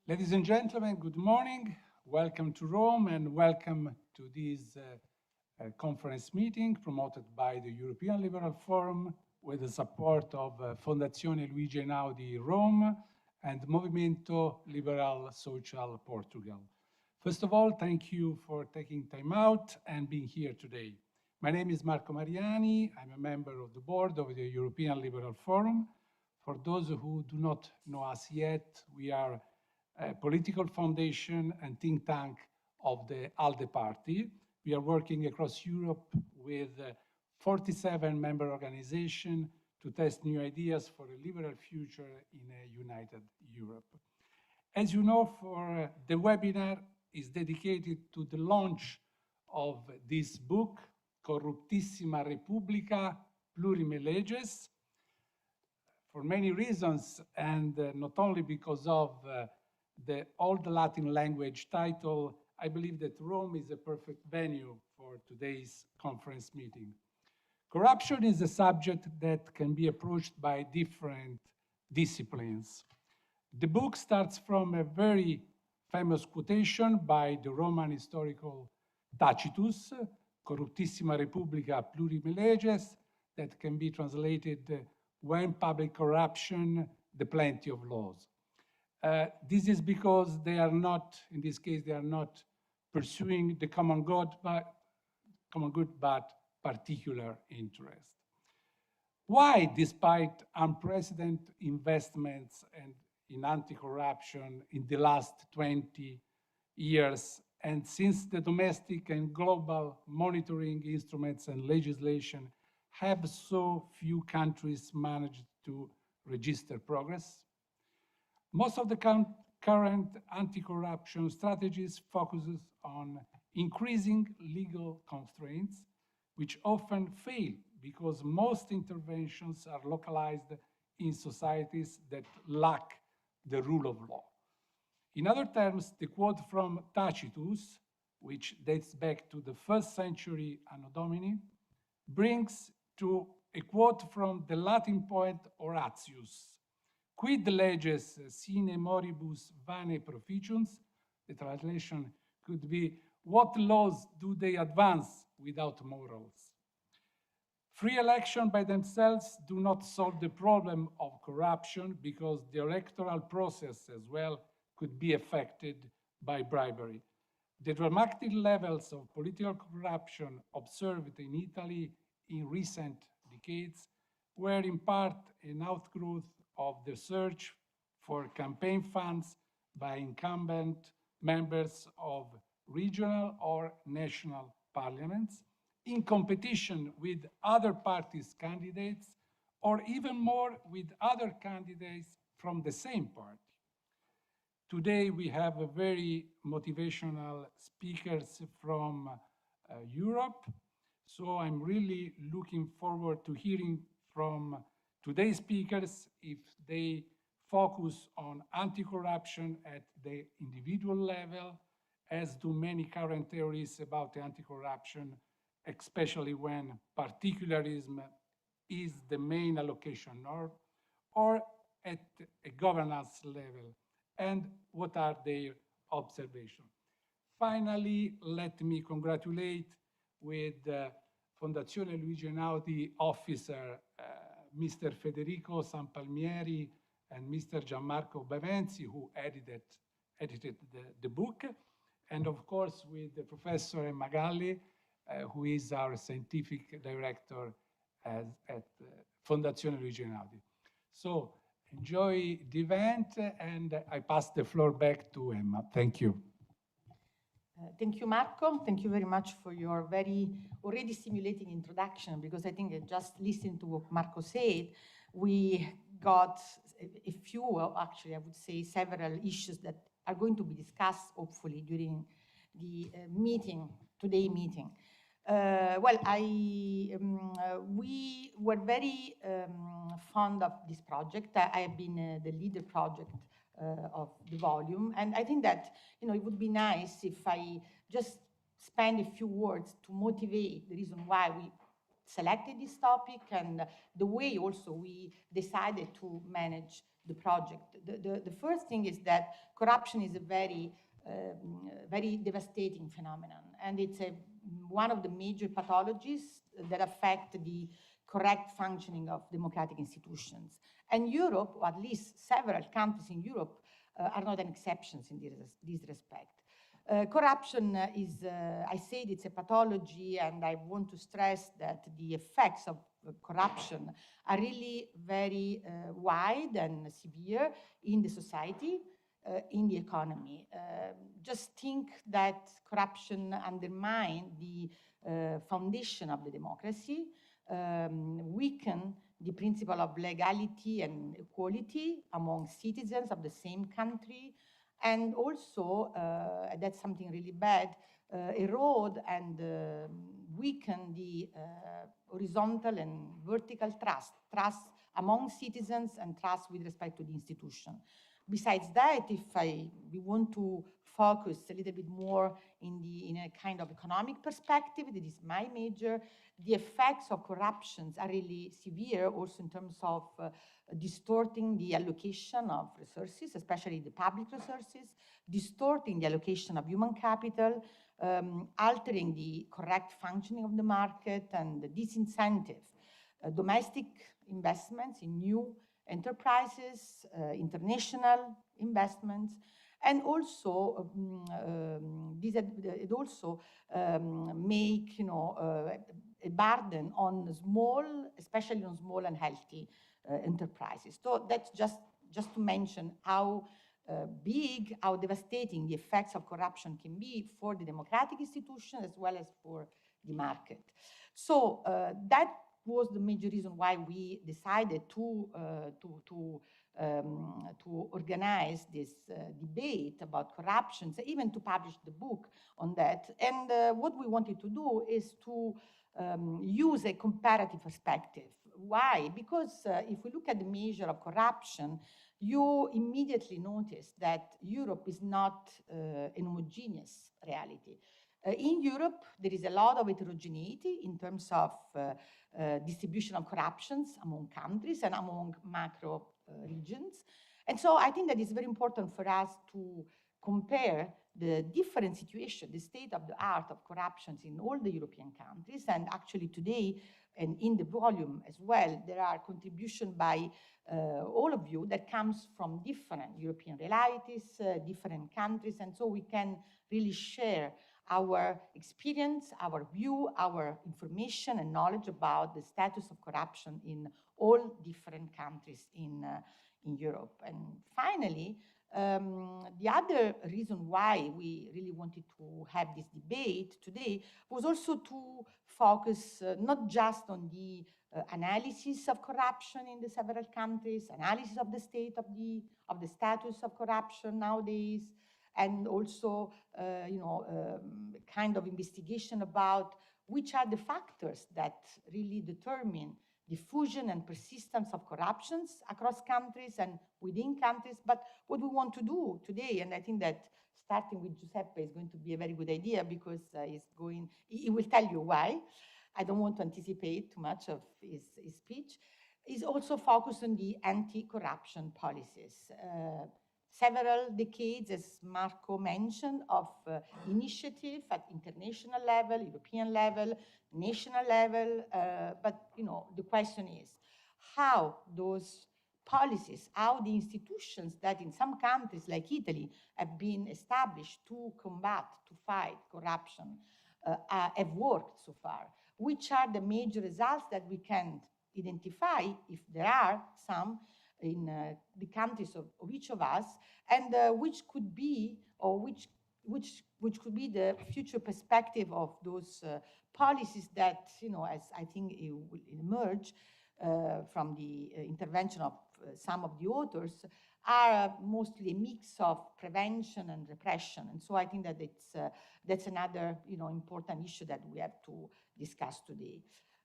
Ladies and gentlemen, good morning. Welcome to Rome and welcome to this conference meeting promoted by the European Liberal Forum with the support of Fondazione Luigi Einaudi Rome and Movimento Liberal Social Portugal. First of all, thank you for taking time out and being here today. My name is Marco Mariani. I'm a member of the board of the European Liberal Forum. For those who do not know us yet, we are a political foundation and think tank of the ALDE party. We are working across Europe with 47 member organizations to test new ideas for a liberal future in a united Europe. As you know, for the webinar is dedicated to the launch of this book, Corruptissima Publica, Plurimae, for many reasons, and not only because of the old Latin language title, I believe that Rome is a perfect venue for today's conference meeting. Corruption is a subject that can be approached by different disciplines. The book starts from a very famous quotation by the Roman historical Tacitus, Corruptissima Republica Plurimae, that can be translated, when public corruption, the plenty of laws. This is because they are not, in this case, they are not pursuing the common good, but particular interest. Why, despite unprecedented investments and in anti-corruption in the last 20 years, and since the domestic and global monitoring instruments and legislation have so few countries managed to register progress? Most of the current anti-corruption strategies focuses on increasing legal constraints, which often fail because most interventions are localized in societies that lack the rule of law. In other terms, the quote from Tacitus, which dates back to the 1st century Anno Domini, brings to a quote from the Latin poet Horatius, Quid leges sine moribus vane proficiunt? The translation could be, what laws do they advance without morals? Free election by themselves do not solve the problem of corruption because the electoral process as well could be affected by bribery. The dramatic levels of political corruption observed in Italy in recent decades were in part an outgrowth of the search for campaign funds by incumbent members of regional or national parliaments in competition with other parties' candidates, or even more with other candidates from the same party. Today we have a very motivational speakers from Europe, so I'm really looking forward to hearing from today's speakers if they focus on anti-corruption at the individual level, as do many current theories about anti-corruption, especially when particularism is the main allocation norm, or at a governance level, and what are their observations. Finally, let me congratulate with Fondazione Luigi Einaudi officer, Mr. Federico Sampalmieri and Mr. Gianmarco Bavenzi, who edited the book, and of course with the Professor Magalli, who is our scientific director at Fondazione Luigi Einaudi. So enjoy the event, and I pass the floor back to Emma. Thank you. Thank you, Marco. Thank you very much for your very already stimulating introduction, because I think just listening to what Marco said, we got a few, well, actually, I would say several issues that are going to be discussed, hopefully, during the today meeting. We were very fond of this project. I have been the leader project of the volume, and I think that it would be nice if I just spend a few words to motivate the reason why we selected this topic and the way also we decided to manage the project. The first thing is that corruption is a very, very devastating phenomenon, and it's one of the major pathologies that affect the correct functioning of democratic institutions. And Europe, or at least several countries in Europe, are not an exception in this respect. Corruption is, I said it's a pathology, and I want to stress that the effects of corruption are really very wide and severe in the society, in the economy. Just think that corruption undermines the foundation of the democracy, weaken the principle of legality and equality among citizens of the same country, and also, that's something really bad, erode and weaken the horizontal and vertical trust among citizens and trust with respect to the institution. Besides that, if we want to focus a little bit more in a kind of economic perspective, that is my major, the effects of corruptions are really severe also in terms of distorting the allocation of resources, especially the public resources, distorting the allocation of human capital, altering the correct functioning of the market, and disincentive domestic investments in new enterprises, international investments, and also it also make a burden on small, especially on small and healthy enterprises. So that's just to mention how big, how devastating the effects of corruption can be for the democratic institution as well as for the market. So that was the major reason why we decided to organize this debate about corruption, even to publish the book on that. And what we wanted to do is to use a comparative perspective. Why? Because if we look at the measure of corruption, you immediately notice that Europe is not an homogeneous reality. In Europe, there is a lot of heterogeneity in terms of distribution of corruptions among countries and among macro regions. And so I think that it's very important for us to compare the different situation, the state of the art of corruptions in all the European countries. And actually today, and in the volume as well, there are contributions by all of you that comes from different European realities, different countries. And so we can really share our experience, our view, our information and knowledge about the status of corruption in all different countries in Europe. And finally, the other reason why we really wanted to have this debate today was also to focus not just on the analysis of corruption in the several countries, analysis of the state of the status of corruption nowadays, and also, kind of investigation about which are the factors that really determine diffusion and persistence of corruptions across countries and within countries. But what we want to do today, and I think that starting with Giuseppe is going to be a very good idea because he will tell you why. I don't want to anticipate too much of his speech, is also focused on the anti-corruption policies. Several decades, as Marco mentioned, of initiative at international level, European level, national level. But the question is how those policies, how the institutions that in some countries like Italy have been established to combat, to fight corruption, have worked so far. Which are the major results that we can identify, if there are some, in the countries of each of us, and which could be, or which could be the future perspective of those policies that, as I think it will emerge from the intervention of some of the authors, are mostly a mix of prevention and repression. And so I think that that's another important issue that we have to discuss today.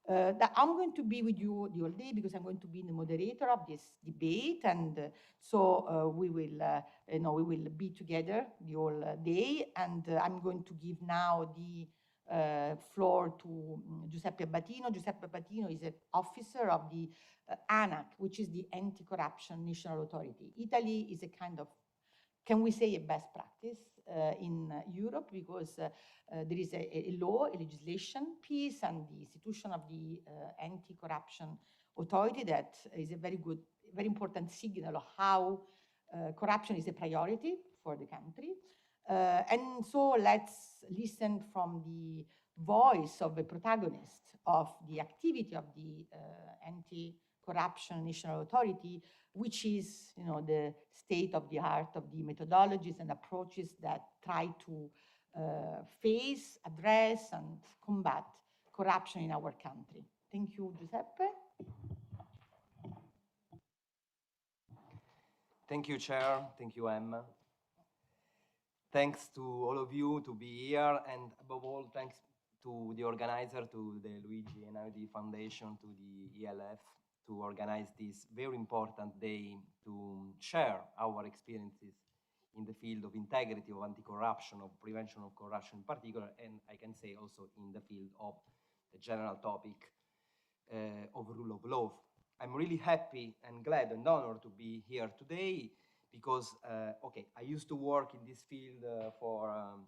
That I'm going to be with you the whole day because I'm going to be the moderator of this debate, and so we will be together the whole day. And I'm going to give now the floor to Giuseppe Abatino. Giuseppe Abatino is an officer of the ANAC, which is the Anti-Corruption National Authority. Italy is a kind of, can we say, a best practice in Europe, because there is a law, a legislation piece, and the institution of the Anti-Corruption Authority that is a very good, very important signal of how corruption is a priority for the country. And so let's listen from the voice of the protagonist of the activity of the Anti-Corruption National Authority, which is, you know, the state of the art of the methodologies and approaches that try to face, address, and combat corruption in our country. Thank you, Giuseppe. Thank you, Chair. Thank you, Emma. Thanks to all of you to be here, and above all, thanks to the organizer, to the Luigi Einaudi Foundation, to the ELF, to organize this very important day to share our experiences in the field of integrity, of anti-corruption, of prevention of corruption in particular, and I can say also in the field of the general topic of rule of law. I'm really happy and glad and honored to be here today because, okay, I used to work in this field for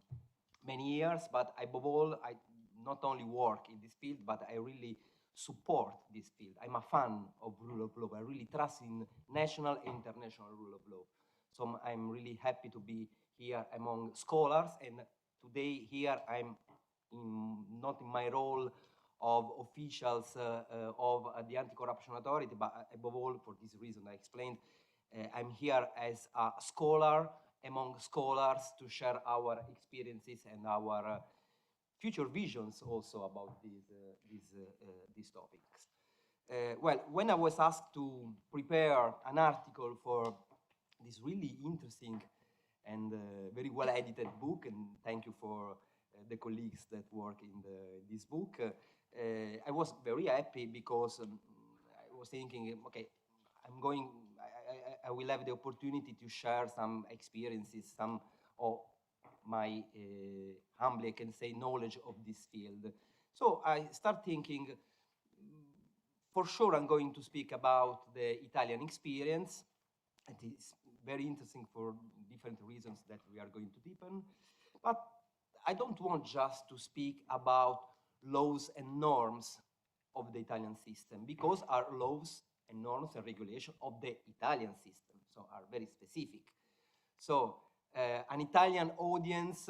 many years, but above all, I not only work in this field, but I really support this field. I'm a fan of rule of law. I really trust in national and international rule of law. So I'm really happy to be here among scholars, and today here I'm not in my role of officials of the Anti-Corruption Authority, but above all, for this reason I explained, I'm here as a scholar among scholars to share our experiences and our future visions also about these topics. Well, when I was asked to prepare an article for this really interesting and very well edited book, and thank you for the colleagues that work in this book, I was very happy because I was thinking, okay, I will have the opportunity to share some experiences, some of my humbly I can say knowledge of this field. So I start thinking, for sure I'm going to speak about the Italian experience. It is very interesting for different reasons that we are going to deepen. But I don't want just to speak about laws and norms of the Italian system, because our laws and norms and regulation of the Italian system, so are very specific. So an Italian audience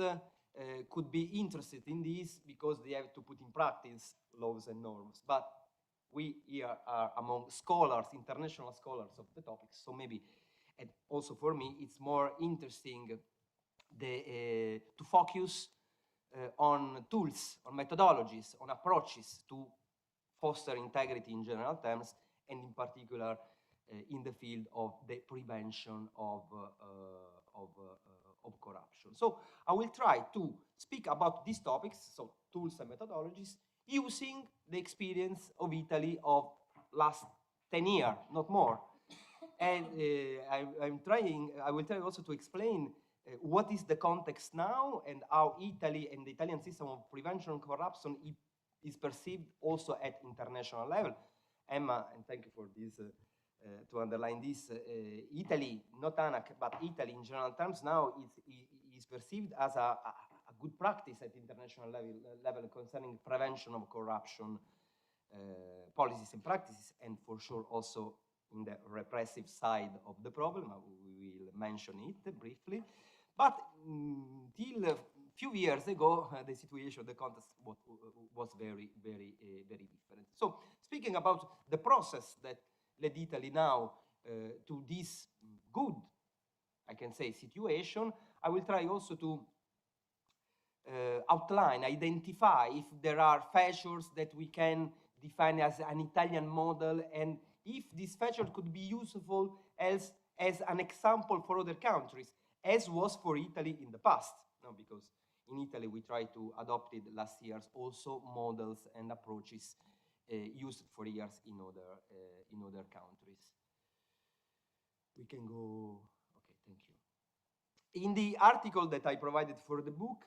could be interested in this because they have to put in practice laws and norms. But we here are among scholars, international scholars of the topic, so maybe, and also for me, it's more interesting to focus on tools, on methodologies, on approaches to foster integrity in general terms, and in particular in the field of the prevention of corruption. So I will try to speak about these topics, so tools and methodologies, using the experience of Italy of last 10 years, not more. And I will try also to explain what is the context now and how Italy and the Italian system of prevention of corruption is perceived also at international level. Emma, and thank you for this, to underline this, Italy, not ANAC, but Italy in general terms now is perceived as a good practice at international level concerning prevention of corruption policies and practices, and for sure also in the repressive side of the problem. We will mention it briefly. But till a few years ago, the situation, the context was very, very, very different. So speaking about the process that led Italy now to this good, I can say, situation, I will try also to outline, identify if there are features that we can define as an Italian model, and if this feature could be useful as an example for other countries, as was for Italy in the past. No, because in Italy we tried to adopt it last years also models and approaches used for years in other countries. We can go. Okay, thank you. In the article that I provided for the book,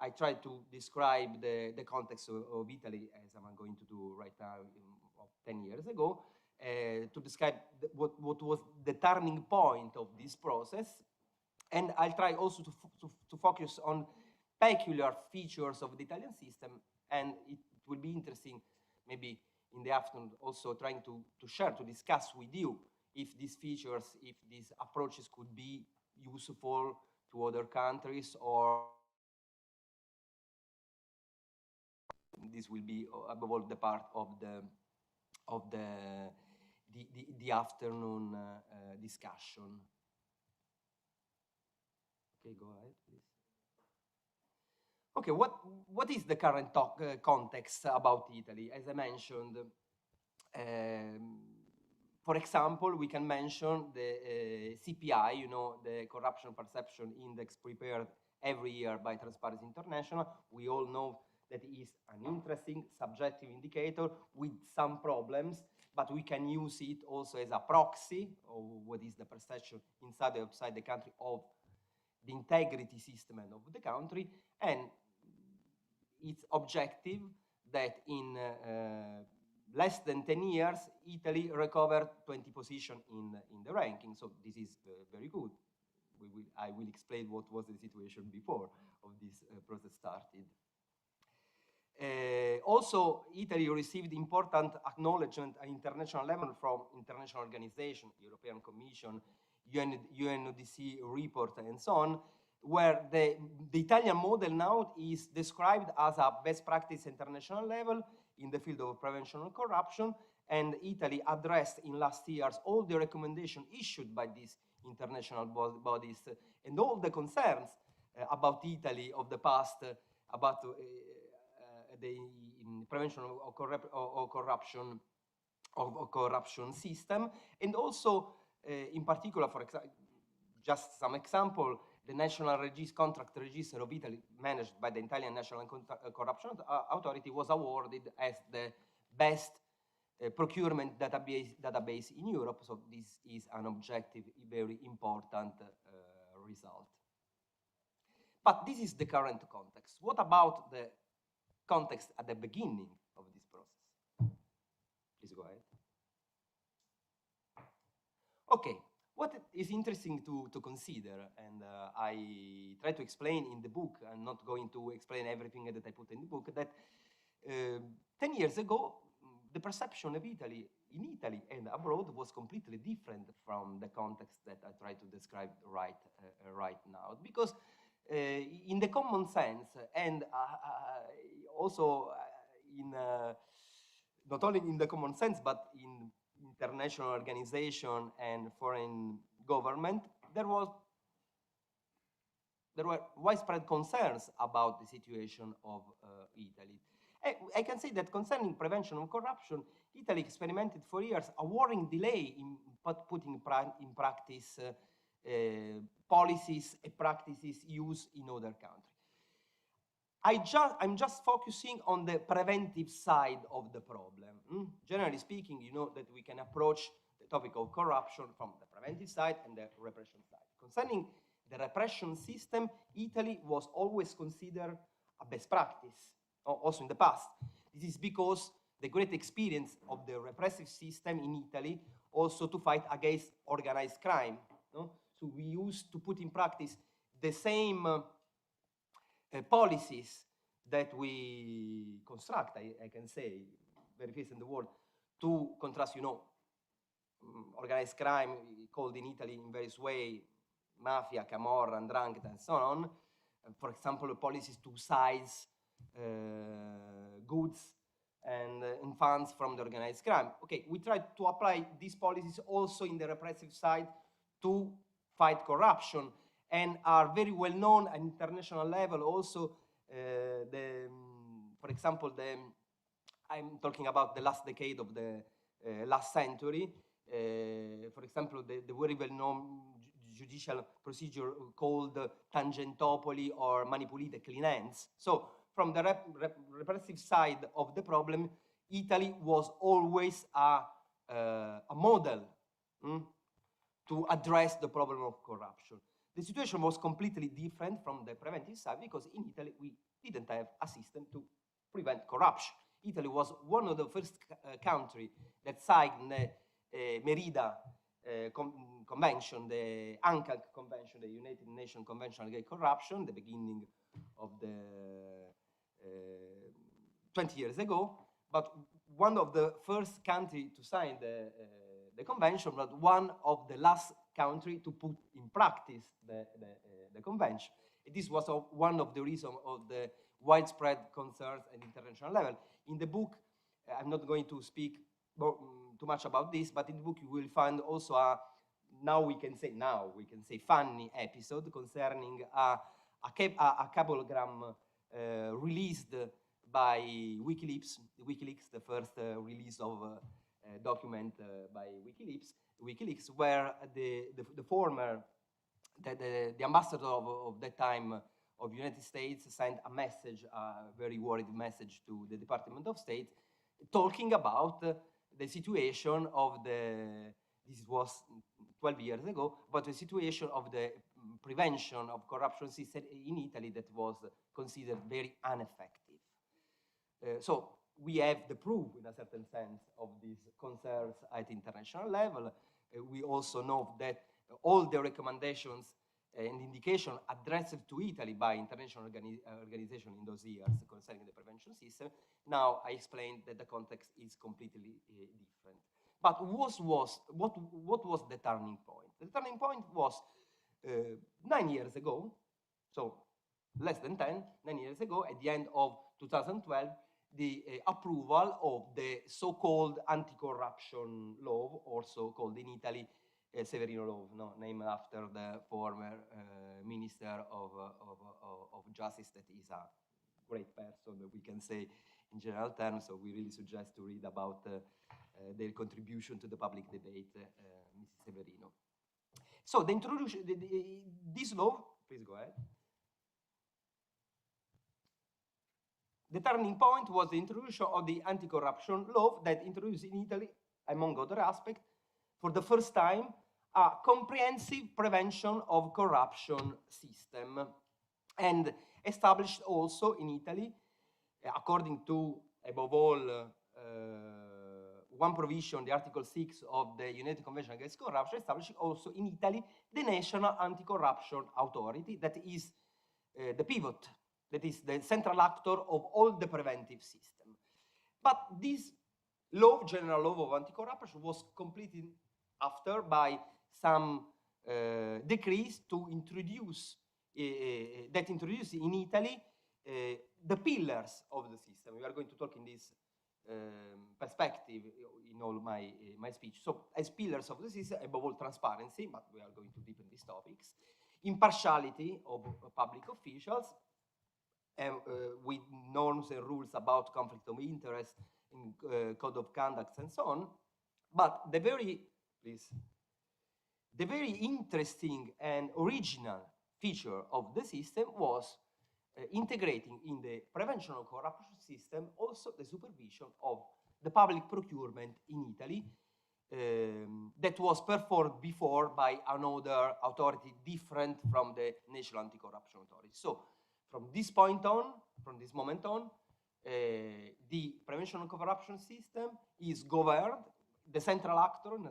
I tried to describe the context of Italy, as I'm going to do right now, 10 years ago, to describe what was the turning point of this process. And I'll try also to focus on peculiar features of the Italian system, and it will be interesting maybe in the afternoon also trying to share, to discuss with you if these features, if these approaches could be useful to other countries, or this will be above all the part of the afternoon discussion. Okay, go ahead, please. Okay, what is the current context about Italy? As I mentioned, for example, we can mention the CPI, you know, the Corruption Perception Index prepared every year by Transparency International. We all know that it is an interesting subjective indicator with some problems, but we can use it also as a proxy of what is the perception inside or outside the country of the integrity system of the country, and it's objective that in less than 10 years, Italy recovered 20 position in the ranking. So this is very good. I will explain what was the situation before of this process started. Also, Italy received important acknowledgement at international level from international organizations, European Commission, UNODC report, and so on, where the Italian model now is described as a best practice international level in the field of prevention of corruption, and Italy addressed in last years all the recommendations issued by these international bodies and all the concerns about Italy of the past about the prevention of corruption system, and also in particular, for example, just some example, the National Contract Register of Italy, managed by the Italian National Corruption Authority, was awarded as the best procurement database in Europe. So this is an objective, very important result. But this is the current context. What about the context at the beginning of this process? Please go ahead. Okay. What is interesting to consider, and I try to explain in the book, I'm not going to explain everything that I put in the book, that 10 years ago, the perception of Italy, in Italy and abroad, was completely different from the context that I try to describe right now. Because in the common sense, and also in not only in the common sense, but in international organization and foreign government, there were widespread concerns about the situation of Italy. I can say that concerning prevention of corruption, Italy experimented for years a worrying delay in putting in practice policies and practices used in other countries. I'm just focusing on the preventive side of the problem. Generally speaking, you know that we can approach the topic of corruption from the preventive side and the repression side. Concerning the repression system, Italy was always considered a best practice, also in the past. This is because the great experience of the repressive system in Italy also to fight against organized crime. No? So we used to put in practice the same policies that we construct, I can say, very fast in the world, to contrast, you know, organized crime, called in Italy in various ways, mafia, camorra, andrangheta, and so on. For example, policies to seize goods and funds from the organized crime. Okay, we try to apply these policies also in the repressive side to fight corruption, and are very well known at international level. Also, for example, I'm talking about the last decade of the last century. For example, the very well known judicial procedure called Tangentopoli or Manipulite clean hands. So, from the repressive side of the problem, Italy was always a model to address the problem of corruption. the situation was completely different from the preventive side, because in Italy we didn't have a system to prevent corruption. Italy was one of the first countries that signed the Merida Convention, the UNCAC Convention, the United Nations Convention Against Corruption, the beginning of the 20 years ago, but one of the first countries to sign the convention, but one of the last country to put in practice the convention. This was one of the reasons of the widespread concerns at international level. In the book, I'm not going to speak too much about this, but in the book you will find also a, now we can say funny episode concerning a cablegram released by WikiLeaks, the first release of document by WikiLeaks, where the ambassador of that time of the United States sent a message, a very worried message to the Department of State, talking about the situation of this was 12 years ago, but the situation of the prevention of corruption system in Italy that was considered very ineffective. So we have the proof, in a certain sense, of these concerns at international level. We also know that all the recommendations and indications addressed to Italy by international organizations in those years concerning the prevention system, now I explained that the context is completely different. But what was the turning point? The turning point was 9 years ago, so less than 9 years ago, at the end of 2012, the approval of the so-called anti-corruption law, also called in Italy Severino law, no, named after the former Minister of Justice, that is a great person, we can say in general terms, so we really suggest to read about their contribution to the public debate, Mrs. Severino. So the introduction, this law, please go ahead. The turning point was the introduction of the anti-corruption law that introduced in Italy, among other aspects, for the first time, a comprehensive prevention of corruption system, and established also in Italy, according to, above all, one provision, the Article 6 of the United Convention Against Corruption, established also in Italy the National Anti-Corruption Authority, that is the pivot, that is the central actor of all the preventive system. But this law, general law of anti-corruption, was completed after by some decrees to introduce, that introduced in Italy the pillars of the system. We are going to talk in this perspective in all my speech. So as pillars of the system, above all transparency, but we are going to deepen these topics, impartiality of public officials, with norms and rules about conflict of interest in code of conduct and so on. But the very interesting and original feature of the system was integrating in the prevention of corruption system also the supervision of the public procurement in Italy that was performed before by another authority different from the National Anti-Corruption Authority. So from this point on, from this moment on, the prevention of corruption system is governed. The central actor, in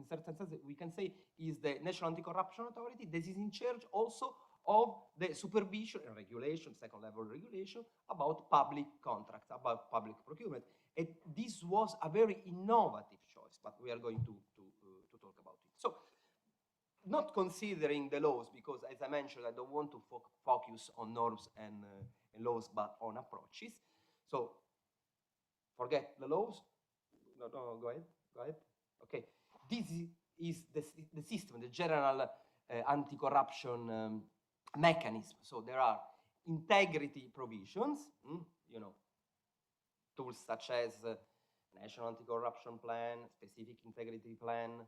certain sense, we can say, is the National Anti-Corruption Authority. This is in charge also of the supervision and regulation, second-level regulation, about public contracts, about public procurement. And this was a very innovative choice, but we are going to talk about it. So, not considering the laws, because as I mentioned, I don't want to focus on norms and laws, but on approaches. So, forget the laws. No, go ahead. Go ahead. Okay. This is the system, the general anti-corruption mechanism. So there are integrity provisions, tools such as National Anti-Corruption Plan, specific integrity plan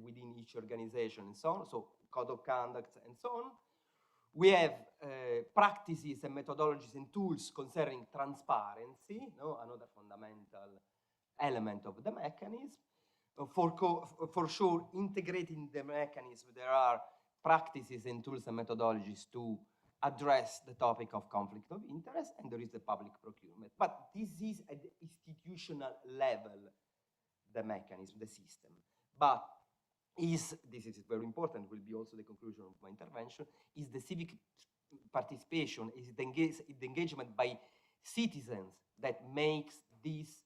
within each organization and so on, so code of conduct and so on. We have practices and methodologies and tools concerning transparency, another fundamental element of the mechanism. For sure, integrating the mechanism, there are practices and tools and methodologies to address the topic of conflict of interest, and there is the public procurement. But this is at the institutional level, the mechanism, the system. But this is very important, will be also the conclusion of my intervention, is the civic participation, is the engagement by citizens that makes this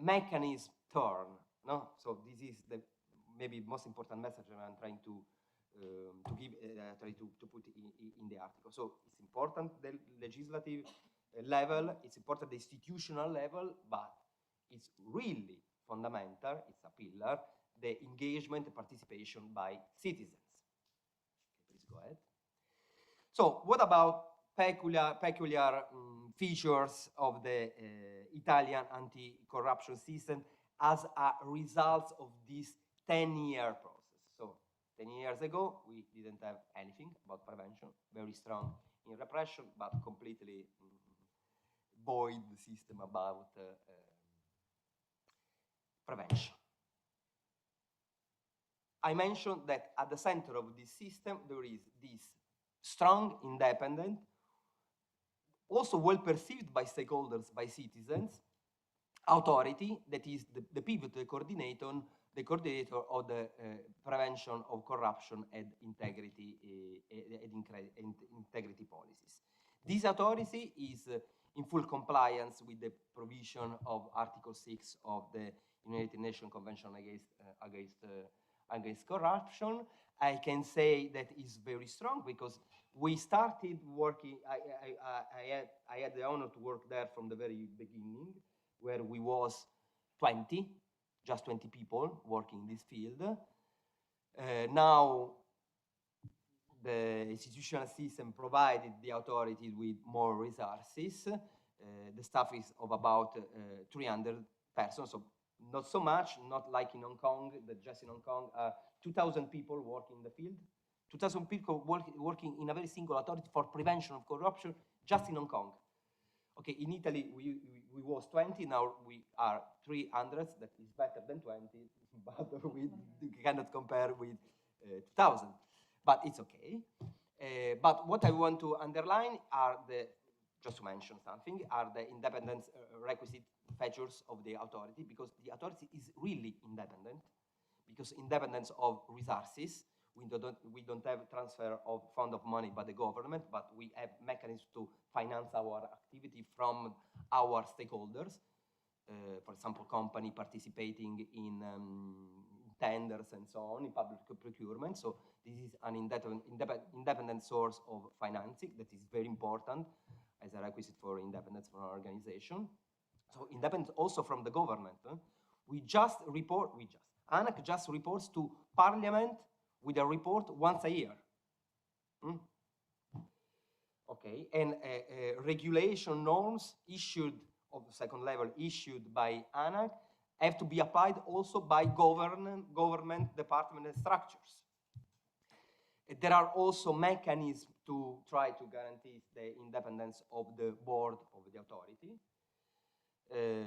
mechanism turn. No? So this is the maybe most important message I'm trying to give, try to put in the article. So it's important the legislative level, it's important the institutional level, but it's really fundamental, it's a pillar, the engagement and participation by citizens. Okay, please go ahead. So what about peculiar features of the Italian anti-corruption system as a result of this 10-year process? So 10 years ago, we didn't have anything about prevention, very strong in repression, but completely void the system about prevention. I mentioned that at the center of this system, there is this strong, independent, also well perceived by stakeholders, by citizens, authority that is the pivot, the coordinator of the prevention of corruption and integrity integrity policies. This authority is in full compliance with the provision of Article 6 of the United Nations Convention against corruption. I can say that is very strong because we started working, I had the honor to work there from the very beginning, where we was 20, just 20 people working in this field. Now, the institutional system provided the authority with more resources. The staff is of about 300 persons, so not so much, not like in Hong Kong, just in Hong Kong, 2,000 people working in the field, 2,000 people working in a very single authority for prevention of corruption, just in Hong Kong. Okay, in Italy, we was 20, now we are 300, that is better than 20, but we cannot compare with 2,000, but it's okay. But what I want to underline are just to mention something, are the independence requisite features of the authority, because the authority is really independent, because independence of resources, we don't have transfer of fund of money by the government, but we have mechanisms to finance our activity from our stakeholders. For example, company participating in tenders and so on, in public procurement. So this is an independent source of financing that is very important as a requisite for independence from our organization. So independence also from the government. ANAC just reports to Parliament with a report once a year. Okay, and regulation norms issued of the second level issued by ANAC have to be applied also by government department and structures. There are also mechanisms to try to guarantee the independence of the board of the authority.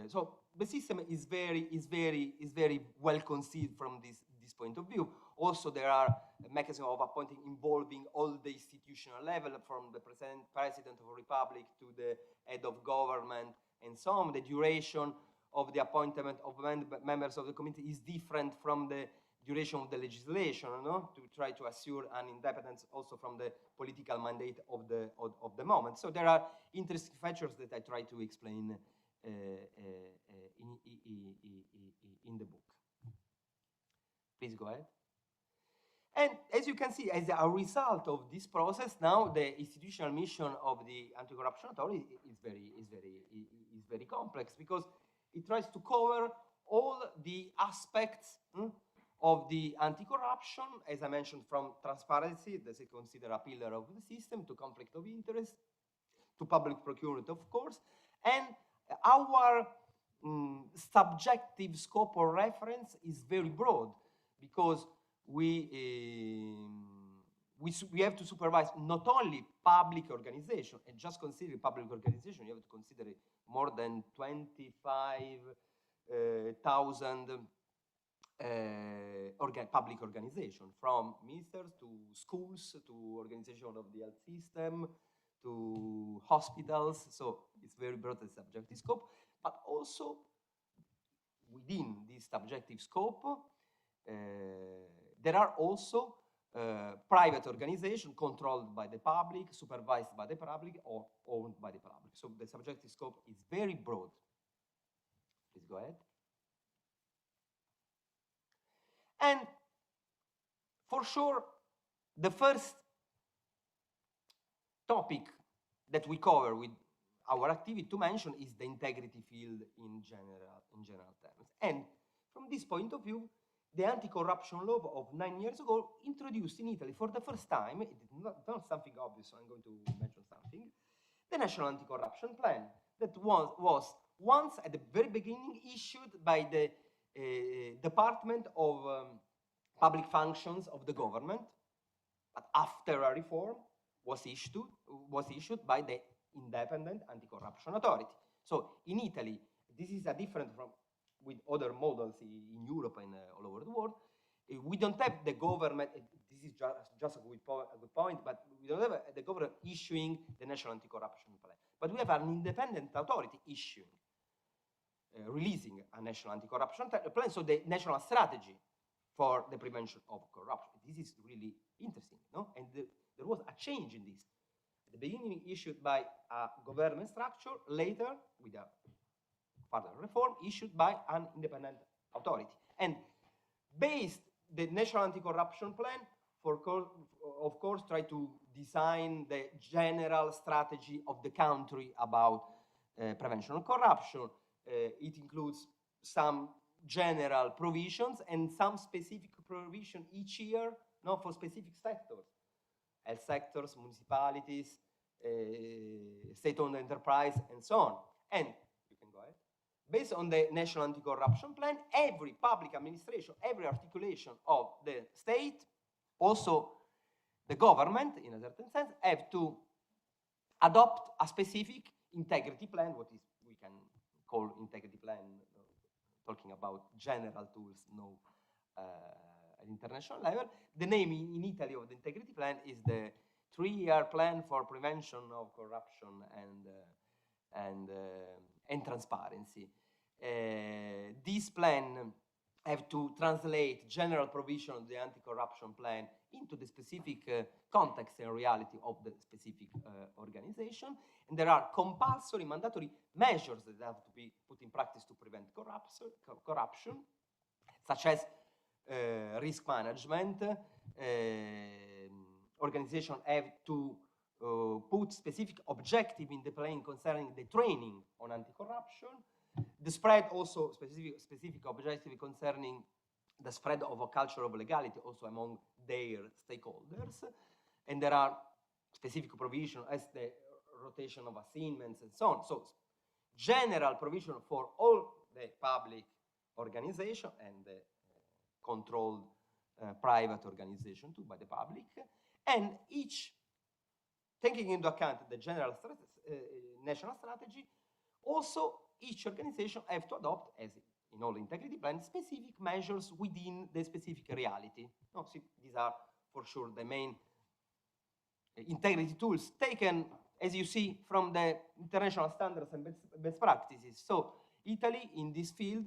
So the system is very well conceived from this point of view. Also, there are mechanisms of appointing involving all the institutional level, from the president of the republic to the head of government and so on. The duration of the appointment of members of the committee is different from the duration of the legislation, no? To try to assure an independence also from the political mandate of the moment. So there are interesting features that I try to explain in the book. Please go ahead. And as you can see, as a result of this process, now the institutional mission of the Anti-Corruption Authority is very complex, because it tries to cover all the aspects of the anti-corruption, as I mentioned, from transparency, that is considered a pillar of the system, to conflict of interest, to public procurement, of course, and our subjective scope of reference is very broad, because we have to supervise not only public organization, and just consider public organization, you have to consider more than 25,000 public organization, from ministers to schools to organization of the health system to hospitals. So it's very broad the subjective scope, but also within this subjective scope, there are also private organizations controlled by the public, supervised by the public, or owned by the public. So the subjective scope is very broad. Please go ahead. And for sure, the first topic that we cover with our activity to mention is the integrity field in general terms. And from this point of view, the anti-corruption law of 9 years ago introduced in Italy for the first time, it is not something obvious, so I'm going to mention something, the National Anti-Corruption Plan that was once at the very beginning issued by the Department of Public Functions of the government, but after a reform was issued by the Independent Anti-Corruption Authority. So in Italy, this is a different from with other models in Europe and all over the world. We don't have the government, this is just a good point, but we don't have the government issuing the National Anti-Corruption Plan. But we have an independent authority issuing, releasing a National Anti-Corruption Plan, so the national strategy for the prevention of corruption. This is really interesting, no? And there was a change in this. At the beginning, issued by a government structure, later, with a further reform, issued by an independent authority. And based the National Anti-Corruption Plan, of course, try to design the general strategy of the country about prevention of corruption. It includes some general provisions and some specific provision each year, for specific sectors, health sectors, municipalities, state-owned enterprise, and so on. And you can go ahead. Based on the National Anti-Corruption Plan, every public administration, every articulation of the state, also the government, in a certain sense, have to adopt a specific integrity plan, what is we can call integrity plan, talking about general tools, at international level. The name in Italy of the integrity plan is the 3-year plan for prevention of corruption and transparency. This plan have to translate general provision of the anti-corruption plan into the specific context and reality of the specific organization. And there are compulsory, mandatory measures that have to be put in practice to prevent corruption, such as risk management. Organizations have to put specific objective in the plan concerning the training on anti-corruption. The spread also specific objective concerning the spread of a culture of legality also among their stakeholders. And there are specific provisions as the rotation of assignments and so on. So general provision for all the public organization and the controlled private organization too by the public. And each, taking into account the general national strategy, also each organization have to adopt, as in all integrity plans, specific measures within the specific reality. See, these are for sure the main integrity tools taken, as you see, from the international standards and best practices. So Italy, in this field,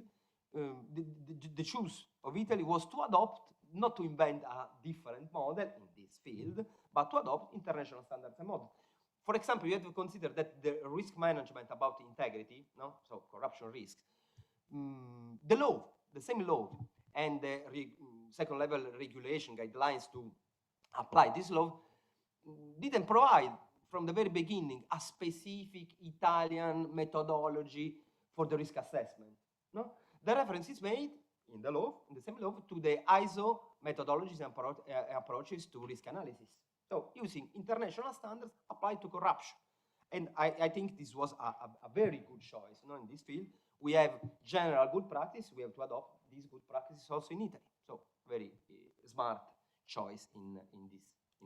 the choice of Italy was to adopt, not to invent a different model in this field, but to adopt international standards and models. For example, you have to consider that the risk management about integrity, so corruption risks, the law, the same law, and the second level regulation guidelines to apply this law didn't provide from the very beginning a specific Italian methodology for the risk assessment. The reference is made in the law, in the same law, to the ISO methodologies and approaches to risk analysis. So using international standards applied to corruption. And I think this was a very good choice in this field. We have general good practice. We have to adopt these good practices also in Italy. So very smart choice in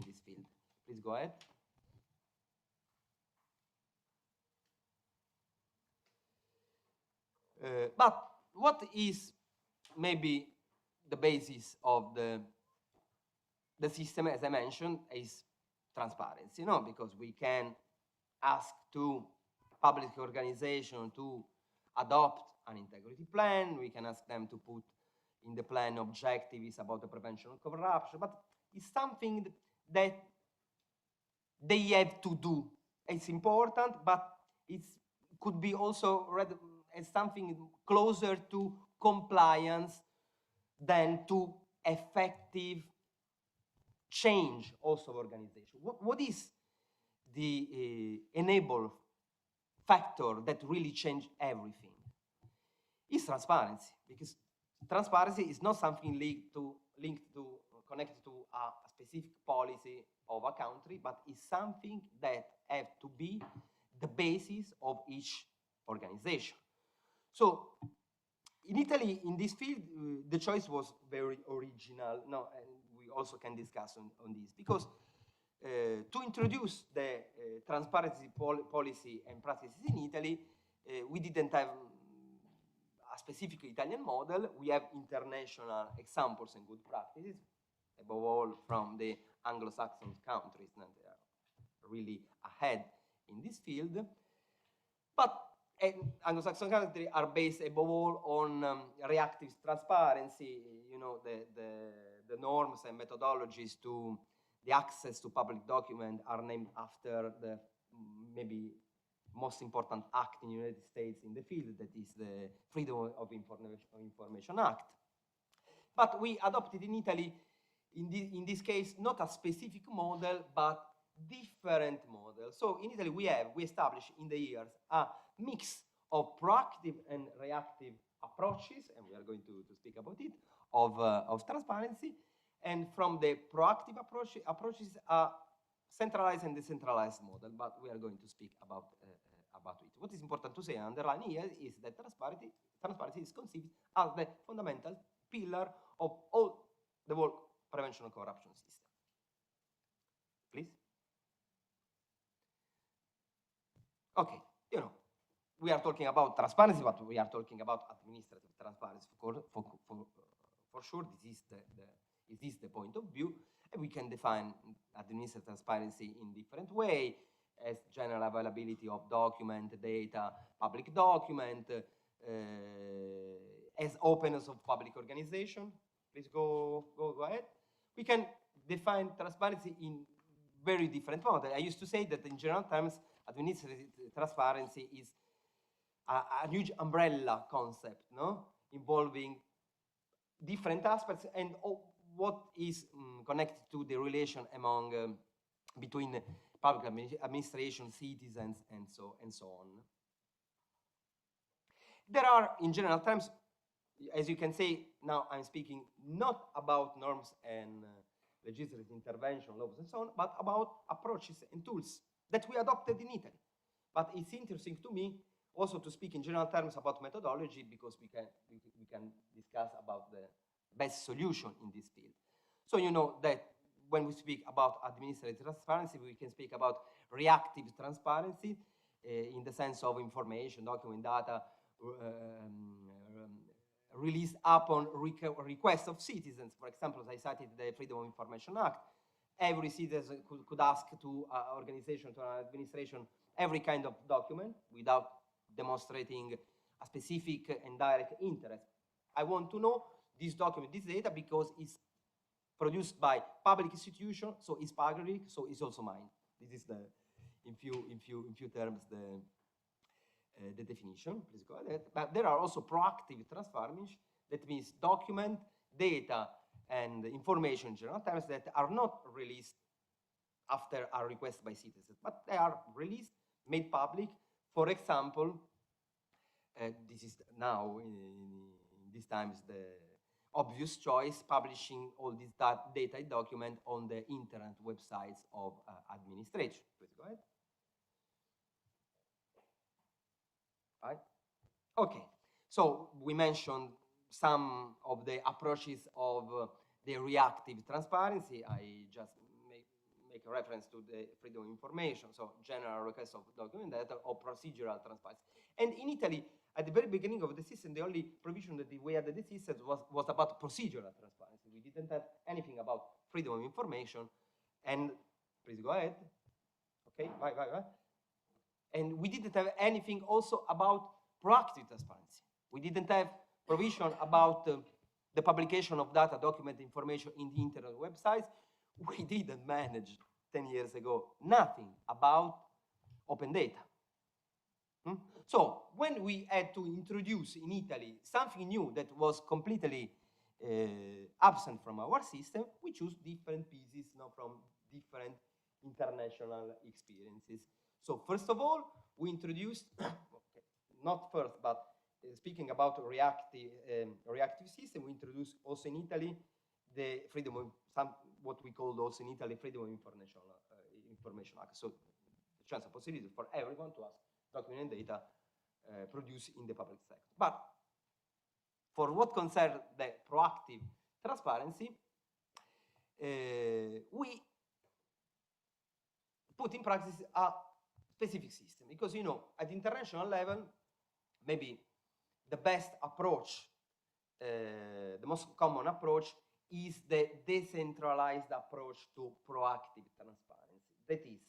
this field. Please go ahead. But what is maybe the basis of the system, as I mentioned, is transparency, no? Because we can ask to public organization to adopt an integrity plan. We can ask them to put in the plan objectives about the prevention of corruption, but it's something that they have to do. It's important, but it could be also read as something closer to compliance than to effective change also of organization. What is the enable factor that really changed everything? It's transparency, because transparency is not something connected to a specific policy of a country, but is something that have to be the basis of each organization. So in Italy, in this field, the choice was very original. No, and we also can discuss on this, because to introduce the transparency policy and practices in Italy, we didn't have a specific Italian model. We have international examples and good practices, above all from the Anglo-Saxon countries, and they are really ahead in this field. But Anglo-Saxon countries are based above all on reactive transparency. You know, the norms and methodologies to the access to public document are named after the maybe most important act in the United States in the field, that is the Freedom of Information Act. But we adopted in Italy, in this case, not a specific model, but different models. So in Italy, we established in the years a mix of proactive and reactive approaches, and we are going to speak about it, of transparency. And from the proactive approaches are centralized and decentralized model, but we are going to speak about it. What is important to say and underline here is that transparency is conceived as the fundamental pillar of all the whole prevention of corruption system. Please. Okay, you know, we are talking about transparency, but we are talking about administrative transparency. For sure, this is the point of view, and we can define administrative transparency in different ways, as general availability of document, data, public document, as openness of public organization. Please go ahead. We can define transparency in very different models. I used to say that in general terms, administrative transparency is a huge umbrella concept, no? Involving different aspects and what is connected to the relation among between public administration, citizens, and so on. There are, in general terms, as you can see, now I'm speaking not about norms and legislative intervention, laws, and so on, but about approaches and tools that we adopted in Italy. But it's interesting to me also to speak in general terms about methodology, because we can discuss about the best solution in this field. So you know that when we speak about administrative transparency, we can speak about reactive transparency in the sense of information, document, data released upon request of citizens. For example, as I cited the Freedom of Information Act, every citizen could ask to an organization, to an administration, every kind of document without demonstrating a specific and direct interest. I want to know this document, this data, because it's produced by public institution, so it's public, so it's also mine. This is the, in few terms, the definition. Please go ahead. But there are also proactive transparency. That means document, data, and information in general terms that are not released after a request by citizens, but they are released, made public. For example, this is now in these times the obvious choice, publishing all this data document on the internet websites of administration. Please go ahead. Right. Okay. So we mentioned some of the approaches of the reactive transparency. I just make a reference to the freedom of information, so general request of document data or procedural transparency. And in Italy, at the very beginning of the system, the only provision that we had at the system was about procedural transparency. We didn't have anything about freedom of information. And please go ahead. Okay, bye. And we didn't have anything also about proactive transparency. We didn't have provision about the publication of data, document information in the internet websites. We didn't manage 10 years ago nothing about open data. So when we had to introduce in Italy something new that was completely absent from our system, we choose different pieces from different international experiences. So first of all, we introduced, okay, not first, but speaking about reactive system, we introduced also in Italy the freedom of what we called also in Italy freedom of information act. So the chance of possibility for everyone to ask document and data produced in the public sector. But for what concerns the proactive transparency, we put in practice a specific system because, you know, at international level, maybe the best approach, the most common approach is the decentralized approach to proactive transparency. That is,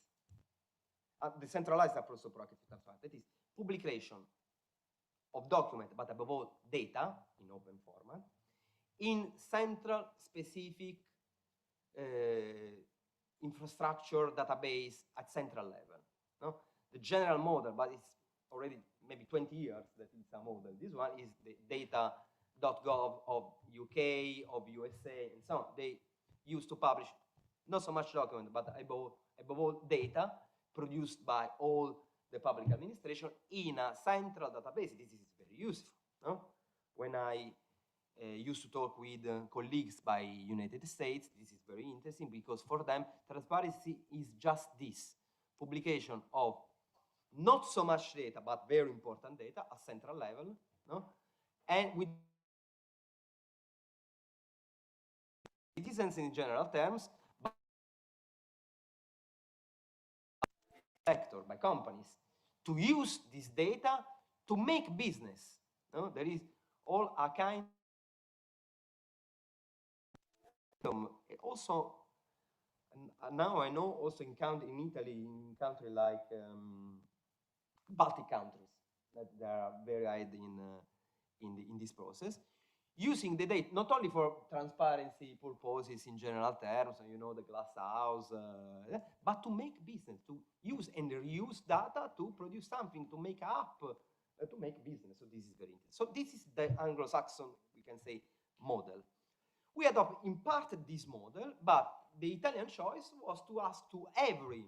the centralized approach to proactive transparency. That is publication of documents, but above all data in open format, in central specific infrastructure database at central level. No? The general model, but it's already maybe 20 years that it's a model. This one is the data.gov of UK, of USA, and so on. They used to publish not so much document, but above all data produced by all the public administration in a central database. This is very useful. No? When I used to talk with colleagues by United States, this is very interesting because for them, transparency is just this, publication of not so much data, but very important data at central level, no? And with citizens in general terms, but sector, by companies, to use this data to make business. No? There is all a kind also, now I know also in Italy, in country like Baltic countries, that they are very ahead in this process, using the data not only for transparency purposes in general terms, you know, the glass house, but to make business, to use and reuse data to produce something, to make up, to make business. So this is very interesting. So this is the Anglo-Saxon, we can say, model. We adopt in part this model, but the Italian choice was to ask to every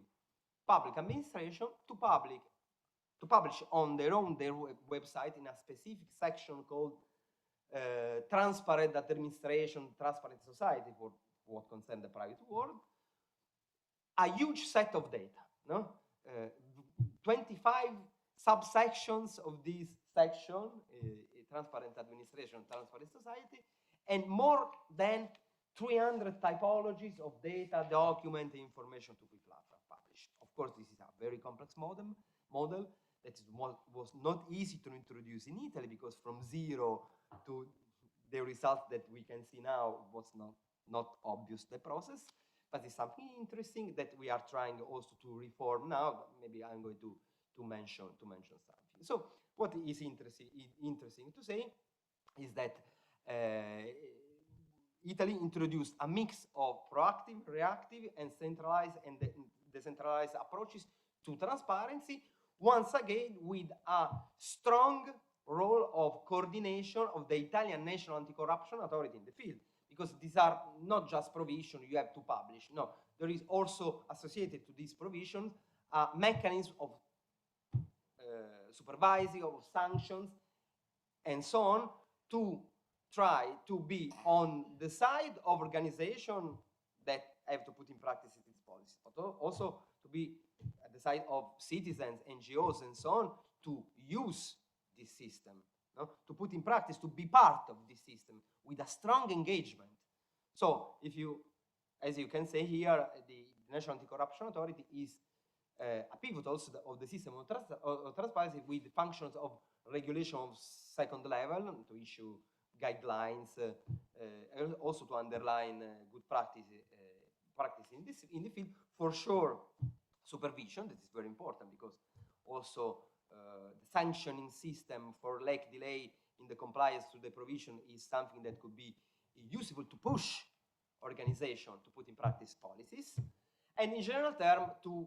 public administration to publish on their own website in a specific section called Transparent Administration, Transparent Society, for what concerns the private world, a huge set of data. No? 25 subsections of this section, Transparent Administration, Transparent Society, and more than 300 typologies of data, document, information to be published. Of course, this is a very complex model that was not easy to introduce in Italy because from zero to the result that we can see now was not obvious, the process, but it's something interesting that we are trying also to reform now. Maybe I'm going to mention something. So what is interesting to say is that Italy introduced a mix of proactive, reactive, and centralized and decentralized approaches to transparency, once again with a strong role of coordination of the Italian National Anti-Corruption Authority in the field, because these are not just provisions you have to publish. No, there is also associated to these provisions a mechanism of supervising, of sanctions, and so on, to try to be on the side of organizations that have to put in practice its policy, but also to be at the side of citizens, NGOs, and so on, to use this system, no? To put in practice, to be part of this system with a strong engagement. So if you, as you can say here, the National Anti-Corruption Authority is a pivot also of the system of transparency with functions of regulation of second level to issue guidelines, also to underline good practice in the field. For sure, supervision, that is very important because also the sanctioning system for lack delay in the compliance to the provision is something that could be useful to push organization to put in practice policies, and in general term to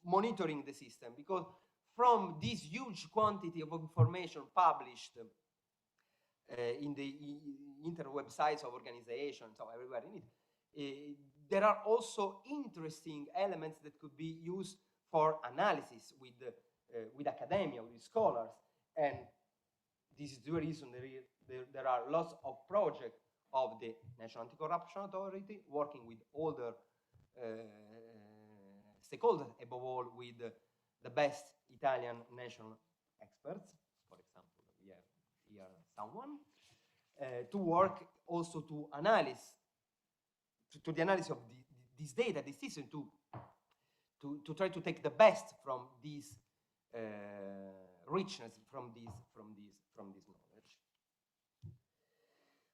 monitoring the system, because from this huge quantity of information published in the interwebsites of organizations, so everywhere in it, there are also interesting elements that could be used for analysis with academia, with scholars, and this is the reason there are lots of projects of the National Anti-Corruption Authority working with older stakeholders, above all with the best Italian national experts. For example, we have here someone to work also to analyze, to the analysis of this data, this system, to try to take the best from this richness, from this knowledge.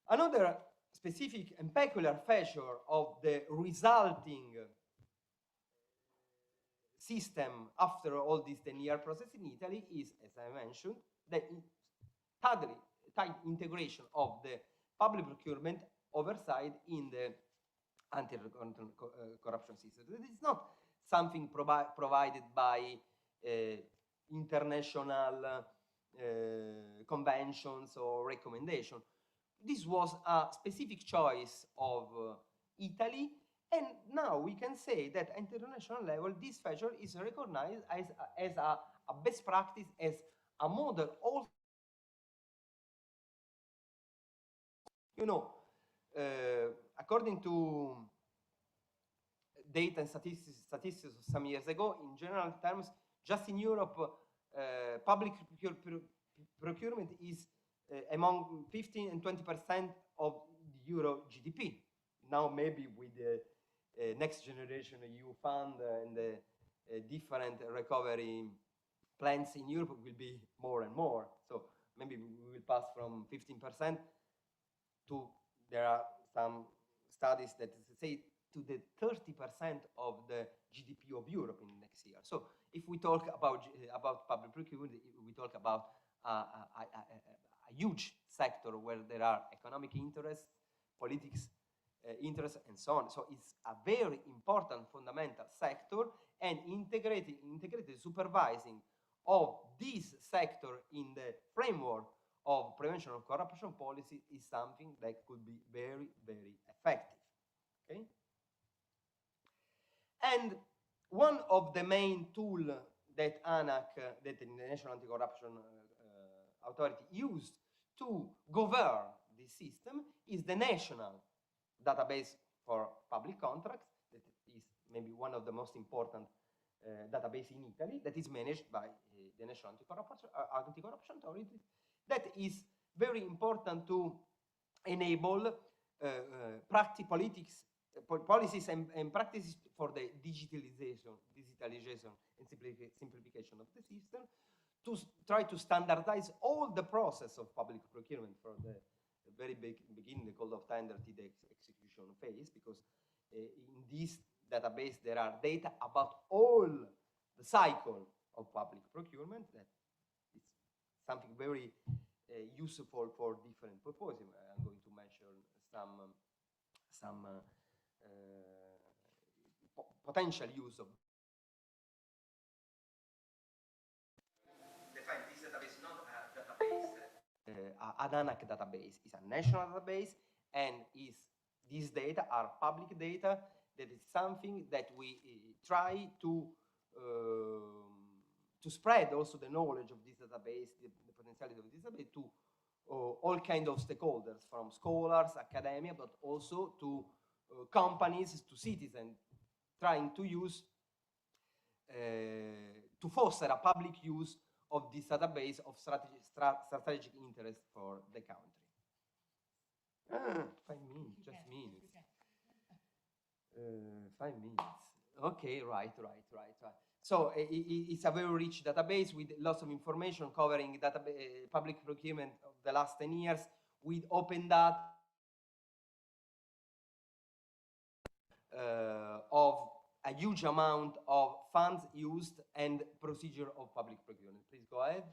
Another specific and peculiar feature of the resulting system after all this 10-year process in Italy is, as I mentioned, the tight integration of the public procurement oversight in the anti-corruption system. It is not something provided by international conventions or recommendations. This was a specific choice of Italy, and now we can say that at international level this feature is recognized as a best practice, as a model. Also, you know, according to data and statistics of some years ago, in general terms, just in Europe, public procurement is among 15 and 20% of the Euro GDP. Now maybe with the next generation EU fund and the different recovery plans in Europe will be more and more. So maybe we will pass from 15% to, there are some studies that say, to the 30% of the GDP of Europe in the next year. So if we talk about public procurement, we talk about a huge sector where there are economic interests, politics interests, and so on. So it's a very important fundamental sector, and integrated supervising of this sector in the framework of prevention of corruption policy is something that could be very, very effective. Okay? And one of the main tools that ANAC, that the National Anti-Corruption Authority, used to govern this system is the national database for public contracts, that is maybe one of the most important database in Italy, that is managed by the National Anti-Corruption Authority, that is very important to enable policies and practices for the digitalization and simplification of the system, to try to standardize all the process of public procurement from the very beginning, the call of tender, to the execution phase, because in this database there are data about all the cycle of public procurement. That is something very useful for different purposes. I'm going to mention some potential use of. Define this database not a database, an ANAC database. It's a national database, and these data are public data. That is something that we try to spread also the knowledge of this database, the potentiality of this database to all kinds of stakeholders, from scholars, academia, but also to companies, to citizens, trying to use, to foster a public use of this database of strategic interest for the country. 5 minutes, just minutes. 5 minutes. Okay, right. So it's a very rich database with lots of information covering public procurement of the last 10 years with open data of a huge amount of funds used and procedure of public procurement. Please go ahead.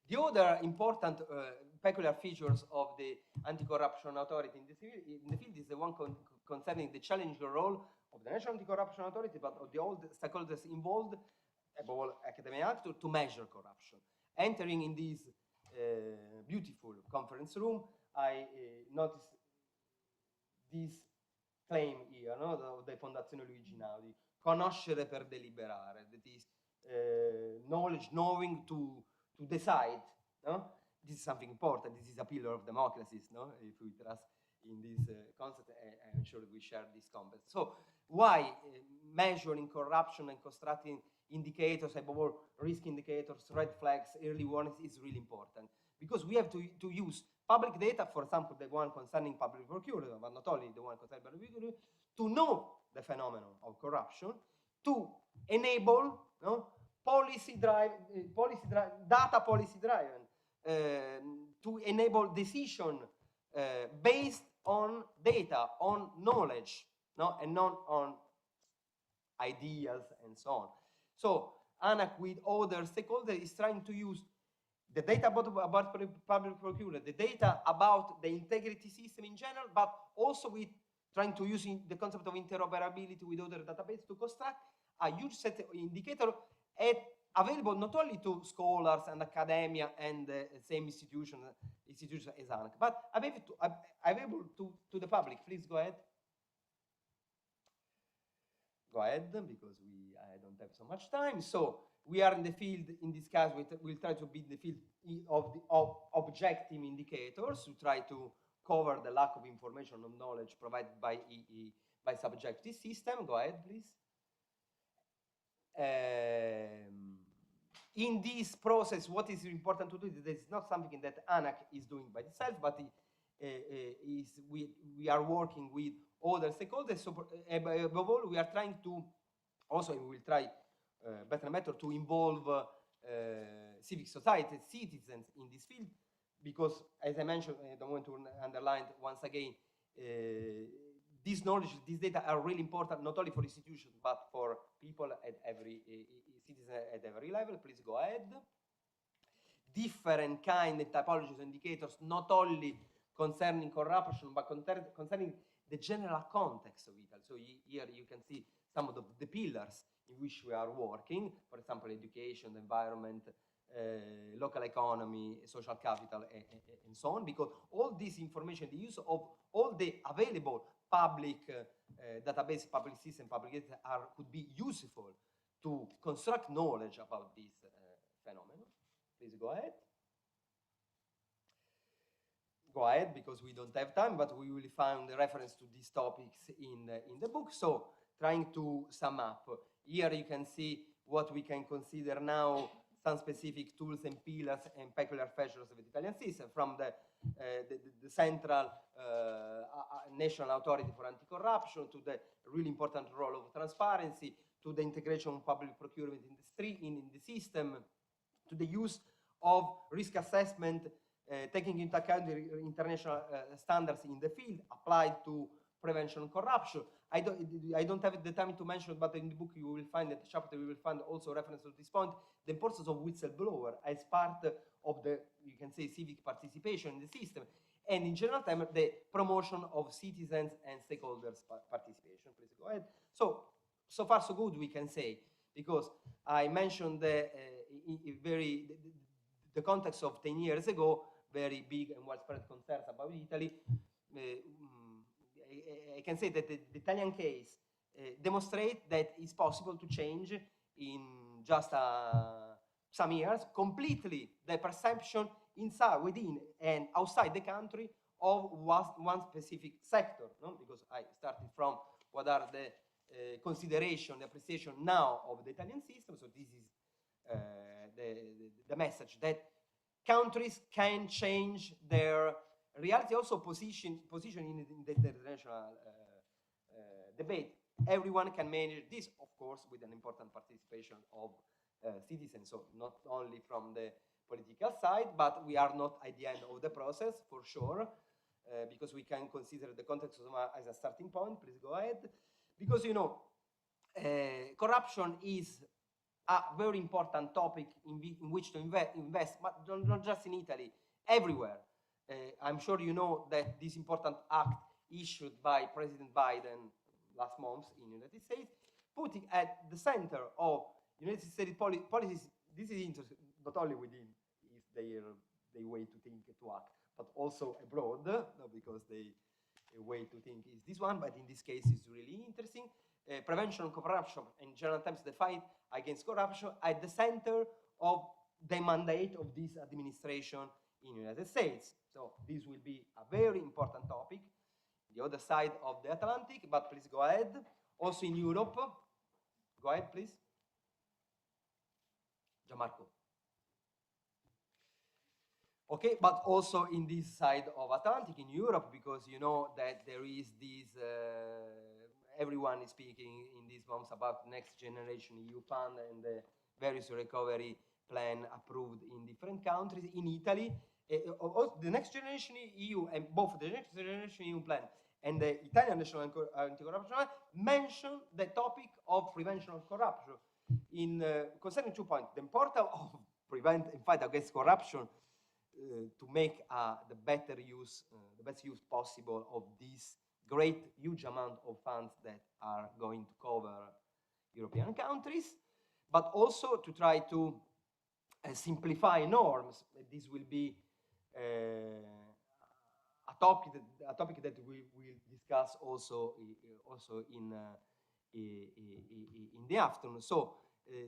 The other important peculiar features of the anti-corruption authority in the field is the one concerning the challenging role of the National Anti-Corruption Authority, but of the all the stakeholders involved, above all academic actors, to measure corruption. Entering in this beautiful conference room, I noticed this claim here, no? The Fondazione Luigi Einaudi, conoscere per deliberare, that is knowledge, knowing to decide, no? This is something important. This is a pillar of democracies, no? If we trust in this concept, I'm sure we share this concept. So why measuring corruption and constructing indicators, above all risk indicators, red flags, early warnings is really important? Because we have to use public data, for example, the one concerning public procurement, but not only the one concerning public procurement, to know the phenomenon of corruption, to enable data policy driven, to enable decision based on data, on knowledge, and not on ideas and so on. So ANAC with other stakeholders is trying to use the data about public procurement, the data about the integrity system in general, but also with trying to use the concept of interoperability with other databases to construct a huge set of indicators available not only to scholars and academia and the same institutions as ANAC, but available to the public. Please go ahead. Go ahead, because I don't have so much time. So we are in the field, in this case, we'll try to be in the field of objective indicators to try to cover the lack of information or knowledge provided by subjective system. Go ahead, please. In this process, what is important to do is this is not something that ANAC is doing by itself, but we are working with other stakeholders. So above all, we are trying to also, we will try better method to involve civic society, citizens in this field, because as I mentioned, I don't want to underline once again, this knowledge, this data are really important, not only for institutions, but for people at every citizen at every level. Please go ahead. Different kind of typologies of indicators, not only concerning corruption, but concerning the general context of Italy. So here you can see some of the pillars in which we are working, for example, education, environment, local economy, social capital, and so on, because all this information, the use of all the available public database, public system, public data could be useful to construct knowledge about this phenomenon. Please go ahead. Go ahead, because we don't have time, but we will find the reference to these topics in the book. So trying to sum up, here you can see what we can consider now some specific tools and pillars and peculiar features of the Italian system, from the central national authority for anti-corruption to the really important role of transparency, to the integration of public procurement in the system, to the use of risk assessment, taking into account the international standards in the field applied to prevention of corruption. I don't have the time to mention, but in the book you will find, at the chapter you will find also reference to this point, the importance of whistleblower as part of the, you can say, civic participation in the system, and in general terms, the promotion of citizens and stakeholders participation. Please go ahead. So far so good, we can say, because I mentioned the context of 10 years ago, very big and widespread concerns about Italy. I can say that the Italian case demonstrates that it's possible to change in just some years completely the perception inside, within, and outside the country of one specific sector. No? Because I started from what are the consideration, the appreciation now of the Italian system. So this is the message that countries can change their reality, also position in the international debate. Everyone can manage this, of course, with an important participation of citizens, so not only from the political side, but we are not at the end of the process, for sure, because we can consider the context as a starting point. Please go ahead. Because, you know, corruption is a very important topic in which to invest, but not just in Italy, everywhere. I'm sure you know that this important act issued by President Biden last month in the United States, putting at the center of United States policies, this is interesting, not only within their way to think, to act, but also abroad, because the way to think is this one, but in this case it's really interesting. Prevention of corruption, in general terms, the fight against corruption at the center of the mandate of this administration in the United States. So this will be a very important topic, the other side of the Atlantic, but please go ahead. Also in Europe, go ahead, please. Gianmarco. Okay, but also in this side of Atlantic, in Europe, because you know that there is this, everyone is speaking in these months about next generation EU fund and the various recovery plan approved in different countries. In Italy, the next generation EU and both the next generation EU plan and the Italian National Anti-Corruption Plan mention the topic of prevention of corruption. In concerning 2 points, the importance of prevent and fight against corruption to make the best use possible of this great, huge amount of funds that are going to cover European countries, but also to try to simplify norms. This will be a topic that we will discuss also in the afternoon. So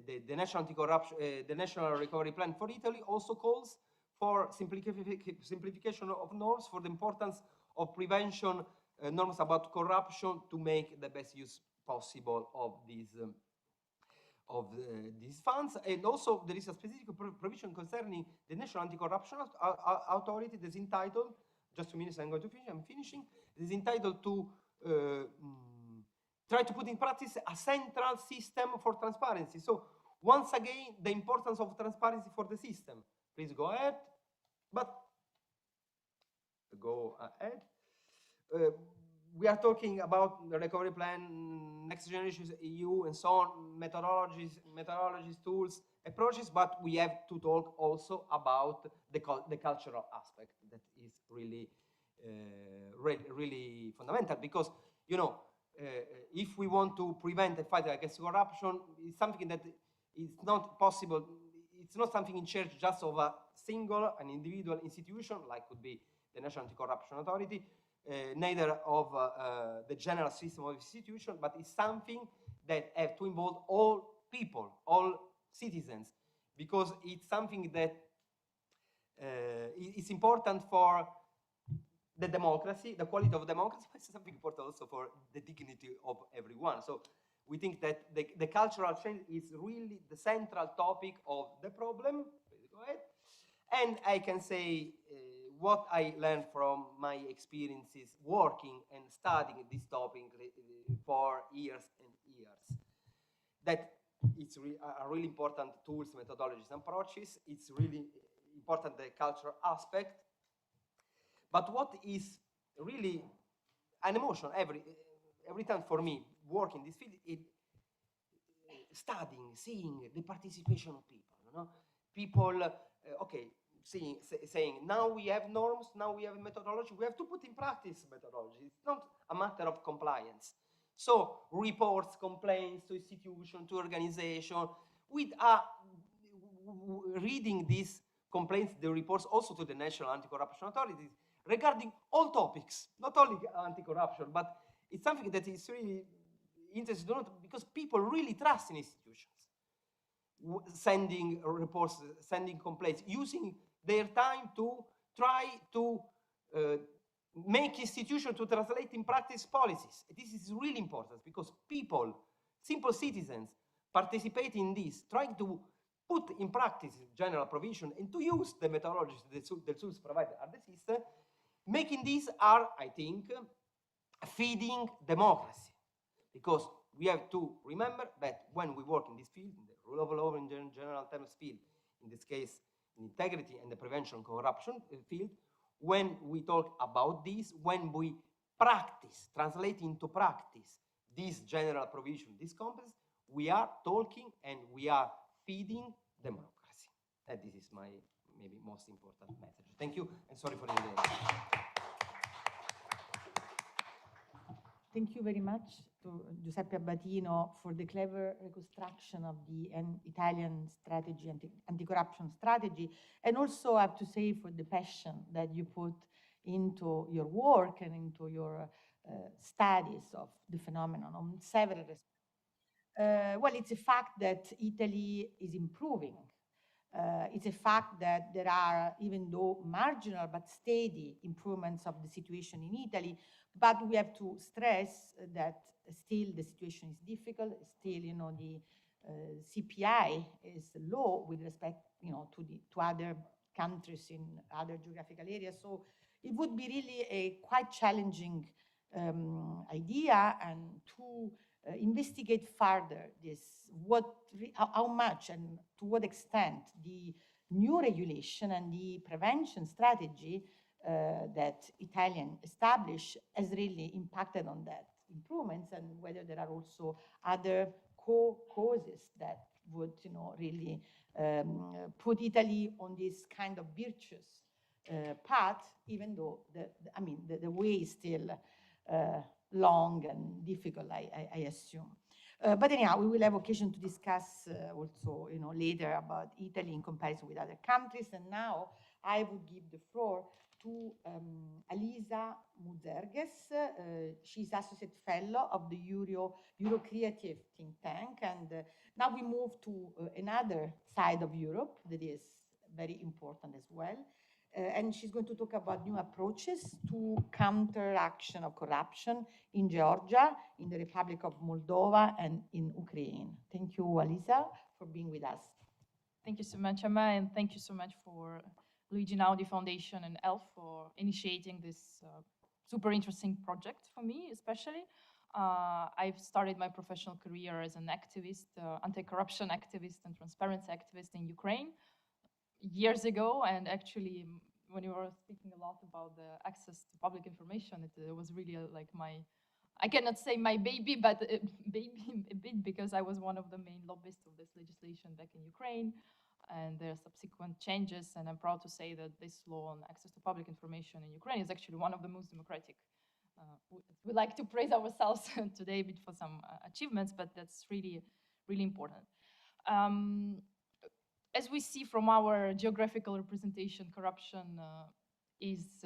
the National Anti-Corruption, the National Recovery Plan for Italy also calls for simplification of norms, for the importance of prevention norms about corruption to make the best use possible of these funds. And also there is a specific provision concerning the National Anti-Corruption Authority that is entitled, just 2 minutes, I'm going to finish, I'm finishing, it is entitled to try to put in practice a central system for transparency. So once again, the importance of transparency for the system. Please go ahead. But go ahead. We are talking about the recovery plan, next generation EU, and so on, methodologies, tools, approaches. But we have to talk also about the cultural aspect that is really, really fundamental. Because you know, if we want to prevent and fight against corruption, it's something that is not possible. It's not something in charge just of a single, an individual institution, like could be the National Anti-Corruption Authority, neither of the general system of institution, but it's something that have to involve all people, all citizens, because it's something that is important for the democracy, the quality of democracy, but it's something important also for the dignity of everyone. So we think that the cultural change is really the central topic of the problem. Please go ahead. And I can say what I learned from my experiences working and studying this topic for years and years, that it's a really important tools, methodologies, and approaches. It's really important, the cultural aspect. But what is really an emotion every time for me working this field, studying, seeing the participation of people. You know, people, okay, saying now we have norms, now we have methodology. We have to put in practice methodology. It's not a matter of compliance. So reports, complaints to institution, to organization, with reading these complaints, the reports also to the National Anti-Corruption Authorities regarding all topics, not only anti-corruption, but it's something that is really interesting to note because people really trust in institutions, sending reports, sending complaints, using their time to try to make institutions to translate in practice policies. This is really important because people, simple citizens, participate in this, trying to put in practice general provision and to use the methodologies, the tools provided at the system. Making these are, I think, feeding democracy. because we have to remember that when we work in this field, in the rule of law in general terms field, in this case, in integrity and the prevention of corruption field, when we talk about this, when we practice, translate into practice this general provision, this competence, we are talking and we are feeding democracy. And this is my maybe most important message. Thank you, and sorry for the delay. Thank you very much to Giuseppe Abbatino for the clever reconstruction of the Italian strategy, anti-corruption strategy, and also I have to say for the passion that you put into your work and into your studies of the phenomenon on several respects. Well, it's a fact that Italy is improving. It's a fact that there are, even though marginal but steady improvements of the situation in Italy, but we have to stress that still the situation is difficult. Still, the CPI is low with respect, to other countries in other geographical areas. So it would be really a quite challenging idea, and to investigate further this, how much and to what extent the new regulation and the prevention strategy that Italian established has really impacted on that improvements, and whether there are also other causes that would, really put Italy on this kind of virtuous path, even though the way is still long and difficult, I assume. But anyhow, we will have occasion to discuss also, later about Italy in comparison with other countries. And now I would give the floor to Alisa Muzerges. She's Associate Fellow of the Euro Creative think tank. And now we move to another side of Europe that is very important as well. And she's going to talk about new approaches to counteraction of corruption in Georgia, in the Republic of Moldova, and in Ukraine. Thank you, Alisa, for being with us. Thank you so much, Emma, and thank you so much for Luigi Einaudi Foundation and ELF for initiating this super interesting project for me, especially. I've started my professional career as an activist, anti-corruption activist and transparency activist in Ukraine years ago, and actually when you were speaking a lot about the access to public information, it was really like I cannot say my baby, but baby a bit, because I was one of the main lobbyists of this legislation back in Ukraine, and there are subsequent changes, and I'm proud to say that this law on access to public information in Ukraine is actually one of the most democratic. We like to praise ourselves today a bit for some achievements, but that's really, really important. As we see from our geographical representation, corruption is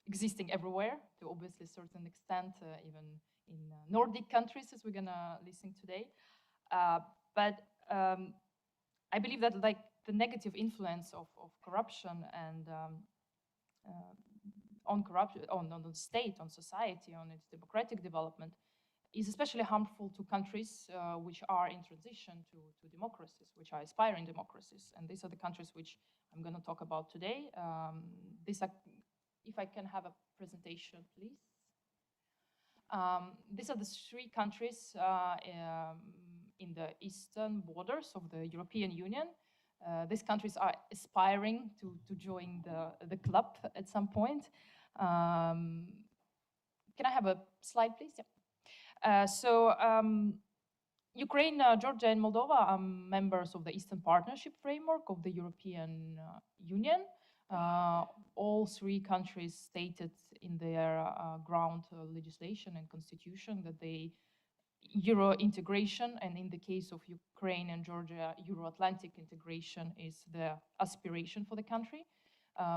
existing everywhere, to obviously a certain extent, even in Nordic countries, as we're gonna listen today. But I believe that like the negative influence of corruption and on corruption, on the state, on society, on its democratic development, is especially harmful to countries which are in transition to democracies, which are aspiring democracies. And these are the countries which I'm going to talk about today. These are, if I can have a presentation, please. These are the three countries in the eastern borders of the European Union. These countries are aspiring to join the club at some point. Can I have a slide, please? Yeah. Ukraine, Georgia, and Moldova are members of the Eastern Partnership framework of the European Union. All three countries stated in their ground legislation and constitution that they Euro integration, and in the case of Ukraine and Georgia, Euro-Atlantic integration is the aspiration for the country,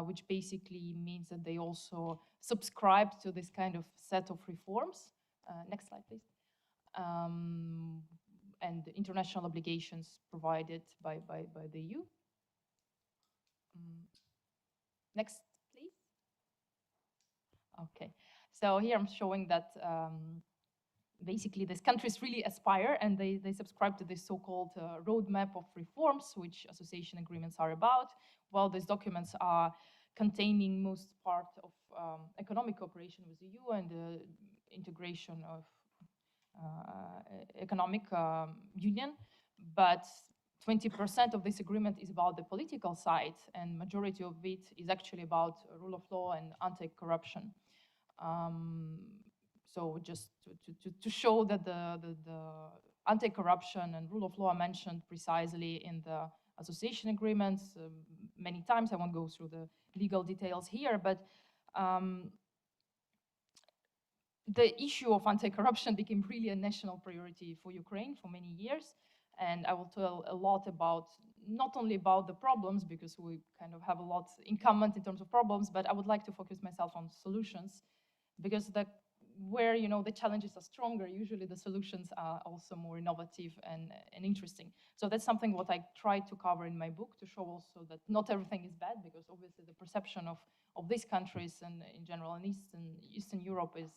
which basically means that they also subscribe to this kind of set of reforms. Next slide, please. And international obligations provided by the EU. Next, please. Okay, so here I'm showing that basically these countries really aspire, and they subscribe to this so-called roadmap of reforms, which association agreements are about. While these documents are containing most part of economic cooperation with the EU and the integration of economic union, but 20% of this agreement is about the political side, and majority of it is actually about rule of law and anti-corruption. So just to show that the anti-corruption and rule of law are mentioned precisely in the association agreements many times. I won't go through the legal details here, but the issue of anti-corruption became really a national priority for Ukraine for many years. And I will tell a lot about, not only about the problems, because we kind of have a lot in common in terms of problems, but I would like to focus myself on solutions, because where the challenges are stronger, usually the solutions are also more innovative and interesting. So that's something what I try to cover in my book, to show also that not everything is bad, because obviously the perception of these countries and in general in Eastern Europe is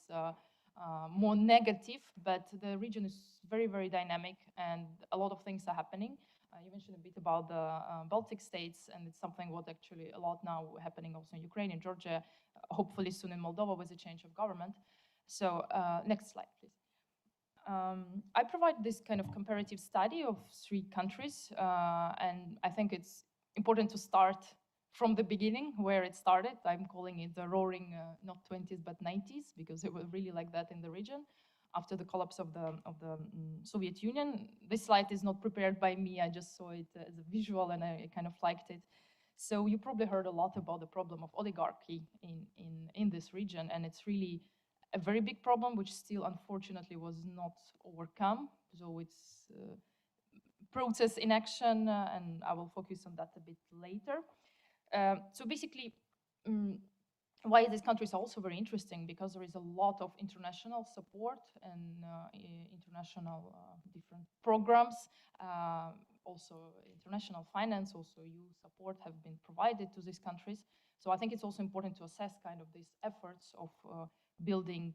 more negative, but the region is very, very dynamic and a lot of things are happening. You mentioned a bit about the Baltic states, and it's something what actually a lot now happening also in Ukraine and Georgia, hopefully soon in Moldova with a change of government. So next slide, please. I provide this kind of comparative study of 3 countries, and I think it's important to start from the beginning, where it started. I'm calling it the roaring, not 20s, but 90s, because it was really like that in the region after the collapse of the Soviet Union. This slide is not prepared by me. I just saw it as a visual, and I kind of liked it. So you probably heard a lot about the problem of oligarchy in this region, and it's really a very big problem, which still unfortunately was not overcome. So it's process in action, and I will focus on that a bit later. So basically, why this country is also very interesting, because there is a lot of international support and international different programs, also international finance, also EU support have been provided to these countries. So I think it's also important to assess kind of these efforts of building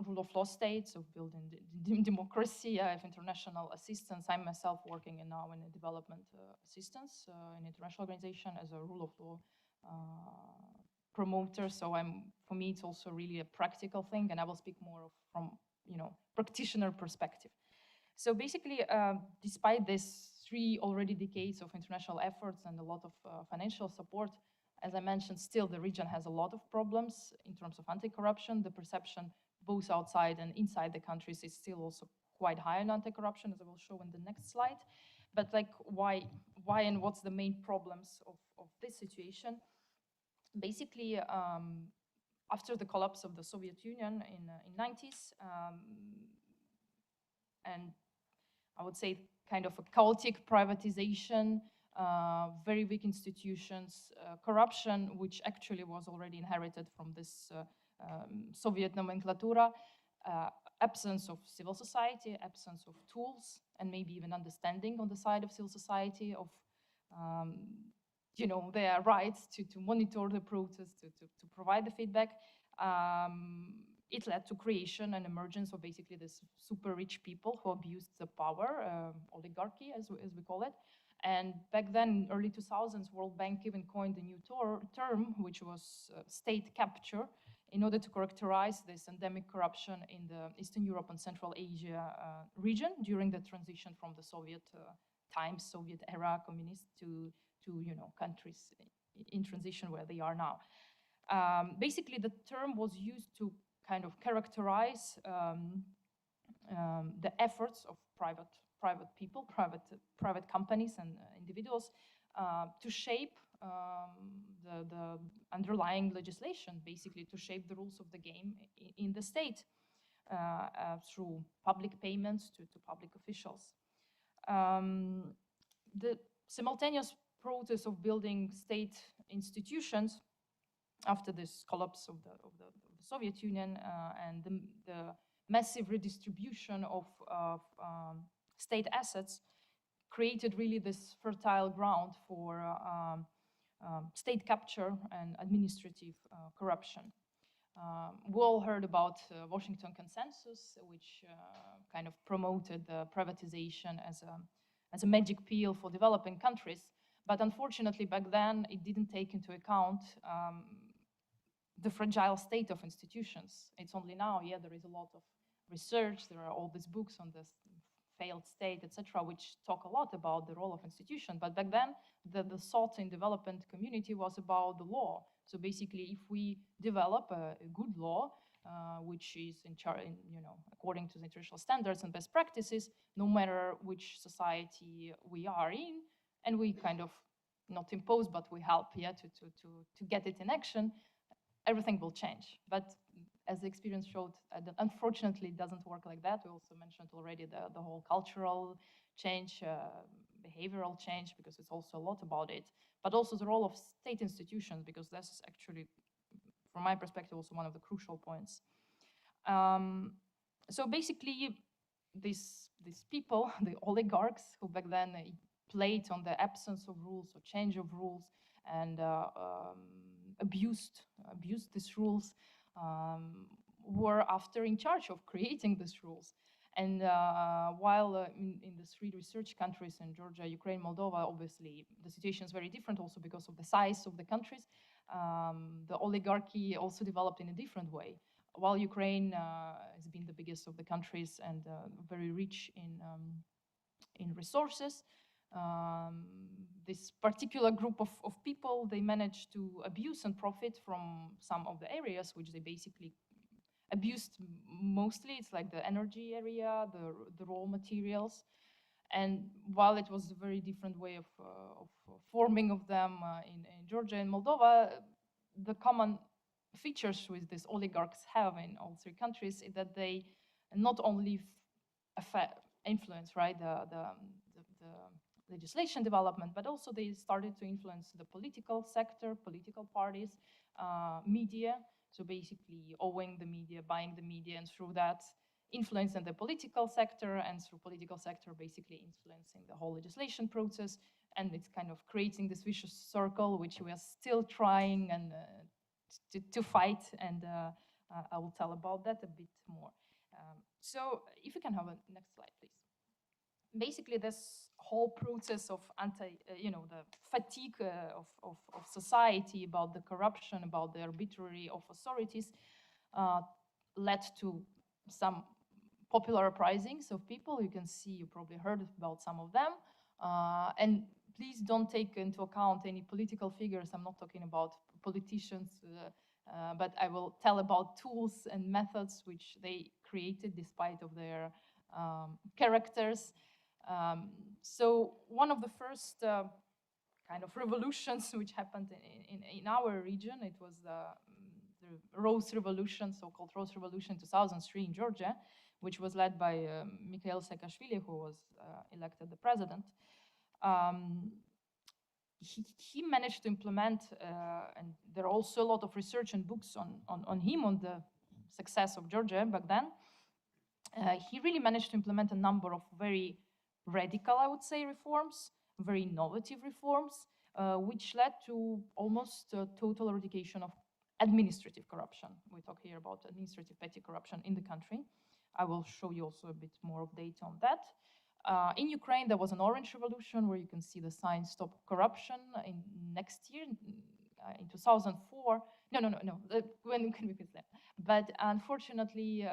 rule of law states, of building democracy, of international assistance. I'm myself working now in a development assistance in international organization as a rule of law promoter. So for me, it's also really a practical thing, and I will speak more from practitioner perspective. So basically, despite these 3 already decades of international efforts and a lot of financial support, as I mentioned, still the region has a lot of problems in terms of anti-corruption. The perception both outside and inside the countries is still also quite high on anti-corruption, as I will show in the next slide. But like why and what's the main problems of this situation? Basically, after the collapse of the Soviet Union in 90s, and I would say kind of a chaotic privatization, very weak institutions, corruption, which actually was already inherited from this Soviet nomenclatura, absence of civil society, absence of tools, and maybe even understanding on the side of civil society of their rights to monitor the process, to provide the feedback. It led to creation and emergence of basically this super rich people who abused the power, oligarchy as we call it. And back then, early 2000s, World Bank even coined a new term, which was state capture, in order to characterize this endemic corruption in the Eastern Europe and Central Asia region during the transition from the Soviet times, Soviet era communist to countries in transition where they are now. Basically, the term was used to kind of characterize the efforts of private people, private companies and individuals to shape the underlying legislation, basically to shape the rules of the game in the state through public payments to public officials. The simultaneous process of building state institutions after this collapse of the Soviet Union and the massive redistribution of state assets created really this fertile ground for state capture and administrative corruption. We all heard about Washington Consensus, which kind of promoted the privatization as a magic pill for developing countries. But unfortunately, back then, it didn't take into account the fragile state of institutions. It's only now, there is a lot of research. There are all these books on the failed state, etc., which talk a lot about the role of institution. But back then, the thought in development community was about the law. So basically, if we develop a good law, which is according to the international standards and best practices, no matter which society we are in, and we kind of not impose, but we help, to get it in action, everything will change. But as the experience showed, unfortunately, it doesn't work like that. We also mentioned already the whole cultural change, behavioral change, because it's also a lot about it, but also the role of state institutions, because this is actually, from my perspective, also one of the crucial points. So basically, these people, the oligarchs, who back then played on the absence of rules or change of rules and abused these rules, were after in charge of creating these rules. And while in the three research countries, in Georgia, Ukraine, Moldova, obviously the situation is very different also because of the size of the countries. The oligarchy also developed in a different way. While Ukraine has been the biggest of the countries and very rich in resources, this particular group of people, they managed to abuse and profit from some of the areas which they basically abused mostly. It's like the energy area, the raw materials. And while it was a very different way of forming of them in Georgia and Moldova, the common features which these oligarchs have in all three countries is that they not only influence, right, the legislation development, but also they started to influence the political sector, political parties, media. So basically owning the media, buying the media, and through that influencing the political sector, and through political sector basically influencing the whole legislation process. And it's kind of creating this vicious circle, which we are still trying and to fight. And I will tell about that a bit more. So if you can have a next slide, please. Basically, this whole process of the fatigue of society about the corruption, about the arbitrary of authorities, led to some popular uprisings of people. You can see, you probably heard about some of them. And please don't take into account any political figures. I'm not talking about politicians, but I will tell about tools and methods which they created despite of their characters. So one of the first kind of revolutions which happened in our region, it was the Rose Revolution, so-called Rose Revolution 2003 in Georgia, which was led by Mikhail Saakashvili, who was elected the president. He managed to implement, and there are also a lot of research and books on him, on the success of Georgia back then. He really managed to implement a number of very radical, I would say, reforms, very innovative reforms, which led to almost total eradication of administrative corruption. We talk here about administrative petty corruption in the country. I will show you also a bit more of data on that. In Ukraine, there was an orange revolution where you can see the sign "Stop Corruption" in next year, in 2004. No. When can we put that? But unfortunately,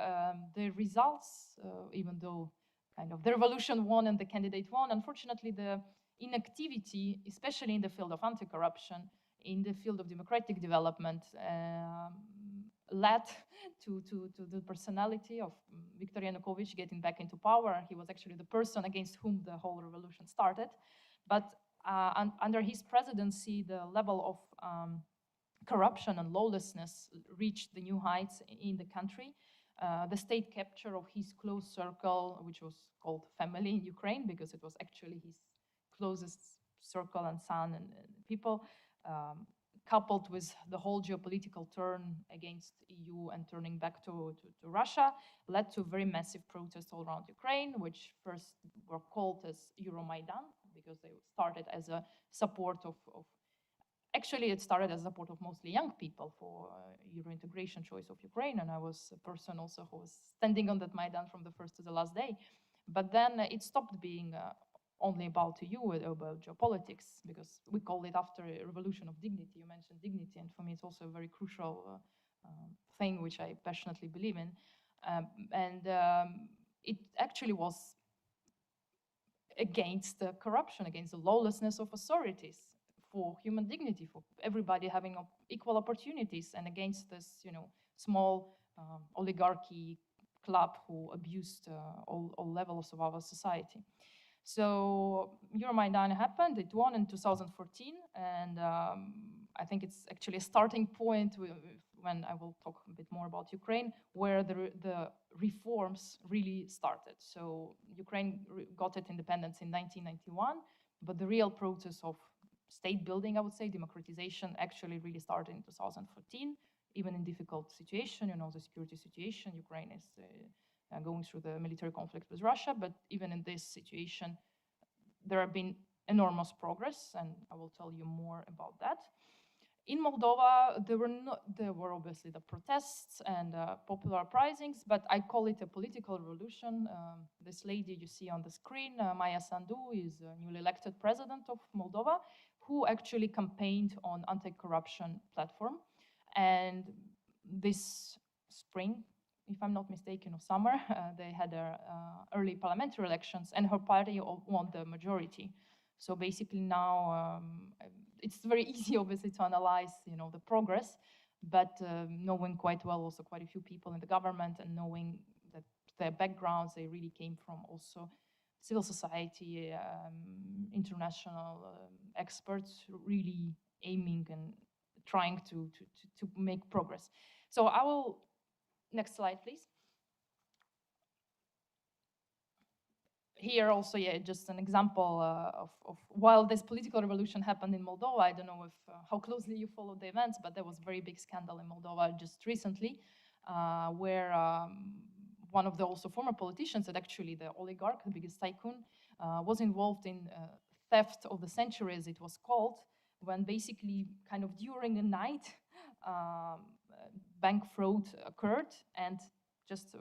the results, even though kind of the revolution won and the candidate won, unfortunately, the inactivity, especially in the field of anti-corruption, in the field of democratic development, led to the personality of Viktor Yanukovych getting back into power. He was actually the person against whom the whole revolution started. But under his presidency, the level of corruption and lawlessness reached the new heights in the country. The state capture of his close circle, which was called family in Ukraine, because it was actually his closest circle and son and people, coupled with the whole geopolitical turn against EU and turning back to Russia, led to very massive protests all around Ukraine, which first were called as Euromaidan, because they started as a support of actually, it started as a support of mostly young people for Euro integration choice of Ukraine, and I was a person also who was standing on that Maidan from the first to the last day. But then it stopped being only about EU, about geopolitics, because we call it after a revolution of dignity. You mentioned dignity, and for me it's also a very crucial thing which I passionately believe in. It actually was against the corruption, against the lawlessness of authorities, for human dignity, for everybody having equal opportunities, and against this, small oligarchy club who abused all levels of our society. So Euromaidan happened. It won in 2014, and I think it's actually a starting point when I will talk a bit more about Ukraine, where the reforms really started. So Ukraine got its independence in 1991, but the real process of state building, I would say, democratization, actually really started in 2014, even in difficult situation, the security situation. Ukraine is going through the military conflict with Russia, but even in this situation, there have been enormous progress, and I will tell you more about that. In Moldova, there were obviously the protests and popular uprisings, but I call it a political revolution. This lady you see on the screen, Maia Sandu, is a newly elected president of Moldova, who actually campaigned on anti-corruption platform. And this spring, if I'm not mistaken, or summer, they had their early parliamentary elections, and her party won the majority. So basically now, it's very easy, obviously, to analyze, the progress, but knowing quite well also quite a few people in the government, and knowing that their backgrounds, they really came from also civil society, international experts, really aiming and trying to make progress. So I will, next slide, please. Here also, just an example of while this political revolution happened in Moldova. I don't know if how closely you followed the events, but there was a very big scandal in Moldova just recently, where one of the also former politicians, and actually the oligarch, the biggest tycoon, was involved in theft of the century, as it was called, when basically kind of during the night, bank fraud occurred, and just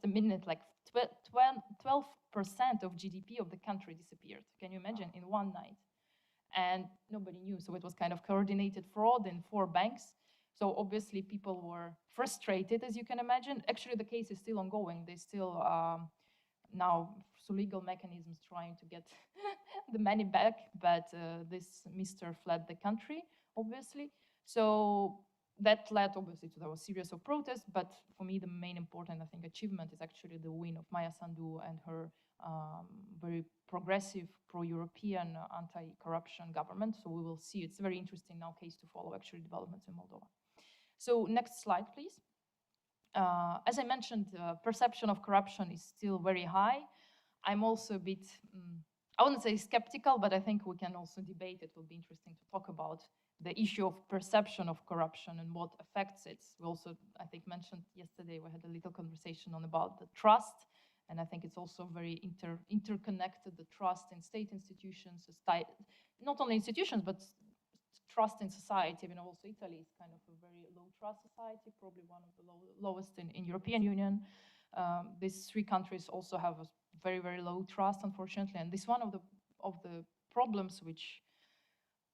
a minute, like 12% of GDP of the country disappeared. Can you imagine, in one night? And nobody knew, so it was kind of coordinated fraud in 4 banks. So obviously people were frustrated, as you can imagine. Actually, the case is still ongoing. They still now, through legal mechanisms, trying to get the money back, but this Mr. fled the country, obviously. So that led, obviously, to a series of protests, but for me, the main important, I think, achievement is actually the win of Maia Sandu and her very progressive, pro-European, anti-corruption government. So we will see. It's a very interesting now case to follow, actually, developments in Moldova. So next slide, please. As I mentioned, perception of corruption is still very high. I'm also a bit, I wouldn't say skeptical, but I think we can also debate. It will be interesting to talk about the issue of perception of corruption and what affects it. We also, I think, mentioned yesterday, we had a little conversation about the trust, and I think it's also very interconnected, the trust in state institutions, not only institutions, but trust in society. I mean, also Italy is kind of a very low trust society, probably one of the lowest in European Union. These 3 countries also have a very, very low trust, unfortunately, and this is one of the problems which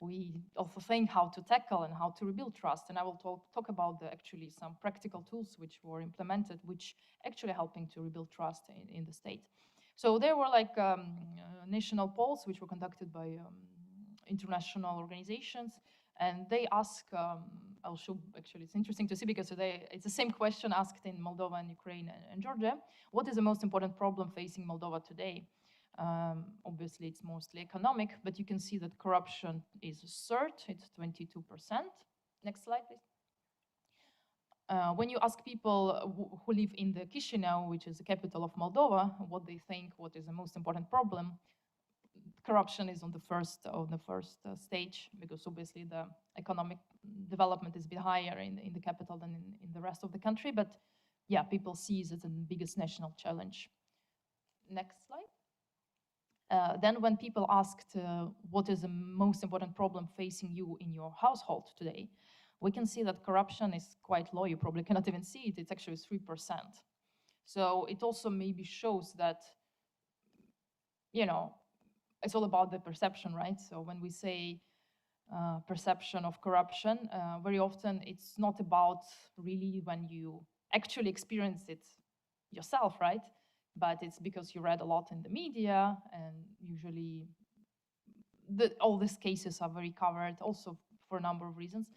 we also think how to tackle and how to rebuild trust. And I will talk about actually some practical tools which were implemented, which actually helping to rebuild trust in the state. So there were like national polls which were conducted by international organizations, and they ask, I'll show, actually it's interesting to see because today it's the same question asked in Moldova and Ukraine and Georgia. What is the most important problem facing Moldova today? Obviously, it's mostly economic, but you can see that corruption is a third, it's 22%. Next slide, please. When you ask people who live in the Chisinau, which is the capital of Moldova, what they think, what is the most important problem, corruption is on the first stage, because obviously the economic development is a bit higher in the capital than in the rest of the country. But yeah, people see it as the biggest national challenge. Next slide. Then when people asked what is the most important problem facing you in your household today, we can see that corruption is quite low. You probably cannot even see it. It's actually 3%. So it also maybe shows that, it's all about the perception, right? So when we say perception of corruption, very often it's not about really when you actually experience it yourself, right? But it's because you read a lot in the media, and usually all these cases are very covered also for a number of reasons.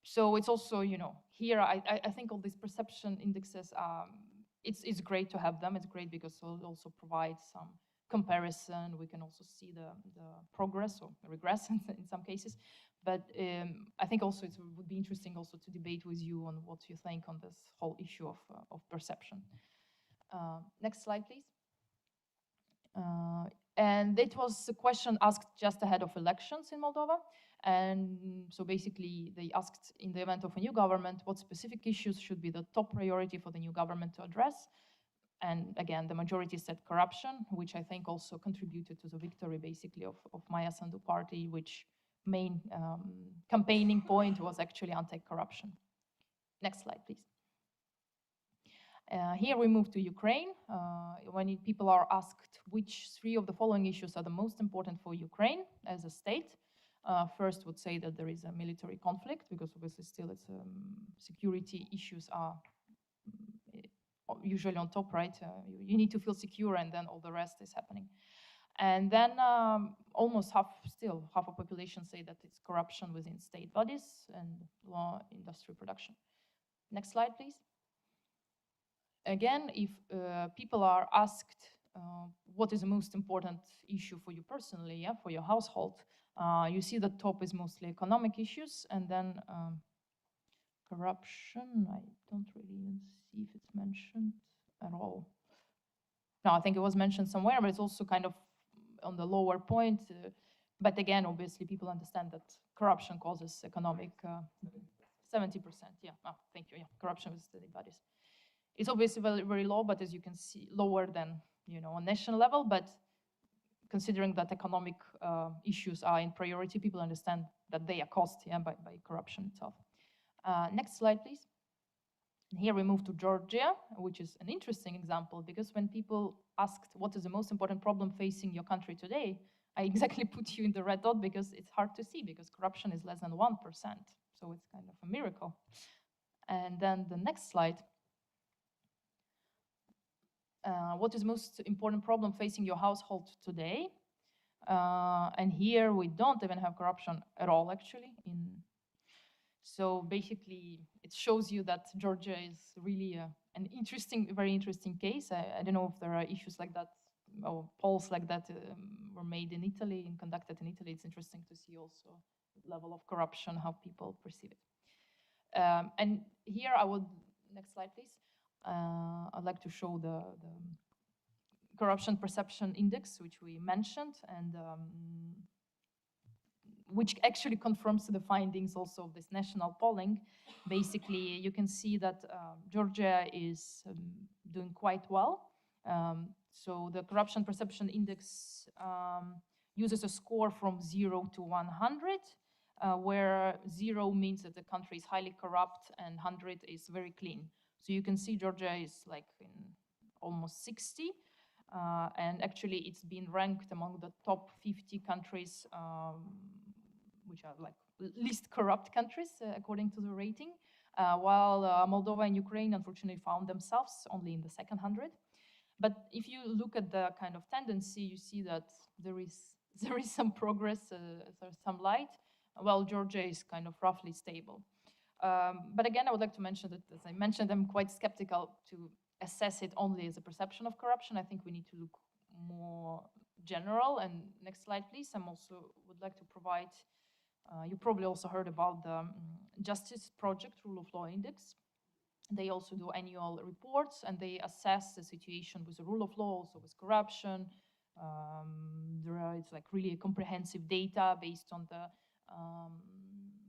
So it's also, here I think all these perception indexes, it's great to have them. It's great because it also provides some comparison. We can also see the progress or regress in some cases. But I think also it would be interesting also to debate with you on what you think on this whole issue of perception. Next slide, please. And it was a question asked just ahead of elections in Moldova. And so basically they asked, in the event of a new government, what specific issues should be the top priority for the new government to address. And again, the majority said corruption, which I think also contributed to the victory basically of Maya Sandu party, which main campaigning point was actually anti-corruption. Next slide, please. Here we move to Ukraine. When people are asked which 3 of the following issues are the most important for Ukraine as a state, first would say that there is a military conflict, because obviously still it's security issues are usually on top, right? You need to feel secure, and then all the rest is happening. And then almost half of population say that it's corruption within state bodies and law industry production. Next slide, please. Again, if people are asked what is the most important issue for you personally, yeah, for your household, you see the top is mostly economic issues, and then corruption, I don't really even see if it's mentioned at all. No, I think it was mentioned somewhere, but it's also kind of on the lower point. But again, obviously, people understand that corruption causes economic 70%. Yeah, oh, thank you. Yeah, corruption with state bodies. It's obviously very, very low, but as you can see, lower than on national level. But considering that economic issues are in priority, people understand that they are caused by corruption itself. Next slide, please. And here we move to Georgia, which is an interesting example, because when people asked what is the most important problem facing your country today, I exactly put you in the red dot because it's hard to see, because corruption is less than 1%. So it's kind of a miracle. And then the next slide. What is the most important problem facing your household today? And here we don't even have corruption at all, actually. So basically, it shows you that Georgia is really an interesting, very interesting case. I don't know if there are issues like that, or polls like that were made in Italy and conducted in Italy. It's interesting to see also the level of corruption, how people perceive it. And here I would, next slide, please. I'd like to show the corruption perception index, which we mentioned, and which actually confirms the findings also of this national polling. Basically, you can see that Georgia is doing quite well. So the corruption perception index uses a score from 0 to 100, where 0 means that the country is highly corrupt and 100 is very clean. So you can see Georgia is like in almost 60, and actually it's been ranked among the top 50 countries, which are like least corrupt countries according to the rating, while Moldova and Ukraine unfortunately found themselves only in the second 100. But if you look at the kind of tendency, you see that there is some progress, there's some light, while Georgia is kind of roughly stable. But again, I would like to mention that, as I mentioned, I'm quite skeptical to assess it only as a perception of corruption. I think we need to look more general. And next slide, please. I also would like to provide, you probably also heard about the Justice Project Rule of Law Index. They also do annual reports, and they assess the situation with the rule of law, also with corruption. It's like really a comprehensive data based on the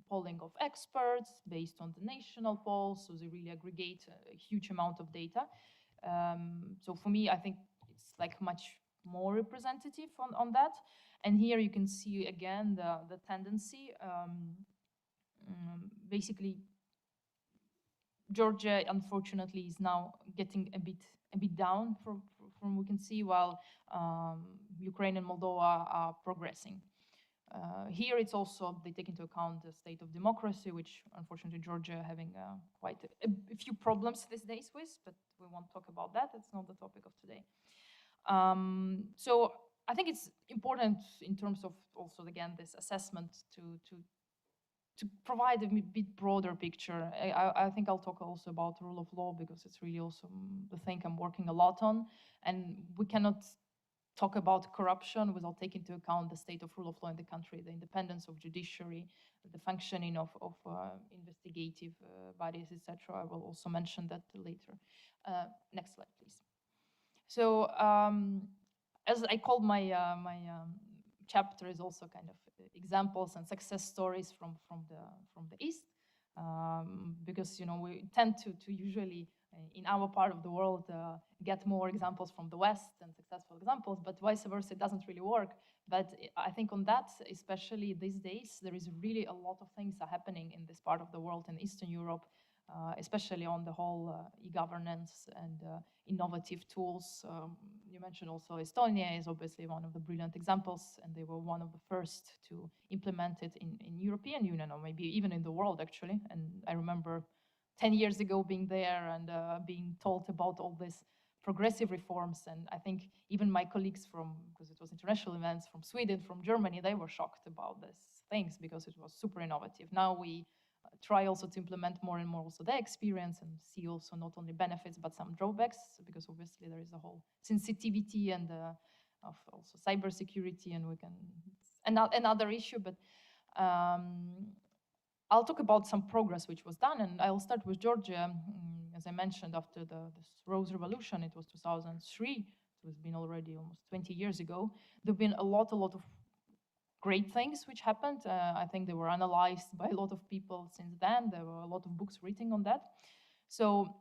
polling of experts, based on the national polls, so they really aggregate a huge amount of data. So for me, I think it's like much more representative on that. And here you can see again the tendency. Basically, Georgia, unfortunately, is now getting a bit down from we can see, while Ukraine and Moldova are progressing. Here it's also, they take into account the state of democracy, which unfortunately Georgia having quite a few problems these days with, but we won't talk about that. It's not the topic of today. So I think it's important in terms of also, again, this assessment to provide a bit broader picture. I think I'll talk also about the rule of law, because it's really also the thing I'm working a lot on. And we cannot talk about corruption without taking into account the state of rule of law in the country, the independence of judiciary, the functioning of investigative bodies, etc. I will also mention that later. Next slide, please. So as I called my chapter is also kind of examples and success stories from the East, because we tend to usually in our part of the world get more examples from the West and successful examples, but vice versa, it doesn't really work. But I think on that, especially these days, there is really a lot of things are happening in this part of the world, in Eastern Europe, especially on the whole e-governance and innovative tools. You mentioned also Estonia is obviously one of the brilliant examples, and they were one of the first to implement it in European Union, or maybe even in the world, actually. And I remember 10 years ago being there and being told about all these progressive reforms. And I think even my colleagues because it was international events, from Sweden, from Germany, they were shocked about these things because it was super innovative. Now we try also to implement more and more also their experience and see also not only benefits, but some drawbacks, because obviously there is a whole sensitivity and of also cybersecurity, and we can, another issue, but I'll talk about some progress which was done, and I'll start with Georgia. As I mentioned, after this Rose Revolution, it was 2003, so it's been already almost 20 years ago. There have been a lot of great things which happened. I think they were analyzed by a lot of people since then. There were a lot of books written on that. So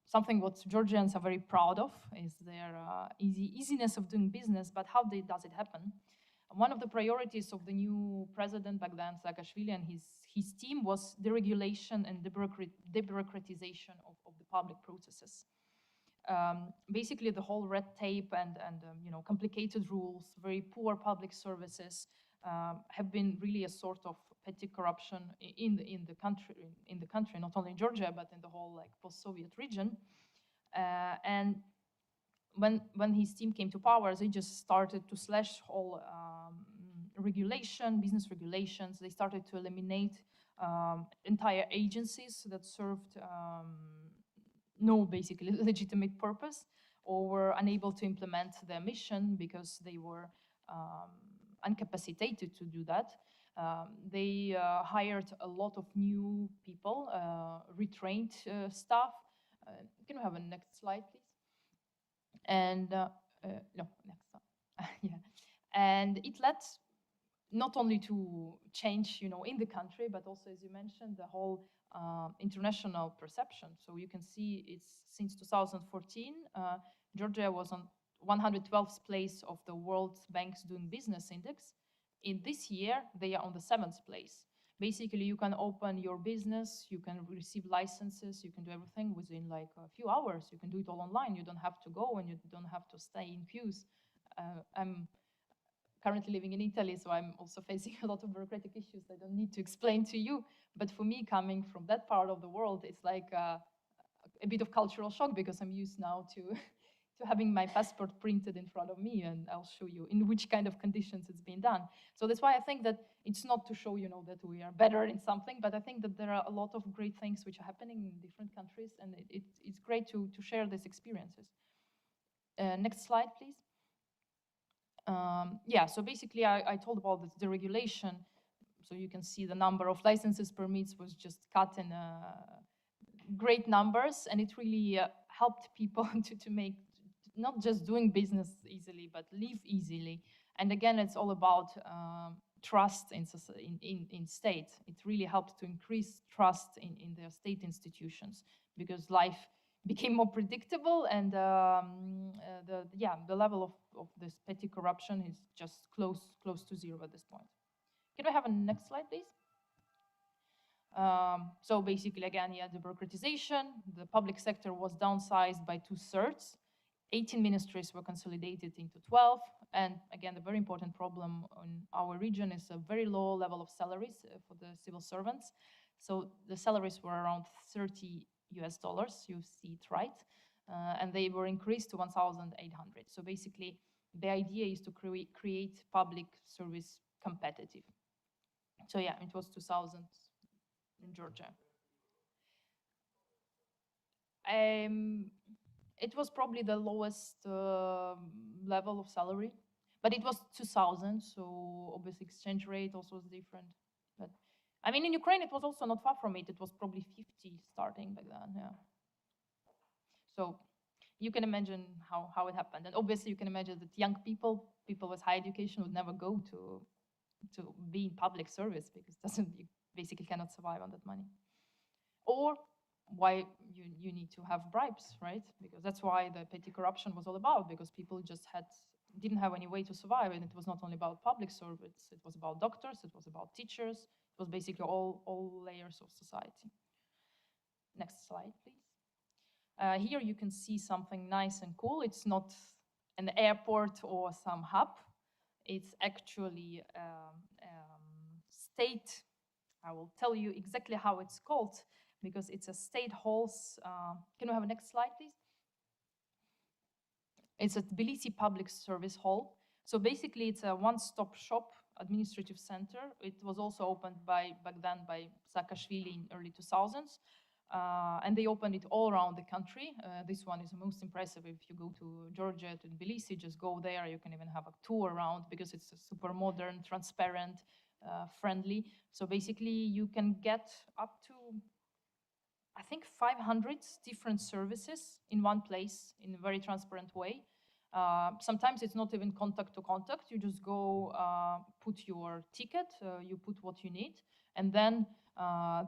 something what Georgians are very proud of is their easiness of doing business, but how does it happen? One of the priorities of the new president back then, Saakashvili, and his team was deregulation and debureaucratization of the public processes. Basically, the whole red tape and complicated rules, very poor public services have been really a sort of petty corruption in the country, not only in Georgia but in the whole post-Soviet region. And when his team came to power, they just started to slash all business regulations. They started to eliminate entire agencies that served no basically legitimate purpose, or were unable to implement their mission because they were incapacitated to do that. They hired a lot of new people, retrained staff. Can we have a next slide, please? And no, next slide. Yeah, and it led not only to change, in the country, but also, as you mentioned, the whole international perception. So you can see it's since 2014, Georgia was on 112th place of the World Bank's Doing Business Index. In this year, they are on the 7th place. Basically, you can open your business, you can receive licenses, you can do everything within like a few hours. You can do it all online. You don't have to go and you don't have to stay in queues. I'm currently living in Italy, so I'm also facing a lot of bureaucratic issues I don't need to explain to you. But for me, coming from that part of the world, it's like a bit of cultural shock, because I'm used now to having my passport printed in front of me, and I'll show you in which kind of conditions it's been done. So that's why I think that it's not to show, that we are better in something, but I think that there are a lot of great things which are happening in different countries, and it's great to share these experiences. Next slide, please. Yeah, so basically I told about the regulation. So you can see the number of licenses, permits was just cut in great numbers, and it really helped people to make not just doing business easily, but live easily. And again, it's all about trust in state. It really helped to increase trust in their state institutions, because life became more predictable, and the level of this petty corruption is just close to zero at this point. Can we have a next slide, please? So basically, again, the bureaucratization. The public sector was downsized by 2/3. 18 ministries were consolidated into 12. And again, the very important problem in our region is a very low level of salaries for the civil servants. So the salaries were around $30 US, you see it right, and they were increased to 1,800. So basically, the idea is to create public service competitive. So yeah, it was 2,000 in Georgia. It was probably the lowest level of salary, but it was 2,000, so obviously exchange rate also was different. But I mean, in Ukraine, it was also not far from it. It was probably 50 starting back then, yeah. So you can imagine how it happened. And obviously you can imagine that young people with high education would never go to be in public service because you basically cannot survive on that money. Or why you need to have bribes, right? Because that's why the petty corruption was all about, because people just didn't have any way to survive. And it was not only about public service, it was about doctors, it was about teachers, it was basically all layers of society. Next slide, please. Here you can see something nice and cool. It's not an airport or some hub. It's actually state. I will tell you exactly how it's called, because it's a state halls. Can we have a next slide, please? It's a Tbilisi Public Service Hall. So basically, it's a one-stop shop administrative center. It was also opened back then by Saakashvili in early 2000s. And they opened it all around the country. This one is the most impressive. If you go to Georgia, to Tbilisi, just go there. You can even have a tour around because it's super modern, transparent, friendly. So basically, you can get up to, I think, 500 different services in one place in a very transparent way. Sometimes it's not even contact to contact. You just go put your ticket, you put what you need, and then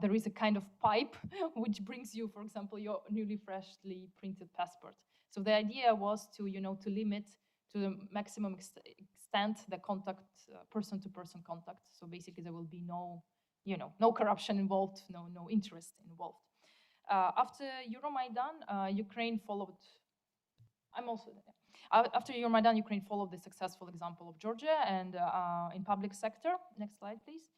there is a kind of pipe which brings you, for example, your newly freshly printed passport. So the idea was to, to limit to the maximum extent the contact, person-to-person contact. So basically, there will be no, no corruption involved, no interest involved. After Euromaidan, Ukraine followed. I'm also there. After Euromaidan, Ukraine followed the successful example of Georgia and in public sector. Next slide, please.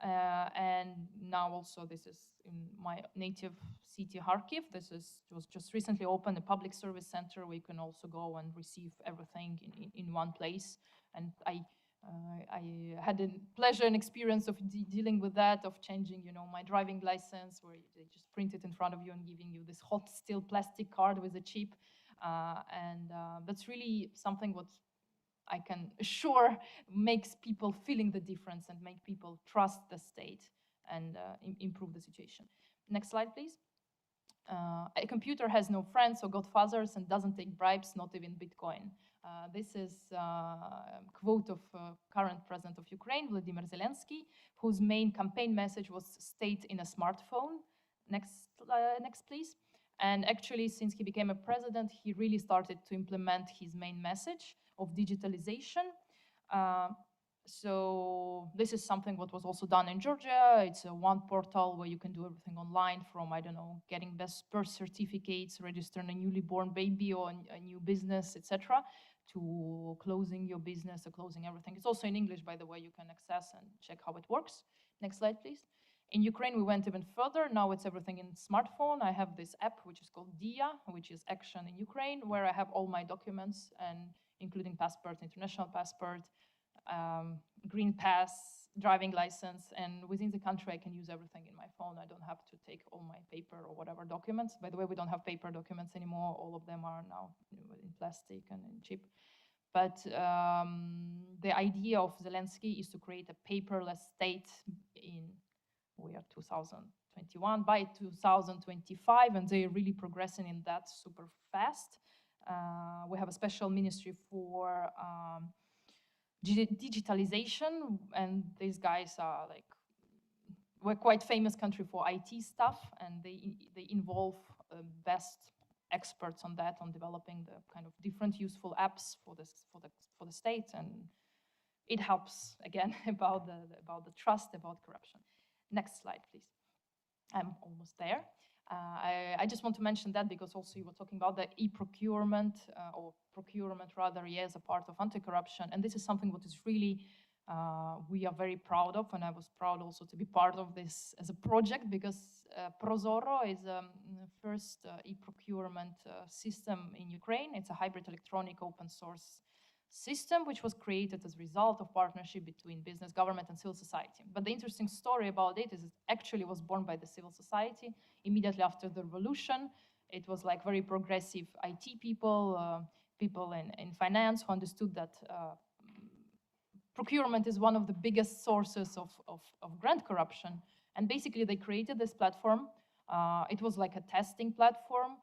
And now also this is in my native city, Kharkiv. Was just recently opened a public service center where you can also go and receive everything in one place. And I had a pleasure and experience of dealing with that, of changing, my driving license, where they just print it in front of you and giving you this hot steel plastic card with a chip. And that's really something what I can assure makes people feeling the difference and make people trust the state and improve the situation. Next slide, please. A computer has no friends or godfathers and doesn't take bribes, not even Bitcoin. This is a quote of current president of Ukraine, Vladimir Zelensky, whose main campaign message was state in a smartphone. Next, please. And actually, since he became a president, he really started to implement his main message of digitalization. So this is something what was also done in Georgia. It's a one portal where you can do everything online, from, I don't know, getting best birth certificates, registering a newly born baby or a new business, etc., to closing your business or closing everything. It's also in English, by the way, you can access and check how it works. Next slide, please. In Ukraine, we went even further. Now it's everything in smartphone. I have this app, which is called DIA, which is Action in Ukraine, where I have all my documents, and including passport, international passport, green pass, driving license, and within the country, I can use everything in my phone. I don't have to take all my paper or whatever documents. By the way, we don't have paper documents anymore. All of them are now in plastic and in chip. But the idea of Zelensky is to create a paperless state we are 2021, by 2025, and they're really progressing in that super fast. We have a special ministry for digitalization, and these guys are we're quite famous country for IT stuff, and they involve best experts on that, on developing the kind of different useful apps for the state, and it helps again about the trust, about corruption. Next slide, please. I'm almost there. I just want to mention that because also you were talking about the e-procurement or procurement rather, as a part of anti-corruption. And this is something what is really, we are very proud of. And I was proud also to be part of this as a project because Prozoro is the first e-procurement system in Ukraine. It's a hybrid electronic open source system which was created as a result of partnership between business, government, and civil society. But the interesting story about it is it actually was born by the civil society immediately after the revolution. It was like very progressive IT people, people in finance who understood that procurement is one of the biggest sources of grant corruption. And basically they created this platform. It was like a testing platform.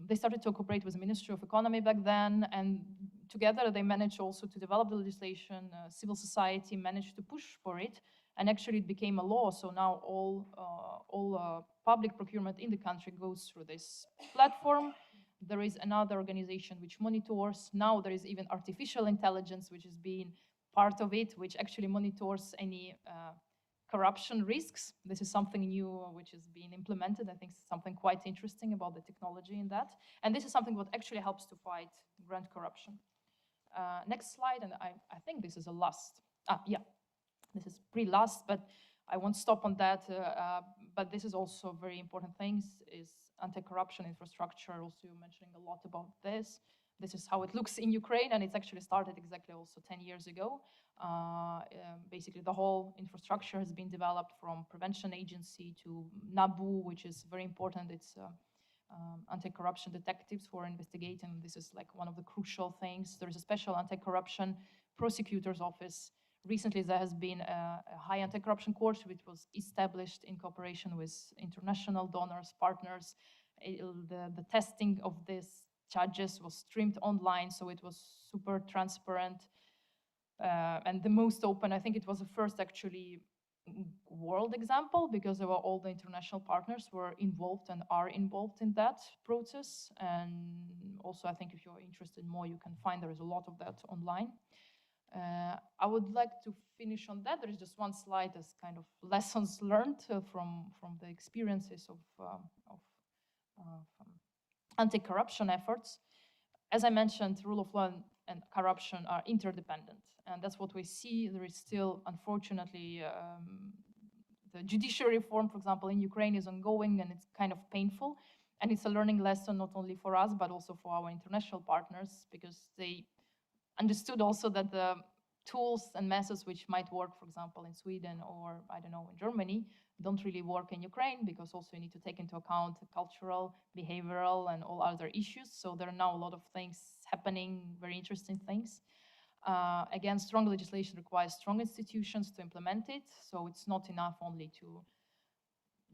They started to cooperate with the Ministry of Economy back then, and together they managed also to develop the legislation. Civil society managed to push for it, and actually it became a law. So now all public procurement in the country goes through this platform. There is another organization which monitors. Now there is even artificial intelligence which is being part of it, which actually monitors any corruption risks. This is something new which is being implemented. I think something quite interesting about the technology in that. And this is something what actually helps to fight grant corruption. Next slide, and I think this is a last. Yeah, this is pre-last, but I won't stop on that. But this is also very important things, is anti-corruption infrastructure. Also, you're mentioning a lot about this. This is how it looks in Ukraine, and it's actually started exactly also 10 years ago. Basically, the whole infrastructure has been developed from prevention agency to NABU, which is very important. It's anti-corruption detectives who are investigating. This is like one of the crucial things. There is a special anti-corruption prosecutor's office. Recently, there has been a high anti-corruption court, which was established in cooperation with international donors, partners. The testing of these judges was streamed online, so it was super transparent and the most open. I think it was the first actually world example, because there were all the international partners were involved and are involved in that process. And also, I think if you're interested more, you can find there is a lot of that online. I would like to finish on that. There is just one slide as kind of lessons learned from the experiences of anti-corruption efforts. As I mentioned, rule of law and corruption are interdependent. And that's what we see. There is still, unfortunately, the judiciary reform, for example, in Ukraine is ongoing, and it's kind of painful. And it's a learning lesson not only for us, but also for our international partners, because they understood also that the tools and methods which might work, for example, in Sweden or, I don't know, in Germany, don't really work in Ukraine, because also you need to take into account cultural, behavioral, and all other issues. So there are now a lot of things happening, very interesting things. Again, strong legislation requires strong institutions to implement it. So it's not enough only to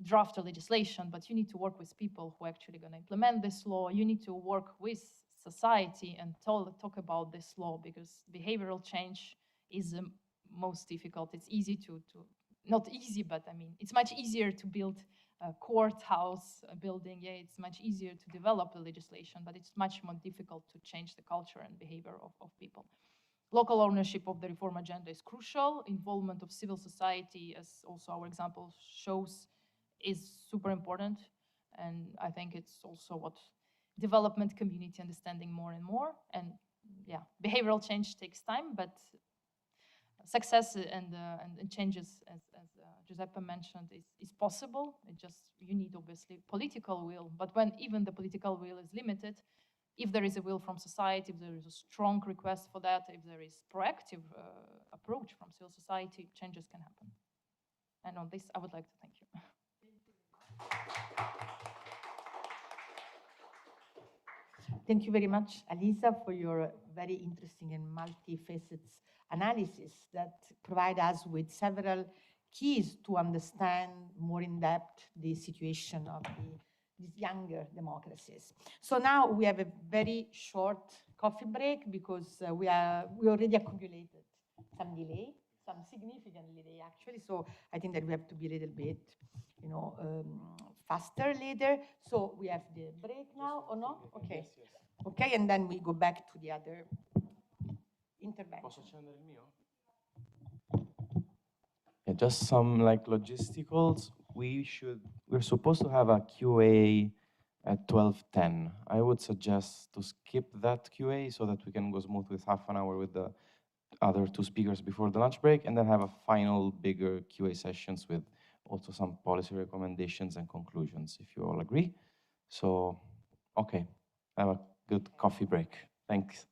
draft a legislation, but you need to work with people who are actually going to implement this law. You need to work with society and talk about this law, because behavioral change is the most difficult. It's easy to not easy, but I mean, it's much easier to build a courthouse building. Yeah, it's much easier to develop the legislation, but it's much more difficult to change the culture and behavior of people. Local ownership of the reform agenda is crucial. Involvement of civil society, as also our example shows, is super important. And I think it's also what development community understanding more and more. And yeah, behavioral change takes time, but success and changes, as Giuseppe mentioned, is possible. It just, you need obviously political will. But when even the political will is limited, if there is a will from society, if there is a strong request for that, if there is proactive approach from civil society, changes can happen. And on this, I would like to thank you. Thank you very much, Alisa, for your very interesting and multifaceted analysis that provide us with several keys to understand more in depth the situation of these younger democracies. So now we have a very short coffee break, because we already accumulated some delay, some significant delay actually. So I think that we have to be a little bit, faster later. So we have the break now, or no? Okay. Yes. Okay, and then we go back to the other intervention. Posso accendere il mio? Yeah, just some like logisticals. we're supposed to have a QA at 12:10. I would suggest to skip that QA so that we can go smooth with half an hour with the other two speakers before the lunch break, and then have a final bigger QA sessions with also some policy recommendations and conclusions, if you all agree. So, okay, have a good coffee break. Thanks.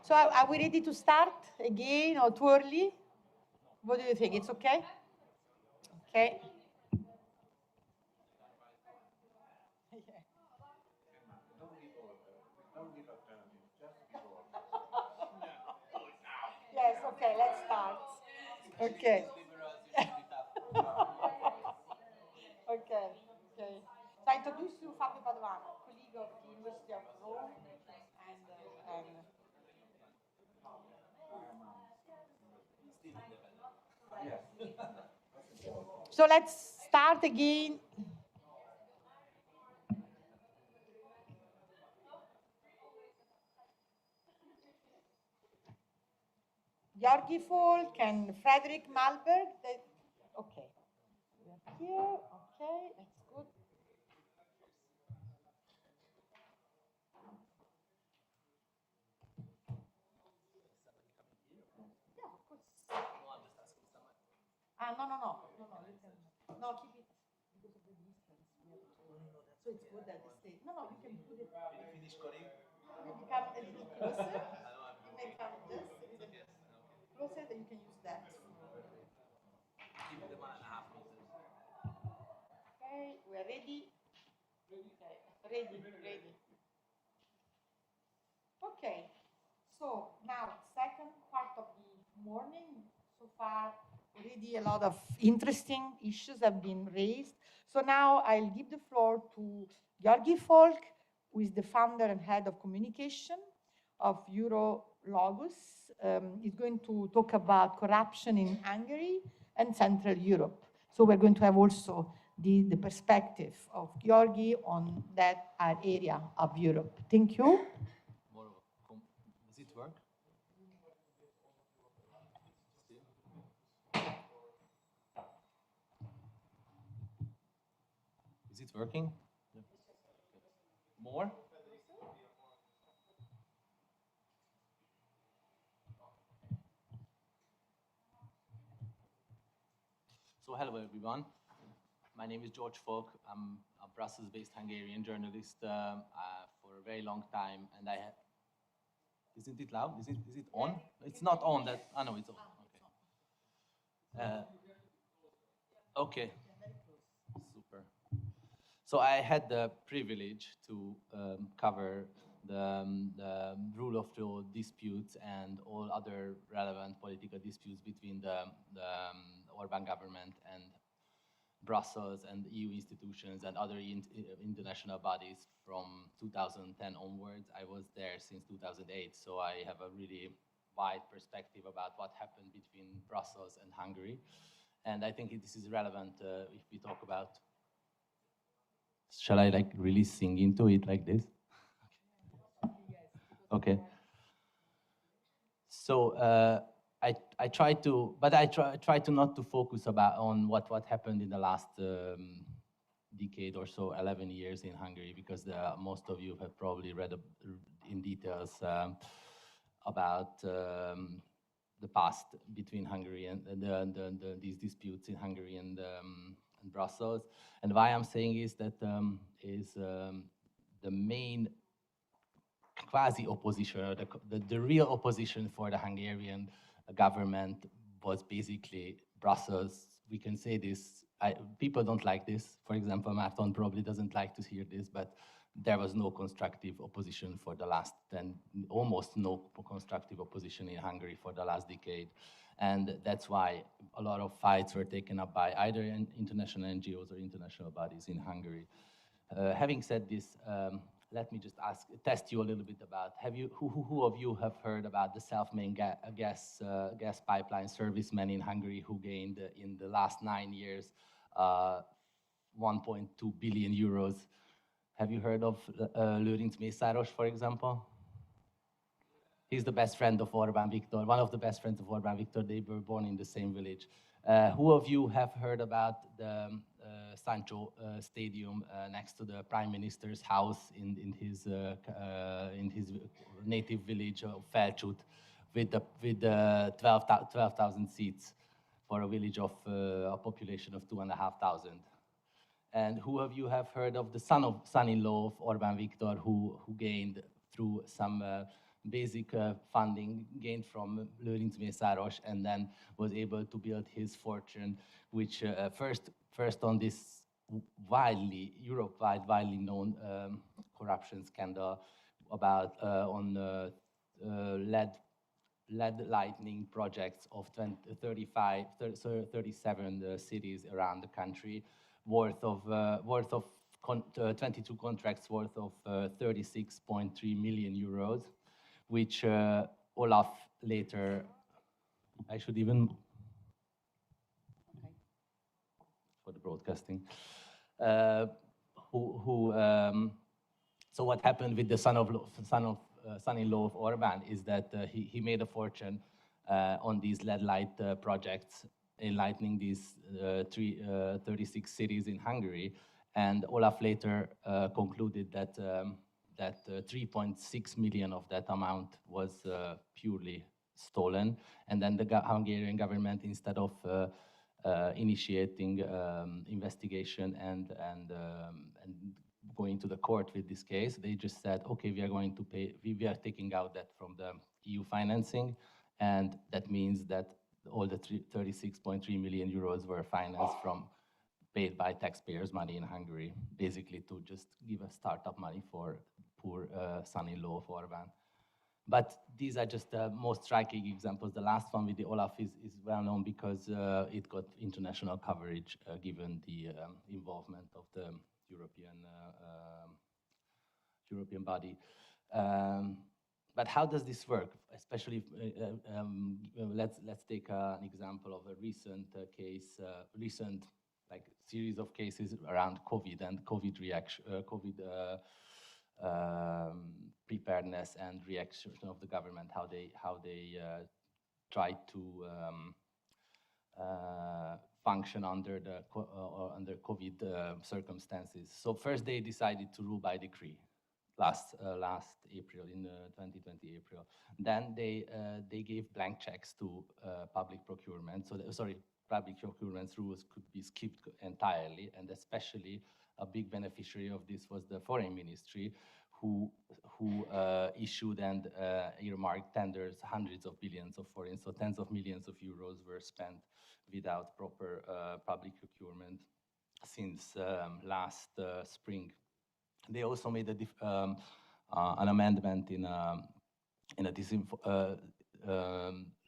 So are we ready to start again or too early? What do you think? It's okay? Okay. Yes, okay, let's start. Okay. Okay, okay. So I introduce you Fabio Padovano, colleague of the University of Rome, and so let's start again. Georgi Folk and Frederick Malberg. Okay. We are here. Okay, that's good. Yeah, of course. No, no, no. No, no, you can. No, keep it because of the distance. We have to, so it's good that they stay. No, no, you can put it. Finish coding. You come a little closer. You may come just a little closer, then you can use that. Keep the 1.5 meters. Okay, we're ready. Okay, ready. Okay, so now second part of the morning. So far, already a lot of interesting issues have been raised. So now I'll give the floor to Georgi Folk, who is the founder and head of communication of Eurologos. He's going to talk about corruption in Hungary and Central Europe. So we're going to have also the perspective of Georgi on that area of Europe. Thank you. Does it work? Is it working? Yeah. More? So hello everyone. My name is George Folk. I'm a Brussels-based Hungarian journalist for a very long time, and I have. Isn't it loud? Is it on? It's not on. That I know it's on. Okay. Okay. Super. So I had the privilege to cover the rule of law disputes and all other relevant political disputes between the Orbán government and Brussels and EU institutions and other international bodies from 2010 onwards. I was there since 2008, so I have a really wide perspective about what happened between Brussels and Hungary. And I think this is relevant if we talk about. Shall I like really sing into it like this? Okay. So I try to, but I try to not to focus on what happened in the last decade or so, 11 years in Hungary, because most of you have probably read in details about the past between Hungary and these disputes in Hungary and Brussels. And why I'm saying is that the main quasi-opposition, or the real opposition for the Hungarian government was basically Brussels. We can say this, people don't like this. For example, Márton probably doesn't like to hear this, but there was no constructive opposition for the last, almost no constructive opposition in Hungary for the last decade. And that's why a lot of fights were taken up by either international NGOs or international bodies in Hungary. Having said this, let me just test you a little bit about, who of you have heard about the self-made gas pipeline servicemen in Hungary who gained in the last 9 years 1.2 billion euros? Have you heard of Lőrinc Mészáros, for example? He's the best friend of Orbán Viktor, one of the best friends of Orbán Viktor. They were born in the same village. Who of you have heard about the Sancho Stadium next to the Prime Minister's house in his native village of Felcsút, with 12,000 seats for a village of a population of 2,500? And who of you have heard of the son-in-law of Orbán Viktor who gained through some basic funding gained from Lőrinc Mészáros, and then was able to build his fortune, which first on this Europe-wide, widely known corruption scandal about on lead lightning projects of 37 cities around the country, worth of 22 contracts worth of 36.3 million euros, which Olaf later, I should even, for the broadcasting, so what happened with the son-in-law of Orbán is that he made a fortune on these lead light projects, enlightening these 36 cities in Hungary. And Olaf later concluded that 3.6 million of that amount was purely stolen. And then the Hungarian government, instead of initiating investigation and going to the court with this case, they just said, okay, we are going to pay, we are taking out that from the EU financing, and that means that all the 36.3 million euros were financed from paid by taxpayers' money in Hungary, basically to just give a startup money for poor son-in-law of Orbán. But these are just the most striking examples. The last one with the Olaf is well known because it got international coverage given the involvement of the European body. But how does this work? Especially, let's take an example of a recent case, recent like series of cases around COVID and COVID reaction, preparedness and reaction of the government, how they tried to function under the under COVID circumstances. So first they decided to rule by decree last April, in 2020 April. Then they gave blank checks to public procurement. So public procurement rules could be skipped entirely, and especially a big beneficiary of this was the foreign ministry, who issued and earmarked tenders, hundreds of billions of foreign, so tens of millions of euros were spent without proper public procurement since last spring. They also made an amendment in a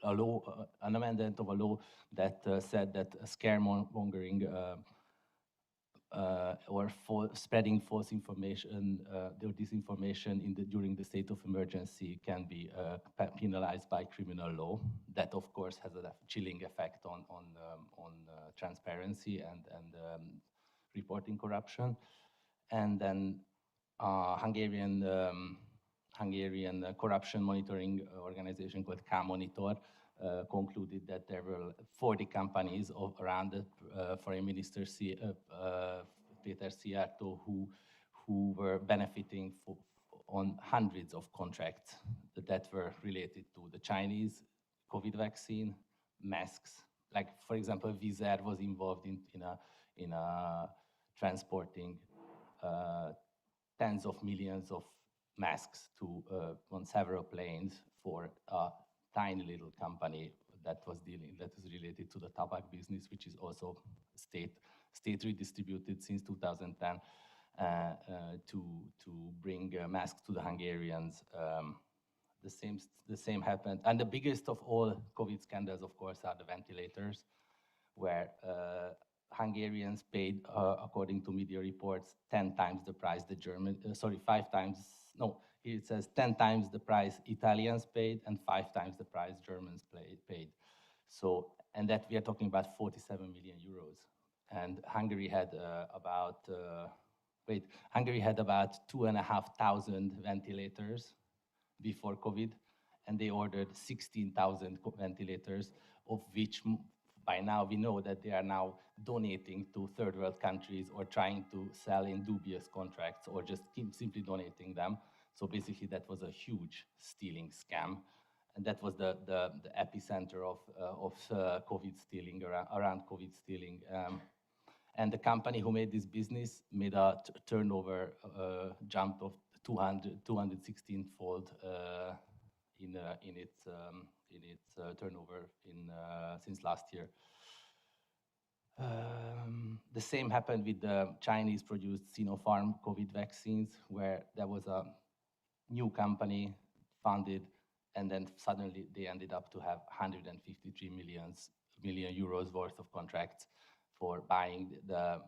law, an amendment of a law that said that scaremongering or spreading false information or disinformation during the state of emergency can be penalized by criminal law. That, of course, has a chilling effect on transparency and reporting corruption. And then Hungarian corruption monitoring organization called K-Monitor concluded that there were 40 companies around the Foreign Minister Péter Szijjártó who were benefiting on hundreds of contracts that were related to the Chinese COVID vaccine, masks. Like, for example, Wizz Air was involved in transporting tens of millions of masks on several planes for a tiny little company that is related to the tobacco business, which is also state redistributed since 2010 to bring masks to the Hungarians. The same happened, and the biggest of all COVID scandals, of course, are the ventilators, where Hungarians paid, according to media reports, 10 times the price the German, 5 times, no, it says 10 times the price Italians paid and 5 times the price Germans paid. So, and that we are talking about 47 million euros. And Hungary had about 2,500 ventilators before COVID, and they ordered 16,000 ventilators, of which by now we know that they are now donating to third world countries or trying to sell in dubious contracts or just simply donating them. So basically that was a huge stealing scam. And that was the epicenter of COVID stealing, around COVID stealing. And the company who made this business made a turnover jump of 216-fold in its turnover since last year. The same happened with the Chinese-produced Sinopharm COVID vaccines, where there was a new company funded, and then suddenly they ended up to have 153 million euros worth of contracts for buying the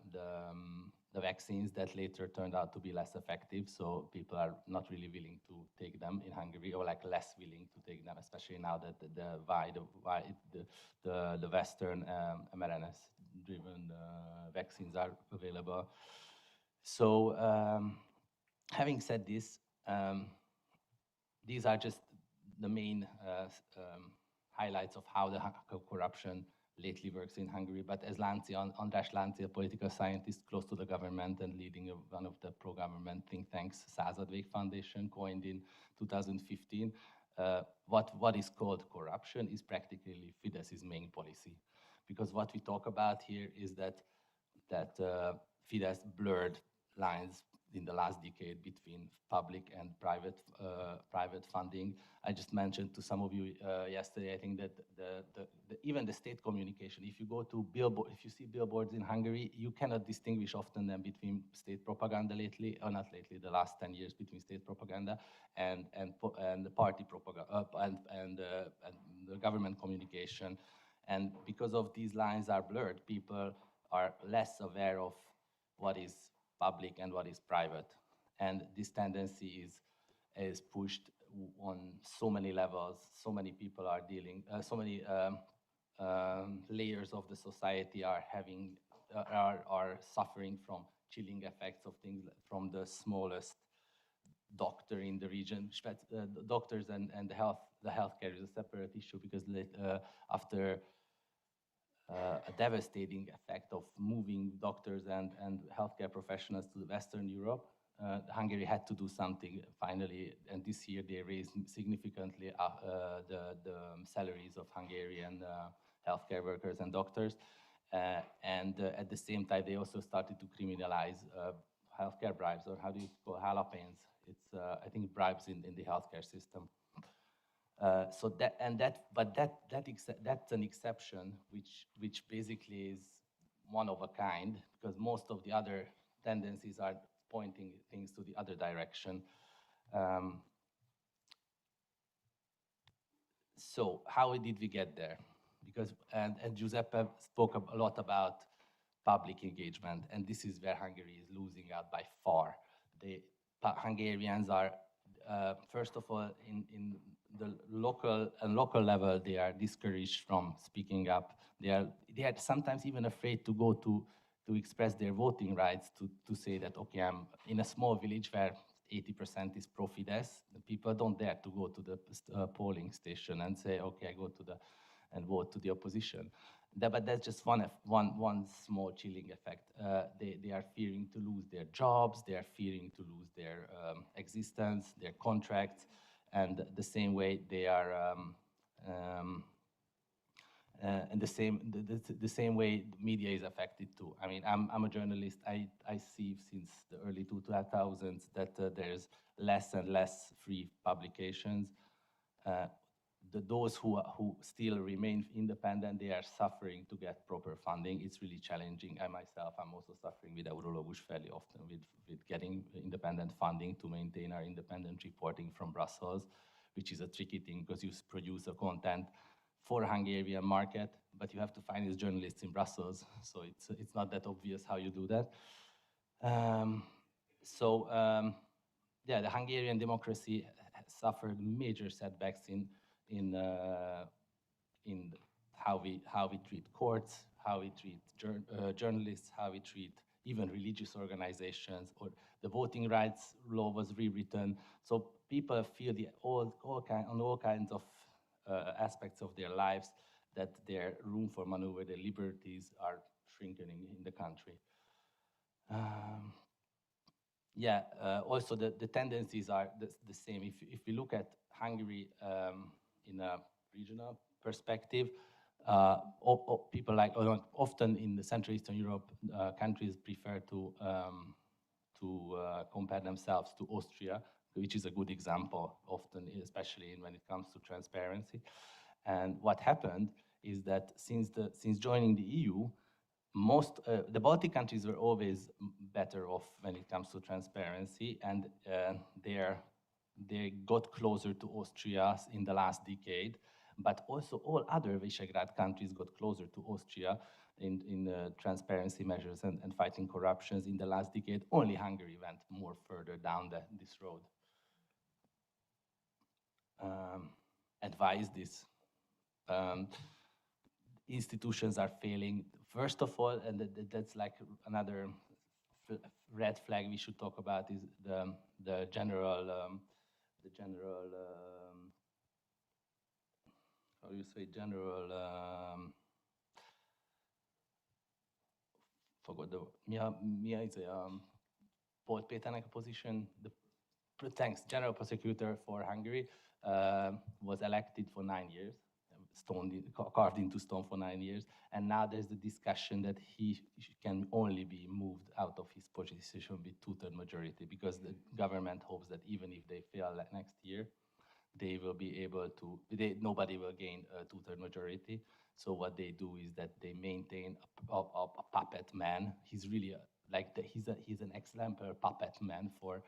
vaccines that later turned out to be less effective. So people are not really willing to take them in Hungary, or like less willing to take them, especially now that the Western mRNA-driven vaccines are available. So having said this, these are just the main highlights of how the corruption lately works in Hungary. But as András Lánci, a political scientist close to the government and leading one of the pro-government think tanks, Századvég Foundation, coined in 2015, what is called corruption is practically Fidesz's main policy. Because what we talk about here is that Fidesz blurred lines in the last decade between public and private funding. I just mentioned to some of you yesterday, I think that even the state communication, if you go to if you see billboards in Hungary, you cannot distinguish often them between state propaganda lately, or not lately, the last 10 years, between state propaganda and the party propaganda and the government communication. And because of these lines are blurred, people are less aware of what is public and what is private. And this tendency is pushed on so many levels. So many people are dealing, so many layers of the society are suffering from chilling effects of things, from the smallest doctor in the region. Doctors and the healthcare is a separate issue, because after a devastating effect of moving doctors and healthcare professionals to Western Europe, Hungary had to do something finally, and this year they raised significantly the salaries of Hungarian healthcare workers and doctors, and at the same time they also started to criminalize healthcare bribes, or how do you call hálapénz? It's I think bribes in the healthcare system. That's an exception, which basically is one of a kind, because most of the other tendencies are pointing things to the other direction. So how did we get there? Because and Giuseppe spoke a lot about public engagement, and this is where Hungary is losing out by far. The Hungarians are first of all in the local level, they are discouraged from speaking up. They are sometimes even afraid to go to express their voting rights, to say that, okay, I'm in a small village where 80% is pro-Fidesz. The people don't dare to go to the polling station and say, okay, I go and vote to the opposition. But that's just one small chilling effect. They are fearing to lose their jobs. They are fearing to lose their existence, their contracts. And the same way they are, and the same way the media is affected too. I mean, I'm a journalist. I see since the early 2000s that there's less and less free publications. Those who still remain independent, they are suffering to get proper funding. It's really challenging. I myself, I'm also suffering with Eurológus fairly often with getting independent funding to maintain our independent reporting from Brussels, which is a tricky thing, because you produce a content for a Hungarian market, but you have to find these journalists in Brussels. So it's not that obvious how you do that. Yeah, the Hungarian democracy suffered major setbacks in how we treat courts, how we treat journalists, how we treat even religious organizations, or the voting rights law was rewritten. So people feel on all kinds of aspects of their lives that their room for maneuver, their liberties are shrinking in the country. Also the tendencies are the same. If we look at Hungary in a regional perspective, people often in the Central Eastern Europe countries prefer to compare themselves to Austria, which is a good example, often, especially when it comes to transparency. And what happened is that since joining the EU, the Baltic countries were always better off when it comes to transparency, and they got closer to Austria in the last decade, but also all other Visegrad countries got closer to Austria in transparency measures and fighting corruptions in the last decade. Only Hungary went more further down this road. Advise this. Institutions are failing. First of all, and that's like another red flag we should talk about, is the general how do you say, forgot the, Mia is Paul Péternek position, general prosecutor for Hungary, was elected for 9 years, carved into stone for 9 years, and now there's the discussion that he can only be moved out of his position with 2/3 majority, because the government hopes that even if they fail next year, they will be able to, nobody will gain a 2/3 majority. So what they do is that they maintain a puppet man. He's really he's an exemplar puppet man for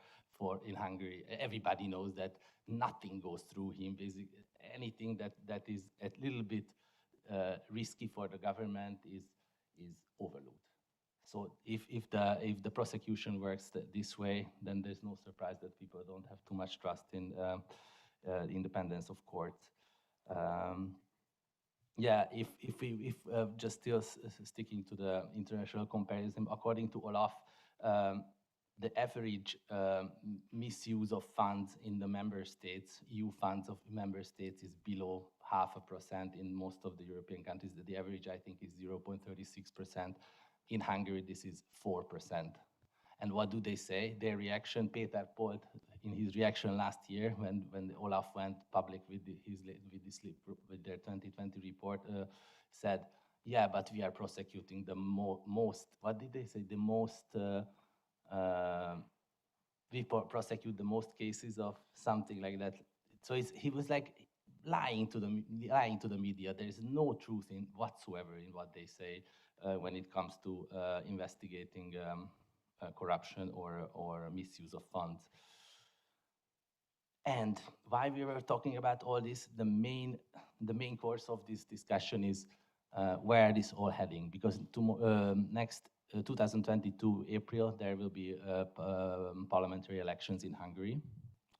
in Hungary. Everybody knows that nothing goes through him. Basically, anything that is a little bit risky for the government is overlooked. So if the prosecution works this way, then there's no surprise that people don't have too much trust in independence of courts. Yeah, if just still sticking to the international comparison, according to Olaf, the average misuse of funds in the member states, EU funds of member states, is below 0.5% in most of the European countries. The average, I think, is 0.36%. In Hungary, this is 4%. And what do they say? Their reaction, Peter Polt, in his reaction last year, when Olaf went public with their 2020 report, said, yeah, but we are prosecuting the most, what did they say? The most, we prosecute the most cases of something like that. So he was like lying to the media. There is no truth whatsoever in what they say when it comes to investigating corruption or misuse of funds. And why we were talking about all this, the main course of this discussion is where this all heading, because next 2022 April there will be parliamentary elections in Hungary,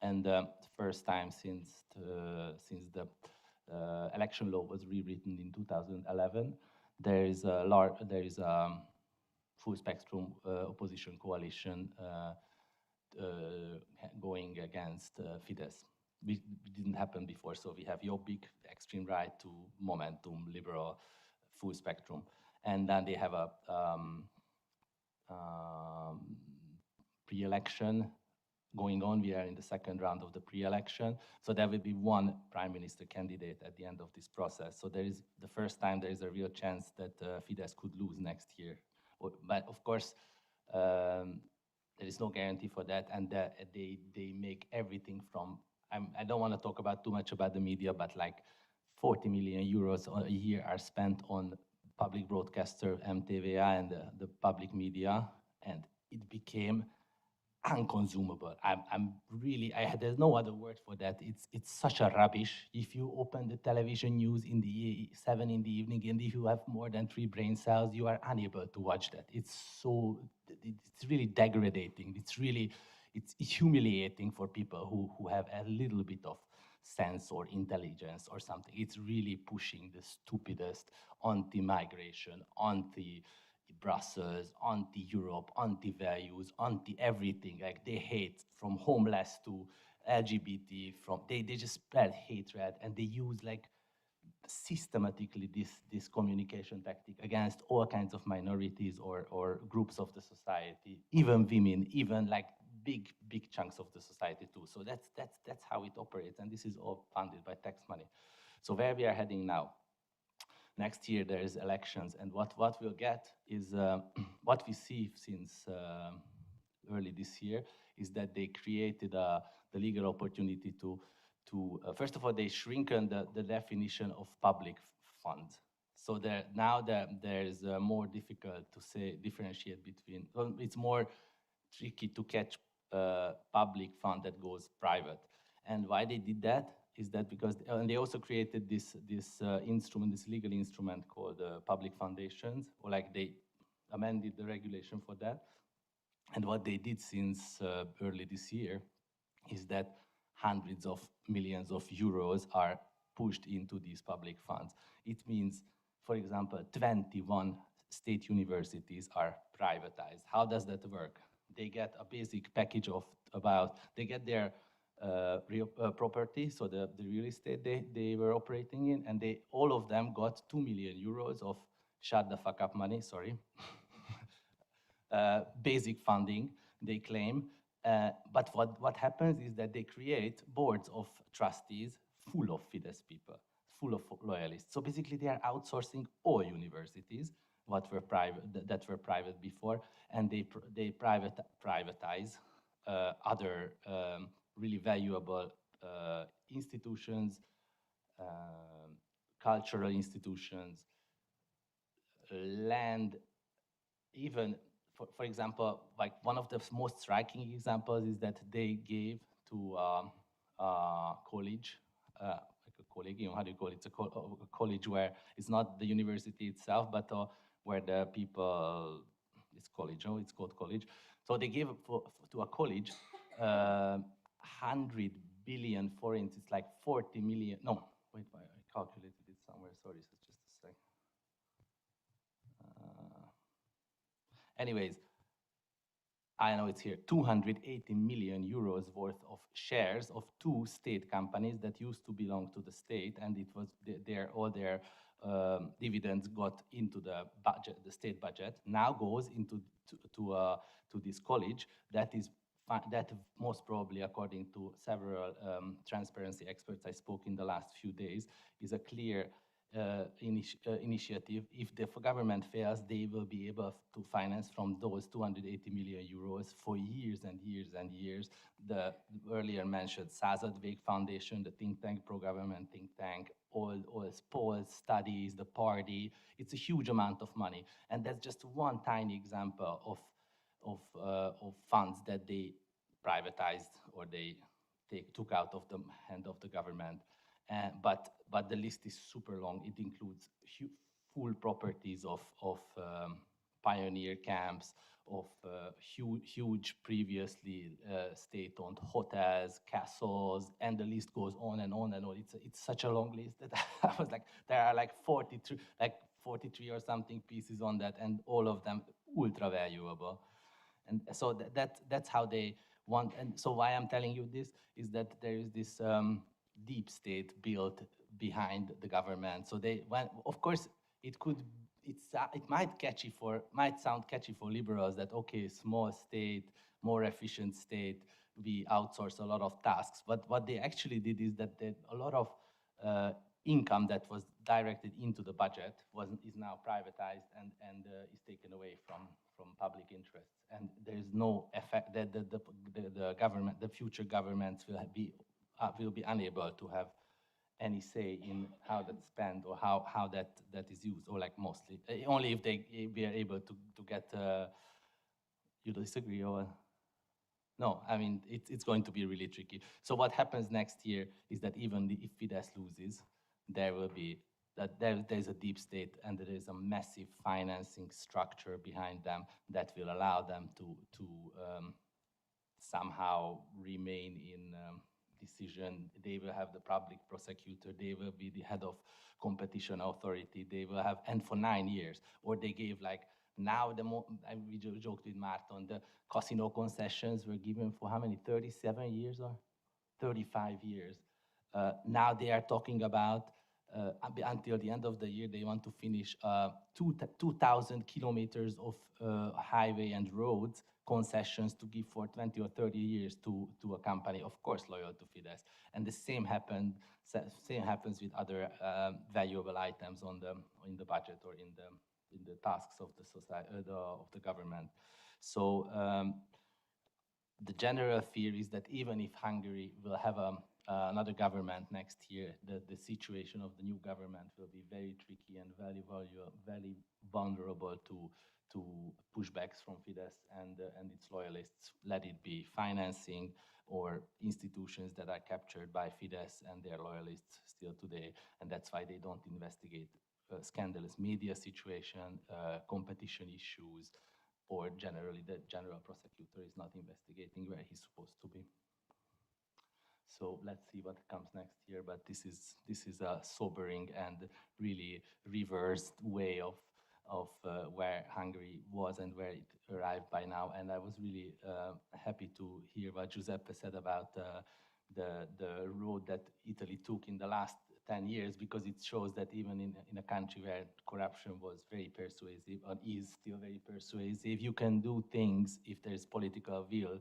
and the first time since the election law was rewritten in 2011, there is a full spectrum opposition coalition going against Fidesz. It didn't happen before, so we have Jobbik, extreme right, to Momentum, liberal, full spectrum. And then they have a pre-election going on. We are in the second round of the pre-election. So there will be one prime minister candidate at the end of this process. So there is the first time there is a real chance that Fidesz could lose next year. But of course, there is no guarantee for that, and they make everything from, I don't want to talk about too much about the media, but like 40 million euros a year are spent on public broadcaster MTVA and the public media, and it became unconsumable. There's no other word for that. It's such a rubbish. If you open the television news in the 7 in the evening, and if you have more than 3 brain cells, you are unable to watch that. It's really degrading. It's humiliating for people who have a little bit of sense or intelligence or something. It's really pushing the stupidest anti-migration, anti-Brussels, anti-Europe, anti-values, anti-everything. Like, they hate from homeless to LGBT, they just spread hatred, and they use like systematically this communication tactic against all kinds of minorities or groups of the society, even women, even like big chunks of the society too. So that's how it operates, and this is all funded by tax money. So where we are heading now? Next year there is elections, and what we'll get is what we see since early this year, is that they created the legal opportunity to first of all, they shrinken the definition of public funds. So now there is more difficult to differentiate between, well, it's more tricky to catch public fund that goes private. And why they did that is that because, and they also created this instrument, this legal instrument called public foundations, or like they amended the regulation for that. And what they did since early this year is that hundreds of millions of euros are pushed into these public funds. It means, for example, 21 state universities are privatized. How does that work? They get a basic package of they get their real property, so the real estate they were operating in, and all of them got 2 million euros of shut the fuck up money, sorry, basic funding, they claim. But what happens is that they create boards of trustees full of Fidesz people, full of loyalists. So basically they are outsourcing all universities that were private before, and they privatize other really valuable institutions, cultural institutions, land, even, for example, like one of the most striking examples is that they gave to a college, like a collegium, how do you call it? It's a college where it's not the university itself, but where the people, it's college, oh, it's called college. So they gave to a college 100 billion forints, it's like 40 million, no, wait, I calculated it somewhere, sorry, so just a sec. Anyways, I know it's here, 280 million euros worth of shares of 2 state companies that used to belong to the state, and it was all their dividends got into the budget, the state budget, now goes into to this college that most probably, according to several transparency experts I spoke in the last few days, is a clear initiative. If the government fails, they will be able to finance from those 280 million euros for years and years and years. The earlier mentioned Századvég Foundation, the think tank, pro-government think tank, all polls, studies, the party. It's a huge amount of money. And that's just one tiny example of funds that they privatized or they took out of the hand of the government. But the list is super long. It includes full properties of pioneer camps, of huge previously state-owned hotels, castles, and the list goes on and on and on. It's such a long list that I was like, there are like 43 or something pieces on that, and all of them ultra valuable. And so that's how they want. And so why I'm telling you this is that there is this deep state built behind the government. So of course, it might sound catchy for liberals that, okay, small state, more efficient state, we outsource a lot of tasks. But what they actually did is that a lot of income that was directed into the budget is now privatized and is taken away from public interests. And there is no effect that the government, the future governments will be unable to have any say in how that's spent or how that is used, or like mostly only if we are able to get. You disagree or? No, I mean it's going to be really tricky. So what happens next year is that even if Fidesz loses, there will be there's a deep state and there is a massive financing structure behind them that will allow them to somehow remain in. Decision. They will have the public prosecutor, they will be the head of competition authority, they will have, and for 9 years. Or they gave like, now we joked with Martin, the casino concessions were given for how many, 37 years or 35 years. Now they are talking about, until the end of the year, they want to finish 2,000 kilometers of highway and roads concessions to give for 20 or 30 years to a company, of course, loyal to Fidesz. And the same happens with other valuable items in the budget or in the tasks of the society of the government. So the general fear is that even if Hungary will have another government next year, the situation of the new government will be very tricky and very vulnerable to pushbacks from Fidesz and its loyalists, let it be financing or institutions that are captured by Fidesz and their loyalists still today. And that's why they don't investigate scandalous media situation, competition issues, or generally the general prosecutor is not investigating where he's supposed to be. So let's see what comes next year. But this is a sobering and really reversed way of where Hungary was and where it arrived by now. And I was really happy to hear what Giuseppe said about the road that Italy took in the last 10 years, because it shows that even in a country where corruption was very persuasive and is still very persuasive, you can do things if there is political will.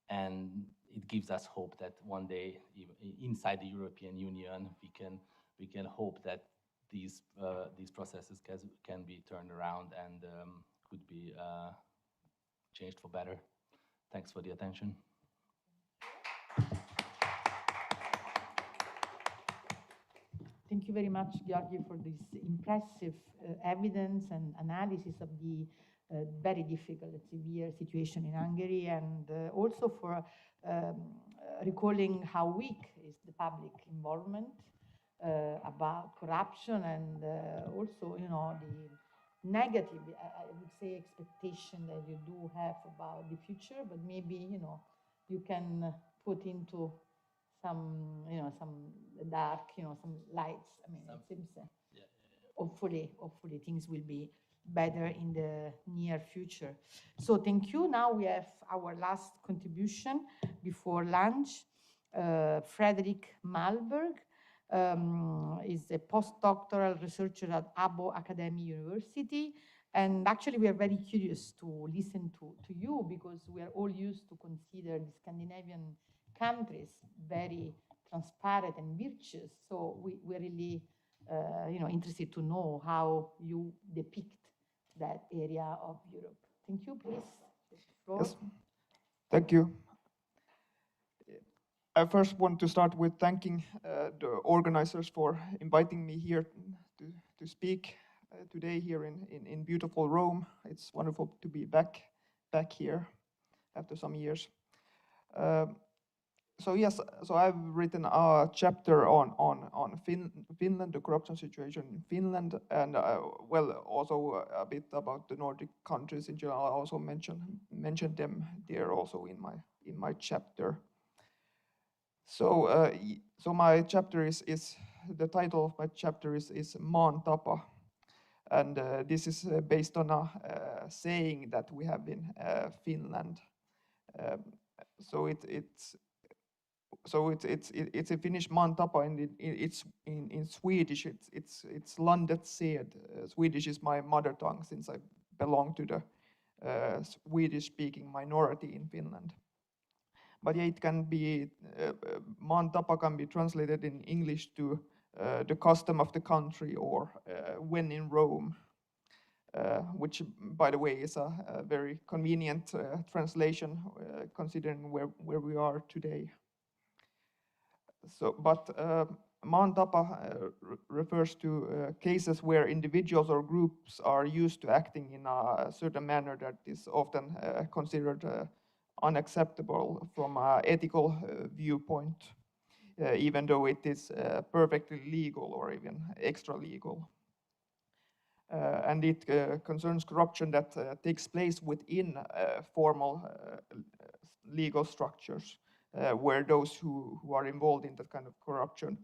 And it gives us hope that one day, even inside the European Union, we can hope that these processes can be turned around and could be changed for better. Thanks for the attention. Thank you very much, Giorgio, for this impressive evidence and analysis of the very difficult and severe situation in Hungary, and also for recalling how weak is the public involvement about corruption, and also, you know, the negative, I would say, expectation that you do have about the future, but maybe, you know, you can put into some, you know, some dark, you know, some lights. I mean, it seems hopefully things will be better in the near future. So thank you. Now we have our last contribution before lunch. Frederick Malberg is a postdoctoral researcher at Abo Academy University. And actually, we are very curious to listen to you, because we are all used to consider the Scandinavian countries very transparent and virtuous. So we're really interested to know how you depict that area of Europe. Thank you, please. Yes, thank you. I first want to start with thanking the organizers for inviting me here to speak today here in beautiful Rome. It's wonderful to be back here after some years. So yes, so I've written a chapter on Finland, the corruption situation in Finland, and well, also a bit about the Nordic countries in general. I also mentioned them there also in my chapter. So so my chapter is the title of my chapter is Maan tapa, and this is based on a saying that we have in Finland. So it's a Finnish maan tapa, and it's in Swedish. It's landet sed. Swedish is my mother tongue, since I belong to the Swedish-speaking minority in Finland. But yeah, it can be maan tapa can be translated in English to the custom of the country, or when in Rome, which, by the way, is a very convenient translation considering where we are today. So, but maan tapa refers to cases where individuals or groups are used to acting in a certain manner that is often considered unacceptable from an ethical viewpoint, even though it is perfectly legal or even extra legal. And it concerns corruption that takes place within formal legal structures, where those who are involved in that kind of corruption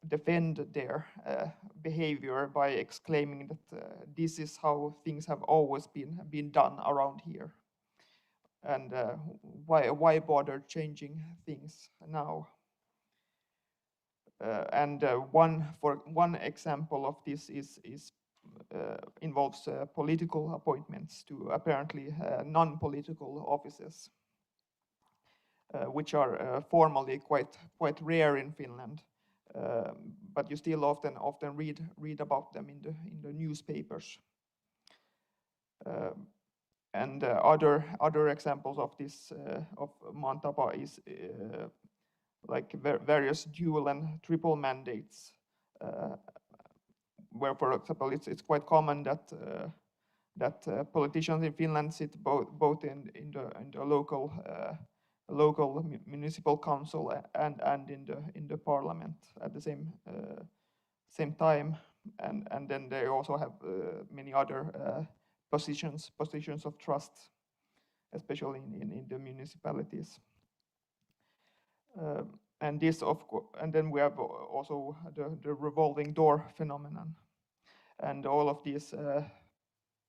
defend their behavior by exclaiming that this is how things have always been done around here, and why bother changing things now? And one example of this involves political appointments to apparently non-political offices, which are formally quite rare in Finland, but you still often read about them in the newspapers. other examples of this of Maan Tapa is like various dual and triple mandates, where, for example, it's quite common that politicians in Finland sit both in the local municipal council and in the parliament at the same time, and then they also have many other positions of trust, especially in the municipalities. And this, of course, and then we have also the revolving door phenomenon, and all of these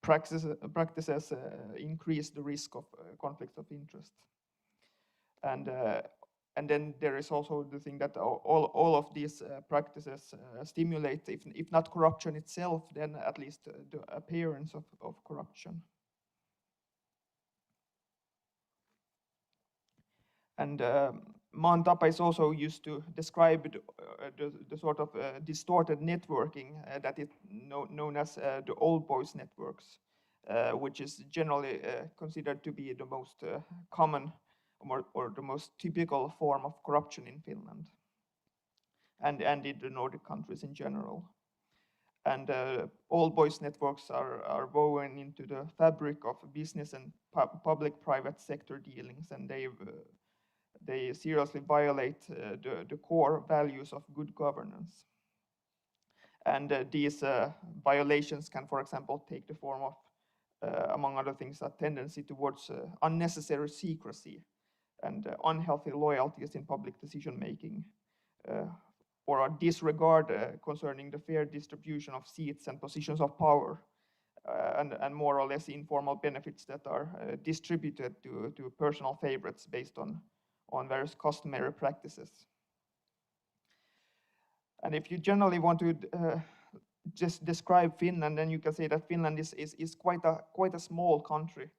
practices increase the risk of conflicts of interest. And then there is also the thing that all of these practices stimulate, if not corruption itself, then at least the appearance of corruption. And Maan Tapa is also used to describe the sort of distorted networking that is known as the old boys networks, which is generally considered to be the most common or the most typical form of corruption in Finland and in the Nordic countries in general. And old boys networks are woven into the fabric of business and public-private sector dealings, and they seriously violate the core values of good governance. And these violations can, for example, take the form of, among other things, a tendency towards unnecessary secrecy and unhealthy loyalties in public decision-making, or a disregard concerning the fair distribution of seats and positions of power, and more or less informal benefits that are distributed to personal favorites based on various customary practices. And if you generally want to just describe Finland, then you can say that Finland is quite a small country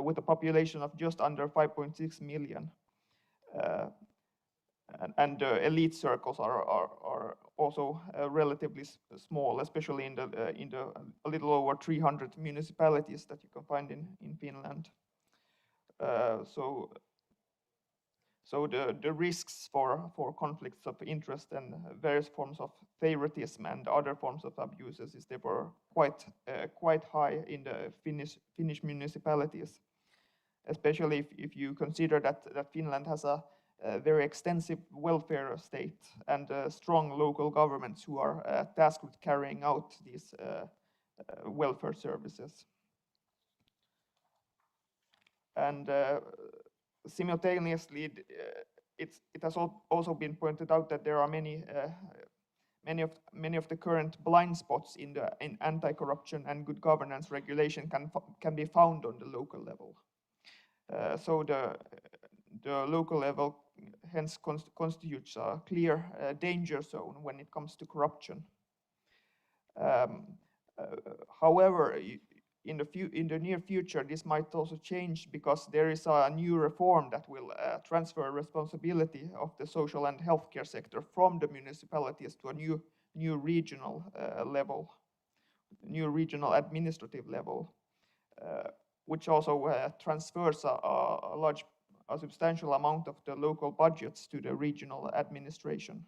with a population of just under 5.6 million. And the elite circles are also relatively small, especially in the a little over 300 municipalities that you can find in Finland. So the risks for conflicts of interest and various forms of favoritism and other forms of abuses is therefore quite high in the Finnish municipalities, especially if you consider that Finland has a very extensive welfare state and strong local governments who are tasked with carrying out these welfare services. And simultaneously, it has also been pointed out that there are many of the current blind spots in anti-corruption and good governance regulation can be found on the local level. So the local level hence constitutes a clear danger zone when it comes to corruption. However, in the near future, this might also change because there is a new reform that will transfer responsibility of the social and healthcare sector from the municipalities to a new regional level, new regional administrative level, which also transfers a substantial amount of the local budgets to the regional administration.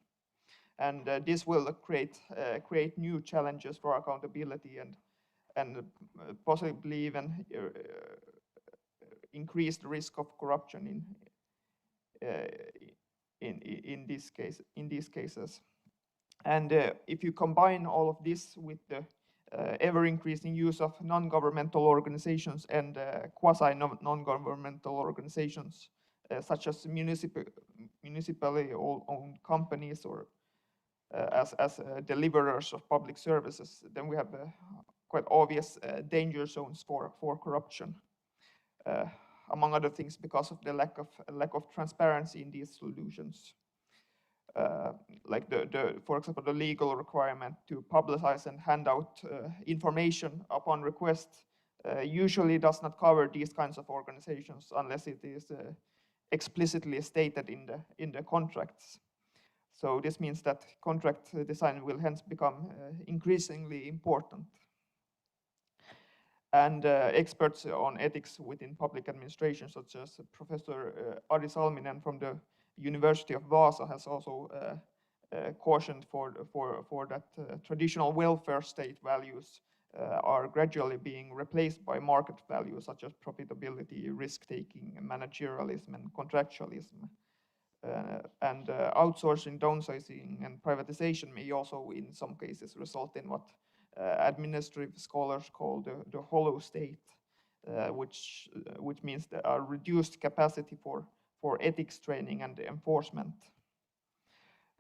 And this will create new challenges for accountability and possibly even increase the risk of corruption in these cases. And if you combine all of this with the ever-increasing use of non-governmental organizations and quasi-non-governmental organizations, such as municipally owned companies or as deliverers of public services, then we have quite obvious danger zones for corruption, among other things because of the lack of transparency in these solutions. Like for example, the legal requirement to publicize and hand out information upon request usually does not cover these kinds of organizations unless it is explicitly stated in the contracts. So this means that contract design will hence become increasingly important. And experts on ethics within public administration, such as Professor Ari Salminen from the University of Vaasa, has also cautioned for that traditional welfare state values are gradually being replaced by market values such as profitability, risk-taking, managerialism, and contractualism. And outsourcing, downsizing, and privatization may also, in some cases, result in what administrative scholars call the hollow state, which means there are reduced capacity for ethics training and enforcement.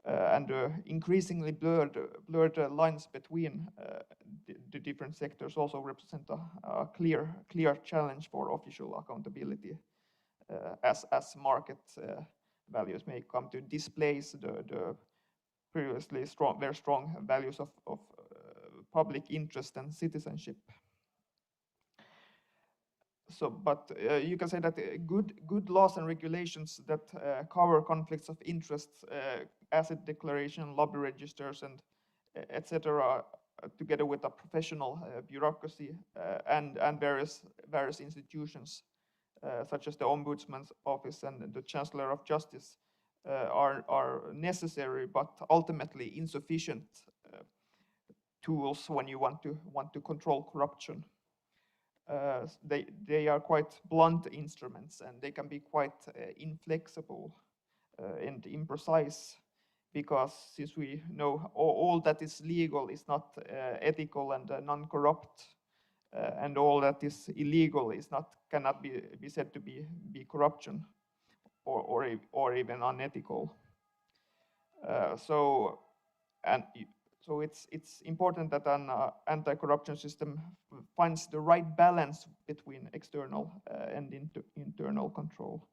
And increasingly blurred lines between the different sectors also represent a clear challenge for official accountability, as market values may come to displace the previously very strong values of public interest and citizenship. So, but you can say that good laws and regulations that cover conflicts of interest, asset declaration, lobby registers, and etc., together with a professional bureaucracy and various institutions, such as the Ombudsman's office and the Chancellor of Justice, are necessary but ultimately insufficient tools when you want to control corruption. They are quite blunt instruments, and they can be quite inflexible and imprecise, because since we know all that is legal is not ethical and non-corrupt, and all that is illegal cannot be said to be corruption or even unethical. So it's important that an anti-corruption system finds the right balance between external and internal control.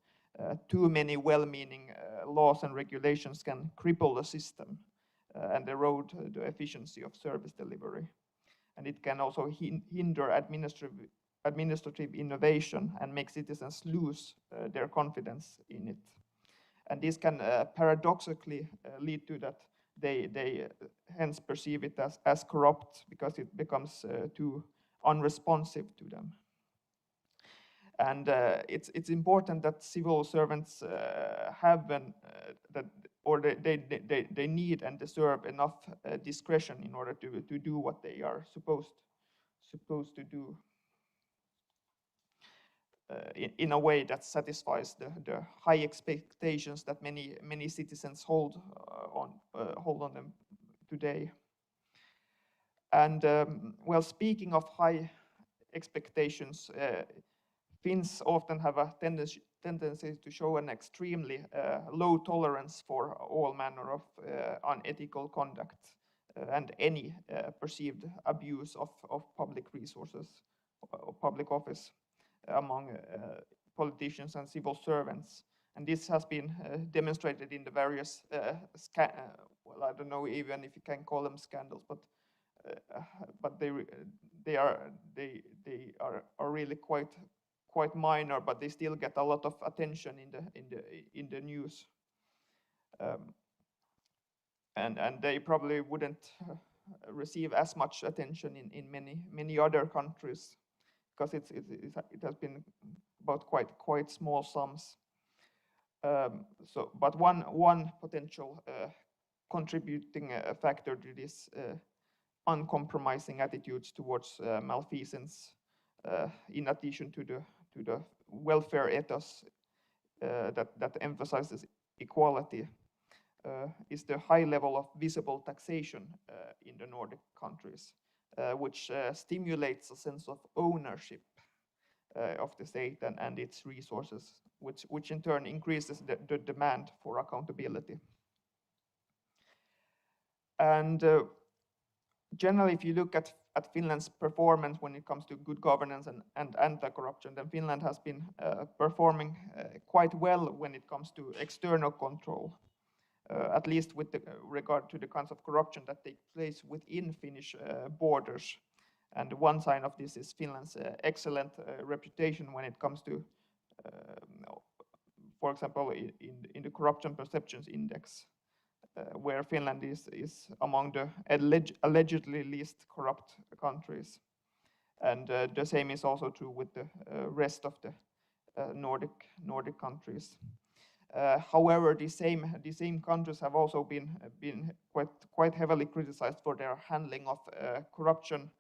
Too many well-meaning laws and regulations can cripple the system and erode the efficiency of service delivery. And it can also hinder administrative innovation and make citizens lose their confidence in it. And this can paradoxically lead to that they hence perceive it as corrupt, because it becomes too unresponsive to them. And it's important that civil servants have they need and deserve enough discretion in order to do what they are supposed to do in a way that satisfies the high expectations that many citizens hold on them today. And well, speaking of high expectations, Finns often have a tendency to show an extremely low tolerance for all manner of unethical conduct and any perceived abuse of public resources or public office among politicians and civil servants. And this has been demonstrated in the various, well, I don't know even if you can call them scandals, but they are really quite minor, but they still get a lot of attention in the news. And they probably wouldn't receive as much attention in many other countries, because it has been about quite small sums. But one potential contributing factor to this uncompromising attitudes towards malfeasance, in addition to the welfare ethos that emphasizes equality, is the high level of visible taxation in the Nordic countries, which stimulates a sense of ownership of the state and its resources, which in turn increases the demand for accountability. And generally, if you look at Finland's performance when it comes to good governance and anti-corruption, then Finland has been performing quite well when it comes to external control, at least with regard to the kinds of corruption that take place within Finnish borders. And one sign of this is Finland's excellent reputation when it comes to, for example, in the Corruption Perceptions Index, where Finland is among the allegedly least corrupt countries. And the same is also true with the rest of the Nordic countries. However, the same countries have also been quite heavily criticized for their handling of corruption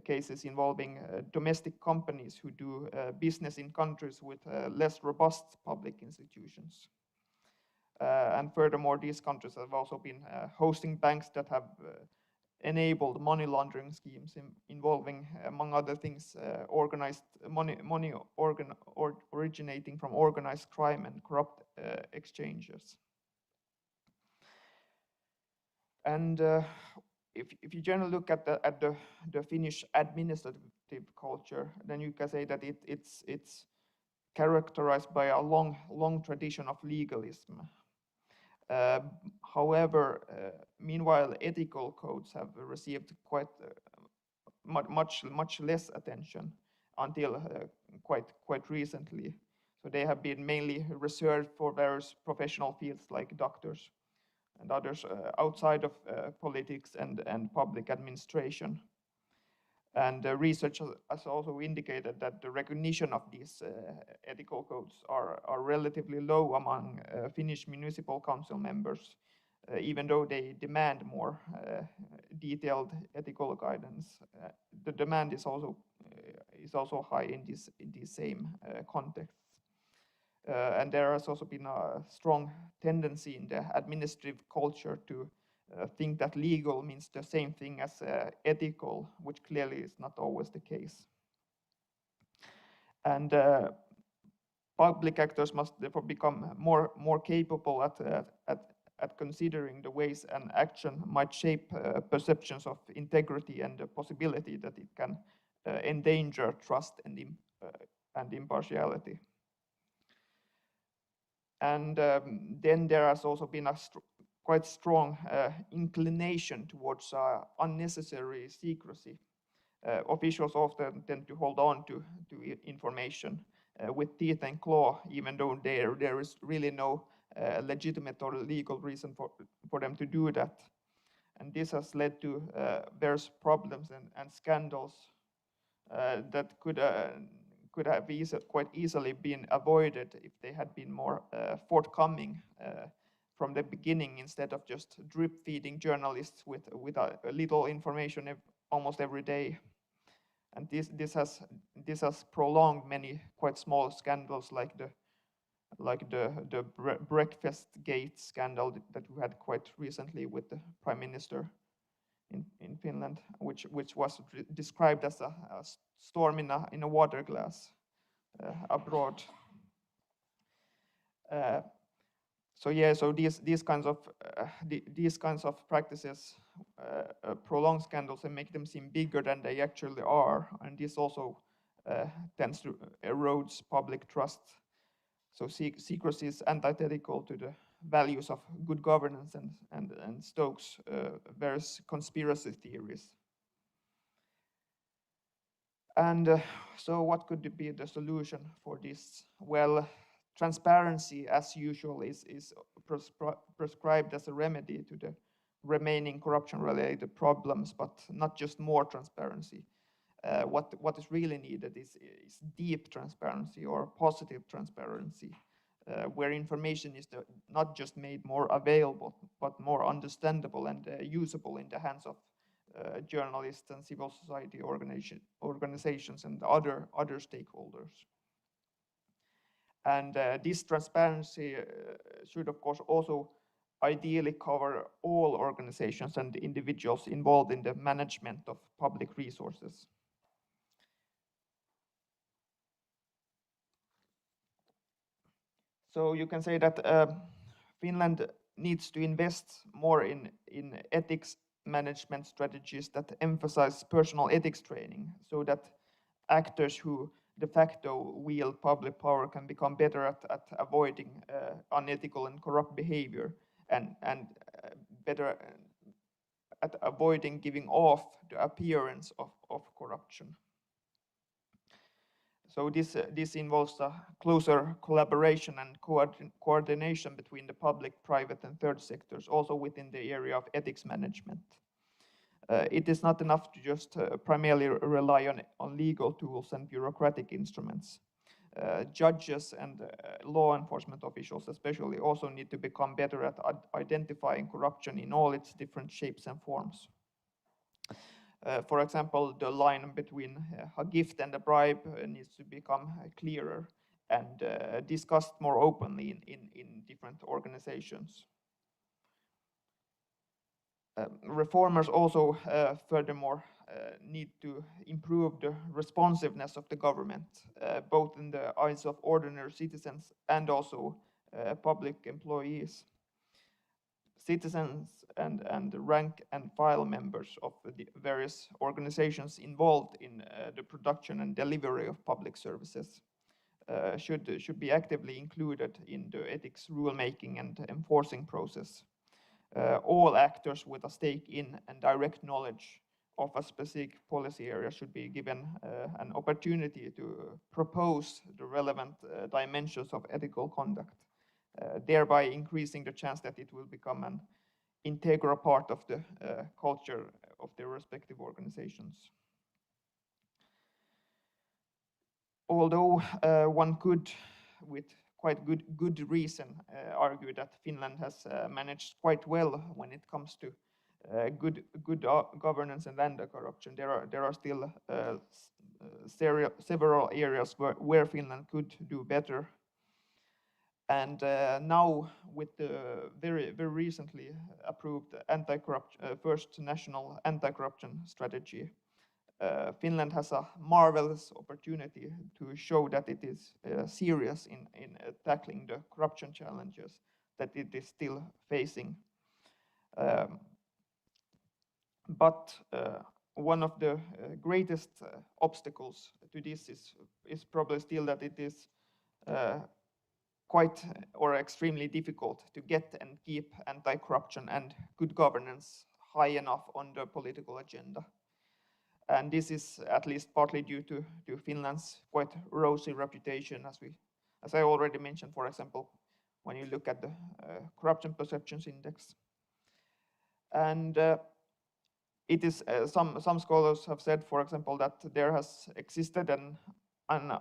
cases involving domestic companies who do business in countries with less robust public institutions. And furthermore, these countries have also been hosting banks that have enabled money laundering schemes involving, among other things, organized money originating from organized crime and corrupt exchanges. And if you generally look at the Finnish administrative culture, then you can say that it's characterized by a long tradition of legalism. However, meanwhile, ethical codes have received quite much less attention until quite recently. So they have been mainly reserved for various professional fields like doctors and others outside of politics and public administration. And research has also indicated that the recognition of these ethical codes are relatively low among Finnish municipal council members, even though they demand more detailed ethical guidance. The demand is also high in these same contexts. And there has also been a strong tendency in the administrative culture to think that legal means the same thing as ethical, which clearly is not always the case. And public actors must therefore become more capable at considering the ways an action might shape perceptions of integrity and the possibility that it can endanger trust and impartiality. And then there has also been a quite strong inclination towards unnecessary secrecy. Officials often tend to hold on to information with teeth and claw, even though there is really no legitimate or legal reason for them to do that. And this has led to various problems and scandals that could have quite easily been avoided if they had been more forthcoming from the beginning, instead of just drip feeding journalists with a little information almost every day. And this has prolonged many quite small scandals like the breakfast gate scandal that we had quite recently with the prime minister in Finland, which was described as a storm in a water glass abroad. So these kinds of practices prolong scandals and make them seem bigger than they actually are, and this also tends to erodes public trust. So secrecy is antithetical to the values of good governance and stokes various conspiracy theories. And so what could be the solution for this? Well, transparency, as usual, is prescribed as a remedy to the remaining corruption-related problems, but not just more transparency. What is really needed is deep transparency or positive transparency, where information is not just made more available, but more understandable and usable in the hands of journalists and civil society organizations and other stakeholders. And this transparency should, of course, also ideally cover all organizations and individuals involved in the management of public resources. So you can say that Finland needs to invest more in ethics management strategies that emphasize personal ethics training, so that actors who de facto wield public power can become better at avoiding unethical and corrupt behavior, and better at avoiding giving off the appearance of corruption. So this involves a closer collaboration and coordination between the public, private, and third sectors, also within the area of ethics management. It is not enough to just primarily rely on legal tools and bureaucratic instruments. Judges and law enforcement officials especially also need to become better at identifying corruption in all its different shapes and forms. For example, the line between a gift and a bribe needs to become clearer and discussed more openly in different organizations. Reformers also, furthermore, need to improve the responsiveness of the government, both in the eyes of ordinary citizens and also public employees. Citizens and rank and file members of the various organizations involved in the production and delivery of public services should be actively included in the ethics rulemaking and enforcing process. All actors with a stake in and direct knowledge of a specific policy area should be given an opportunity to propose the relevant dimensions of ethical conduct, thereby increasing the chance that it will become an integral part of the culture of their respective organizations. Although one could, with quite good reason, argue that Finland has managed quite well when it comes to good governance and anti-corruption, there are still several areas where Finland could do better. And now, with the very recently approved first national anti-corruption strategy, Finland has a marvelous opportunity to show that it is serious in tackling the corruption challenges that it is still facing. But one of the greatest obstacles to this is probably still that it is quite or extremely difficult to get and keep anti-corruption and good governance high enough on the political agenda. And this is at least partly due to Finland's quite rosy reputation, as I already mentioned, for example, when you look at the Corruption Perceptions Index. And it is some scholars have said, for example, that there has existed an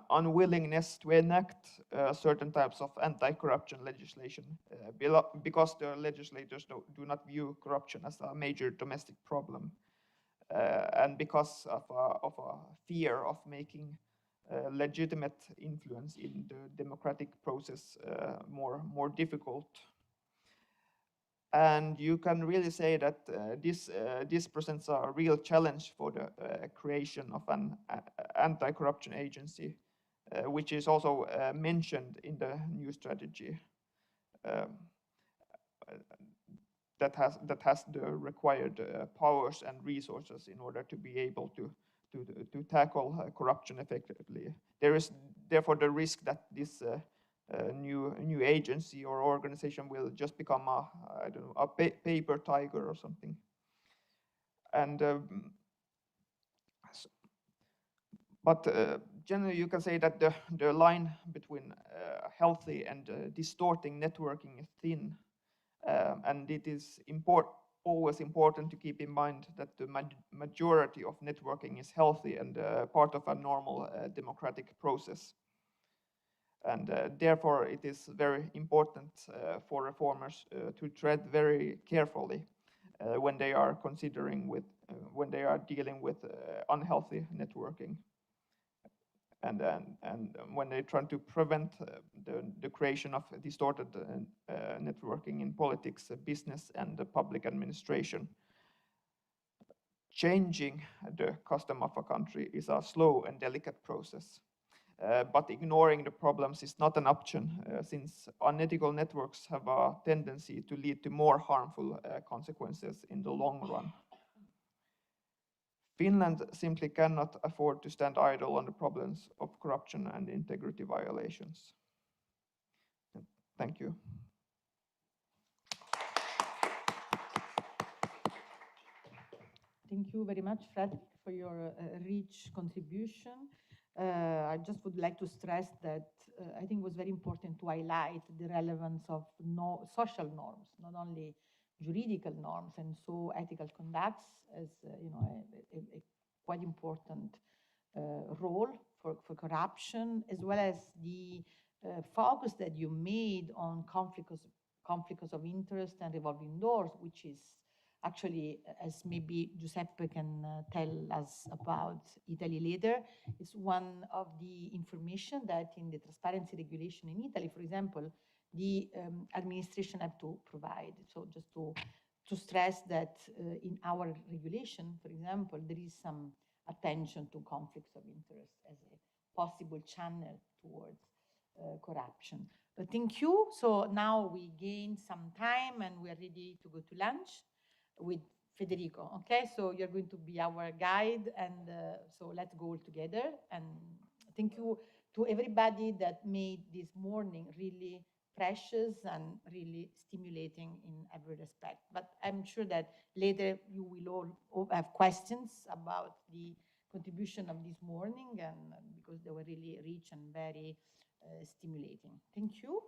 unwillingness to enact certain types of anti-corruption legislation because the legislators do not view corruption as a major domestic problem. And because of a fear of making legitimate influence in the democratic process more difficult. And you can really say that this presents a real challenge for the creation of an anti-corruption agency, which is also mentioned in the new strategy. That has the required powers and resources in order to be able to tackle corruption effectively. There is therefore the risk that this new agency or organization will just become a paper tiger or something. And but generally, you can say that the line between healthy and distorting networking is thin. And it is always important to keep in mind that the majority of networking is healthy and part of a normal democratic process. And therefore, it is very important for reformers to tread very carefully when they are when they are dealing with unhealthy networking. And when they try to prevent the creation of distorted networking in politics, business, and the public administration. Changing the custom of a country is a slow and delicate process. But ignoring the problems is not an option, since unethical networks have a tendency to lead to more harmful consequences in the long run. Finland simply cannot afford to stand idle on the problems of corruption and integrity violations. Thank you. Thank you very much, Fredrik, for your rich contribution. I just would like to stress that I think it was very important to highlight the relevance of social norms, not only juridical norms, and so ethical conducts as a quite important role for corruption, as well as the focus that you made on conflicts of interest and revolving doors, which is actually, as maybe Giuseppe can tell us about Italy later, it's one of the information that in the transparency regulation in Italy, for example, the administration have to provide. So just to stress that in our regulation, for example, there is some attention to conflicts of interest as a possible channel towards corruption. But thank you. So now we gain some time and we're ready to go to lunch with Federico. Okay, so you're going to be our guide, and so let's go all together. And thank you to everybody that made this morning really precious and really stimulating in every respect. But I'm sure that later you will all have questions about the contribution of this morning, and because they were really rich and very stimulating. Thank you.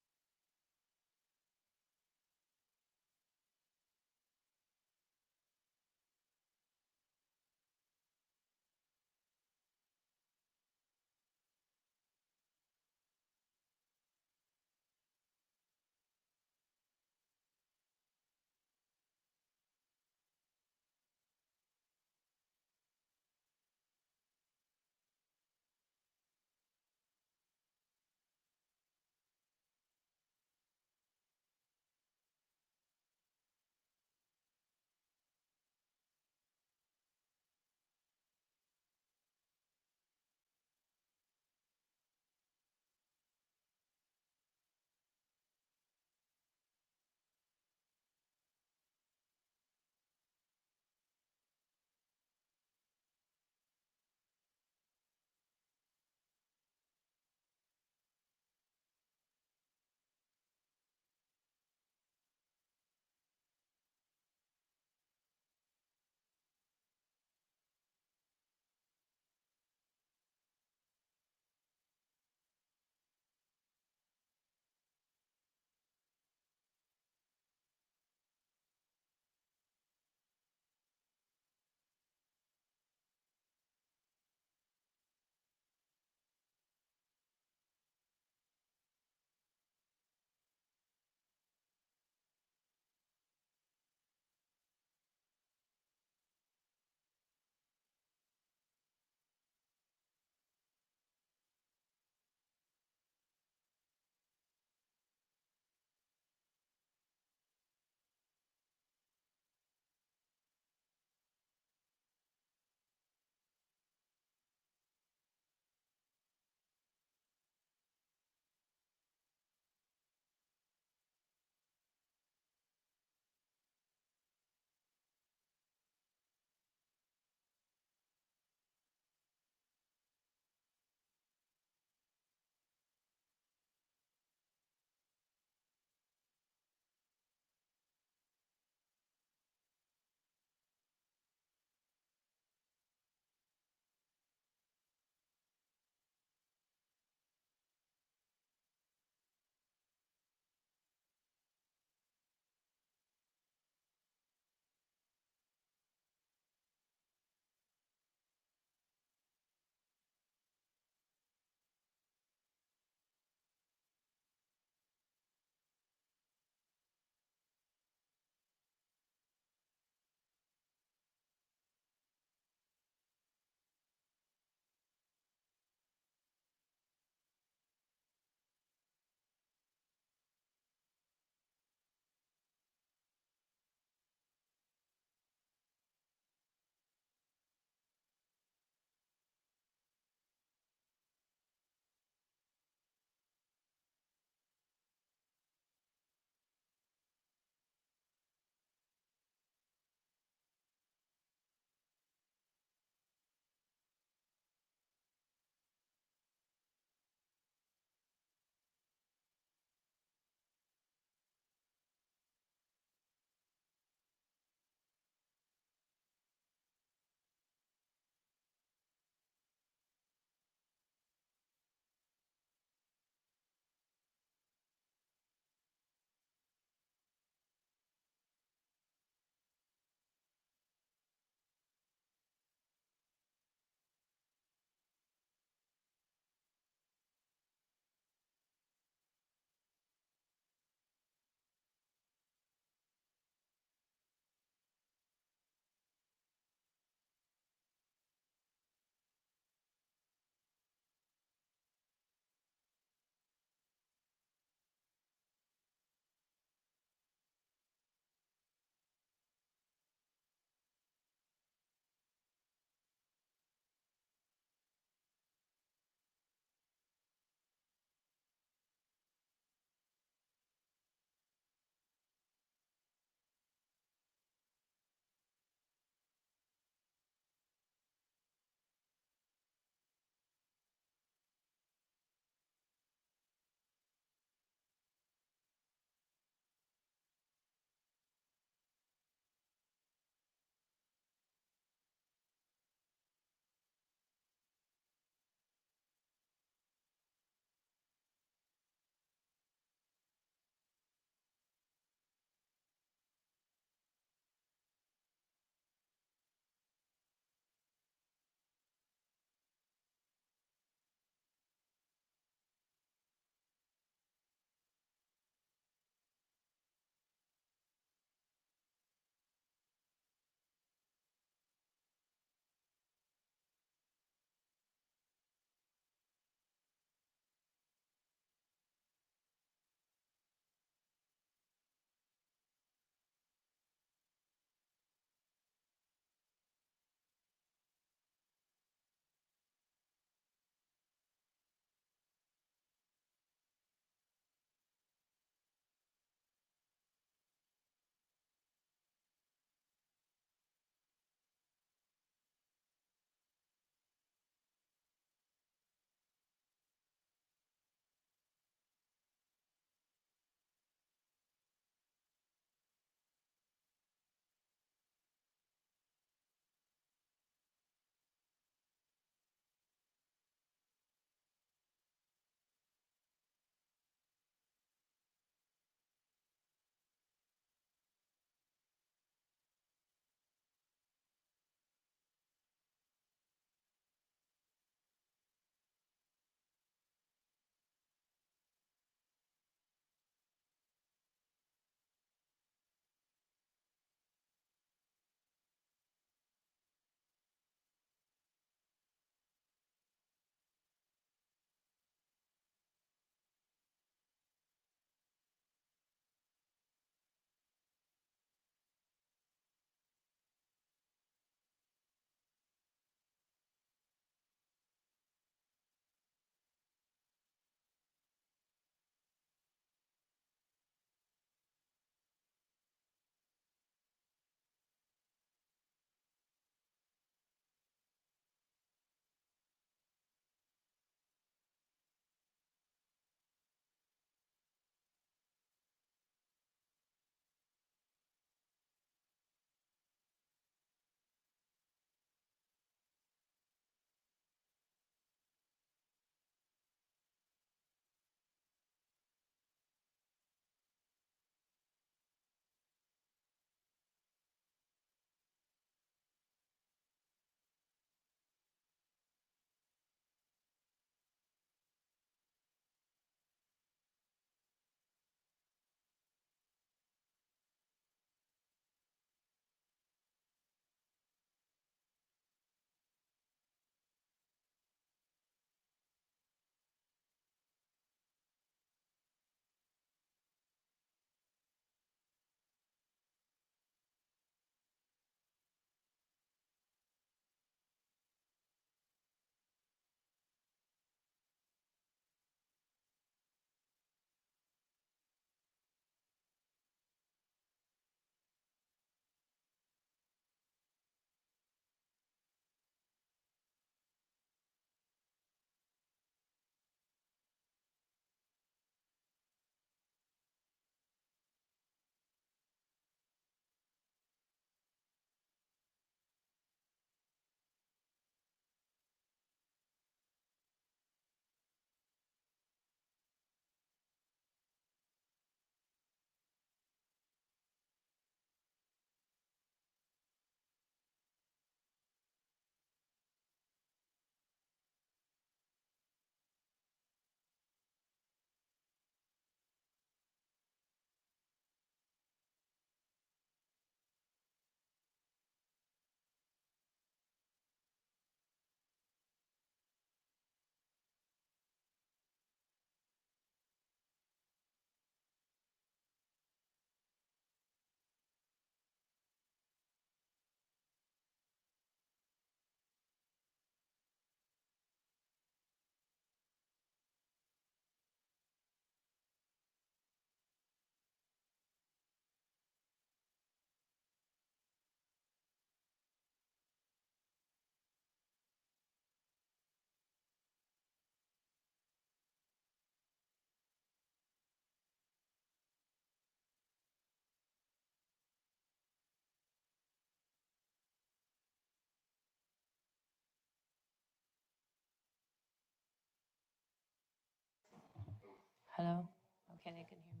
Hello? Okay, they can hear me.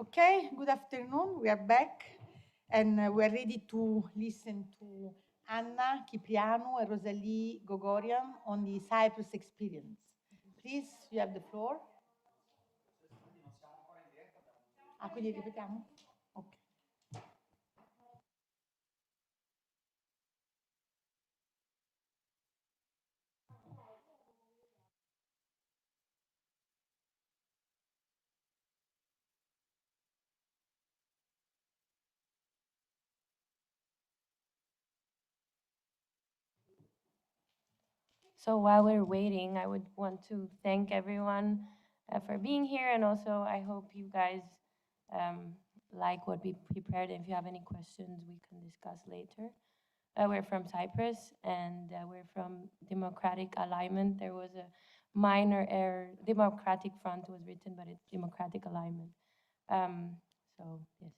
Okay, good afternoon. We are back and we are ready to listen to Anna Cipriano and Rosalie Gogorian on the Cyprus experience. Please, you have the floor. Ah, quindi ripetiamo? Ok. So while we're waiting, I would want to thank everyone for being here, and also I hope you guys like what we prepared. If you have any questions, we can discuss later. We're from Cyprus, and we're from Democratic Alignment. There was a minor error. Democratic Front was written, but it's Democratic Alignment. So yes.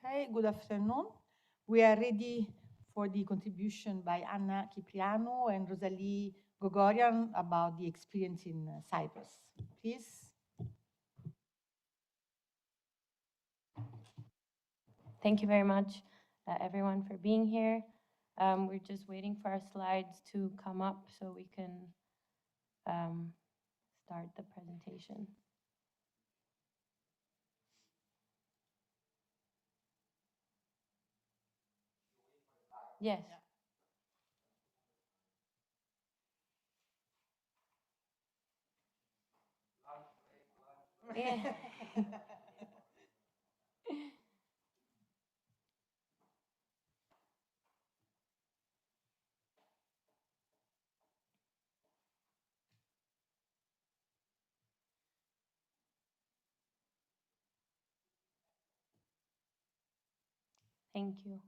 Okay, good afternoon. We are ready for the contribution by Anna Cipriano and Rosalie Gogorian about the experience in Cyprus. Please. Thank you very much, everyone, for being here. We're just waiting for our slides to come up so we can start the presentation. Yes. Yeah. Thank you.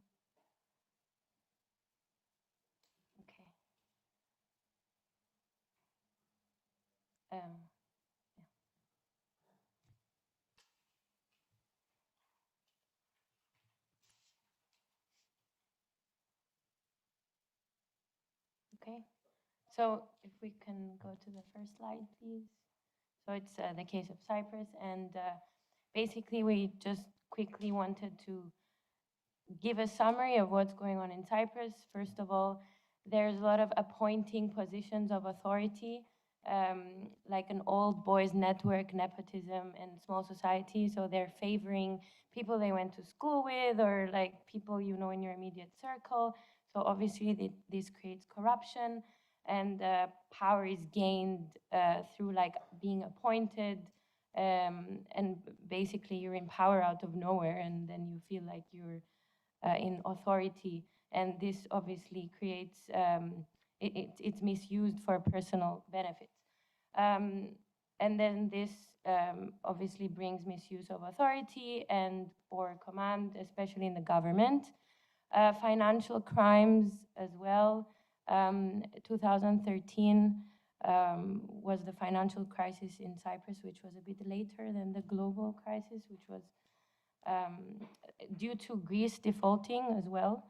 Okay. Yeah. Okay. So if we can go to the first slide, please. So it's the case of Cyprus, and basically we just quickly wanted to give a summary of what's going on in Cyprus. First of all, there's a lot of appointing positions of authority, like an old boys network, nepotism, and small society. So they're favoring people they went to school with, or like people you know in your immediate circle. So obviously this creates corruption, and power is gained through like being appointed, and basically you're in power out of nowhere, and then you feel like you're in authority, and this obviously creates it's misused for personal benefits, and then this obviously brings misuse of authority and or command, especially in the government. Financial crimes as well. 2013 was the financial crisis in Cyprus, which was a bit later than the global crisis, which was due to Greece defaulting as well.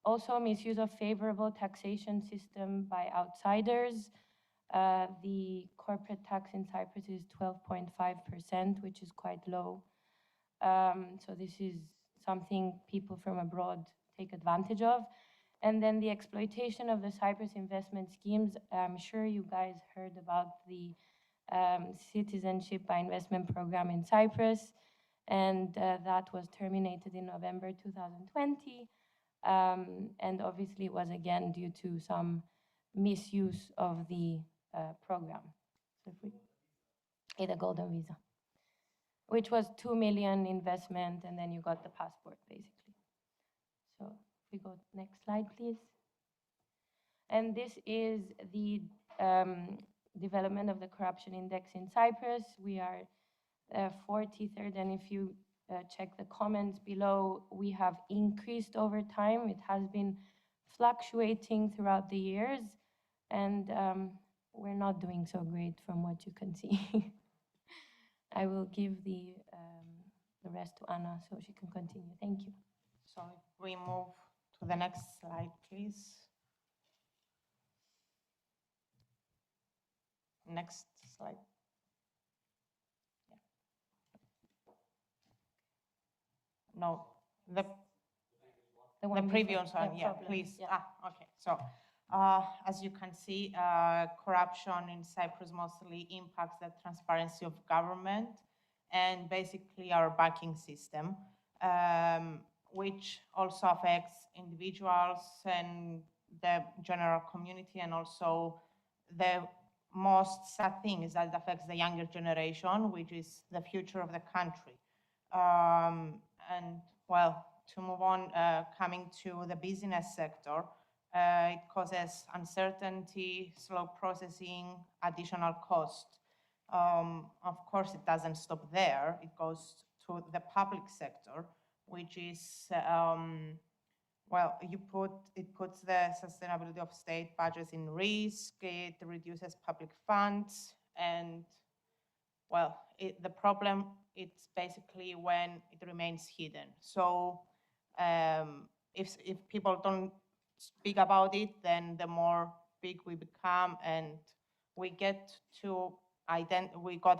Also, misuse of favorable taxation system by outsiders. The corporate tax in Cyprus is 12.5%, which is quite low. So this is something people from abroad take advantage of. And then the exploitation of the Cyprus investment schemes. I'm sure you guys heard about the citizenship by investment program in Cyprus, and that was terminated in November 2020. And obviously it was again due to some misuse of the program. So if we, the golden visa, which was 2 million investment, and then you got the passport basically. So if we go next slide, please. And this is the development of the corruption index in Cyprus. We are 43rd, and if you check the comments below, we have increased over time. It has been fluctuating throughout the years, and we're not doing so great from what you can see. I will give the rest to Anna so she can continue. Thank you. So if we move to the next slide, please. Next slide. Yeah. No, the previous one, yeah, please. Yeah. Okay. So, as you can see, corruption in Cyprus mostly impacts the transparency of government and basically our banking system, which also affects individuals and the general community, and also the most sad thing is that it affects the younger generation, which is the future of the country. And well, to move on, coming to the business sector, it causes uncertainty, slow processing, additional cost. Of course, it doesn't stop there. It goes to the public sector, which is, well, it puts the sustainability of state budgets in risk, it reduces public funds, and, well, the problem, it's basically when it remains hidden. So if people don't speak about it, then the more big we become, and we got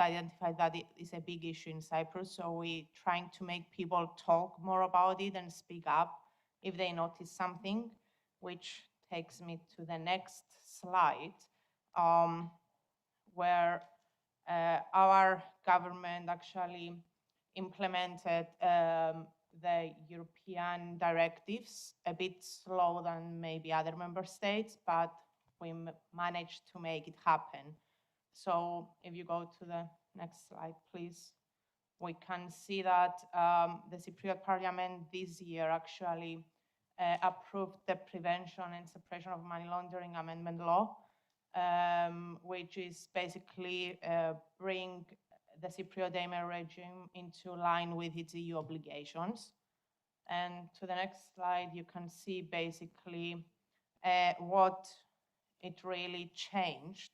identified that it is a big issue in Cyprus, so we're trying to make people talk more about it and speak up if they notice something, which takes me to the next slide, where our government actually implemented the European directives a bit slower than maybe other member states, but we managed to make it happen. So if you go to the next slide, please, we can see that the Cypriot Parliament this year actually approved the Prevention and Suppression of Money Laundering Amendment Law, which is basically bring the Cypriot AML regime into line with its EU obligations. And to the next slide, you can see basically what it really changed.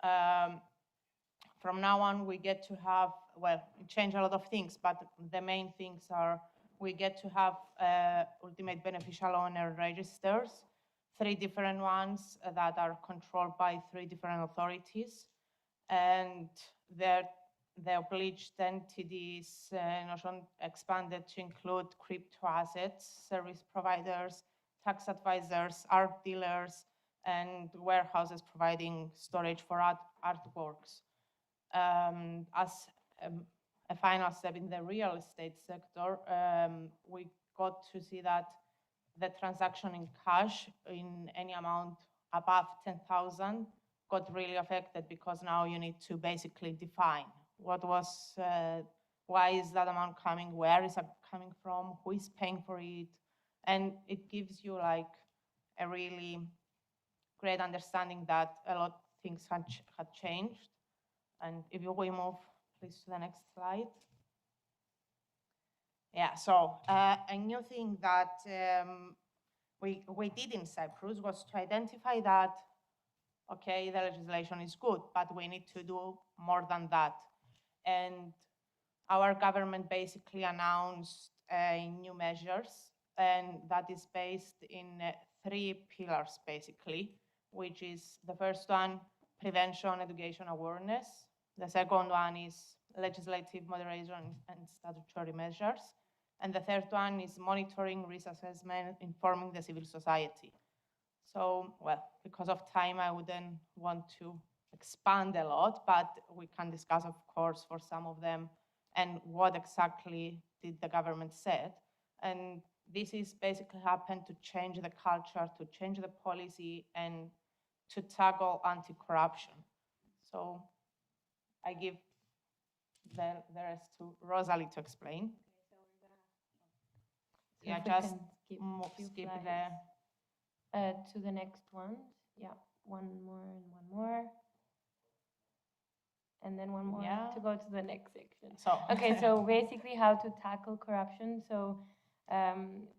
From now on, we get to have, well, it changed a lot of things, but the main things are we get to have ultimate beneficial owner registers, 3 different ones that are controlled by 3 different authorities, and the obliged entities notion expanded to include crypto assets, service providers, tax advisors, art dealers, and warehouses providing storage for artworks. As a final step in the real estate sector, we got to see that the transaction in cash in any amount above 10,000 got really affected, because now you need to basically define why is that amount coming, where is it coming from, who is paying for it, and it gives you like a really great understanding that a lot of things had changed. And if we move, please, to the next slide. Yeah, so a new thing that we did in Cyprus was to identify that, okay, the legislation is good, but we need to do more than that. And our government basically announced new measures, and that is based in 3 pillars, basically, which is the first one, prevention, education, awareness. The second one is legislative moderation and statutory measures. And the third one is monitoring, risk assessment, informing the civil society. So, well, because of time, I wouldn't want to expand a lot, but we can discuss, of course, for some of them and what exactly did the government said. And this is basically happened to change the culture, to change the policy, and to tackle anti-corruption. So I give the rest to Rosalie to explain. So Yeah, if we just can skip a few skip slides. the. To the next one. Yeah, one more and one more. And then one more Yeah. to go to the next section. So Okay, so basically how to tackle corruption. So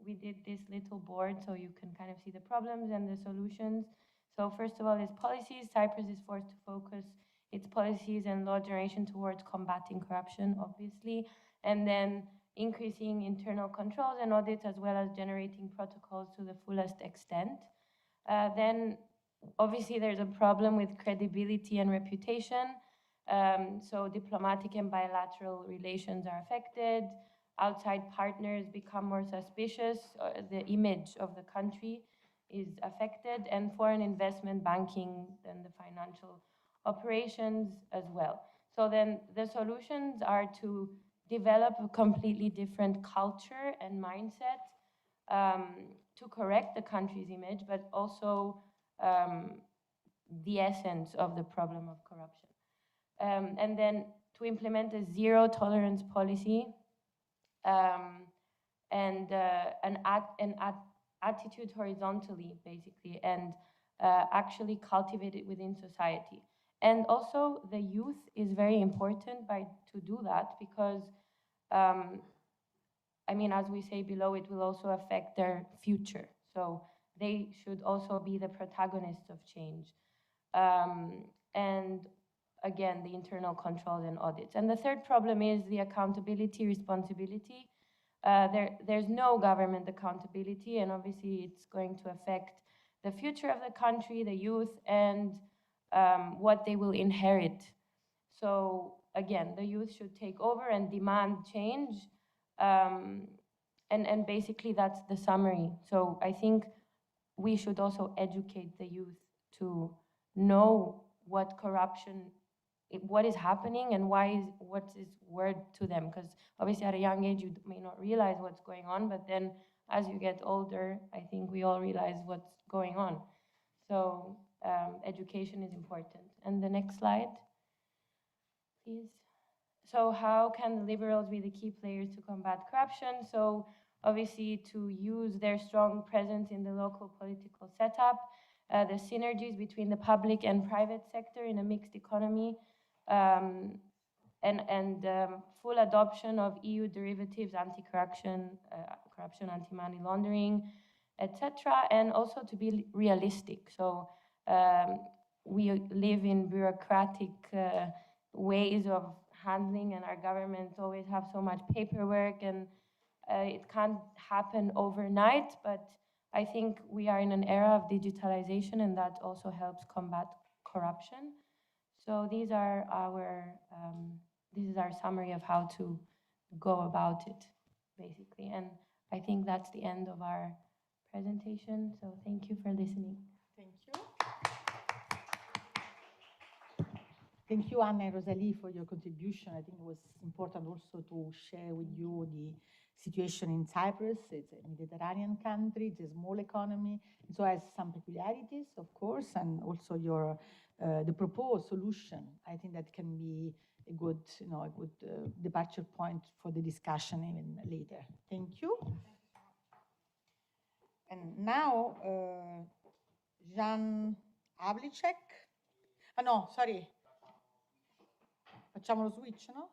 we did this little board so you can kind of see the problems and the solutions. So first of all is policies. Cyprus is forced to focus its policies and law generation towards combating corruption, obviously, and then increasing internal controls and audits, as well as generating protocols to the fullest extent. Then obviously there's a problem with credibility and reputation. So diplomatic and bilateral relations are affected. Outside partners become more suspicious. The image of the country is affected, and foreign investment banking and the financial operations as well. So then the solutions are to develop a completely different culture and mindset to correct the country's image, but also the essence of the problem of corruption. And then to implement a zero tolerance policy and an attitude horizontally, basically, and actually cultivate it within society. And also the youth is very important to do that because, I mean, as we say below, it will also affect their future. So they should also be the protagonists of change. And again, the internal controls and audits. And the third problem is the accountability, responsibility. There's no government accountability, and obviously it's going to affect the future of the country, the youth, and what they will inherit. So again, the youth should take over and demand change. And basically that's the summary. So I think we should also educate the youth to know what corruption, what is happening and what is word to them. Because obviously at a young age, you may not realize what's going on, but then as you get older, I think we all realize what's going on. So education is important. And the next slide, please. So how can the liberals be the key players to combat corruption? So obviously to use their strong presence in the local political setup, the synergies between the public and private sector in a mixed economy, and full adoption of EU derivatives, anti-corruption, corruption, anti-money laundering, etc. And also to be realistic. So we live in bureaucratic ways of handling, and our government always have so much paperwork, and it can't happen overnight, but I think we are in an era of digitalization, and that also helps combat corruption. So these are this is our summary of how to go about it, basically. And I think that's the end of our presentation. So thank you for listening. Thank you. Thank you, Anna and Rosalie, for your contribution. I think it was important also to share with you the situation in Cyprus. It's a Mediterranean country, it's a small economy, so it has some peculiarities, of course, and also your the proposed solution. I think that can be a good, departure point for the discussion even later. Thank you. And now, Jan Havlicek. Oh, no, sorry. Facciamo lo switch, no?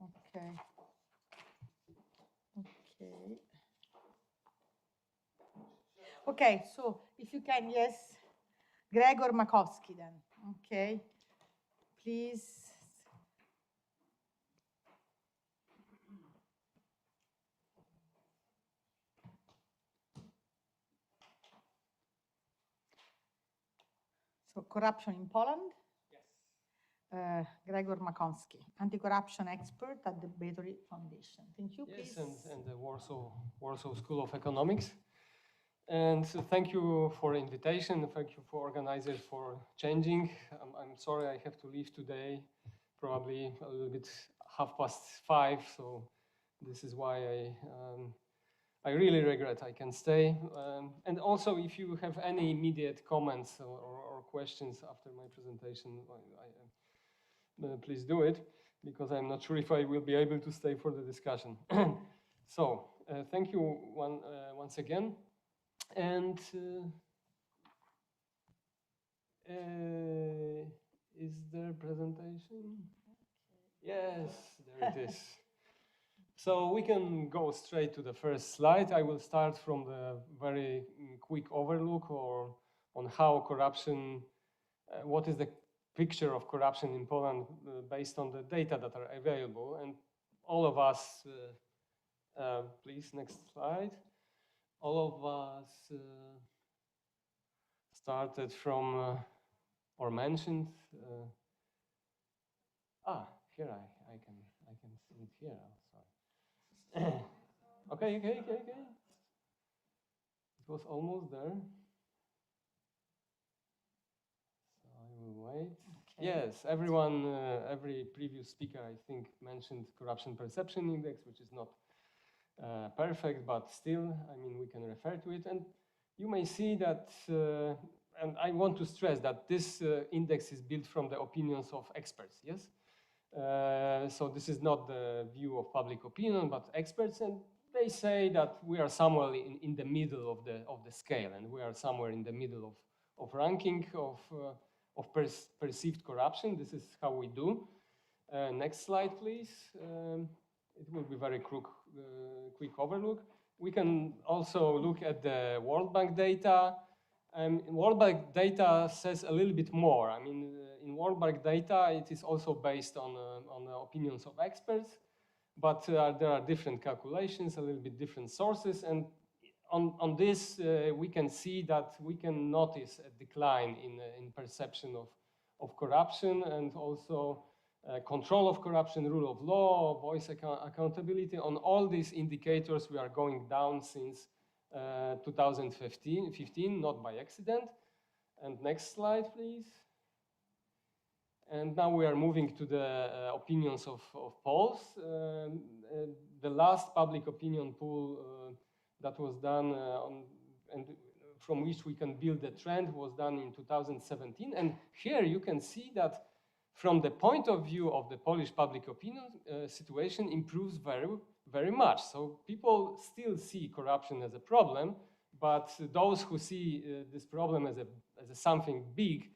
Ok. Okay. Okay, so if you can, yes, Gregor Makowski then. Okay, please. So corruption in Poland. Yes. Gregor Makowski, anti-corruption expert at the Battery Foundation. Thank you, please. Yes, and the Warsaw School of Economics. And thank you for the invitation. Thank you for organizers for changing. I'm sorry I have to leave today, probably a little bit 5:30. So this is why I really regret I can stay. And also, if you have any immediate comments or questions after my presentation, please do it, because I'm not sure if I will be able to stay for the discussion. So thank you once again. And is there a presentation? Yes, there it is. So we can go straight to the first slide. I will start from the very quick overlook on how corruption, what is the picture of corruption in Poland based on the data that are available. And all of us, please, next slide. All of us started from, or mentioned, here I can see it here. Sorry. Okay. It was almost there. So I will wait. Okay. Yes, everyone, every previous speaker, I think, mentioned corruption perception index, which is not perfect, but still, I mean, we can refer to it. And you may see that, and I want to stress that this index is built from the opinions of experts, yes? So this is not the view of public opinion, but experts, and they say that we are somewhere in the middle of the scale, and we are somewhere in the middle of ranking of perceived corruption. This is how we do. Next slide, please. It will be very quick overlook. We can also look at the World Bank data. World Bank data says a little bit more. I mean, in World Bank data, it is also based on the opinions of experts, but there are different calculations, a little bit different sources, and on this, we can see that we can notice a decline in perception of corruption, and also control of corruption, rule of law, voice accountability. On all these indicators, we are going down since 2015, not by accident. And next slide, please. And now we are moving to the opinions of polls. The last public opinion poll that was done and from which we can build a trend was done in 2017. And here you can see that from the point of view of the Polish public opinion, situation improves very, very much. So people still see corruption as a problem, but those who see this problem as a something big,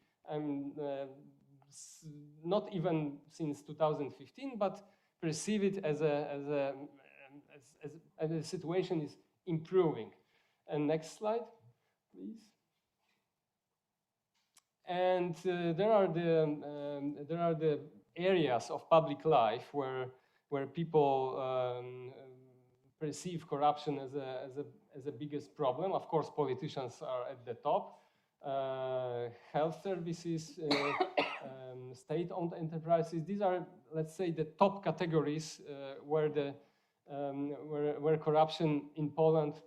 not even since 2015, but perceive it as a situation is improving. And next slide, please. And there are the areas of public life where people perceive corruption as a biggest problem. Of course, politicians are at the top. Health services, state-owned enterprises. These are, let's say, the top categories where corruption in Poland,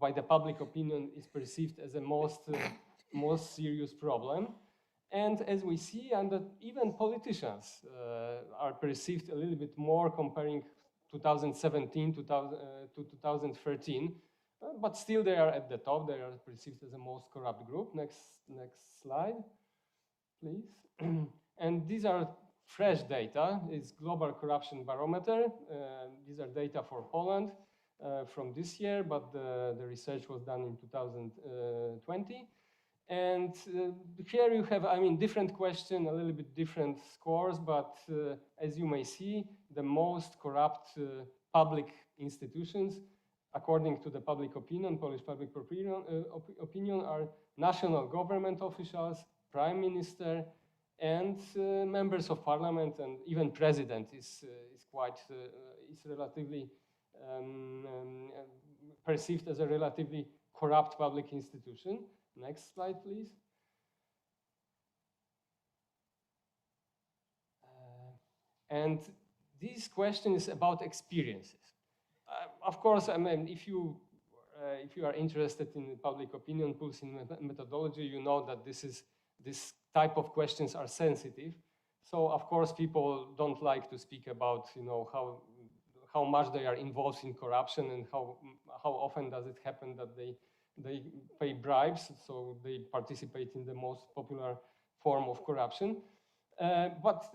by the public opinion, is perceived as the most serious problem. And as we see, and even politicians are perceived a little bit more comparing 2017 to 2013, but still they are at the top. They are perceived as the most corrupt group. Next slide, please. And these are fresh data. It's Global Corruption Barometer. These are data for Poland from this year, but the research was done in 2020. And here you have, I mean, different question, a little bit different scores, but as you may see, the most corrupt public institutions, according to the public opinion, Polish public opinion, are national government officials, prime minister, and members of parliament, and even president is relatively perceived as a relatively corrupt public institution. Next slide, please. And this question is about experiences. Of course, I mean, if you are interested in public opinion pulsing methodology, you know that this type of questions are sensitive. So of course, people don't like to speak about, you know, how much they are involved in corruption and how often does it happen that they pay bribes, so they participate in the most popular form of corruption. But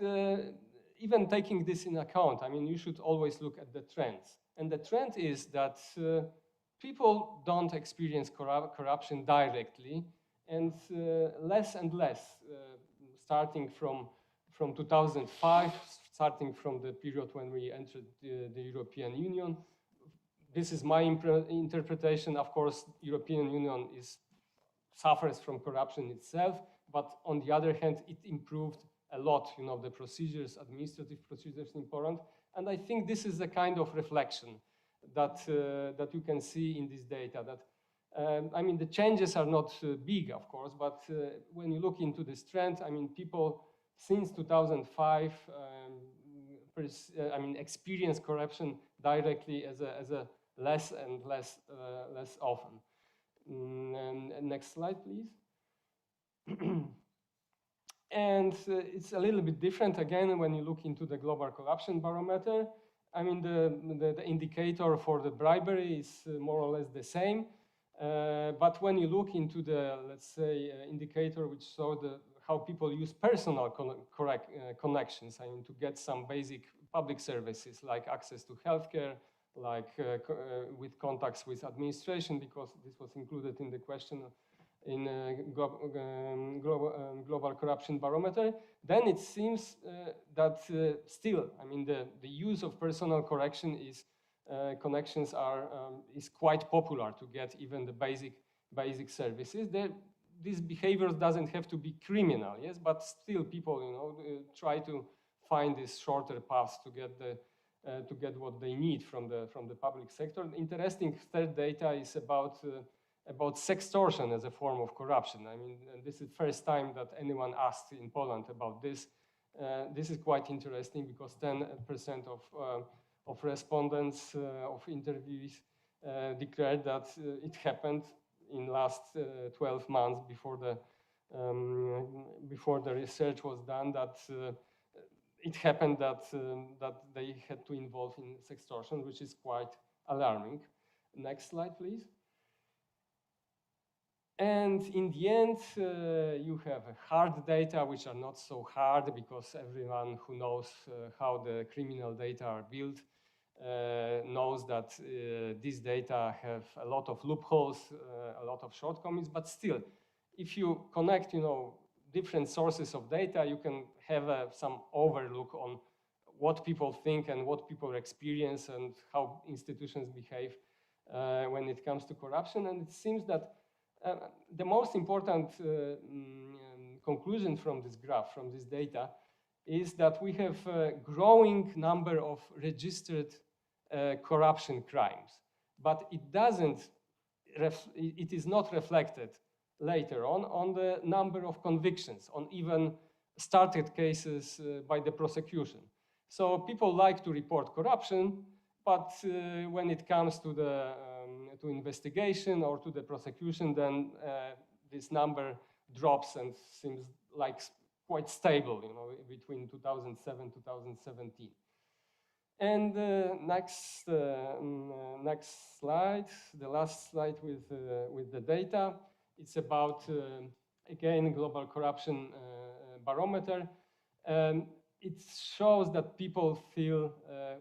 even taking this in account, I mean, you should always look at the trends. And the trend is that people don't experience corruption directly, and less and less, starting from 2005, starting from the period when we entered the European Union. This is my interpretation. Of course, European Union suffers from corruption itself, but on the other hand, it improved a lot, you know, the procedures, administrative procedures in Poland. And I think this is the kind of reflection that you can see in this data. That I mean, the changes are not big, of course, but when you look into this trend, I mean, people since 2005, I mean, experience corruption directly as a less and less often. And next slide, please. And it's a little bit different again when you look into the global corruption barometer. I mean, the indicator for the bribery is more or less the same. But when you look into the, let's say, indicator which show how people use personal connections, I mean, to get some basic public services like access to healthcare, like with contacts with administration, because this was included in the question in global corruption barometer, then it seems that still, I mean, the use of personal connections is quite popular to get even the basic services. This behavior doesn't have to be criminal, yes, but still people, you know, try to find these shorter paths to get what they need from the public sector. Interesting third data is about sextortion as a form of corruption. I mean, this is the first time that anyone asked in Poland about this. This is quite interesting because 10% of respondents of interviewees declared that it happened in last 12 months before the research was done, that it happened that they had to involve in sextortion, which is quite alarming. Next slide, please. And in the end, you have hard data, which are not so hard because everyone who knows how the criminal data are built knows that these data have a lot of loopholes, a lot of shortcomings, but still, if you connect, you know, different sources of data, you can have some overlook on what people think and what people experience and how institutions behave when it comes to corruption. And it seems that the most important conclusion from this graph, from this data, is that we have a growing number of registered corruption crimes, but it is not reflected later on the number of convictions, on even started cases by the prosecution. So people like to report corruption, but when it comes to the to investigation or to the prosecution, then this number drops and seems like quite stable, you know, between 2007 2017. And next slide, the last slide with the data. It's about again global corruption barometer. It shows that people feel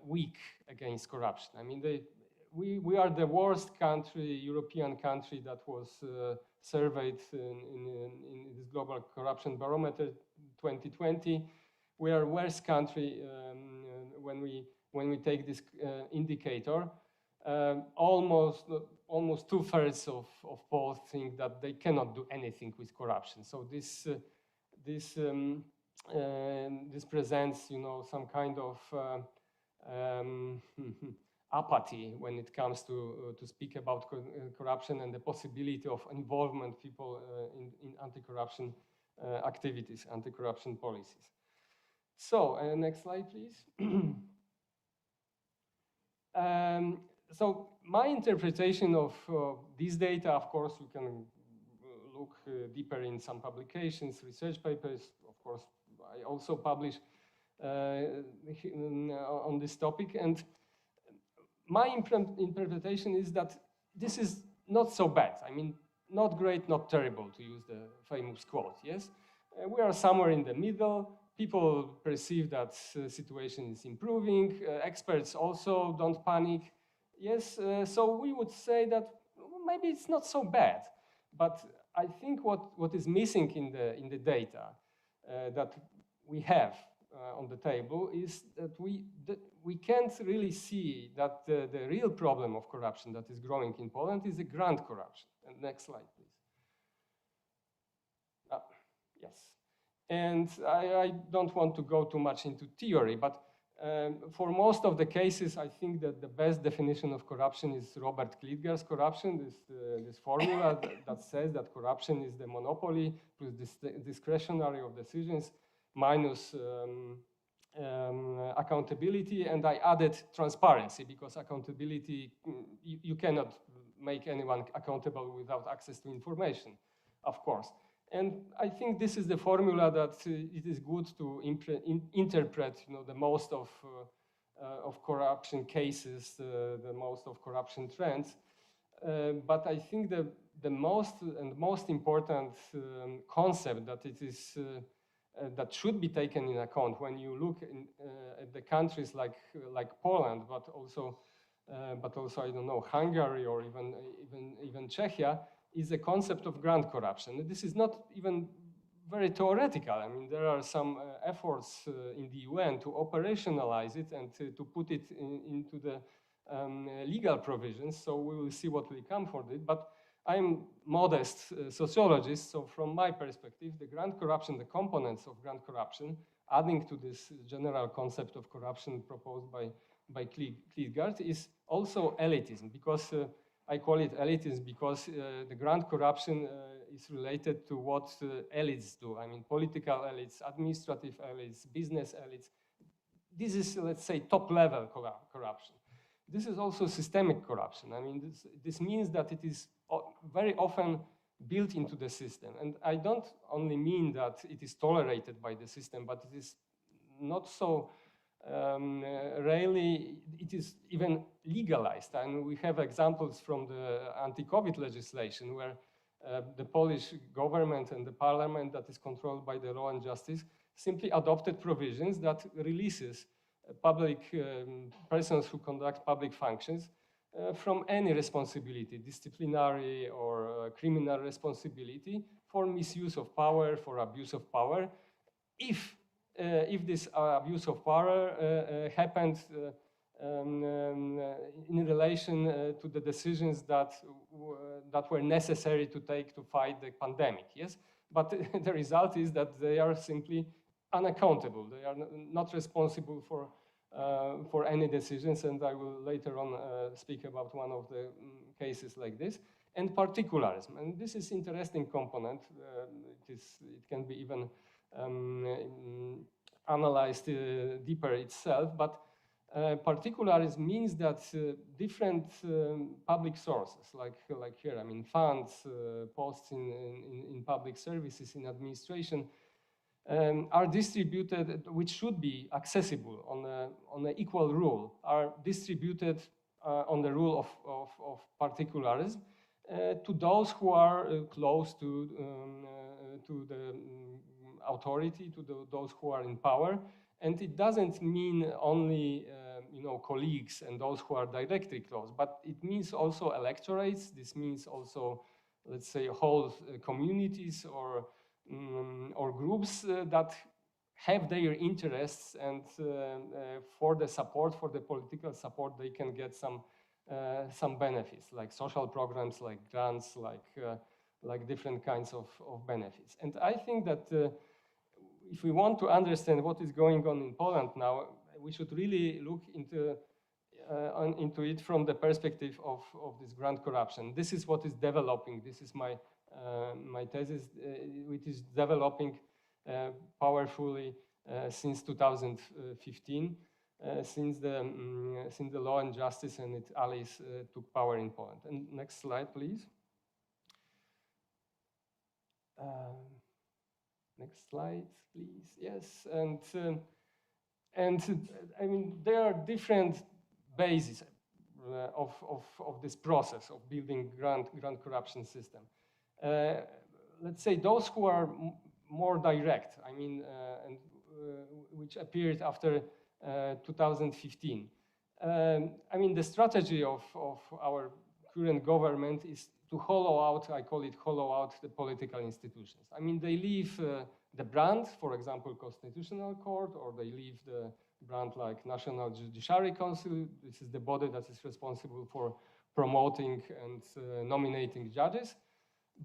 weak against corruption. I mean, we are the worst country, European country, that was surveyed in this Global Corruption Barometer 2020. We are worst country when we take this indicator. Almost 2/3 of polls think that they cannot do anything with corruption. So this presents, some kind of apathy when it comes to speak about corruption and the possibility of involvement people in anti-corruption activities, anti-corruption policies. So next slide, please. So my interpretation of these data, of course, you can look deeper in some publications, research papers. Of course, I also publish on this topic. And my interpretation is that this is not so bad. I mean, not great, not terrible, to use the famous quote, yes? We are somewhere in the middle. People perceive that the situation is improving. Experts also don't panic. Yes, so we would say that maybe it's not so bad. But I think what is missing in the data that we have on the table is that we can't really see that the real problem of corruption that is growing in Poland is the grant corruption. And next slide, please. Yes. And I don't want to go too much into theory, but for most of the cases, I think that the best definition of corruption is Robert Klitgar's corruption, this formula that says that corruption is the monopoly plus discretionary of decisions minus accountability, and I added transparency because accountability, you cannot make anyone accountable without access to information, of course. And I think this is the formula that it is good to interpret, the most of corruption cases, the most of corruption trends. But I think the most important concept that it is that should be taken in account when you look at the countries like Poland, but also I don't know, Hungary or even Czechia, is the concept of grant corruption. This is not even very theoretical. I mean, there are some efforts in the UN to operationalize it and to put it into the legal provisions. So we will see what will come for it. But I'm modest sociologist, so from my perspective, the grant corruption, the components of grant corruption, adding to this general concept of corruption proposed by Klitgard, is also elitism, because I call it elitism because the grant corruption is related to what elites do. I mean, political elites, administrative elites, business elites. This is, let's say, top-level corruption. This is also systemic corruption. I mean, this means that it is very often built into the system. And I don't only mean that it is tolerated by the system, but it is not so rarely, it is even legalized. And we have examples from the anti-COVID legislation where the Polish government and the parliament that is controlled by the law and justice simply adopted provisions that releases public persons who conduct public functions from any responsibility, disciplinary or criminal responsibility for misuse of power, for abuse of power, if this abuse of power happened in relation to the decisions that were necessary to take to fight the pandemic, yes? But the result is that they are simply unaccountable. They are not responsible for any decisions, and I will later on speak about one of the cases like this. And particularism, and this is interesting component. It can be even analyzed deeper itself, but particularism means that different public sources, like here, I mean, funds, posts in public services, in administration, are distributed, which should be accessible on an equal rule, are distributed on the rule of particularism to those who are close to the authority, to those who are in power. And it doesn't mean only colleagues and those who are directly close, but it means also electorates. This means also let's say, whole communities or groups that have their interests, and for the support, for the political support, they can get some benefits, like social programs, like grants, like different kinds of benefits. And I think that if we want to understand what is going on in Poland now, we should really look into it from the perspective of this grant corruption. This is what is developing. This is my thesis, which is developing powerfully since 2015, since the Law and Justice and its allies took power in Poland. And next slide, please. Next slide, please. Yes, and I mean, there are different bases of this process of building grant corruption system. Let's say those who are more direct, I mean, which appeared after 2015. I mean, the strategy of our current government is to hollow out, I call it hollow out, the political institutions. I mean, they leave the brand, for example, Constitutional Court, or they leave the brand like National Judiciary Council. This is the body that is responsible for promoting and nominating judges.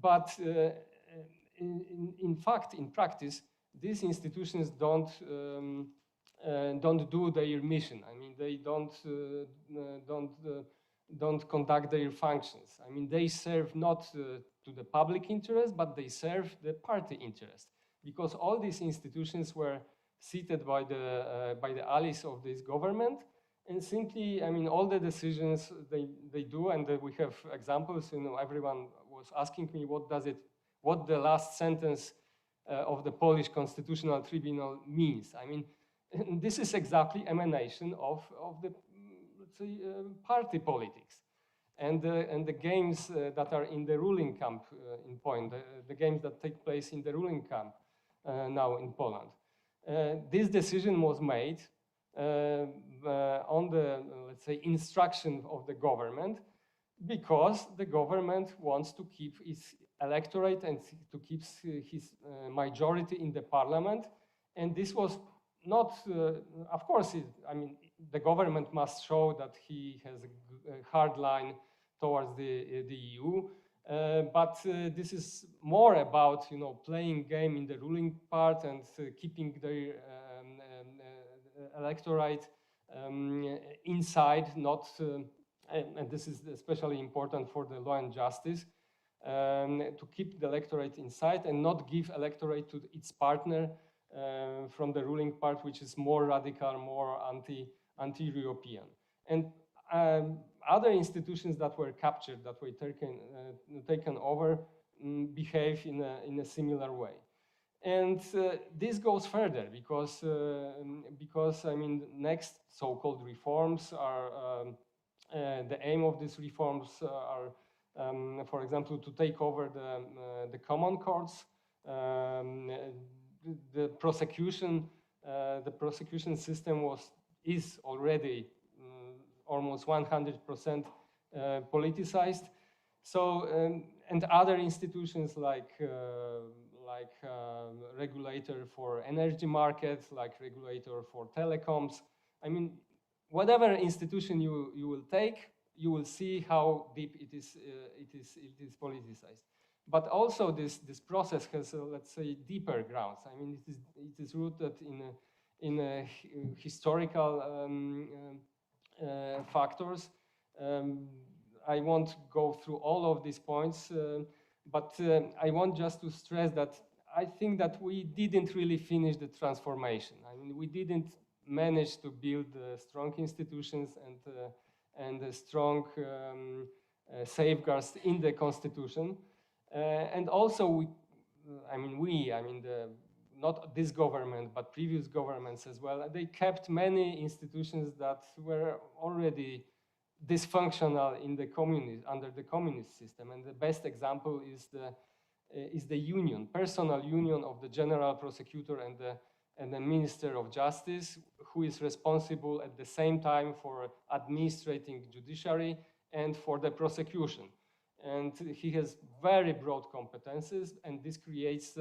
But in fact, in practice, these institutions don't do their mission. I mean, they don't conduct their functions. I mean, they serve not to the public interest, but they serve the party interest, because all these institutions were seated by the allies of this government, and simply, I mean, all the decisions they do, and we have examples. You know, everyone was asking me what the last sentence of the Polish Constitutional Tribunal means. I mean, this is exactly emanation of the, let's say, party politics, and the games that are in the ruling camp in Poland, the games that take place in the ruling camp now in Poland. This decision was made on the, let's say, instruction of the government, because the government wants to keep its electorate and to keep his majority in the parliament. And this was not, of course, I mean, the government must show that he has a hard line towards the EU. But this is more about, you know, playing game in the ruling part and keeping their electorate inside, not, and this is especially important for the Law and Justice, to keep the electorate inside and not give electorate to its partner from the ruling part, which is more radical, more anti-European. And other institutions that were captured, that were taken over, behave in a similar way. And this goes further, because I mean, next so-called reforms are, the aim of these reforms are, for example, to take over the common courts, the prosecution system is already almost 100% politicized. So, and other institutions like regulator for energy markets, like regulator for telecoms. I mean, whatever institution you will take, you will see how deep it is politicized. But also this process has, let's say, deeper grounds. I mean, it is rooted in historical factors. I won't go through all of these points, but I want just to stress that I think that we didn't really finish the transformation. I mean, we didn't manage to build strong institutions and strong safeguards in the constitution. And also, not this government, but previous governments as well, they kept many institutions that were already dysfunctional in the under the communist system. And the best example is the union, personal union of the general prosecutor and the Minister of Justice, who is responsible at the same time for administrating judiciary and for the prosecution. And he has very broad competences, and this creates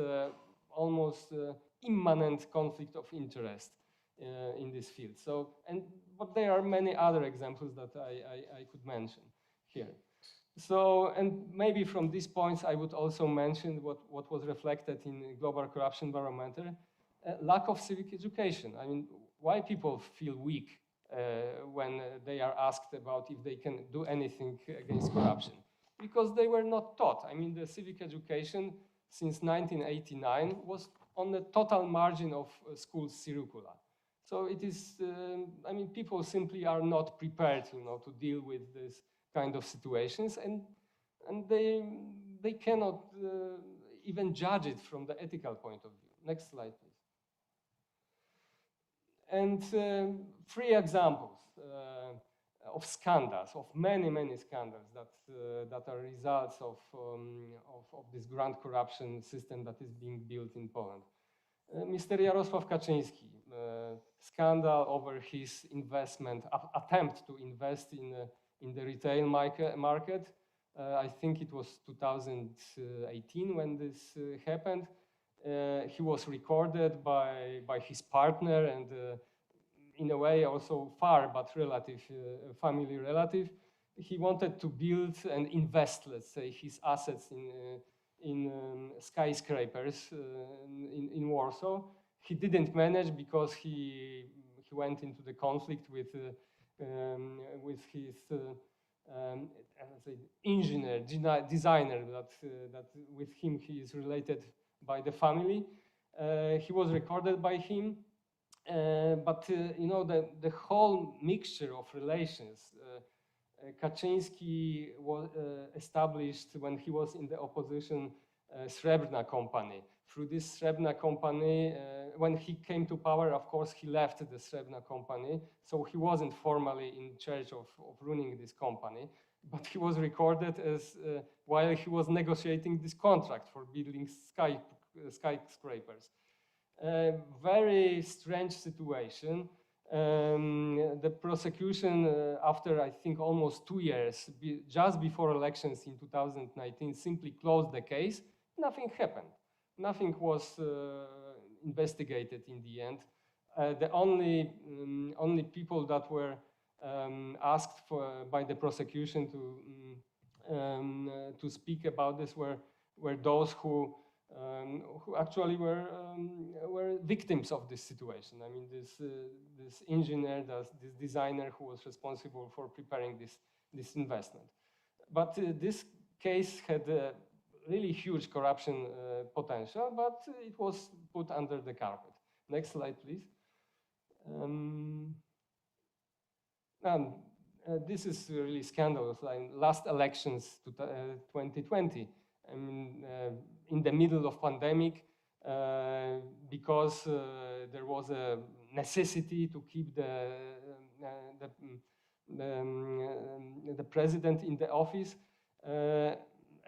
almost immanent conflict of interest in this field. So, but there are many other examples that I could mention here. So, and maybe from these points, I would also mention what was reflected in the Global Corruption Barometer, lack of civic education. I mean, why people feel weak when they are asked about if they can do anything against corruption? Because they were not taught. I mean, the civic education since 1989 was on the total margin of school curricula. So it is, I mean, people simply are not prepared, you know, to deal with this kind of situations, and they cannot even judge it from the ethical point of view. Next slide, please. And 3 examples of scandals, of many scandals that are results of this grand corruption system that is being built in Poland. Mr. Jarosław Kaczyński, scandal over his investment, attempt to invest in the retail market. I think it was 2018 when this happened. He was recorded by his partner and in a way also far but relative, family relative. He wanted to build and invest, let's say, his assets in skyscrapers in Warsaw. He didn't manage because he went into the conflict with his engineer, designer that with him he is related by the family. He was recorded by him, but you know, the whole mixture of relations Kaczyński was established when he was in the opposition Srebrna company. Through this Srebrna company, when he came to power, of course, he left the Srebrna company, so he wasn't formally in charge of running this company, but he was recorded as while he was negotiating this contract for building skyscrapers. Very strange situation. The prosecution, after I think almost 2 years, just before elections in 2019, simply closed the case. Nothing happened. Nothing was investigated in the end. The only people that were asked for by the prosecution to speak about this were those who actually were victims of this situation. I mean, this engineer, this designer who was responsible for preparing this investment. But this case had really huge corruption potential, but it was put under the carpet. Next slide, please. This is really scandalous. Like last elections, 2020. I mean, in the middle of pandemic, because there was a necessity to keep the president in the office.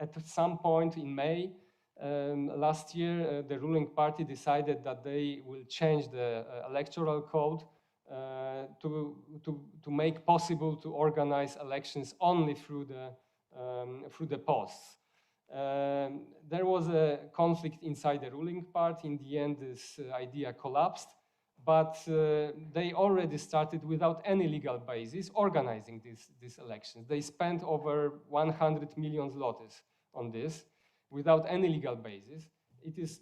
At some point in May last year, the ruling party decided that they will change the electoral code to make possible to organize elections only through the posts. There was a conflict inside the ruling party. In the end, this idea collapsed, but they already started without any legal basis organizing these elections. They spent over 100 million zlotys on this without any legal basis. It is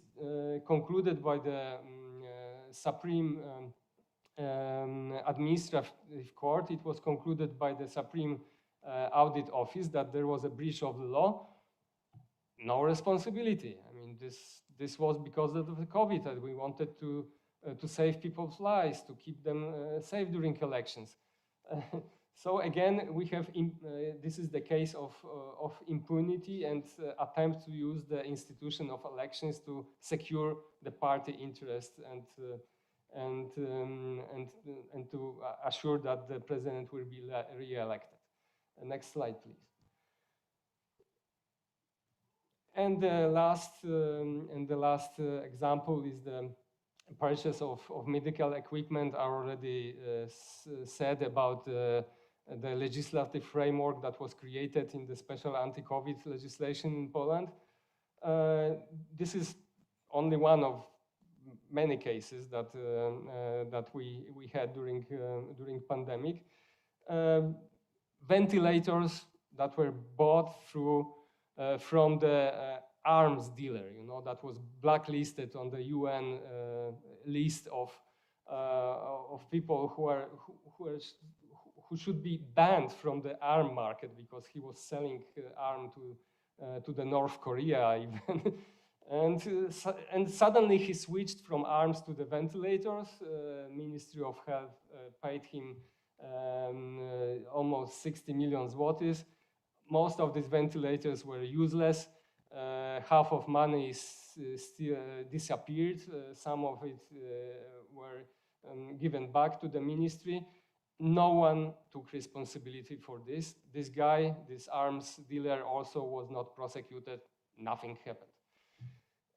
concluded by the Supreme Administrative Court. It was concluded by the Supreme Audit Office that there was a breach of the law. No responsibility. I mean, this was because of the COVID, that we wanted to save people's lives, to keep them safe during elections. So again, we have this is the case of impunity and attempt to use the institution of elections to secure the party interest and to assure that the president will be re-elected. Next slide, please. And the last example is the purchase of medical equipment. I already said about the legislative framework that was created in the special anti-COVID legislation in Poland. This is only one of many cases that that we had during pandemic. Ventilators that were bought through from the arms dealer, you know, that was blacklisted on the UN list of people who should be banned from the arm market because he was selling arm to the North Korea even. And suddenly he switched from arms to the ventilators. Ministry of Health paid him almost 60 million zlotys. Most of these ventilators were useless. Half of money is still disappeared. Some of it were given back to the ministry. No one took responsibility for this. This guy, this arms dealer, also was not prosecuted. Nothing happened.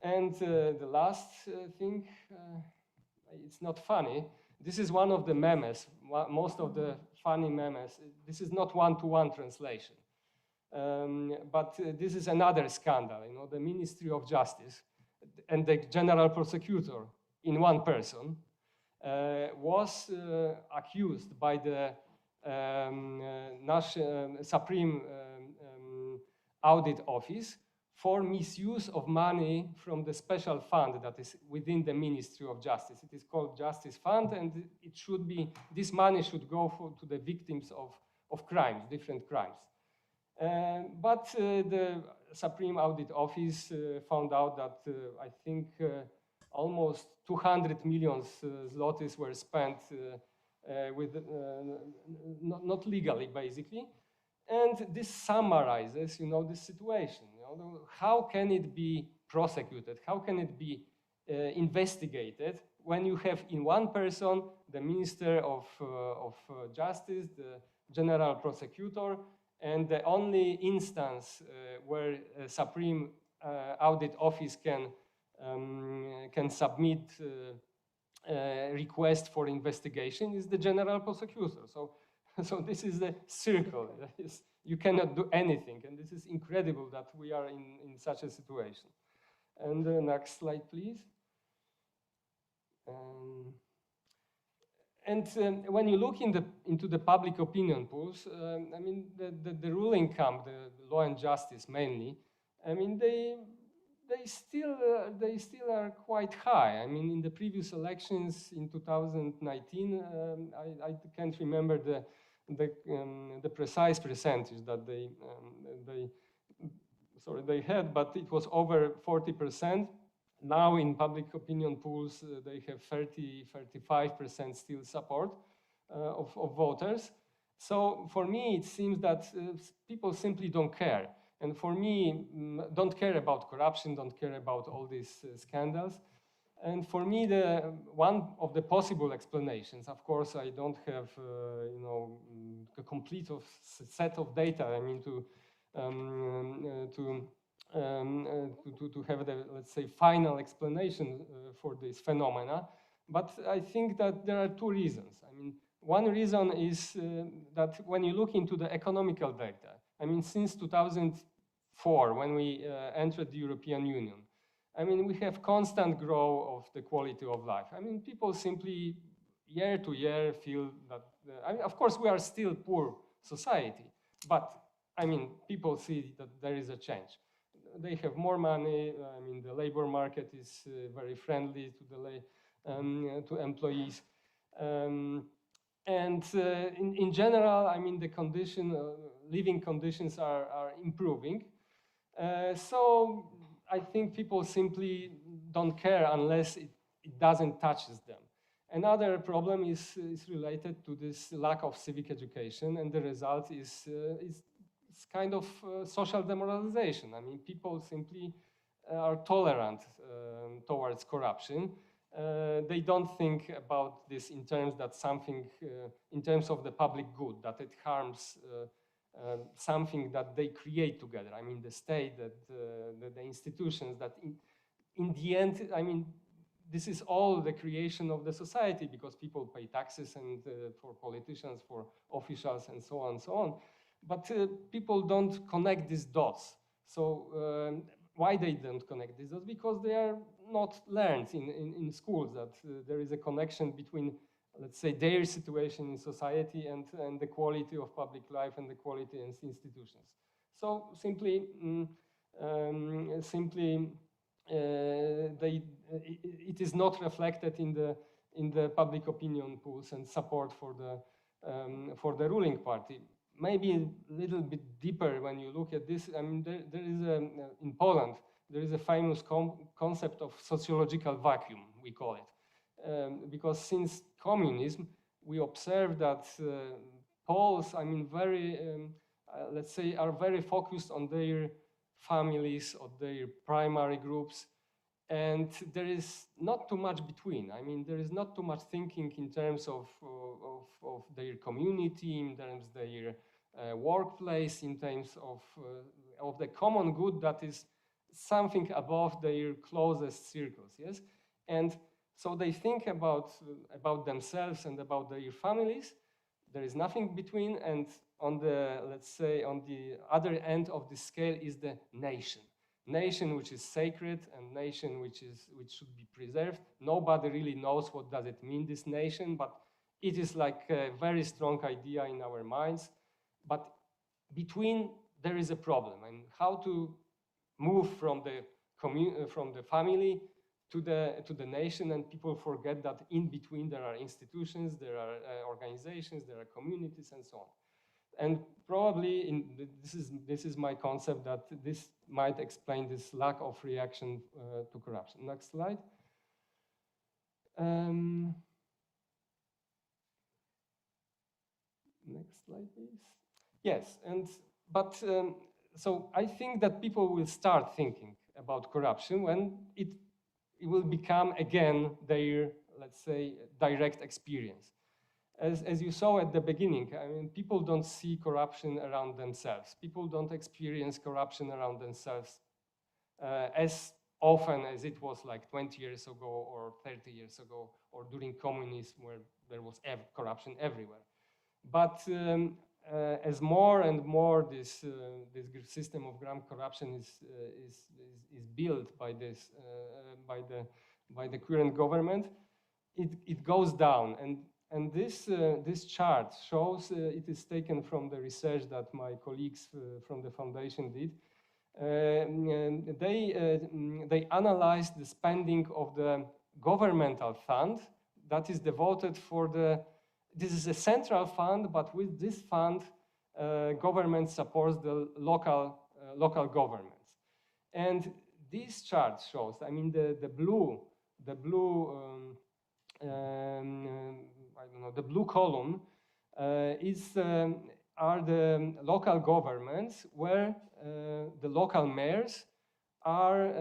And the last thing, it's not funny. This is one of the memes, most of the funny memes. This is not one-to-one translation. But this is another scandal. You know, the Ministry of Justice and the General Prosecutor in one person was accused by the Supreme Audit Office for misuse of money from the special fund that is within the Ministry of Justice. It is called Justice Fund, and it should be, this money should go to the victims of crimes, different crimes. But the Supreme Audit Office found out that I think almost 200 million zlotys were spent not legally, basically. And this summarizes, you know, this situation. You know, how can it be prosecuted? How can it be investigated when you have in one person the Minister of Justice, the General Prosecutor, and the only instance where a Supreme Audit Office can submit a request for investigation is the General Prosecutor. So this is the circle. You cannot do anything, and this is incredible that we are in such a situation. And the next slide, please. When you look into the public opinion polls, I mean, the ruling camp, the Law and Justice mainly, I mean, they still are quite high. I mean, in the previous elections in 2019, I can't remember the precise percentage that they had, but it was over 40%. Now in public opinion polls, they have 35% still support of voters. So for me, it seems that people simply don't care. And for me, don't care about corruption, don't care about all these scandals. And for me, one of the possible explanations, of course, I don't have you know, a complete set of data. I mean, to have the, let's say, final explanation for this phenomena. But I think that there are two reasons. I mean, one reason is that when you look into the economical data, I mean, since 2004, when we entered the European Union, I mean, we have constant growth of the quality of life. I mean, people simply year to year feel that, I mean, of course, we are still poor society, but I mean, people see that there is a change. They have more money. I mean, the labor market is very friendly to to employees, and in general, I mean, the living conditions are improving. So I think people simply don't care unless it doesn't touch them. Another problem is related to this lack of civic education, and the result is kind of social demoralization. I mean, people simply are tolerant towards corruption. They don't think about this in terms that something, in terms of the public good, that it harms something that they create together. I mean, the state, that the institutions, that in the end, I mean, this is all the creation of the society because people pay taxes and for politicians, for officials, and so on and so on. But people don't connect these dots. So why they don't connect these dots? Because they are not learned in schools that there is a connection between, let's say, their situation in society and the quality of public life and the quality of institutions. So simply, it is not reflected in the public opinion polls and support for the ruling party. Maybe a little bit deeper when you look at this. I mean, there is in Poland there is a famous concept of sociological vacuum, we call it, because since communism we observe that Poles, I mean, let's say, are very focused on their families or their primary groups, and there is not too much between. I mean, there is not too much thinking in terms of their community, in terms of their workplace, in terms of the common good that is something above their closest circles, yes? And so they think about themselves and about their families. There is nothing between, and on the, let's say, on the other end of the scale is the nation. Nation which is sacred and nation which should be preserved. Nobody really knows what does it mean, this nation, but it is like a very strong idea in our minds. But between there is a problem, and how to move from the family to the nation, and people forget that in between there are institutions, there are organizations, there are communities, and so on. And probably this is my concept that this might explain this lack of reaction to corruption. Next slide. Next slide, please. Yes, so I think that people will start thinking about corruption when it will become again their, let's say, direct experience. As you saw at the beginning, I mean, people don't see corruption around themselves. People don't experience corruption around themselves as often as it was like 20 years ago or 30 years ago or during communism, where there was corruption everywhere. But as more and more this system of grand corruption is built by the current government, it goes down. And this chart shows, it is taken from the research that my colleagues from the foundation did. They analyzed the spending of the governmental fund that is devoted for this is a central fund, but with this fund, government supports the local governments. And this chart shows, I mean, the blue column are the local governments where the local mayors are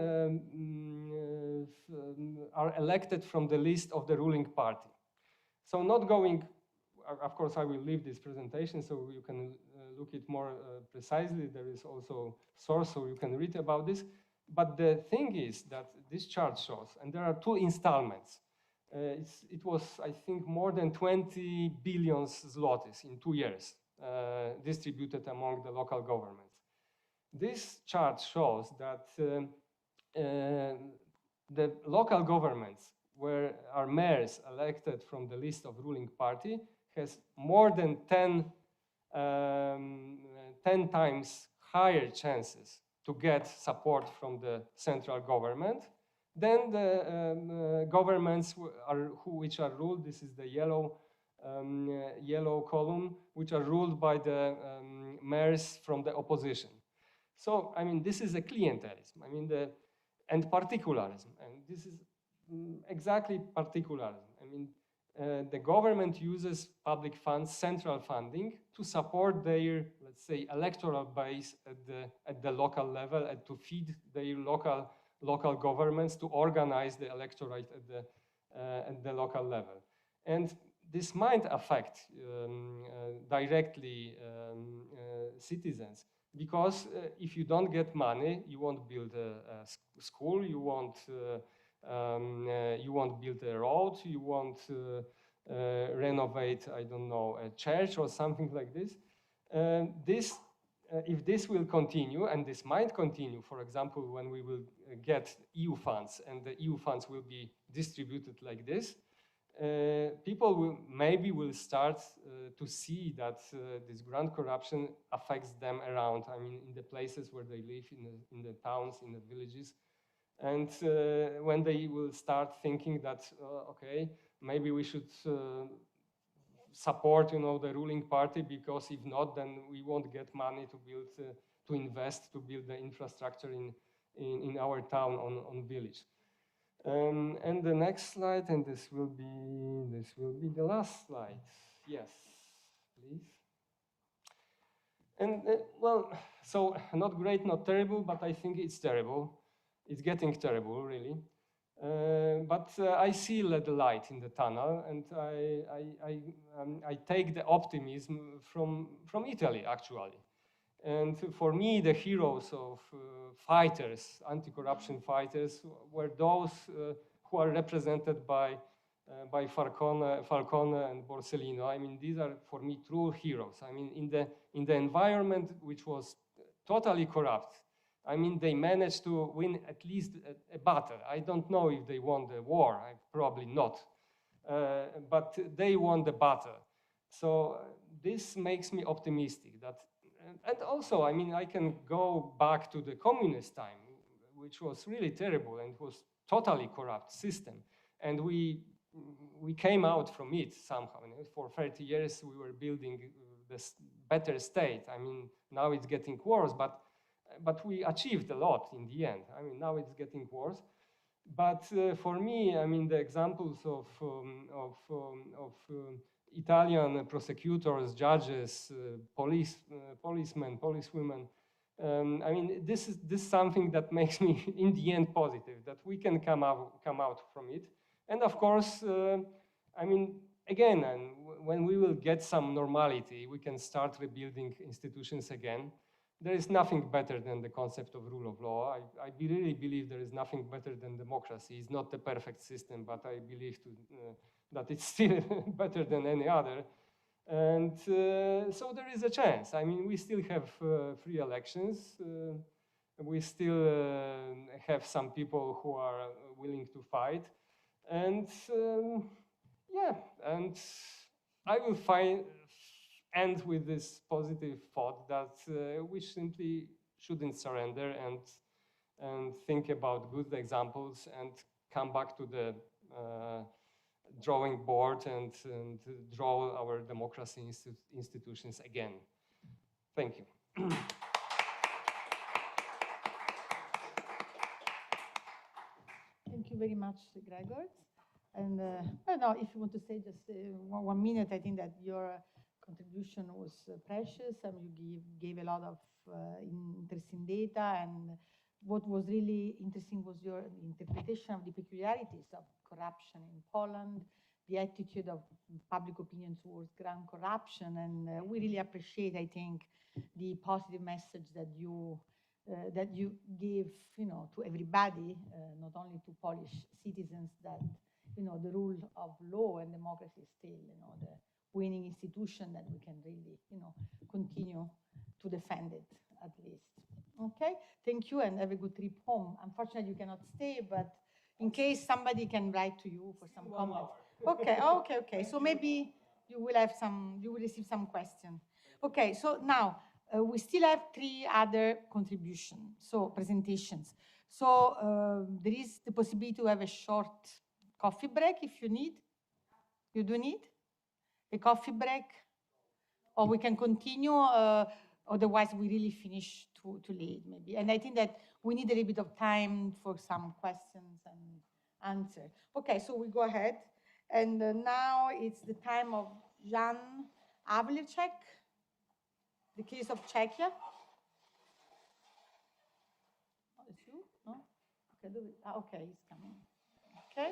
elected from the list of the ruling party. So not going, of course, I will leave this presentation so you can look it more precisely. There is also source, so you can read about this. But the thing is that this chart shows, and there are two installments. It was, I think, more than 20 billion zlotys in 2 years distributed among the local governments. This chart shows that the local governments where are mayors elected from the list of ruling party has more than 10 times higher chances to get support from the central government than the governments which are ruled, this is the yellow column, which are ruled by the mayors from the opposition. So, I mean, this is a clientelism, I mean, and particularism, and this is exactly particularism. I mean, the government uses public funds, central funding, to support their, let's say, electoral base at the local level and to feed their local governments to organize the electorate at the local level. And this might affect directly citizens, because if you don't get money, you won't build a school, you won't You want to build a road, you want to renovate, I don't know, a church or something like this. If this will continue, and this might continue, for example, when we will get EU funds and the EU funds will be distributed like this, people will start to see that this grand corruption affects them around. I mean, in the places where they live, in the towns, in the villages. And when they will start thinking that, okay, maybe we should support, the ruling party, because if not, then we won't get money to build, to invest, to build the infrastructure in our town, on village. And the next slide, and this will be the last slide. Yes, please. And well, so not great, not terrible, but I think it's terrible. It's getting terrible, really. But I see the light in the tunnel, and I take the optimism from Italy, actually. And for me, the heroes of fighters, anti-corruption fighters, were those who are represented by Falcone and Borsellino. I mean, these are, for me, true heroes. I mean, in the environment which was totally corrupt, I mean, they managed to win at least a battle. I don't know if they won the war, probably not. But they won the battle. So this makes me optimistic that, and also, I mean, I can go back to the communist time, which was really terrible and was totally corrupt system. And we came out from it somehow. For 30 years, we were building this better state. I mean, now it's getting worse, but we achieved a lot in the end. I mean, now it's getting worse. But for me, I mean, the examples of Italian prosecutors, judges, policemen, policewomen, I mean, this is something that makes me, in the end, positive, that we can come out from it. And of course, I mean, again, and when we will get some normality, we can start rebuilding institutions again. There is nothing better than the concept of rule of law. I really believe there is nothing better than democracy. It's not the perfect system, but I believe that it's still better than any other. And so there is a chance. I mean, we still have free elections. We still have some people who are willing to fight. And yeah, and I will end with this positive thought that we simply shouldn't surrender and think about good examples and come back to the drawing board and draw our democracy institutions again. Thank you. Thank you very much, Gregor. And I don't know if you want to say just 1 minute. I think that your contribution was precious, and you gave a lot of interesting data. And what was really interesting was your interpretation of the peculiarities of corruption in Poland, the attitude of public opinion towards grand corruption. And we really appreciate, I think, the positive message that you give, to everybody, not only to Polish citizens, that the rule of law and democracy is still, the winning institution, that we can really, continue to defend it, at least. Okay, thank you, and have a good trip home. Unfortunately, you cannot stay, but in case somebody can write to you for some comments. Okay. So maybe you will receive some questions. Okay, so now we still have 3 other presentations. So there is the possibility to have a short coffee break if you need. You do need a coffee break, or we can continue. Otherwise, we really finish too late, maybe. And I think that we need a little bit of time for some questions and answers. Okay, so we go ahead. And now it's the time of Jan Havlicek, the case of Czechia. Oh, it's you? No? Okay, he's coming. Okay.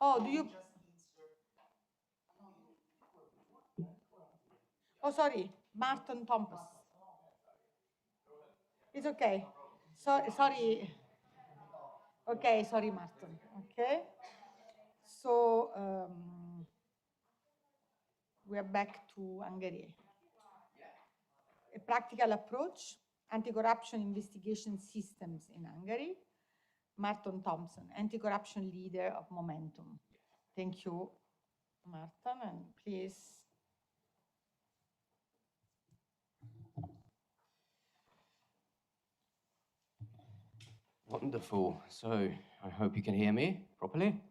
Oh, do you? Oh, sorry, Martin Thompson. It's okay. Sorry. Okay, sorry, Martin. Okay. So we are back to Hungary. A practical approach, anti-corruption investigation systems in Hungary. Martin Thompson, anti-corruption leader of Momentum. Thank you, Martin, and please. Wonderful. So I hope you can hear me properly.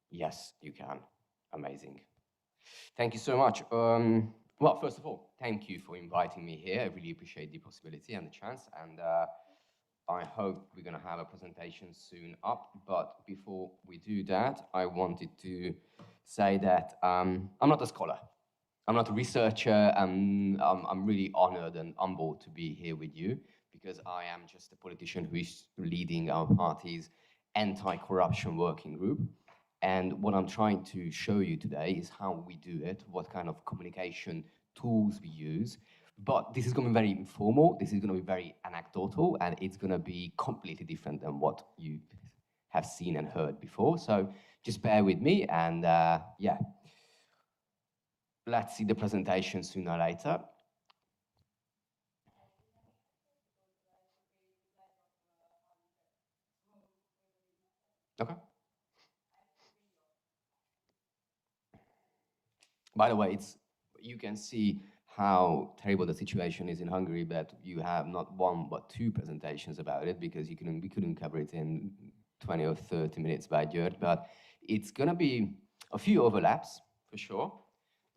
Yes, you can. Amazing. Thank you so much. Well, first of all, thank you for inviting me here. I really appreciate the possibility and the chance. And I hope we're going to have a presentation soon up. But before we do that, I wanted to say that I'm not a scholar. I'm not a researcher. I'm really honored and humbled to be here with you, because I am just a politician who is leading our party's anti-corruption working group. And what I'm trying to show you today is how we do it, what kind of communication tools we use. But this is going to be very informal, this is going to be very anecdotal, and it's going to be completely different than what you have seen and heard before. So just bear with me, and yeah, let's see the presentation sooner or later. Okay. By the way, you can see how terrible the situation is in Hungary, but you have not one but two presentations about it, because we couldn't cover it in 20 or 30 minutes by Jörg. But it's going to be a few overlaps for sure,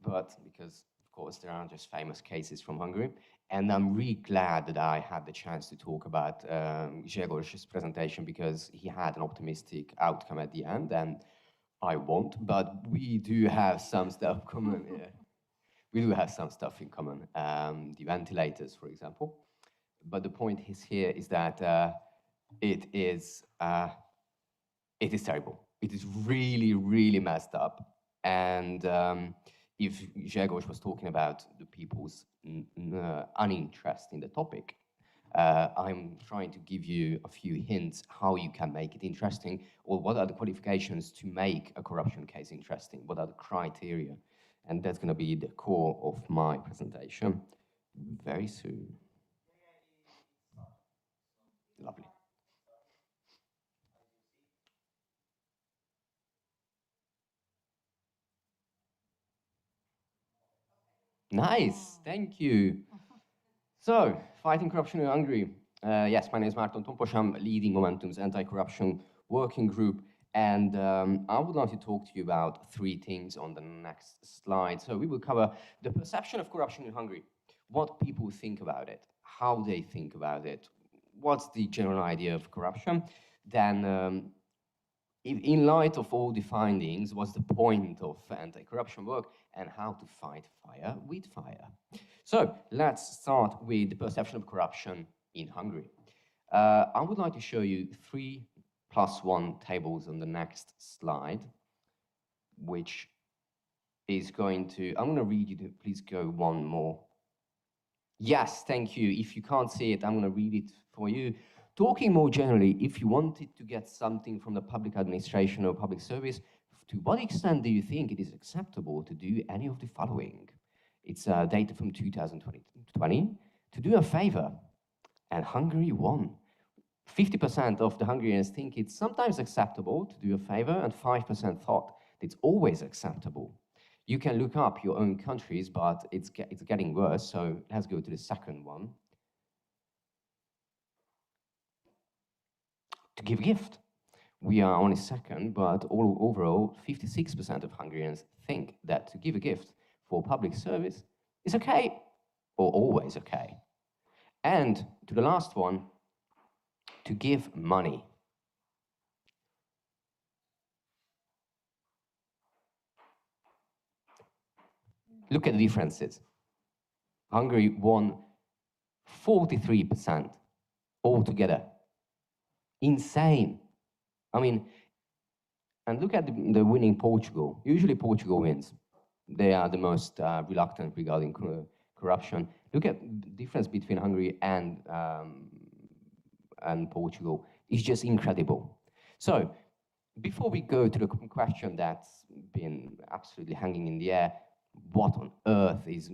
but because of course there are just famous cases from Hungary. And I'm really glad that I had the chance to talk about Grzegorz' presentation, because he had an optimistic outcome at the end, and I won't, but we do have some stuff common. Yeah. We do have some stuff in common, the ventilators, for example. But the point here is that it is terrible. It is really, really messed up. And if Grzegorz was talking about the people's uninterest in the topic, I'm trying to give you a few hints how you can make it interesting, or what are the qualifications to make a corruption case interesting, what are the criteria. And that's going to be the core of my presentation very soon. Lovely. Nice, thank you. So, fighting corruption in Hungary. Yes, my name is Marton Tompos. I'm leading Momentum's anti-corruption working group. And I would like to talk to you about three things on the next slide. So we will cover the perception of corruption in Hungary, what people think about it, how they think about it, what's the general idea of corruption. Then, in light of all the findings, what's the point of anti-corruption work, and how to fight fire with fire. So let's start with the perception of corruption in Hungary. I would like to show you 3+1 tables on the next slide, which is going to, I'm going to read you, please go one more. Yes, thank you. If you can't see it, I'm going to read it for you. Talking more generally, if you wanted to get something from the public administration or public service, to what extent do you think it is acceptable to do any of the following? It's data from 2020. To do a favor, and Hungary won. 50% of the Hungarians think it's sometimes acceptable to do a favor, and 5% thought it's always acceptable. You can look up your own countries, but it's getting worse, so let's go to the second one. To give a gift. We are only second, but overall, 56% of Hungarians think that to give a gift for public service is okay, or always okay. And to the last one, to give money. Look at the differences. Hungary won 43% altogether. Insane. I mean, and look at the winning Portugal. Usually Portugal wins. They are the most reluctant regarding corruption. Look at the difference between Hungary and and Portugal is just incredible. So before we go to the question that's been absolutely hanging in the air, what on earth is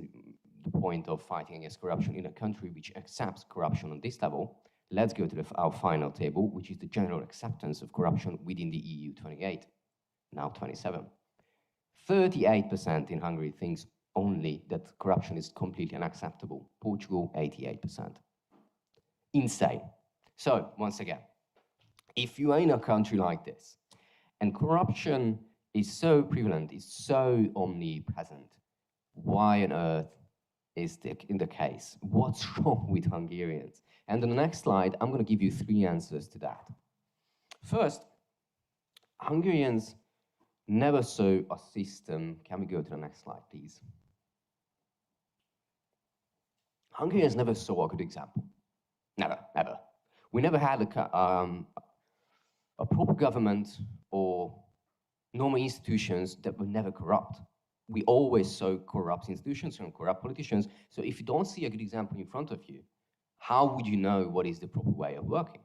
the point of fighting against corruption in a country which accepts corruption on this level? Let's go to our final table, which is the general acceptance of corruption within the EU 28, now 27. 38% in Hungary thinks only that corruption is completely unacceptable. Portugal, 88%. Insane. So, once again, if you are in a country like this, and corruption is so prevalent, is so omnipresent, why on earth is in the case? What's wrong with Hungarians? And on the next slide, I'm going to give you 3 answers to that. First, Hungarians never saw a system. Can we go to the next slide, please? Hungarians never saw a good example. Never, ever. We never had a proper government or normal institutions that were never corrupt. We always saw corrupt institutions and corrupt politicians. So if you don't see a good example in front of you, how would you know what is the proper way of working?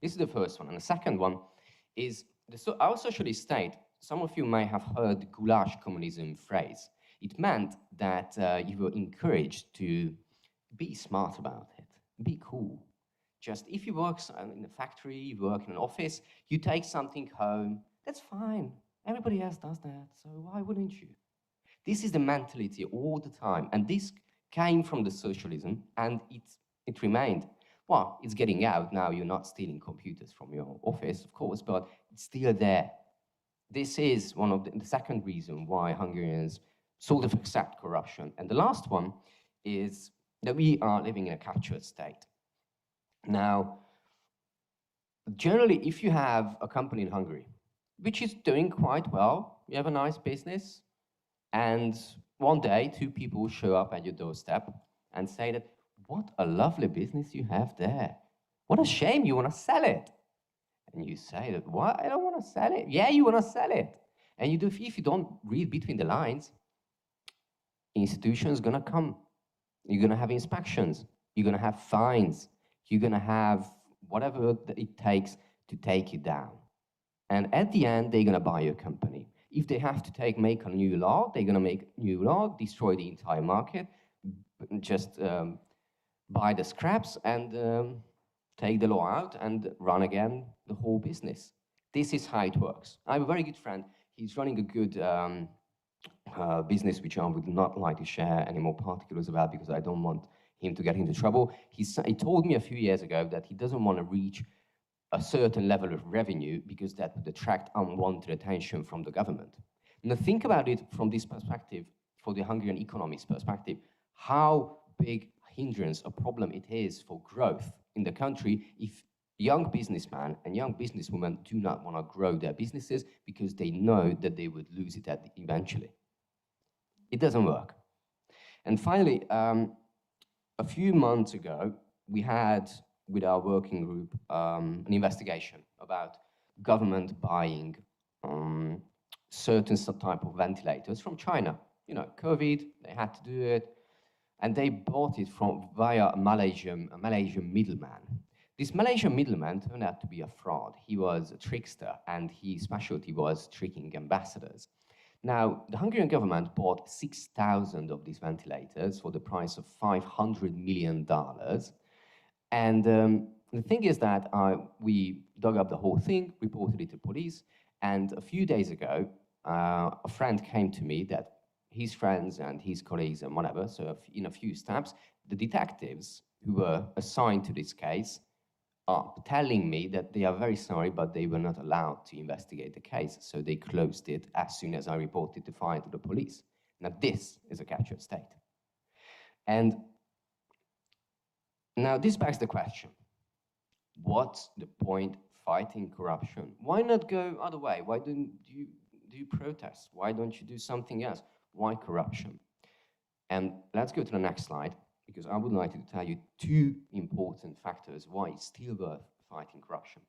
This is the first one. And the second one is our socialist state. Some of you may have heard the goulash communism phrase. It meant that you were encouraged to be smart about it, be cool. Just if you work in a factory, you work in an office, you take something home, that's fine. Everybody else does that, so why wouldn't you? This is the mentality all the time, and this came from the socialism, and it remained. Well, it's getting out now. You're not stealing computers from your office, of course, but it's still there. This is one of the second reason why Hungarians sort of accept corruption. And the last one is that we are living in a captured state. Now, generally, if you have a company in Hungary, which is doing quite well, you have a nice business, and one day 2 people show up at your doorstep and say that, what a lovely business you have there. What a shame you want to sell it. And you say that, what? I don't want to sell it. Yeah, you want to sell it. And if you don't read between the lines, institutions going to come. You're going to have inspections. You're going to have fines. You're going to have whatever it takes to take you down. And at the end, they're going to buy your company. If they have to make a new law, they're going to make a new law, destroy the entire market, just buy the scraps and take the law out and run again the whole business. This is how it works. I have a very good friend. He's running a good business, which I would not like to share any more particulars about because I don't want him to get into trouble. He told me a few years ago that he doesn't want to reach a certain level of revenue because that would attract unwanted attention from the government. Now think about it from this perspective, for the Hungarian economy's perspective, how big hindrance, a problem it is for growth in the country if young businessmen and young businesswomen do not want to grow their businesses because they know that they would lose it eventually. It doesn't work. And finally, a few months ago, we had, with our working group, an investigation about government buying certain type of ventilators from China. You know, COVID, they had to do it, and they bought it via a Malaysian middleman. This Malaysian middleman turned out to be a fraud. He was a trickster, and his specialty was tricking ambassadors. Now, the Hungarian government bought 6,000 of these ventilators for the price of $500 million. And the thing is that we dug up the whole thing, reported it to police, and a few days ago, a friend came to me that his friends and his colleagues and whatever, so in a few steps, the detectives who were assigned to this case are telling me that they are very sorry, but they were not allowed to investigate the case, so they closed it as soon as I reported the file to the police. Now this is a captured state. And now this begs the question, what's the point fighting corruption? Why not go other way? Why don't you protest? Why don't you do something else? Why corruption? And let's go to the next slide, because I would like to tell you 2 important factors why it's still worth fighting corruption.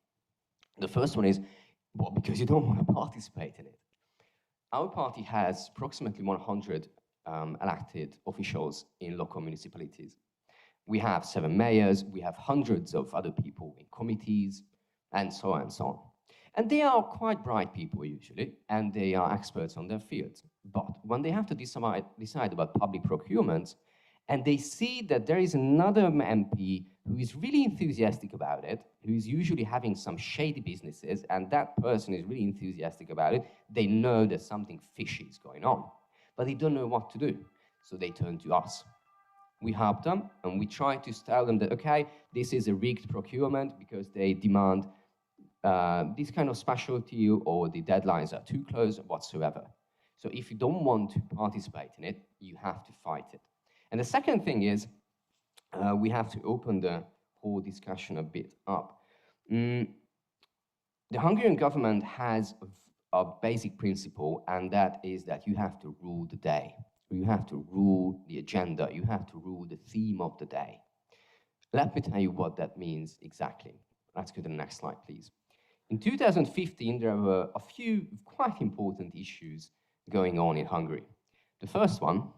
The first one is, well, because you don't want to participate in it. Our party has approximately 100 elected officials in local municipalities. We have 7 mayors, we have hundreds of other people in committees, and so on and so on. And they are quite bright people usually, and they are experts on their fields. But when they have to decide about public procurement, and they see that there is another MP who is really enthusiastic about it, who is usually having some shady businesses, and that person is really enthusiastic about it, they know that something fishy is going on. But they don't know what to do, so they turn to us. We help them, and we try to tell them that, okay, this is a rigged procurement because they demand this kind of specialty, or the deadlines are too close, whatsoever. So if you don't want to participate in it, you have to fight it. And the second thing is, we have to open the whole discussion a bit up. The Hungarian government has a basic principle, and that is that you have to rule the day. You have to rule the agenda. You have to rule the theme of the day. Let me tell you what that means exactly. Let's go to the next slide, please. In 2015, there were a few quite important issues going on in Hungary. The first one,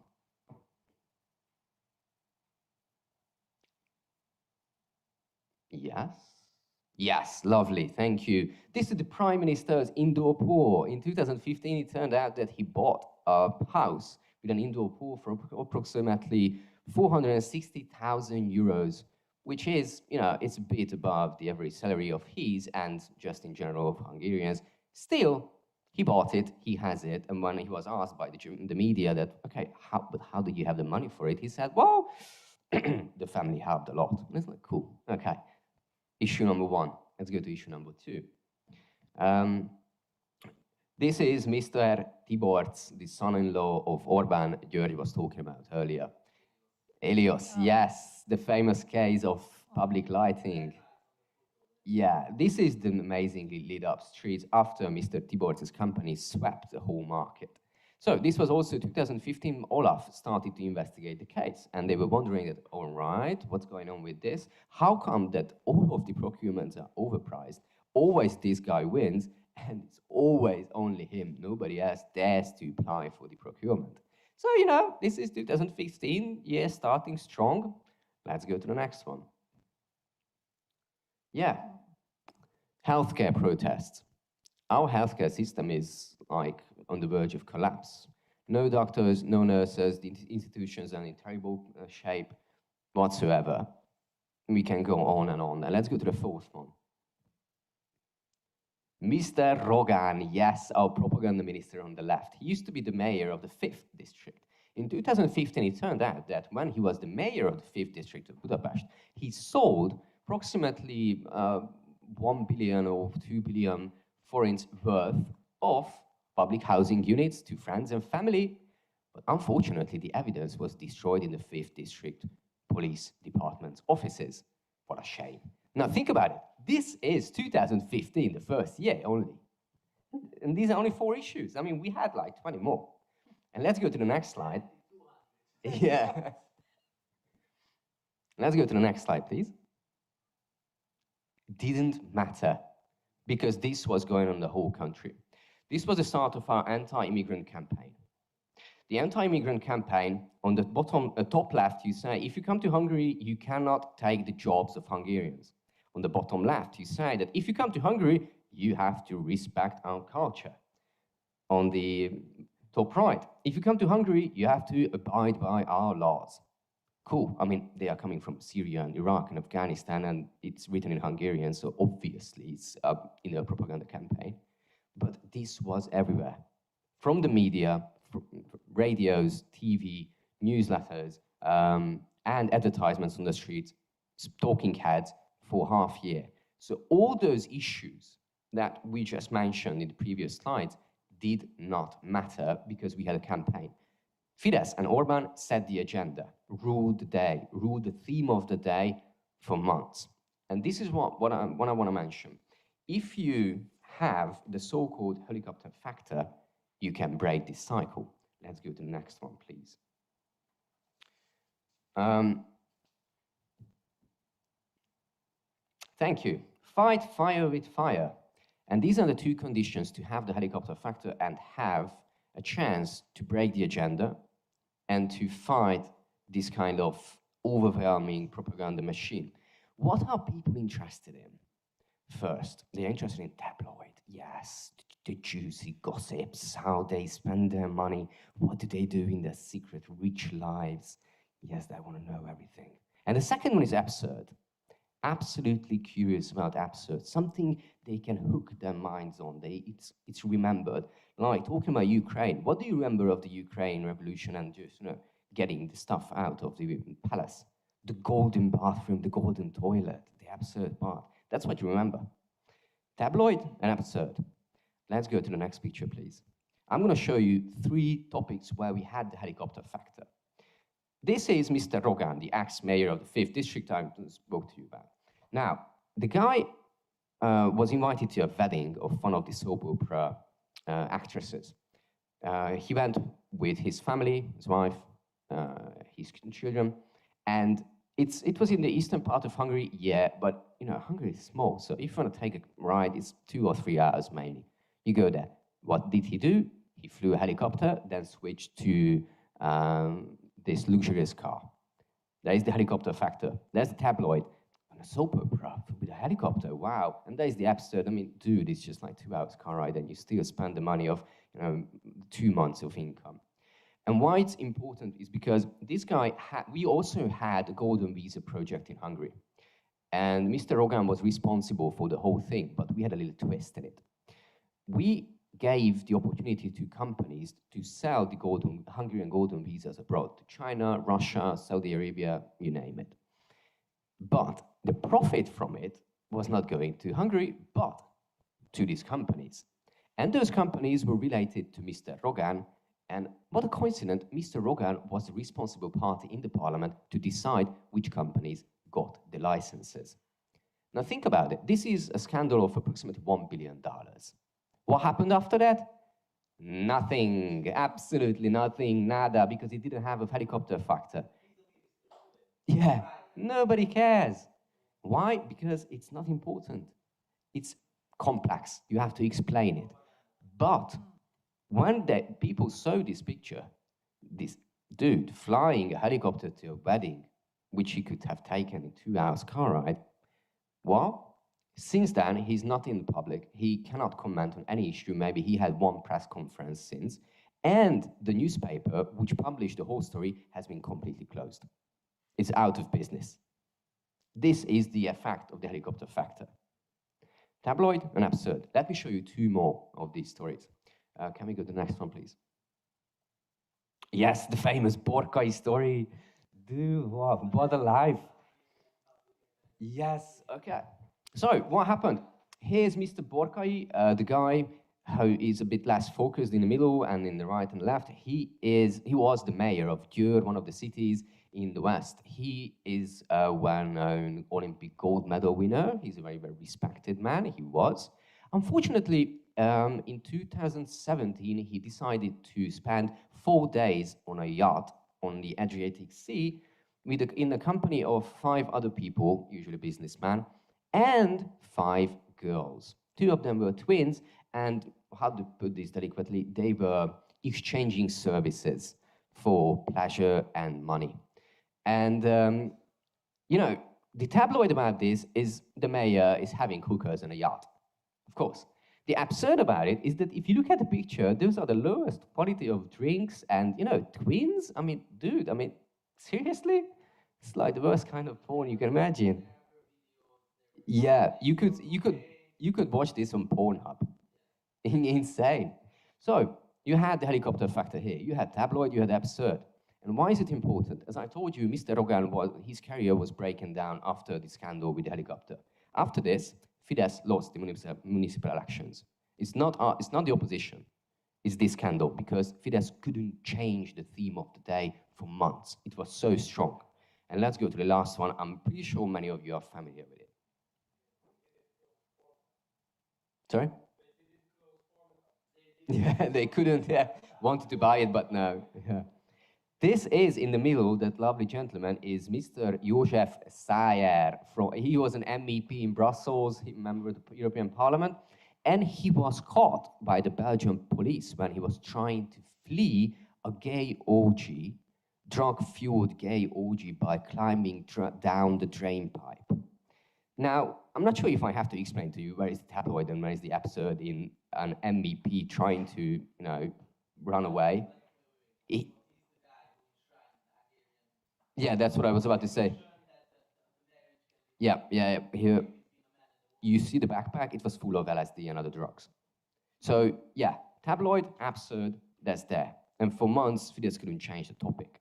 yes, lovely, thank you. This is the Prime Minister's indoor pool. In 2015, it turned out that he bought a house with an indoor pool for approximately 460,000 euros, which is, you know, it's a bit above the average salary of his and just in general of Hungarians. Still, he bought it, he has it, and when he was asked by the media that, okay, how did you have the money for it? He said, well, the family helped a lot. And it's like, cool, okay. Issue number 1. Let's go to issue number 2. This is Mr. Tiborcs, the son-in-law of Orbán György was talking about earlier. Elios, yes, the famous case of public lighting. Yeah, this is the amazingly lit up streets after Mr. Tiborcs' company swept the whole market. So this was also 2015, Olaf started to investigate the case, and they were wondering that, all right, what's going on with this? How come that all of the procurements are overpriced? Always this guy wins, and it's always only him. Nobody else dares to apply for the procurement. So, you know, this is 2015, year starting strong. Let's go to the next one. Yeah, healthcare protests. Our healthcare system is like on the verge of collapse. No doctors, no nurses, the institutions are in terrible shape whatsoever. We can go on and on. And let's go to the fourth one. Mr. Rogán, yes, our propaganda minister on the left. He used to be the mayor of the 5th district. In 2015, it turned out that when he was the mayor of the 5th district of Budapest, he sold approximately 1 billion or 2 billion forints worth of public housing units to friends and family. But unfortunately, the evidence was destroyed in the 5th district police department's offices. What a shame. Now think about it. This is 2015, the first year only. And these are only 4 issues. I mean, we had like 20 more. And let's go to the next slide. Yeah. Let's go to the next slide, please. Didn't matter, because this was going on in the whole country. This was the start of our anti-immigrant campaign. The anti-immigrant campaign, on the bottom, top left, you say, if you come to Hungary, you cannot take the jobs of Hungarians. On the bottom left, you say that if you come to Hungary, you have to respect our culture. On the top right, if you come to Hungary, you have to abide by our laws. Cool. I mean, they are coming from Syria and Iraq and Afghanistan, and it's written in Hungarian, so obviously it's in a propaganda campaign. But this was everywhere. From the media, radios, TV, newsletters, and advertisements on the streets, talking heads for half a year. So all those issues that we just mentioned in the previous slides did not matter because we had a campaign. Fidesz and Orbán set the agenda, ruled the day, ruled the theme of the day for months. And this is what I want to mention. If you have the so-called helicopter factor, you can break this cycle. Let's go to the next one, please. Thank you. Fight fire with fire. And these are the 2 conditions to have the helicopter factor and have a chance to break the agenda and to fight this kind of overwhelming propaganda machine. What are people interested in? First, they're interested in tabloid. Yes, the juicy gossips, how they spend their money, what do they do in their secret rich lives. Yes, they want to know everything. And the second one is absurd. Absolutely curious about absurd, something they can hook their minds on. It's remembered. Like talking about Ukraine, what do you remember of the Ukraine revolution and just getting the stuff out of the palace? The golden bathroom, the golden toilet, the absurd part. That's what you remember. Tabloid and absurd. Let's go to the next picture, please. I'm going to show you 3 topics where we had the helicopter factor. This is Mr. Rogan, the ex-mayor of the 5th district I spoke to you about. Now, the guy was invited to a wedding of one of the soap opera actresses. He went with his family, his wife, his children, and it was in the eastern part of Hungary, yeah, but Hungary is small, so if you want to take a ride, it's 2 or 3 hours mainly. You go there. What did he do? He flew a helicopter, then switched to this luxurious car. There is the helicopter factor. There's the tabloid. And a soap opera with a helicopter, wow. And there's the absurd. I mean, dude, it's just like 2 hours car ride and you still spend the money of 2 months of income. And why it's important is because this guy, we also had a golden visa project in Hungary. And Mr. Rogan was responsible for the whole thing, but we had a little twist in it. We gave the opportunity to companies to sell the Hungarian golden visas abroad, to China, Russia, Saudi Arabia, you name it. But the profit from it was not going to Hungary, but to these companies. And those companies were related to Mr. Rogan. And what a coincidence, Mr. Rogan was the responsible party in the parliament to decide which companies got the licenses. Now think about it. This is a scandal of approximately $1 billion. What happened after that? Nothing, absolutely nothing, nada, because it didn't have a helicopter factor. Yeah, nobody cares. Why? Because it's not important. It's complex. You have to explain it. But when people saw this picture, this dude flying a helicopter to a wedding, which he could have taken in 2 hours car ride, well, since then, he's not in the public. He cannot comment on any issue. Maybe he had 1 press conference since. And the newspaper, which published the whole story, has been completely closed. It's out of business. This is the effect of the helicopter factor. Tabloid and absurd. Let me show you 2 more of these stories. Can we go to the next one, please? Yes, the famous Borkai story. Dude, what a life. Yes, okay. So, what happened? Here's Mr. Borkai, the guy who is a bit less focused in the middle and in the right and left. He was the mayor of Győr, one of the cities in the west. He is a well-known Olympic gold medal winner. He's a very, very respected man. He was. Unfortunately, in 2017, he decided to spend 4 days on a yacht on the Adriatic Sea in the company of 5 other people, usually businessmen, and 5 girls. 2 of them were twins, and how to put this delicately, they were exchanging services for pleasure and money. And, the tabloid about this is the mayor is having hookers on a yacht, of course. The absurd about it is that if you look at the picture, those are the lowest quality of drinks and, twins. I mean, dude, seriously? It's like the worst kind of porn you can imagine. Yeah, you could watch this on Pornhub. Insane. So, you had the helicopter factor here. You had tabloid, you had absurd. And why is it important? As I told you, Mr. Rogan, his career was breaking down after the scandal with the helicopter. After this, Fidesz lost the municipal elections. It's not the opposition. It's this scandal, because Fidesz couldn't change the theme of the day for months. It was so strong. And let's go to the last one. I'm pretty sure many of you are familiar with it. Sorry? Yeah, they couldn't, wanted to buy it, but no. Yeah. This is, in the middle, that lovely gentleman is Mr. József Szájer. He was an MEP in Brussels, he member of the European Parliament, and he was caught by the Belgian police when he was trying to flee a gay orgy drug-fueled gay orgy by climbing down the drain pipe. Now, I'm not sure if I have to explain to you where is the tabloid and where is the absurd in an MVP trying to, you know, run away. Yeah, that's what I was about to say. Yeah. Here, you see the backpack, it was full of LSD and other drugs. So yeah, tabloid, absurd, that's there. And for months, Fidesz couldn't change the topic.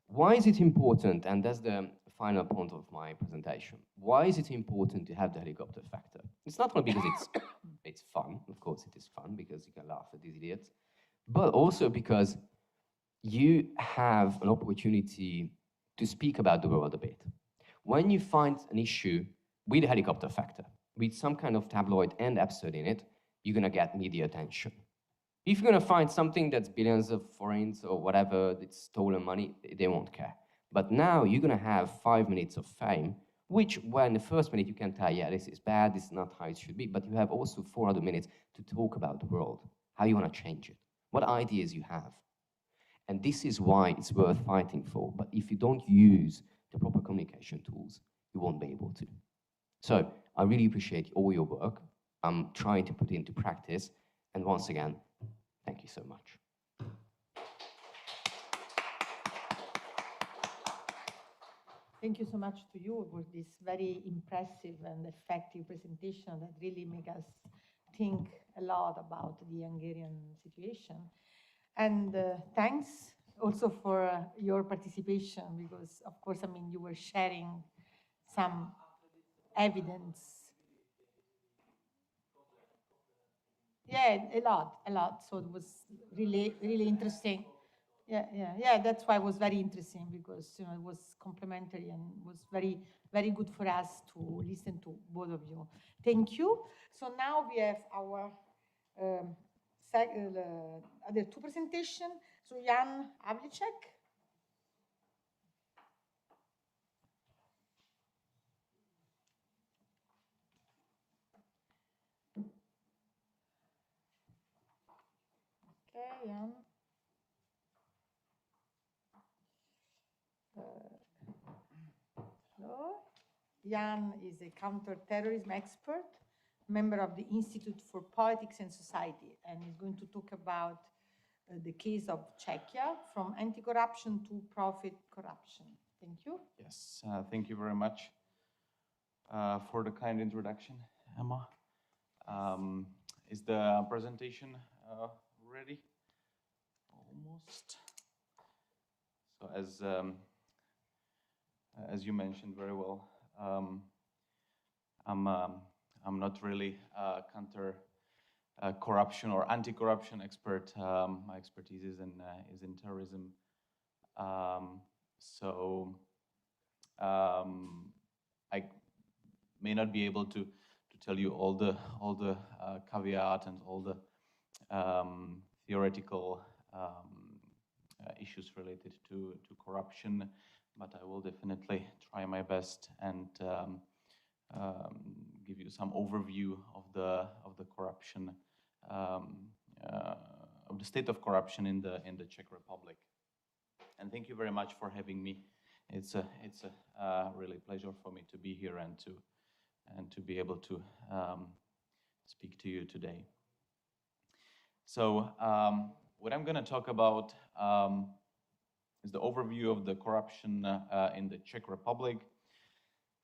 Why is it important, and that's the final point of my presentation, why is it important to have the helicopter factor? It's not only because it's fun, of course it is fun, because you can laugh at these idiots, but also because you have an opportunity to speak about the world a bit. When you find an issue with a helicopter factor, with some kind of tabloid and absurd in it, you're gonna get media attention. If you're gonna find something that's billions of forints or whatever, that's stolen money, they won't care. But now you're gonna have 5 minutes of fame, which when the first minute you can tell, yeah, this is bad, this is not how it should be, but you have also 4 other minutes to talk about the world, how you wanna change it, what ideas you have. And this is why it's worth fighting for. But if you don't use the proper communication tools, you won't be able to. So I really appreciate all your work. I'm trying to put it into practice. And once again, thank you so much. Thank you so much to you for this very impressive and effective presentation that really make us think a lot about the Hungarian situation. And thanks also for your participation, because of course, I mean, you were sharing some evidence. Yeah, a lot. So it was really interesting. Yeah, that's why it was very interesting, because you know it was complementary and was very good for us to listen to both of you. Thank you. So now we have our other 2 presentations. So Jan Havlicek. Okay, Jan. Hello. Jan is a counter-terrorism expert, member of the Institute for Politics and Society, and he's going to talk about the case of Czechia, from anti-corruption to profit corruption. Thank you. Yes, thank you very much for the kind introduction, Emma. Is the presentation ready? Almost. So as you mentioned very well, I'm not really a counter-corruption or anti-corruption expert. My expertise is in terrorism. So I may not be able to tell you all the caveat and all the theoretical issues related to corruption, but I will definitely try my best and give you some overview of the corruption, of the state of corruption in the Czech Republic. And thank you very much for having me. It's a really pleasure for me to be here and to be able to speak to you today. So what I'm going to talk about is the overview of the corruption in the Czech Republic.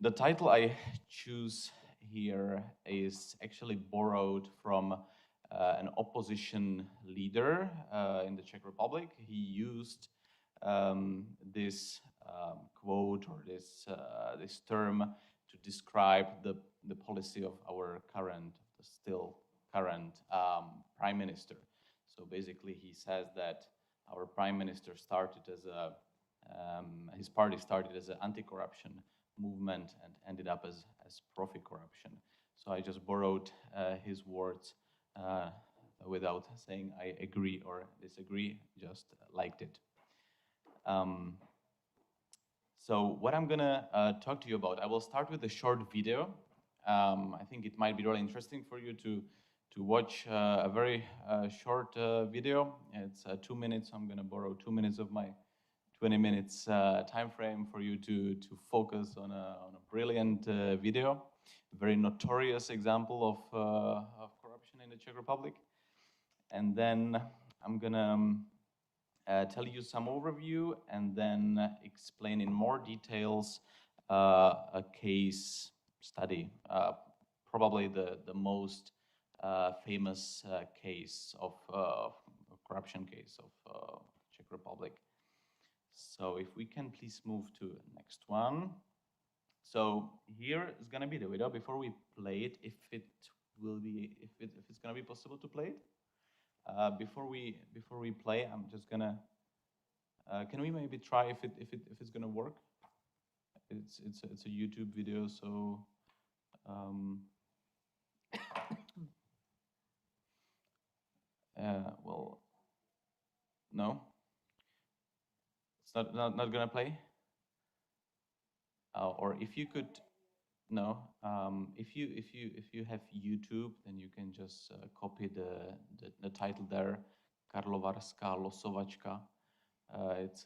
The title I choose here is actually borrowed from an opposition leader in the Czech Republic. He used this quote or this term to describe the policy of our still current prime minister. So basically, he says that our prime minister started as his party started as an anti-corruption movement and ended up as profit corruption. So I just borrowed his words without saying I agree or disagree, just liked it. So what I'm gonna talk to you about, I will start with a short video. I think it might be really interesting for you to watch a very short video. It's 2 minutes. I'm gonna borrow 2 minutes of my 20 minutes time frame for you to focus on a brilliant video, a very notorious example of corruption in the Czech Republic. And then I'm gonna tell you some overview and then explain in more details a case study, probably the most famous case of corruption case of Czech Republic. So if we can please move to the next one. So here is going to be the video before we play it, if it's going to be possible to play it. Before we play, I'm just gonna. Can we maybe try if it's gonna work? It's a YouTube video, so. Well, no. It's not gonna play. Or if you could, no. If you have YouTube, then you can just copy the title there, Karlovarská losovačka. It's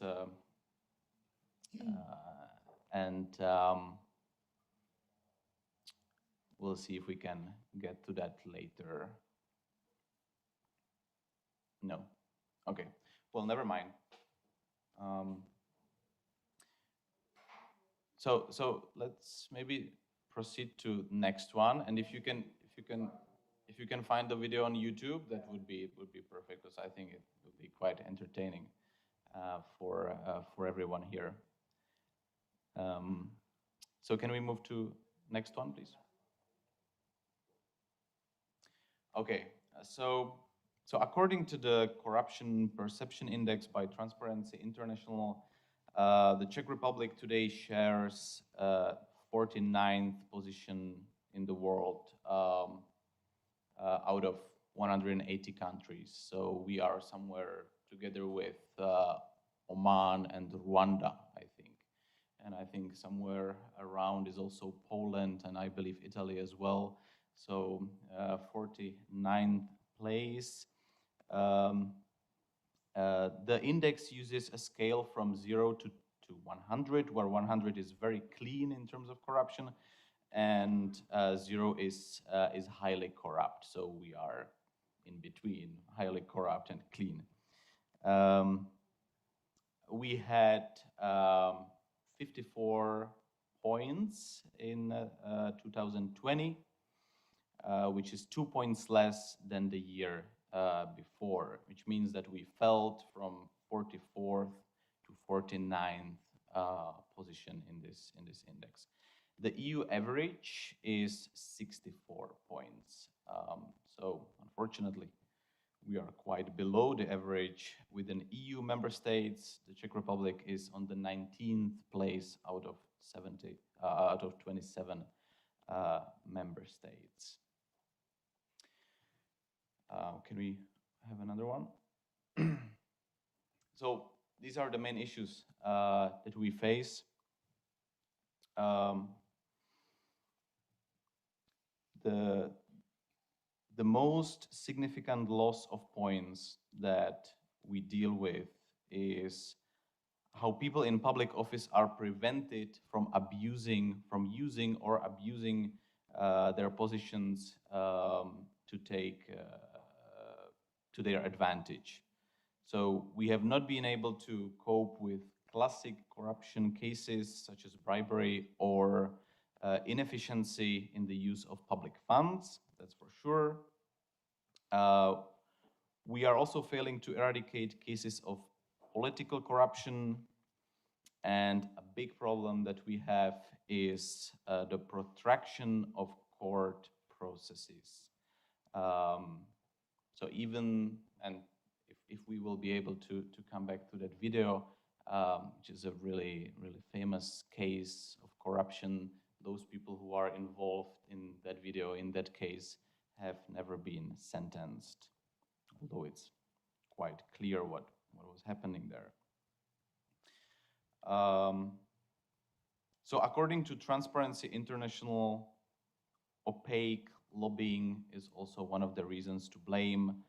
and we'll see if we can get to that later. No. Okay. Well, never mind. So let's maybe proceed to next one, and if you can find the video on YouTube, that would be perfect, because I think it would be quite entertaining for everyone here. So can we move to next one, please? Okay. So according to the Corruption Perception Index by Transparency International, the Czech Republic today shares 49th position in the world out of 180 countries. So we are somewhere together with Oman and Rwanda, I think. And I think somewhere around is also Poland and I believe Italy as well. So 49th place. The index uses a scale from 0 to 100, where 100 is very clean in terms of corruption, and 0 is highly corrupt. So we are in between highly corrupt and clean. We had 54 points in 2020, which is 2 points less than the year before, which means that we fell from 44th to 49th position in this index. The EU average is 64 points. So unfortunately, we are quite below the average within EU member states. The Czech Republic is on the 19th place out of 27 member states. Can we have another one? So these are the main issues that we face. The most significant loss of points that we deal with is how people in public office are prevented from using or abusing their positions to take to their advantage. So we have not been able to cope with classic corruption cases such as bribery or inefficiency in the use of public funds, that's for sure. We are also failing to eradicate cases of political corruption, and a big problem that we have is the protraction of court processes. So even, and if we will be able to come back to that video, which is a really, really famous case of corruption, those people who are involved in that video, in that case, have never been sentenced, although it's quite clear what was happening there. So according to Transparency International, opaque lobbying is also one of the reasons to blame.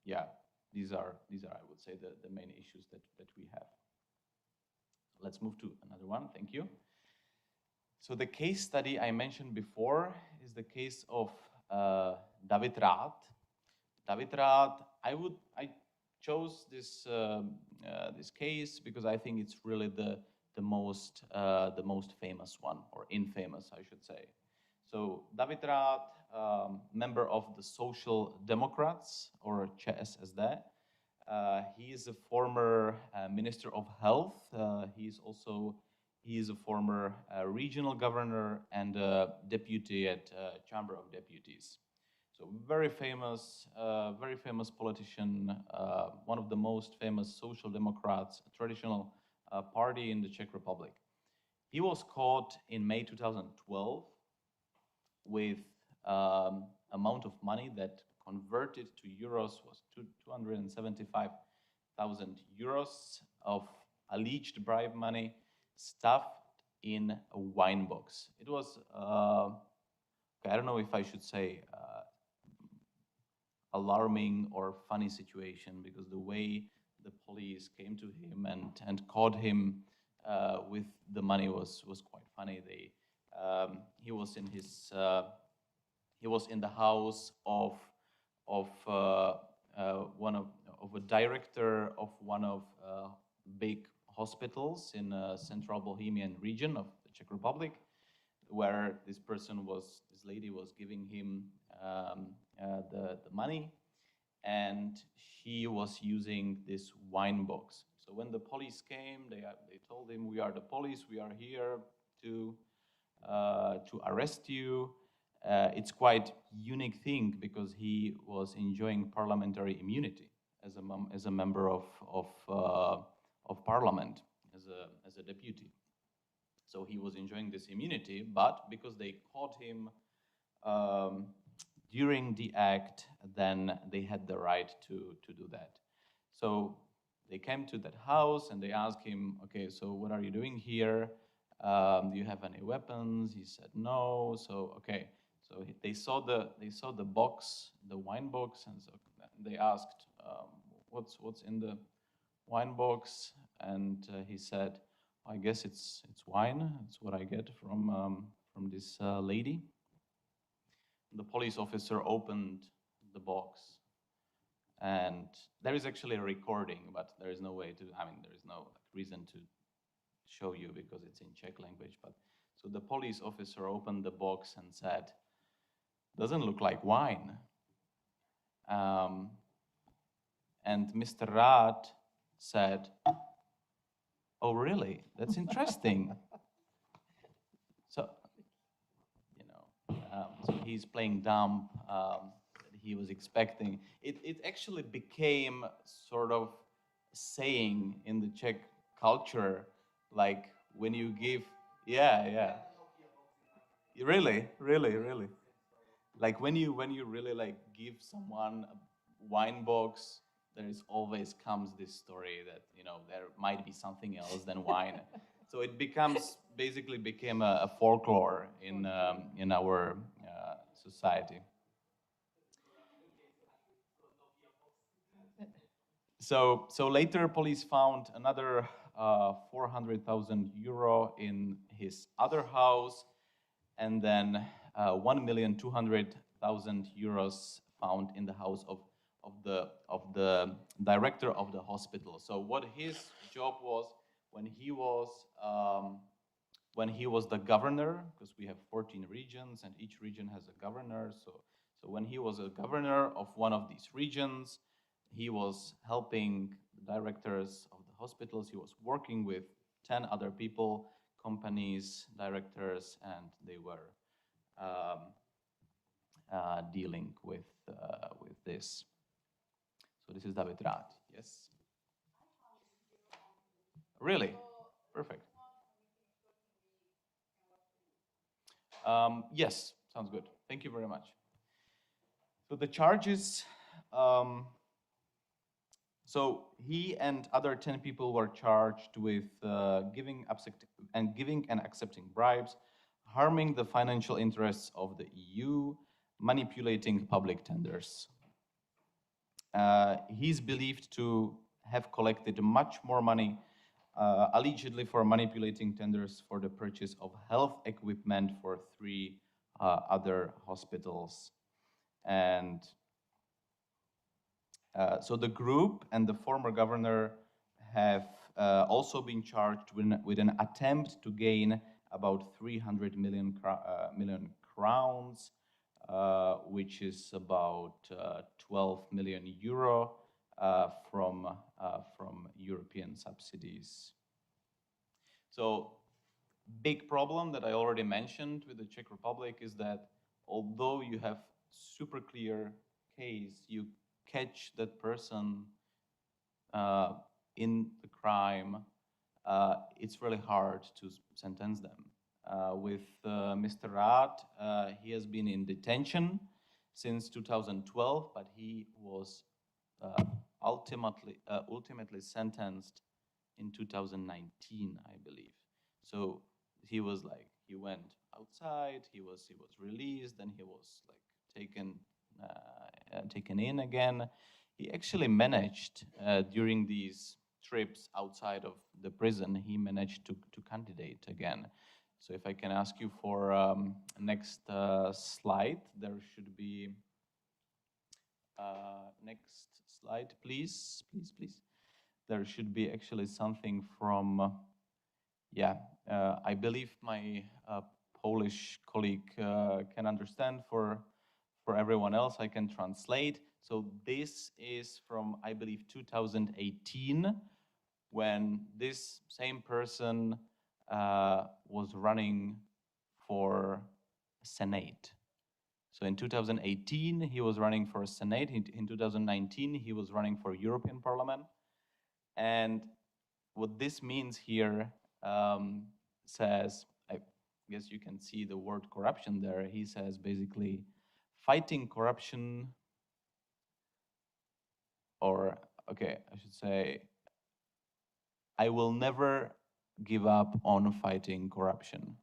Yeah, these are, I would say, the main issues that we have. Let's move to another one. Thank you. So the case study I mentioned before is the case of David Rath. David Rath, I chose this this case because I think it's really the most famous one, or infamous, I should say. So David Rath, member of the Social Democrats, or ČSSD. He is a former Minister of Health. He is a former regional governor and a deputy at Chamber of Deputies. So very famous politician, one of the most famous Social Democrats, a traditional party in the Czech Republic. He was caught in May 2012 with amount of money that converted to euros was 275,000 euros of alleged bribe money stuffed in a wine box. It was, I don't know if I should say alarming or funny situation, because the way the police came to him and caught him with the money was quite funny. He was in his he was in the house of a director of one of big hospitals in central Bohemian region of the Czech Republic, where this lady was giving him the money, and he was using this wine box. So when the police came, they told him, "We are the police. We are here to arrest you." It's quite unique thing because he was enjoying parliamentary immunity as a member of parliament, as a deputy. So he was enjoying this immunity, but because they caught him during the act, then they had the right to do that. So they came to that house and they asked him, "Okay, so what are you doing here? Do you have any weapons?" He said no. So okay, so they saw the box, the wine box, and so they asked, "What's in the wine box?" And he said, "I guess it's wine. It's what I get from this lady." The police officer opened the box, and there is actually a recording, but there is no way to. I mean, there is no reason to show you because it's in Czech language. But so the police officer opened the box and said, "Doesn't look like wine." And Mr. Rath said, "Oh, really? That's interesting." So, so he's playing dumb. He was expecting. It actually became sort of a saying in the Czech culture, like when you give, really. Like when you really like give someone a wine box, there is always comes this story that there might be something else than wine. So it basically became a folklore in our society. So later, police found another 400,000 euro in his other house, and then 1,200,000 euros found in the house of the director of the hospital. So what his job was when he was the governor, because we have 14 regions and each region has a governor. So when he was a governor of one of these regions, he was helping the directors of the hospitals. He was working with 10 other people, companies, directors, and they were dealing with this. So this is David Rath. Yes. Really? Perfect. Yes, sounds good. Thank you very much. So the charges, so he and other 10 people were charged with giving and accepting bribes, harming the financial interests of the EU, manipulating public tenders. He's believed to have collected much more money, allegedly for manipulating tenders for the purchase of health equipment for 3 other hospitals. And so the group and the former governor have also been charged with an attempt to gain about 300 million crowns, which is about 12 million euro from European subsidies. So big problem that I already mentioned with the Czech Republic is that although you have super clear case, you catch that person in the crime, it's really hard to sentence them. With Mr. Rath, he has been in detention since 2012, but he was ultimately sentenced in 2019, I believe. So he was like, he went outside, he was released, then he was like taken in again. He actually managed during these trips outside of the prison, he managed to candidate again. So if I can ask you for next slide, there should be next slide, please, please, please. There should be actually something from, I believe my Polish colleague can understand. For everyone else, I can translate. So this is from, I believe, 2018, when this same person was running for Senate. So in 2018, he was running for Senate. In 2019, he was running for European Parliament. And what this means here says, I guess you can see the word corruption there. He says basically, fighting corruption, or, okay, I should say, I will never give up on fighting corruption.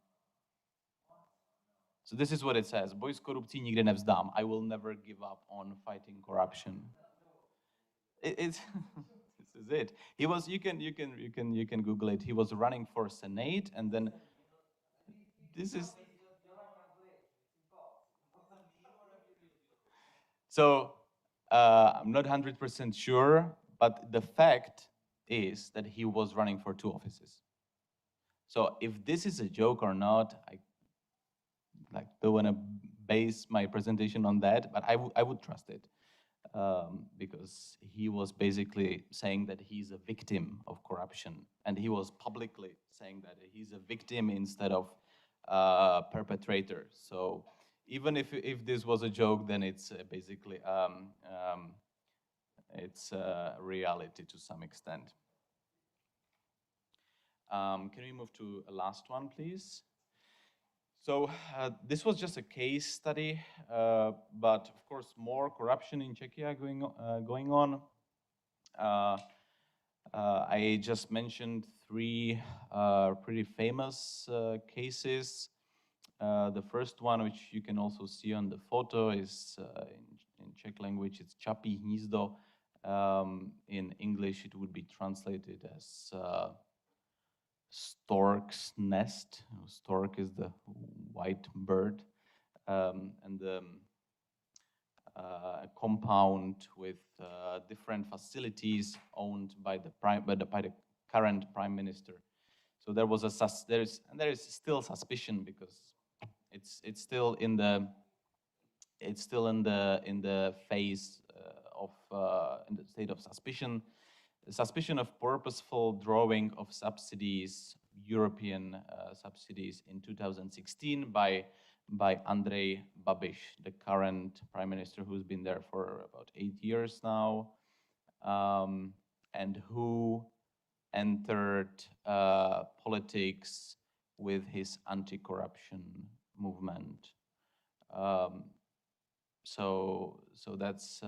So this is what it says. Boj s korupcí nikdy nevzdám. I will never give up on fighting corruption. This is it. He was. You can Google it. He was running for Senate, and then this is. So I'm not 100% sure, but the fact is that he was running for 2 offices. So if this is a joke or not, I don't want to base my presentation on that, but I would trust it, because he was basically saying that he's a victim of corruption, and he was publicly saying that he's a victim instead of perpetrator. So even if this was a joke, then it's basically it's reality to some extent. Can we move to a last one, please? So this was just a case study, but of course more corruption in Czechia going on. I just mentioned 3 pretty famous cases. The first one, which you can also see on the photo, is in Czech language, it's Čapí hnízdo. In English, it would be translated as stork's nest. Stork is the white bird, and the compound with different facilities owned by the current prime minister. So there was there is still suspicion, because it's still in the phase of in the state of suspicion. Suspicion of purposeful drawing of subsidies, European subsidies, in 2016 by Andrej Babiš, the current prime minister, who's been there for about 8 years now, and who entered politics with his anti-corruption movement. So that's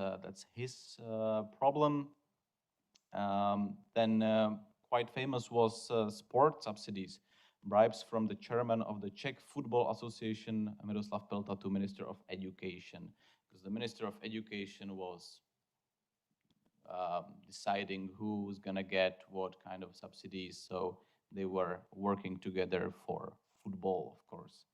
his problem. Then quite famous was sport subsidies, bribes from the chairman of the Czech Football Association, Miroslav Pelta, to Minister of Education, because the Minister of Education was deciding who's gonna get what kind of subsidies. So they were working together for football, of course,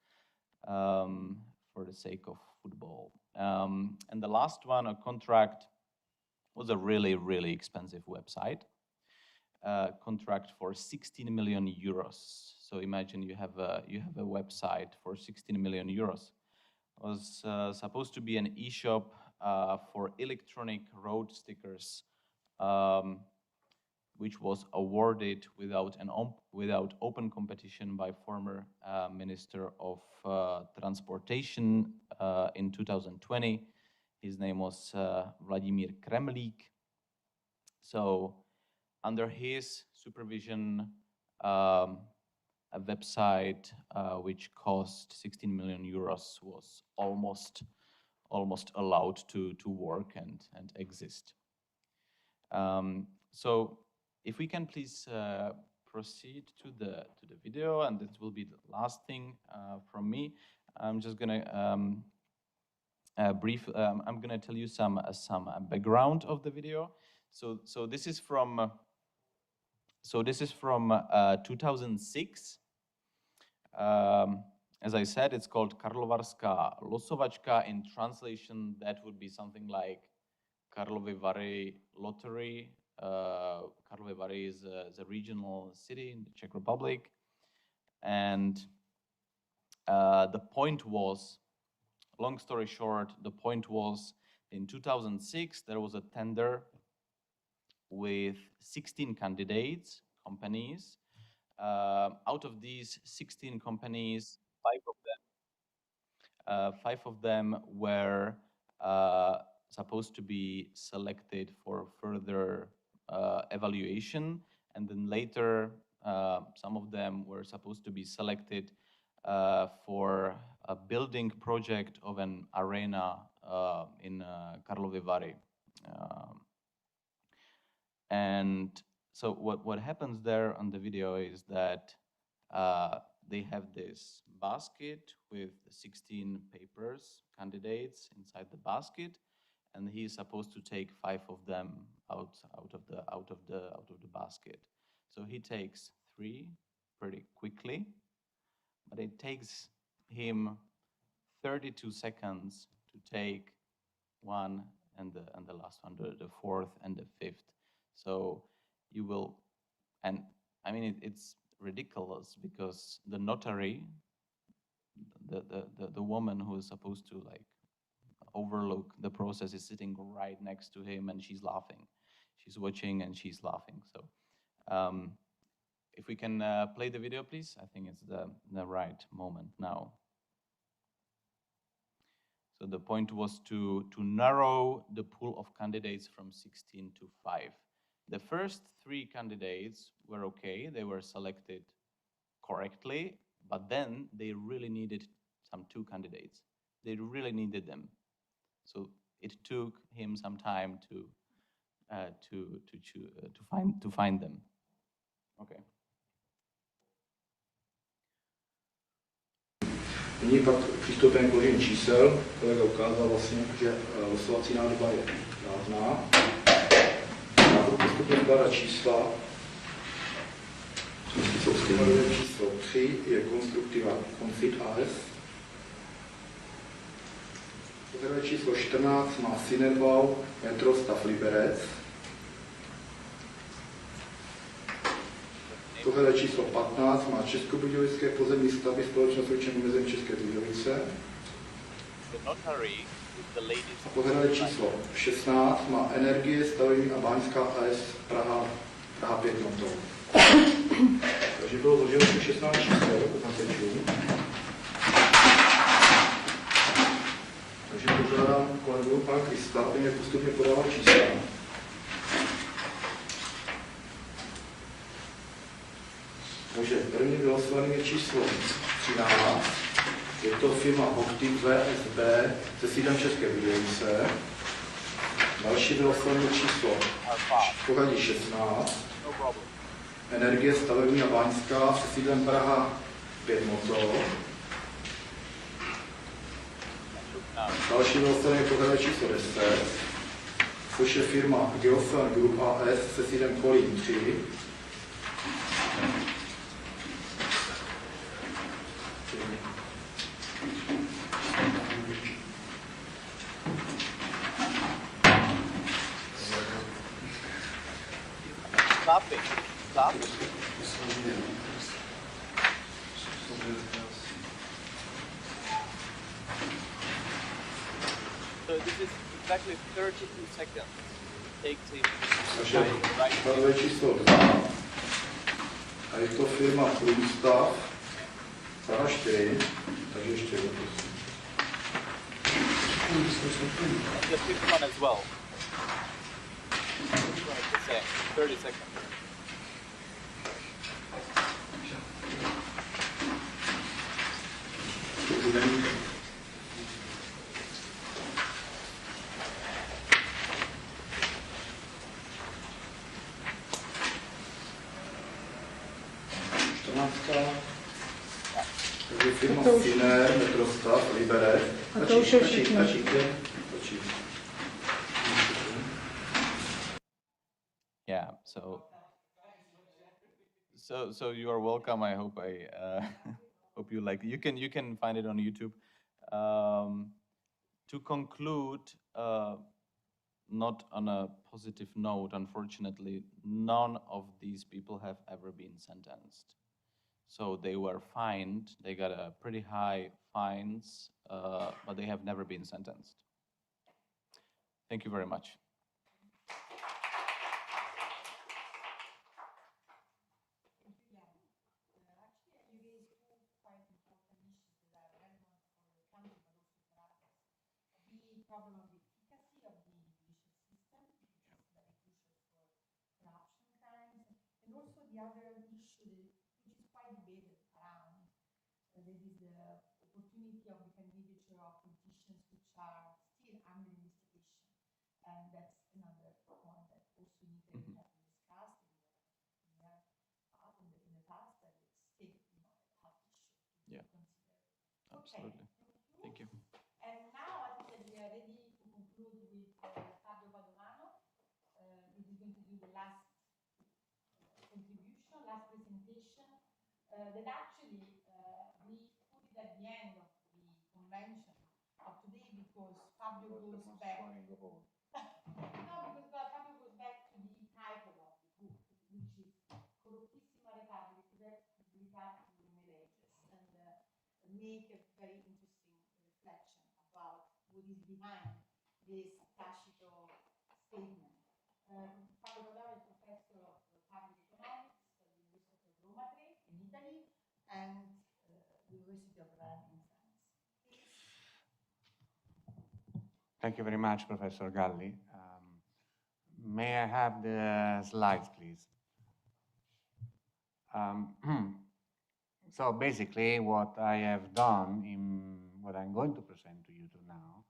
for the sake of football. And the last one, a contract, was a really, really expensive website. Contract for 16 million euros. So imagine you have a website for 16 million euros. It was supposed to be an e-shop for electronic road stickers, which was awarded without open competition by former Minister of Transportation in 2020. His name was Vladimír Kremlík. So under his supervision, a website which cost 16 million euros was almost allowed to work and exist. So if we can please proceed to the video, and this will be the last thing from me. I'm just gonna I'm gonna tell you some background of the video. So this is from 2006. As I said, it's called Karlovarská losovačka. In translation, that would be something like Karlovy Vary lottery. Karlovy Vary is a regional city in the Czech Republic. And the point was, long story short, the point was in 2006, there was a tender with 16 candidates, companies. Out of these 16 companies, 5 of them were supposed to be selected for further evaluation, and then later some of them were supposed to be selected for a building project of an arena in Karlovy Vary. And so what happens there on the video is that they have this basket with 16 papers, candidates inside the basket, and he's supposed to take 5 of them out of the basket. So he takes 3 pretty quickly, but it takes him 32 seconds to take 1 and the last one, the 4th and the 5th. So you will, and I mean it's ridiculous because the notary, the woman who is supposed to like overlook the process, is sitting right next to him, and she's laughing. She's watching and she's laughing. So if we can play the video, please. I think it's the right moment now. So the point was to narrow the pool of candidates from 16 to 5. The first 3 candidates were okay. They were selected correctly, but then they really needed some 2 candidates. They really needed them. So it took him some time to find them. Okay. Nyní pak přistoupím k vložení čísel. Kolega ukázal vlastně, že losovací nádoba je prázdná. Nádobu postupně vkládat čísla. Soustavové číslo 3 je konstruktiva Confit AS. Pořadové číslo 14 má Synerbau Metro Stav Liberec. Pořadové číslo 15 má Českobudějovické pozemní stavby společnost ručení mezi České Budějovice. A pořadové číslo 16 má Energie, stavební a báňská AS Praha 5 motor. Takže bylo vloženo 16 čísel uchazečů. Takže požádám kolegu pana Krista, aby mě postupně podával čísla. Takže první vylosovaný je číslo 13. Je to firma Optik VSB se sídlem České Budějovice. Další vylosovaný je číslo pořadí 16. Energie, stavební a báňská se sídlem Praha 5 motor. Další vylosovaný je pořadí číslo 10. což je firma Geofan Group AS se sídlem Kolín 3. Stop it. Stop. So this is exactly 32 seconds. Takes it Takže right. tohle číslo 2. A je to firma Průstav, Praha 4. Takže ještě jednou, prosím. The fifth one as well. Which one is the same? 30 seconds. Takže firma Siner, Metrostav, Liberec. A to už je všechno. Yeah, so you are welcome. I hope hope you like it. You can find it on YouTube. To conclude, not on a positive note, unfortunately, none of these people have ever been sentenced. So they were fined. They got a pretty high fines, but they have never been sentenced. Thank you very much. Problem of the efficacy of the judicial system, which is very crucial for corruption crimes, and also the other issue which is quite debated around, that is the opportunity of the candidature of politicians which are still under investigation. And that's another one that also in Italy have been discussed in the past, that it's still a hot issue to consider. Absolutely. Okay. Thank you. And now I think that we are ready to conclude with Fabio Padovano. This is going to be the last contribution, last presentation. That actually we put it at the end of the convention of today because Fabio goes back. No, because Fabio goes back to the title of the book, which is Corruptissima Republica, Plurimae, and make a very interesting reflection about what is behind this Tacito statement. Fabio Padovano is professor of public economics at the University of Roma in Italy and the University of Rome in France. Thank you very much, Professor Galli. May I have the slides, please? So basically, what I have done in what I'm going to present to you now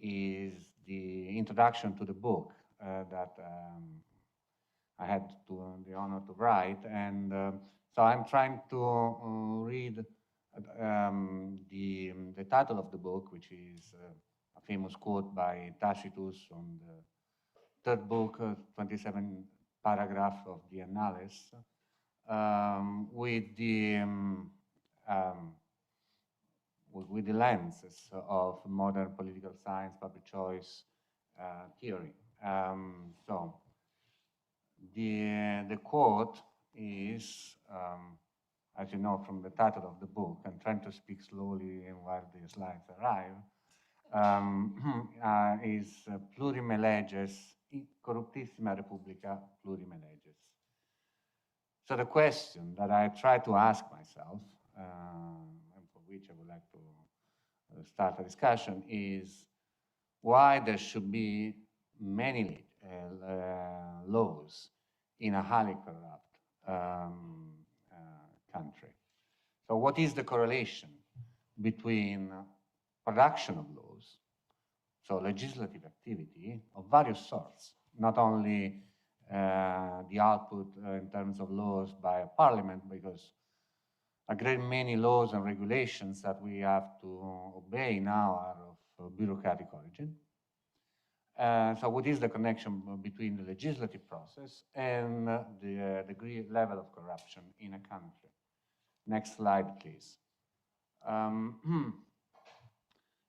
is the introduction to the book that I had the honor to write. And so I'm trying to read the title of the book, which is a famous quote by Tacitus on the third book, 27 paragraph of the Annales, with the lenses of modern political science, public choice theory. So the quote is, as you know from the title of the book, I'm trying to speak slowly while the slides arrive, is Plurimae leges, Corruptissima Republica, Plurimae leges. So the question that I try to ask myself, and for which I would like to start a discussion, is why there should be many laws in a highly corrupt country. So what is the correlation between production of laws, so legislative activity of various sorts, not only the output in terms of laws by a parliament, because a great many laws and regulations that we have to obey now are of bureaucratic origin, So what is the connection between the legislative process and the degree level of corruption in a country? Next slide, please.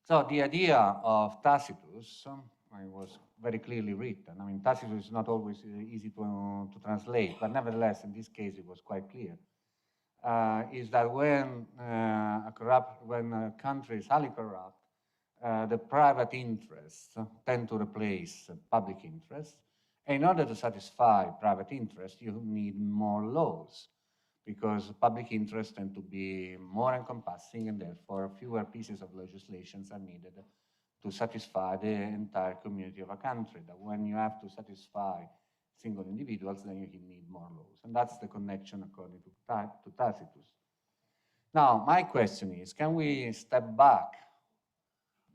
So the idea of Tacitus, it was very clearly written. I mean, Tacitus is not always easy to translate, but nevertheless, in this case, it was quite clear. Is that when a country is highly corrupt, the private interests tend to replace public interests. And in order to satisfy private interests, you need more laws, because public interests tend to be more encompassing, and therefore fewer pieces of legislation are needed to satisfy the entire community of a country. That when you have to satisfy single individuals, then you need more laws. And that's the connection according to Tacitus. Now, my question is, can we step back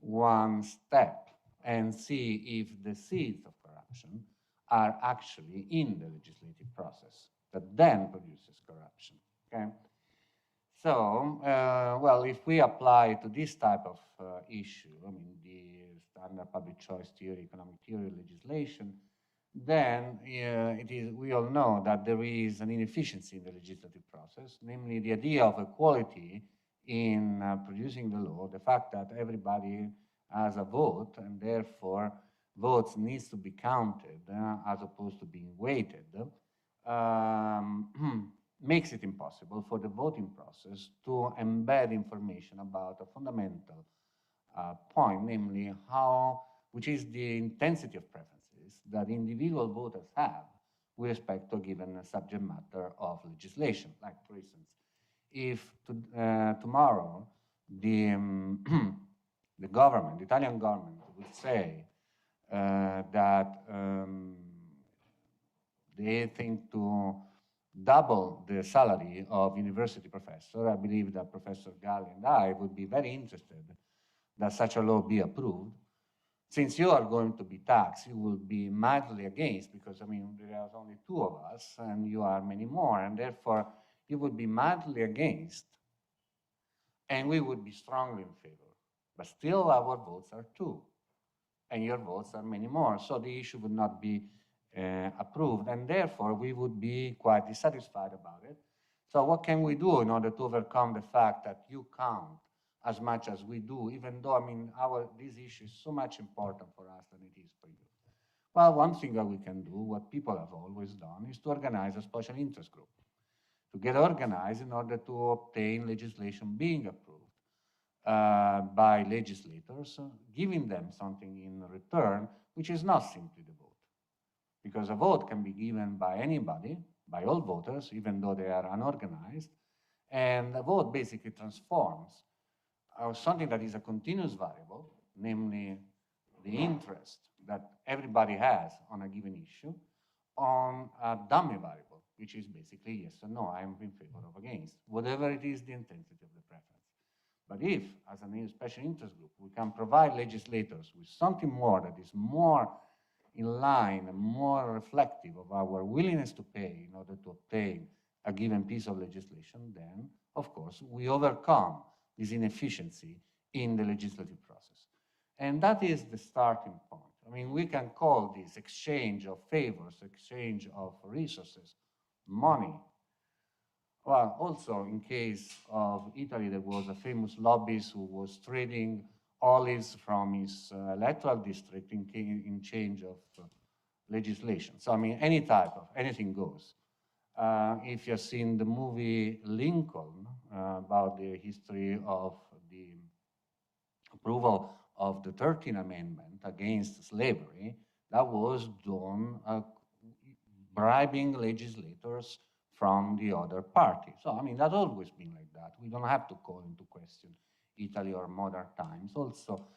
one step and see if the seeds of corruption are actually in the legislative process that then produces corruption, okay? So, well, if we apply to this type of issue, I mean, the standard public choice theory, economic theory, legislation, then we all know that there is an inefficiency in the legislative process, namely the idea of equality in producing the law, the fact that everybody has a vote and therefore votes needs to be counted as opposed to being weighted, makes it impossible for the voting process to embed information about a fundamental point, namely which is the intensity of preferences that individual voters have with respect to a given subject matter of legislation. Like, for instance, if tomorrow the government, the Italian government, would say that they think to double the salary of university professor, I believe that Professor Galli and I would be very interested that such a law be approved. Since you are going to be taxed, you will be mildly against, because, I mean, there are only two of us and you are many more, and therefore you would be mildly against, and we would be strongly in favor. But still our votes are two, and your votes are many more, so the issue would not be approved, and therefore we would be quite dissatisfied about it. So what can we do in order to overcome the fact that you count as much as we do, even though, I mean, this issue is so much important for us than it is for you? Well, one thing that we can do, what people have always done, is to organize a special interest group, to get organized in order to obtain legislation being approved by legislators, giving them something in return, which is not simply the vote. Because a vote can be given by anybody, by all voters, even though they are unorganized, and a vote basically transforms something that is a continuous variable, namely the interest that everybody has on a given issue, on a dummy variable, which is basically yes or no, I am in favor of against, whatever it is the intensity of the preference. But if, as a special interest group, we can provide legislators with something more that is more in line and more reflective of our willingness to pay in order to obtain a given piece of legislation, then, of course, we overcome this inefficiency in the legislative process. And that is the starting point. I mean, we can call this exchange of favors, exchange of resources, money. Well, also in case of Italy, there was a famous lobbyist who was trading olives from his electoral district in change of legislation. So, I mean, any type of, anything goes. If you've seen the movie Lincoln, about the history of the approval of the 13th Amendment against slavery, that was done bribing legislators from the other party. So, I mean, that's always been like that. We don't have to call into question Italy or modern times. Also,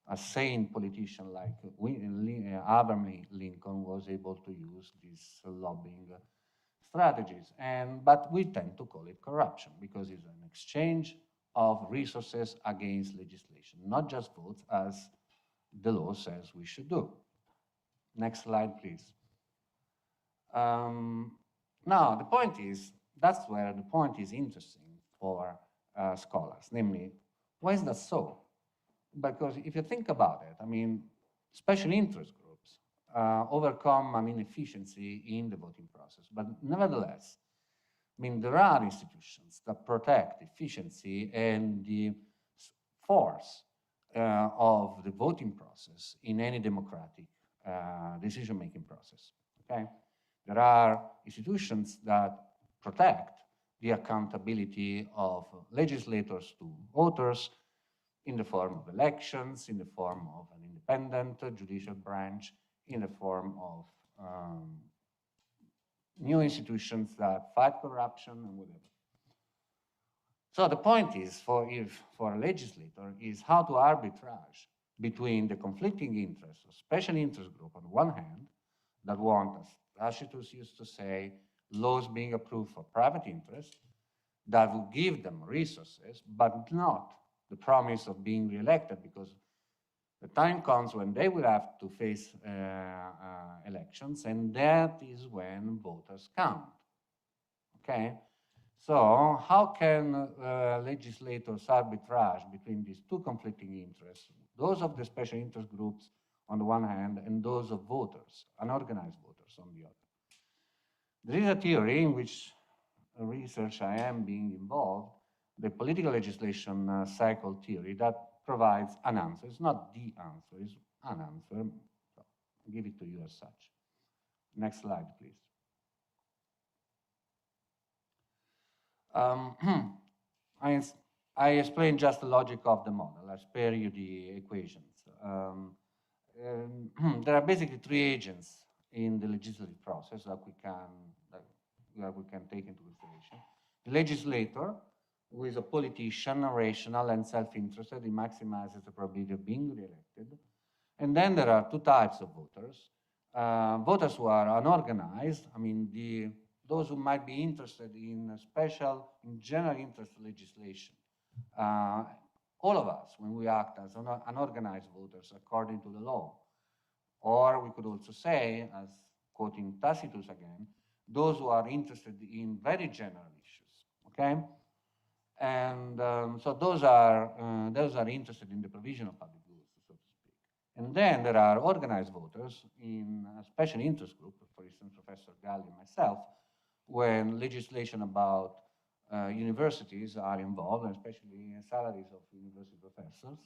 a sane politician like Abraham Lincoln was able to use these lobbying strategies. But we tend to call it corruption because it's an exchange of resources against legislation, not just votes as the law says we should do. Next slide, please. Now, the point is, that's where the point is interesting for scholars, namely, why is that so? Because if you think about it, I mean, special interest groups overcome an inefficiency in the voting process. But nevertheless, I mean, there are institutions that protect efficiency and the force of the voting process in any democratic decision-making process, okay? There are institutions that protect the accountability of legislators to voters in the form of elections, in the form of an independent judicial branch, in the form of new institutions that fight corruption and whatever. So the point is, for a legislator, is how to arbitrage between the conflicting interests of special interest group on the one hand, that want, as Tacitus used to say, laws being approved for private interest, that will give them resources, but not the promise of being re-elected, because the time comes when they will have to face elections, and that is when voters count, okay? So how can legislators arbitrage between these two conflicting interests, those of the special interest groups on the one hand, and those of voters, unorganized voters on the other? There is a theory in which research I am being involved, the political legislation cycle theory, that provides an answer. It's not the answer, it's an answer. So I'll give it to you as such. Next slide, please. I explained just the logic of the model. I spare you the equations. There are basically three agents in the legislative process that we can take into consideration. The legislator, who is a politician, rational and self-interested, he maximizes the probability of being re-elected. And then there are two types of voters. Voters who are unorganized, I mean, those who might be interested in general interest legislation. All of us, when we act as unorganized voters according to the law. Or we could also say, as quoting Tacitus again, those who are interested in very general issues, okay? And so those are interested in the provision of public goods, so to speak. And then there are organized voters in a special interest group, for instance, Professor Galli and myself, when legislation about universities are involved, and especially salaries of university professors.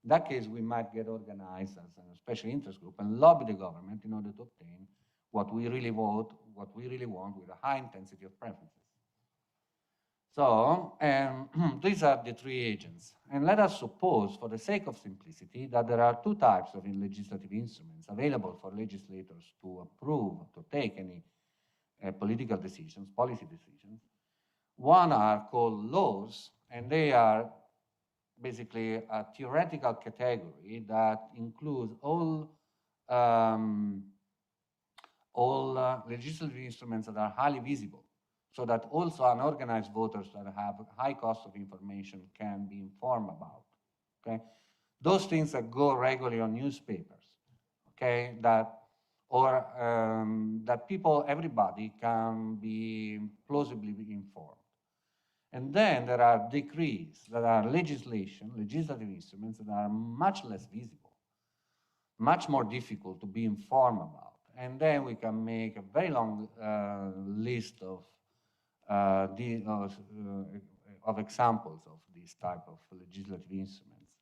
In that case, we might get organized as a special interest group and lobby the government in order to obtain what we really want with a high intensity of preferences. So, these are the three agents. And let us suppose, for the sake of simplicity, that there are two types of legislative instruments available for legislators to approve, to take any political decisions, policy decisions. One are called laws, and they are basically a theoretical category that includes all legislative instruments that are highly visible, so that also unorganized voters that have a high cost of information can be informed about, okay? Those things that go regularly on newspapers, okay, that people, everybody can be plausibly informed. And then there are decrees that are legislative instruments that are much less visible, much more difficult to be informed about. And then we can make a very long list of examples of these type of legislative instruments.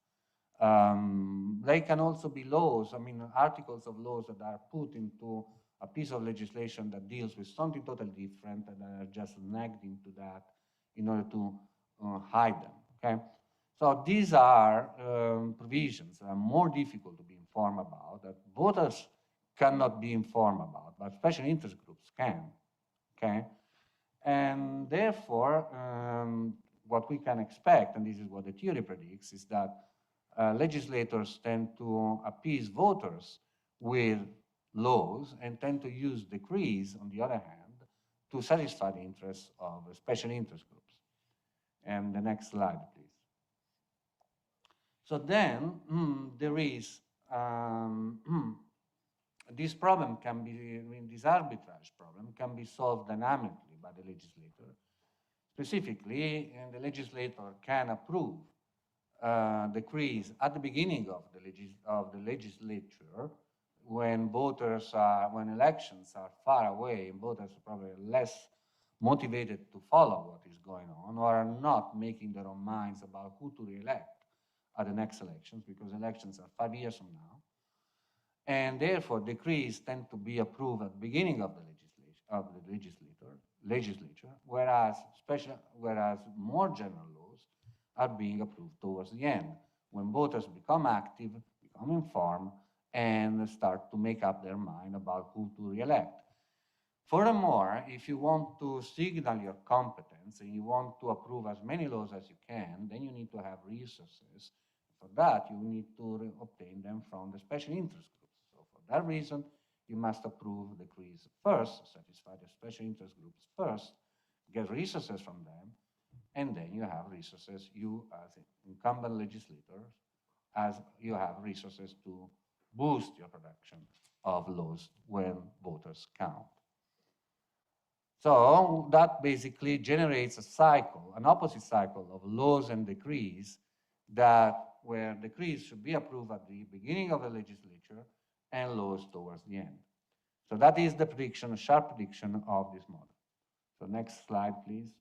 They can also be laws, I mean, articles of laws that are put into a piece of legislation that deals with something totally different and are just nagged into that in order to hide them, okay? So these are provisions that are more difficult to be informed about, that voters cannot be informed about, but special interest groups can, okay? And therefore, what we can expect, and this is what the theory predicts, is that legislators tend to appease voters with laws and tend to use decrees, on the other hand, to satisfy the interests of special interest groups. And the next slide, please. So then there is, this problem can be, I mean, this arbitrage problem can be solved dynamically by the legislator. Specifically, the legislator can approve decrees at the beginning of the legislature, when voters are, when elections are far away, and voters are probably less motivated to follow what is going on, or are not making their own minds about who to re-elect at the next elections, because elections are 5 years from now. And therefore, decrees tend to be approved at the beginning of the legislature, whereas more general laws are being approved towards the end, when voters become active, become informed, and start to make up their mind about who to re-elect. Furthermore, if you want to signal your competence and you want to approve as many laws as you can, then you need to have resources. For that, you need to obtain them from the special interest groups. So for that reason, you must approve decrees first, satisfy the special interest groups first, get resources from them, and then you have resources, you as incumbent legislators, as you have resources to boost your production of laws when voters count. So that basically generates a cycle, an opposite cycle of laws and decrees, that where decrees should be approved at the beginning of the legislature and laws towards the end. So that is the prediction, a sharp prediction of this model. So next slide, please.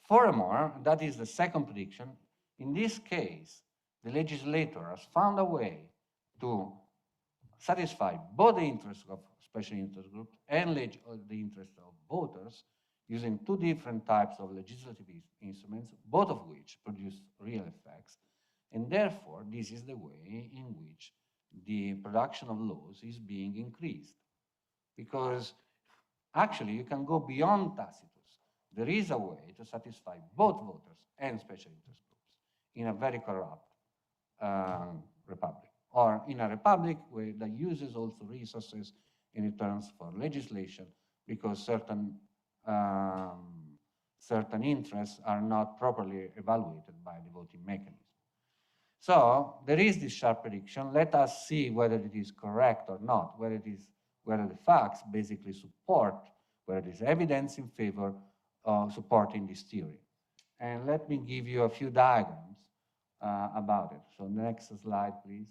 Furthermore, that is the second prediction. In this case, the legislator has found a way to satisfy both the interests of special interest groups and the interests of voters using two different types of legislative instruments, both of which produce real effects. And therefore, this is the way in which the production of laws is being increased. Because actually, you can go beyond Tacitus. There is a way to satisfy both voters and special interest groups in a very corrupt republic, or in a republic that uses also resources in returns for legislation, because certain interests are not properly evaluated by the voting mechanism. So there is this sharp prediction. Let us see whether it is correct or not, whether the facts basically support, whether there is evidence in favor of supporting this theory. And let me give you a few diagrams about it. So next slide, please.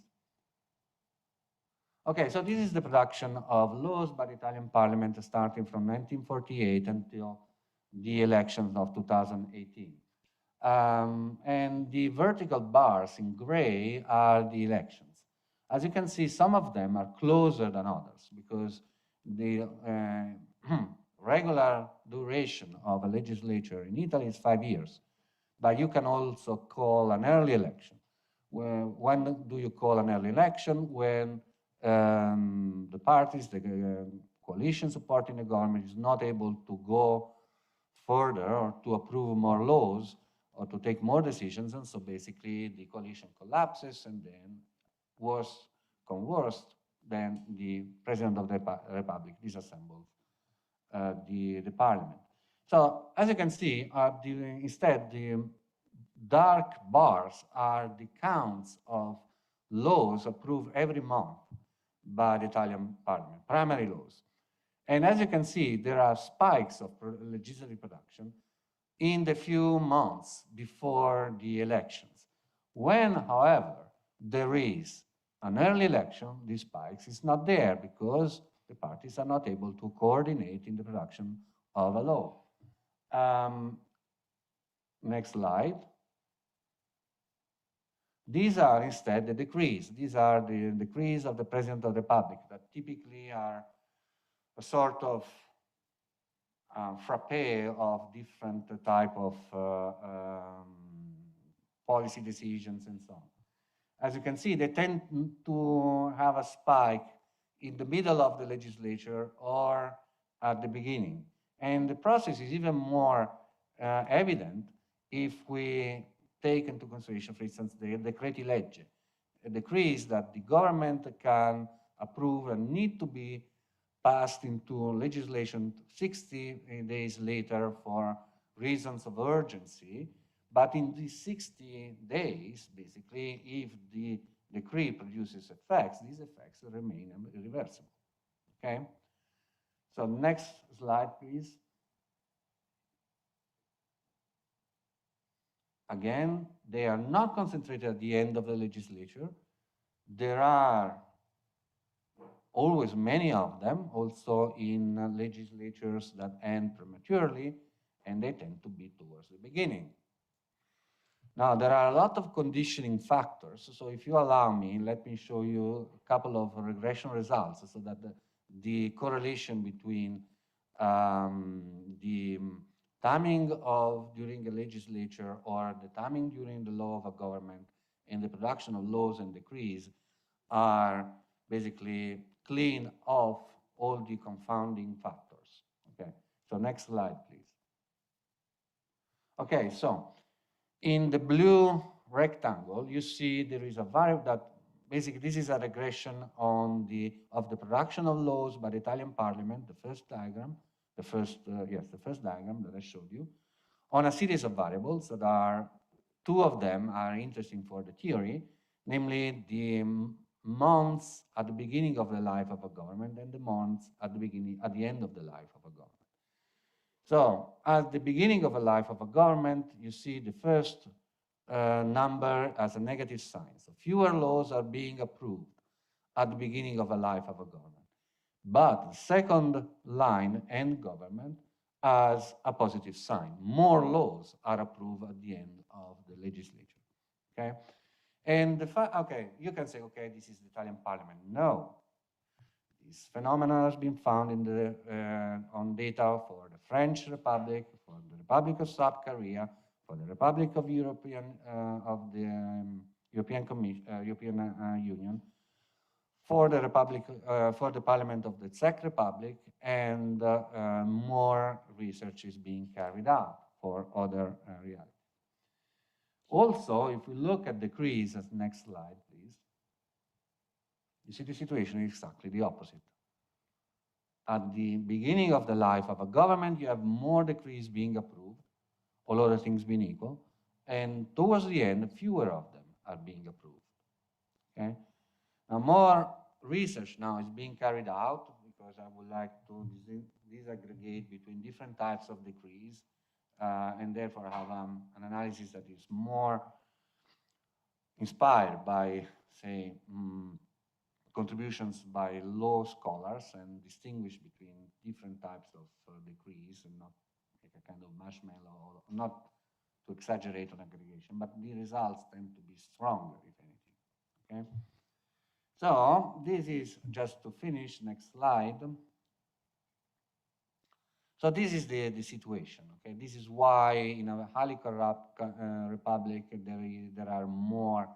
Okay, so this is the production of laws by the Italian Parliament starting from 1948 until the elections of 2018. And the vertical bars in gray are the elections. As you can see, some of them are closer than others because the regular duration of a legislature in Italy is 5 years. But you can also call an early election. When do you call an early election? When the parties, the coalition supporting the government is not able to go further or to approve more laws or to take more decisions, and so basically the coalition collapses, and then worse, then the president of the republic disassembles the parliament. So as you can see, instead the dark bars are the counts of laws approved every month by the Italian parliament, primary laws. And as you can see, there are spikes of legislative production in the few months before the elections. When, however, there is an early election, these spikes is not there because the parties are not able to coordinate in the production of a law. Next slide. These are instead the decrees. These are the decrees of the President of the Republic that typically are a sort of frappe of different type of policy decisions and so on. As you can see, they tend to have a spike in the middle of the legislature or at the beginning. And the process is even more evident if we take into consideration, for instance, the decreti legge, decrees that the government can approve and need to be passed into legislation 60 days later for reasons of urgency. But in these 60 days, basically, if the decree produces effects, these effects remain irreversible. Okay? So next slide, please. again, they are not concentrated at the end of the legislature. There are always many of them also in legislatures that end prematurely, and they tend to be towards the beginning. Now, there are a lot of conditioning factors. So if you allow me, let me show you a couple of regression results so that the correlation between the timing of during a legislature or the timing during the law of a government and the production of laws and decrees are basically clean of all the confounding factors. Okay, so next slide, please. Okay, so in the blue rectangle, you see there is a variable that basically this is a regression of the production of laws by the Italian Parliament, the first diagram, the first diagram that I showed you, on a series of variables that are, two of them are interesting for the theory, namely the months at the beginning of the life of a government and the months at the end of the life of a government. So at the beginning of a life of a government, you see the first number as a negative sign. So fewer laws are being approved at the beginning of a life of a government. But the second line, end government, as a positive sign. More laws are approved at the end of the legislature. Okay? And okay, you can say, okay, this is the Italian Parliament. No. This phenomenon has been found in the, on data for the French Republic, for the Republic of South Korea, for the Republic of European Union, for the Republic, for the Parliament of the Czech Republic, and more research is being carried out for other realities. Also, if we look at decrees, as next slide, please, you see the situation is exactly the opposite. At the beginning of the life of a government, you have more decrees being approved, all other things being equal, and towards the end, fewer of them are being approved. Okay? Now, more research now is being carried out because I would like to disaggregate between different types of decrees and therefore have an analysis that is more inspired by, say, contributions by law scholars and distinguish between different types of decrees and not like a kind of marshmallow, or not to exaggerate on aggregation, but the results tend to be stronger, if anything. Okay? So this is just to finish, next slide. So this is the situation, okay? This is why in a highly corrupt republic there are more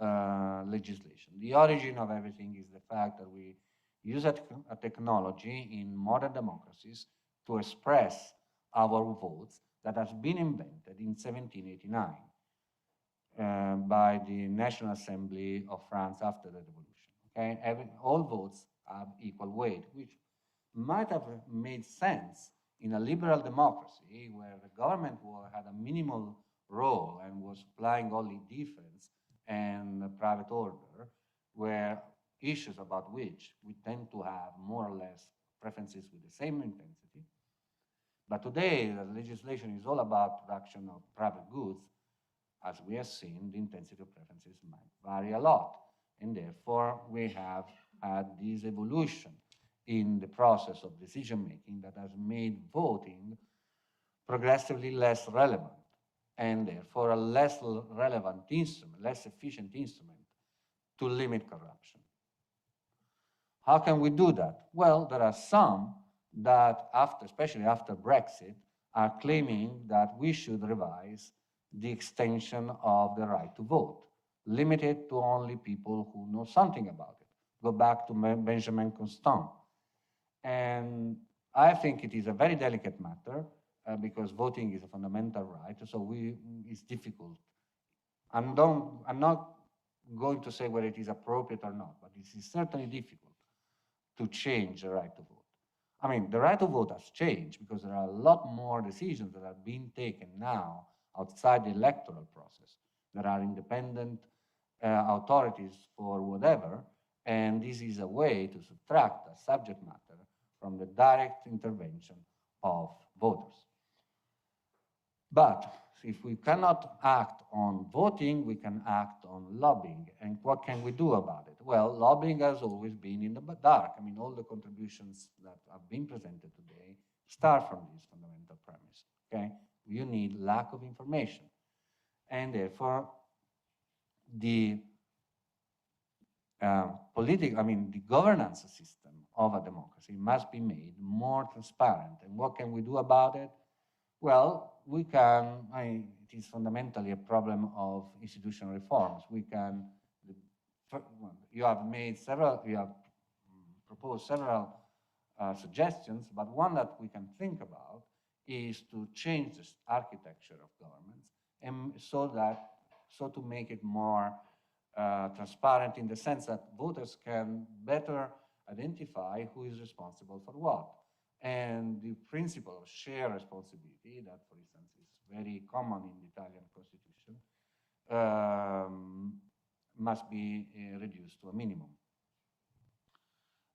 legislation. The origin of everything is the fact that we use a technology in modern democracies to express our votes that has been invented in 1789 by the National Assembly of France after the Revolution. Okay? All votes have equal weight, which might have made sense in a liberal democracy where the government had a minimal role and was applying only defense and private order, where issues about which we tend to have more or less preferences with the same intensity. But today, the legislation is all about production of private goods. As we have seen, the intensity of preferences might vary a lot. And therefore, we have had this evolution in the process of decision-making that has made voting progressively less relevant, and therefore a less relevant instrument, less efficient instrument to limit corruption. How can we do that? Well, there are some that, especially after Brexit, are claiming that we should revise the extension of the right to vote, limit it to only people who know something about it. Go back to Benjamin Constant. And I think it is a very delicate matter because voting is a fundamental right, so it's difficult. I'm not going to say whether it is appropriate or not, but it is certainly difficult to change the right to vote. I mean, the right to vote has changed because there are a lot more decisions that are being taken now outside the electoral process. There are independent authorities for whatever, and this is a way to subtract a subject matter from the direct intervention of voters. But if we cannot act on voting, we can act on lobbying. And what can we do about it? Well, lobbying has always been in the dark. I mean, all the contributions that have been presented today start from this fundamental premise, okay? You need lack of information. And therefore, the the governance system of a democracy must be made more transparent. And what can we do about it? Well, we can, it is fundamentally a problem of institutional reforms. We can, you have proposed several suggestions, but one that we can think about is to change the architecture of governments, and so to make it more transparent in the sense that voters can better identify who is responsible for what. And the principle of shared responsibility, that, for instance, is very common in the Italian constitution, must be reduced to a minimum.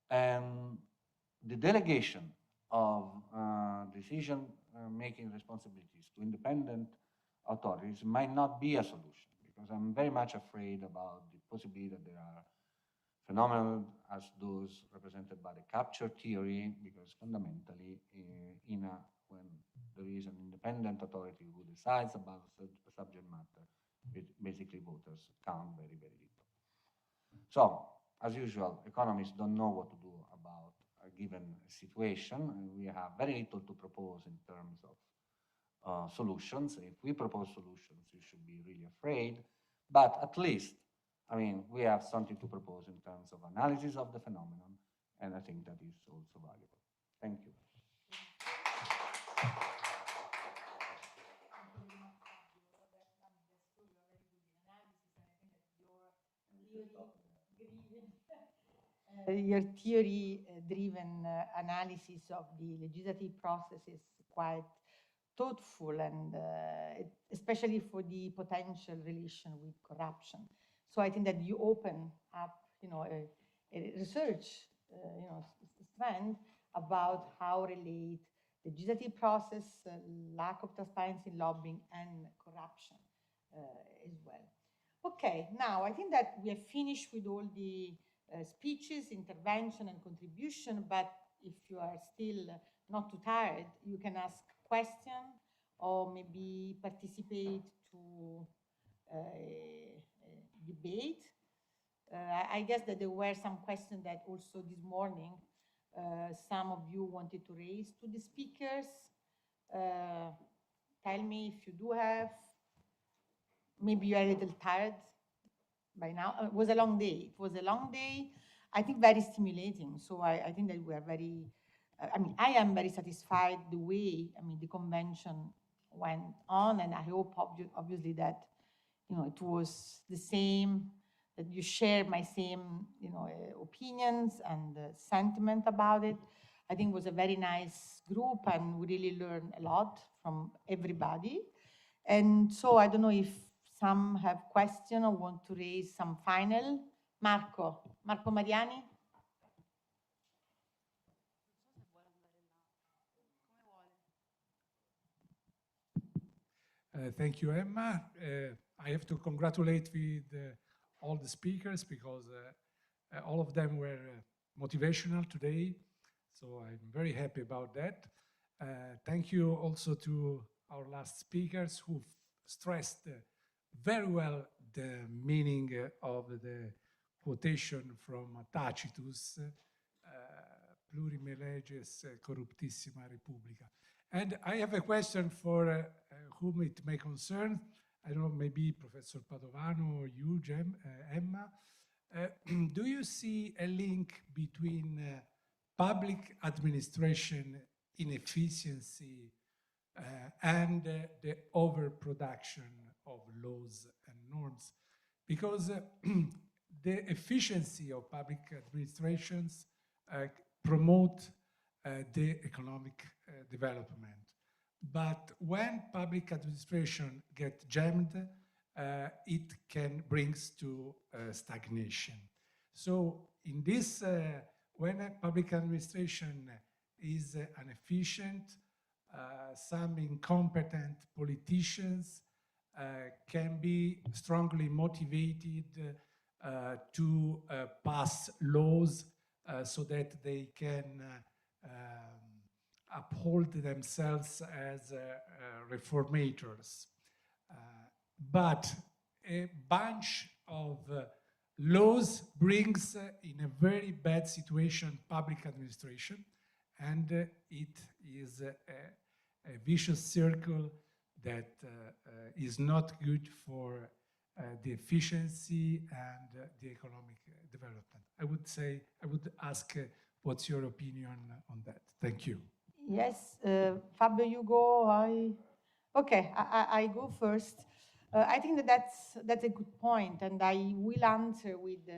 And the delegation of decision-making responsibilities to independent authorities might not be a solution, because I'm very much afraid about the possibility that there are phenomena as those represented by the capture theory, because fundamentally, when there is an independent authority who decides about the subject matter, basically voters count very, very little. So, as usual, economists don't know what to do about a given situation, and we have very little to propose in terms of solutions. If we propose solutions, you should be really afraid, but at least, we have something to propose in terms of analysis of the phenomenon, and I think that is also valuable. Thank you. Your theory-driven analysis of the legislative process is quite thoughtful, and especially for the potential relation with corruption. So I think that you open up, a research, strand about how relate the legislative process, lack of transparency in lobbying, and corruption as well. Okay, now I think that we have finished with all the speeches, intervention, and contribution, but if you are still not too tired, you can ask questions or maybe participate to debate. I guess that there were some questions that also this morning some of you wanted to raise to the speakers. Tell me if you do have. Maybe you are a little tired by now. It was a long day. It was a long day, I think very stimulating. So I think that we are very, I am very satisfied the way, the convention went on, and I hope obviously that, it was the same, that you share my same, opinions and sentiment about it. I think it was a very nice group, and we really learned a lot from everybody. And so I don't know if some have questions or want to raise some final. Marco Mariani. Thank you, Emma. I have to congratulate with all the speakers, because all of them were motivational today. So I'm very happy about that. Thank you also to our last speakers, who stressed very well the meaning of the quotation from Tacitus, Plurimae leges, Corruptissima Republica. And I have a question for whom it may concern. I don't know, maybe Professor Padovano or you, Emma. Do you see a link between public administration inefficiency and the overproduction of laws and norms? Because the efficiency of public administrations promote the economic development. But when public administration gets jammed, it can bring to stagnation. So in this, when public administration is inefficient, some incompetent politicians can be strongly motivated to pass laws so that they can uphold themselves as reformators. But a bunch of laws brings in a very bad situation public administration, and it is a vicious circle that is not good for the efficiency and the economic development. I would ask what's your opinion on that? Thank you. Yes, Fabio, you go. Okay, I go first. I think that's a good point, and I will answer with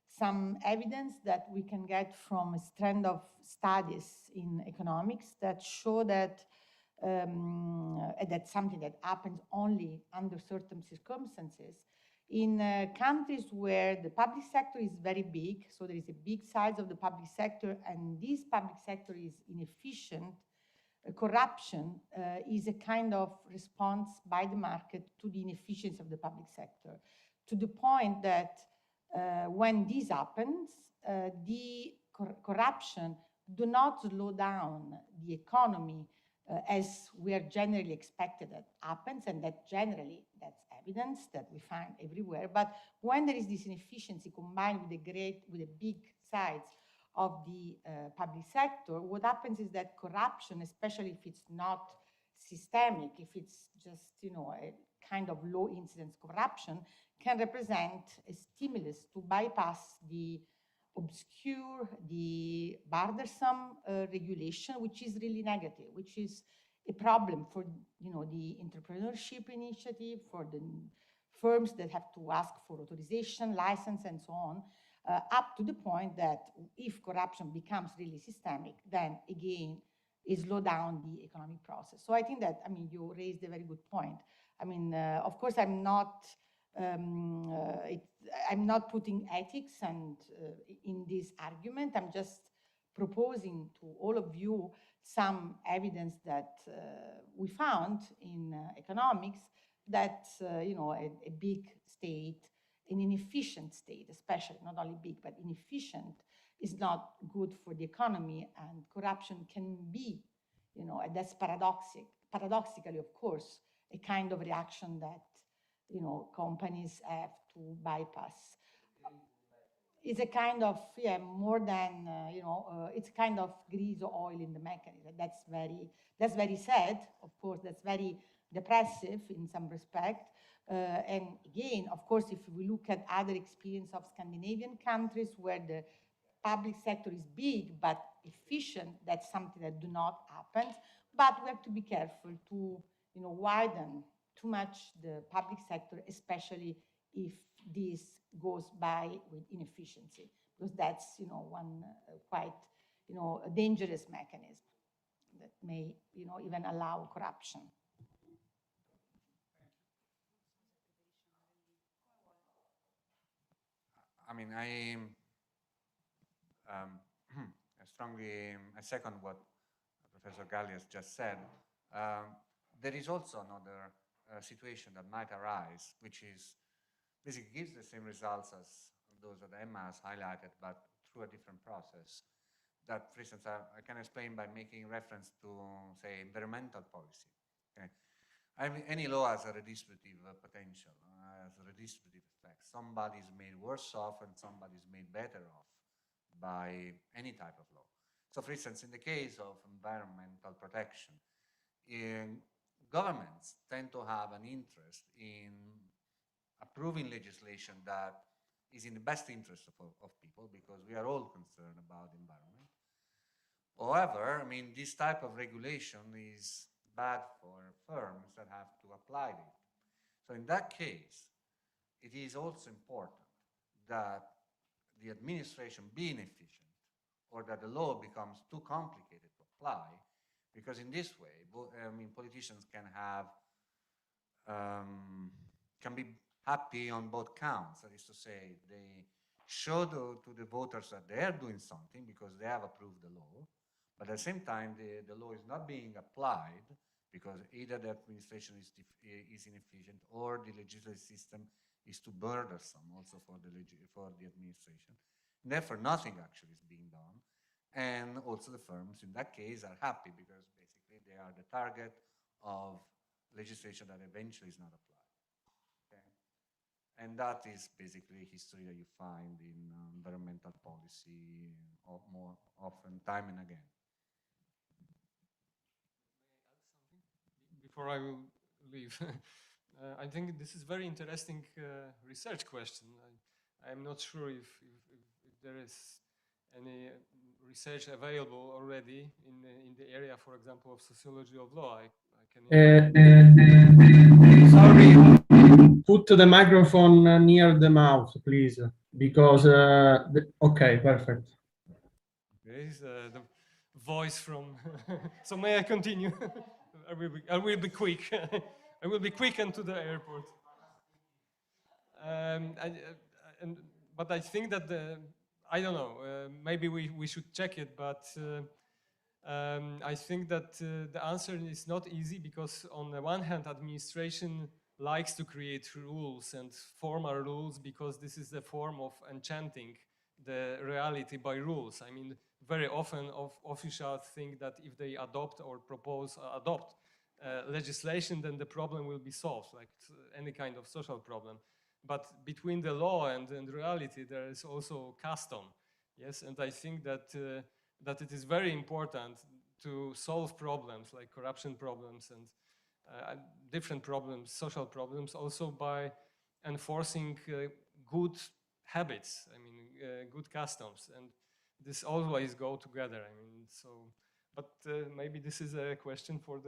some evidence that we can get from a strand of studies in economics that show that that's something that happens only under certain circumstances. In countries where the public sector is very big, so there is a big size of the public sector, and this public sector is inefficient, corruption is a kind of response by the market to the inefficiency of the public sector, to the point that when this happens, the corruption do not slow down the economy as we are generally expected that happens, and that generally that's evidence that we find everywhere. But when there is this inefficiency combined with a big size of the public sector, what happens is that corruption, especially if it's not systemic, if it's just a kind of low incidence corruption, can represent a stimulus to bypass the obscure, the burdensome regulation, which is really negative, which is a problem for the entrepreneurship initiative, for the firms that have to ask for authorization, license, and so on, up to the point that if corruption becomes really systemic, then again, it slows down the economic process. So I think that, you raised a very good point. Of course, I'm not putting ethics and in this argument. I'm just proposing to all of you some evidence that we found in economics that a big state, an inefficient state, especially not only big but inefficient, is not good for the economy, and corruption can be, and that's paradoxically, of course, a kind of reaction that companies have to bypass. It's a kind of more than it's a kind of grease or oil in the mechanism. That's very sad, of course. That's very depressive in some respect. And again, of course, if we look at other experience of Scandinavian countries where the public sector is big but efficient, that's something that do not happen. But we have to be careful to widen too much the public sector, especially if this goes by with inefficiency, because that's one quite a dangerous mechanism that may even allow corruption. I second what Professor Galli has just said. There is also another situation that might arise, which is basically gives the same results as those that Emma has highlighted, but through a different process. That, for instance, I can explain by making reference to, say, environmental policy. Okay? Any law has a redistributive potential, has a redistributive effect. Somebody is made worse off and somebody is made better off by any type of law. So, for instance, in the case of environmental protection, governments tend to have an interest in approving legislation that is in the best interest of people, because we are all concerned about the environment. However, this type of regulation is bad for firms that have to apply it. So in that case, it is also important that the administration be inefficient, or that the law becomes too complicated to apply, because in this way, politicians can have can be happy on both counts. That is to say, they show to the voters that they are doing something because they have approved the law, But at the same time, the law is not being applied because either the administration is inefficient or the legislative system is too burdensome also for the administration. Therefore, nothing actually is being done. And also the firms in that case are happy because basically they are the target of legislation that eventually is not applied. Okay? And that is basically history that you find in environmental policy more often, time and again. Before I will leave, I think this is very interesting research question. I'm not sure if there is any research available already in the area, for example, of sociology of law. I can. Sorry, put the microphone near the mouth, please, because okay, perfect. There is the voice from. So may I continue? I will be quick. I will be quick and to the airport. But I think that I don't know. Maybe we should check it. But I think that the answer is not easy because on the one hand, administration likes to create rules and formal rules because this is the form of enchanting the reality by rules. I mean, very often officials think that if they adopt or propose legislation, then the problem will be solved, like any kind of social problem. But between the law and reality, there is also custom. Yes, and I think that that it is very important to solve problems like corruption problems and different problems, social problems, also by enforcing good habits. I mean, good customs, and this always go together. I mean, so, but maybe this is a question for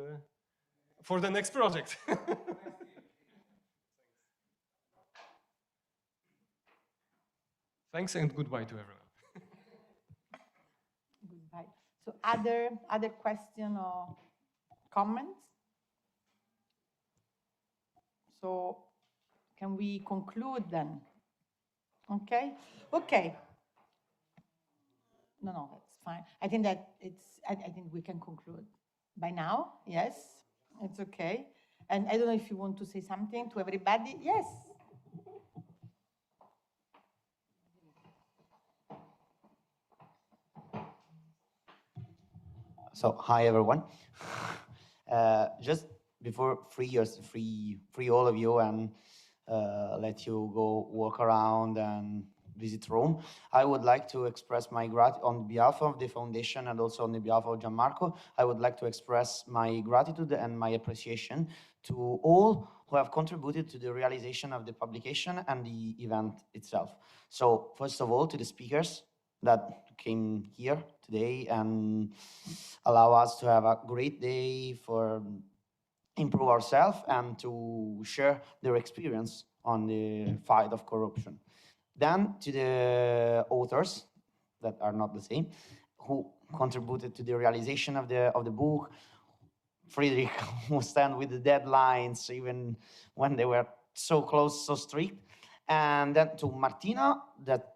the next project. Thanks and goodbye to everyone. Goodbye. So other question or comments? So can we conclude then? Okay. Okay. No, that's fine. I think that I think we can conclude by now. Yes, it's okay. And I don't know if you want to say something to everybody. Yes. So, hi everyone. Just before 3 years, free all of you and let you go walk around and visit Rome, I would like to express my gratitude on behalf of the foundation and also on the behalf of Gianmarco. I would like to express my gratitude and my appreciation to all who have contributed to the realization of the publication and the event itself. So, first of all, to the speakers that came here today and allow us to have a great day for improve ourselves and to share their experience on the fight of corruption. Then to the authors that are not the same, who contributed to the realization of the book. Friedrich, who stand with the deadlines even when they were so close, so strict. And then to Martina, that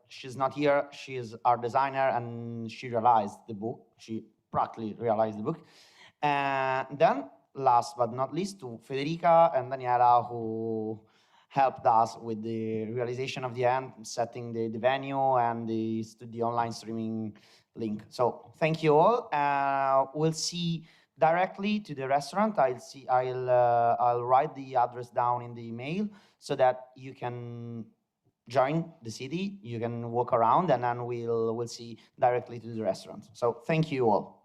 she's not here, she is our designer and she realized the book. She practically realized the book. And then last but not least to Federica and Daniela, who helped us with the realization of the end, setting the venue and the online streaming link. So thank you all. We'll see directly to the restaurant. I'll write the address down in the email so that you can join the city, you can walk around, and then we'll see directly to the restaurant. So thank you all.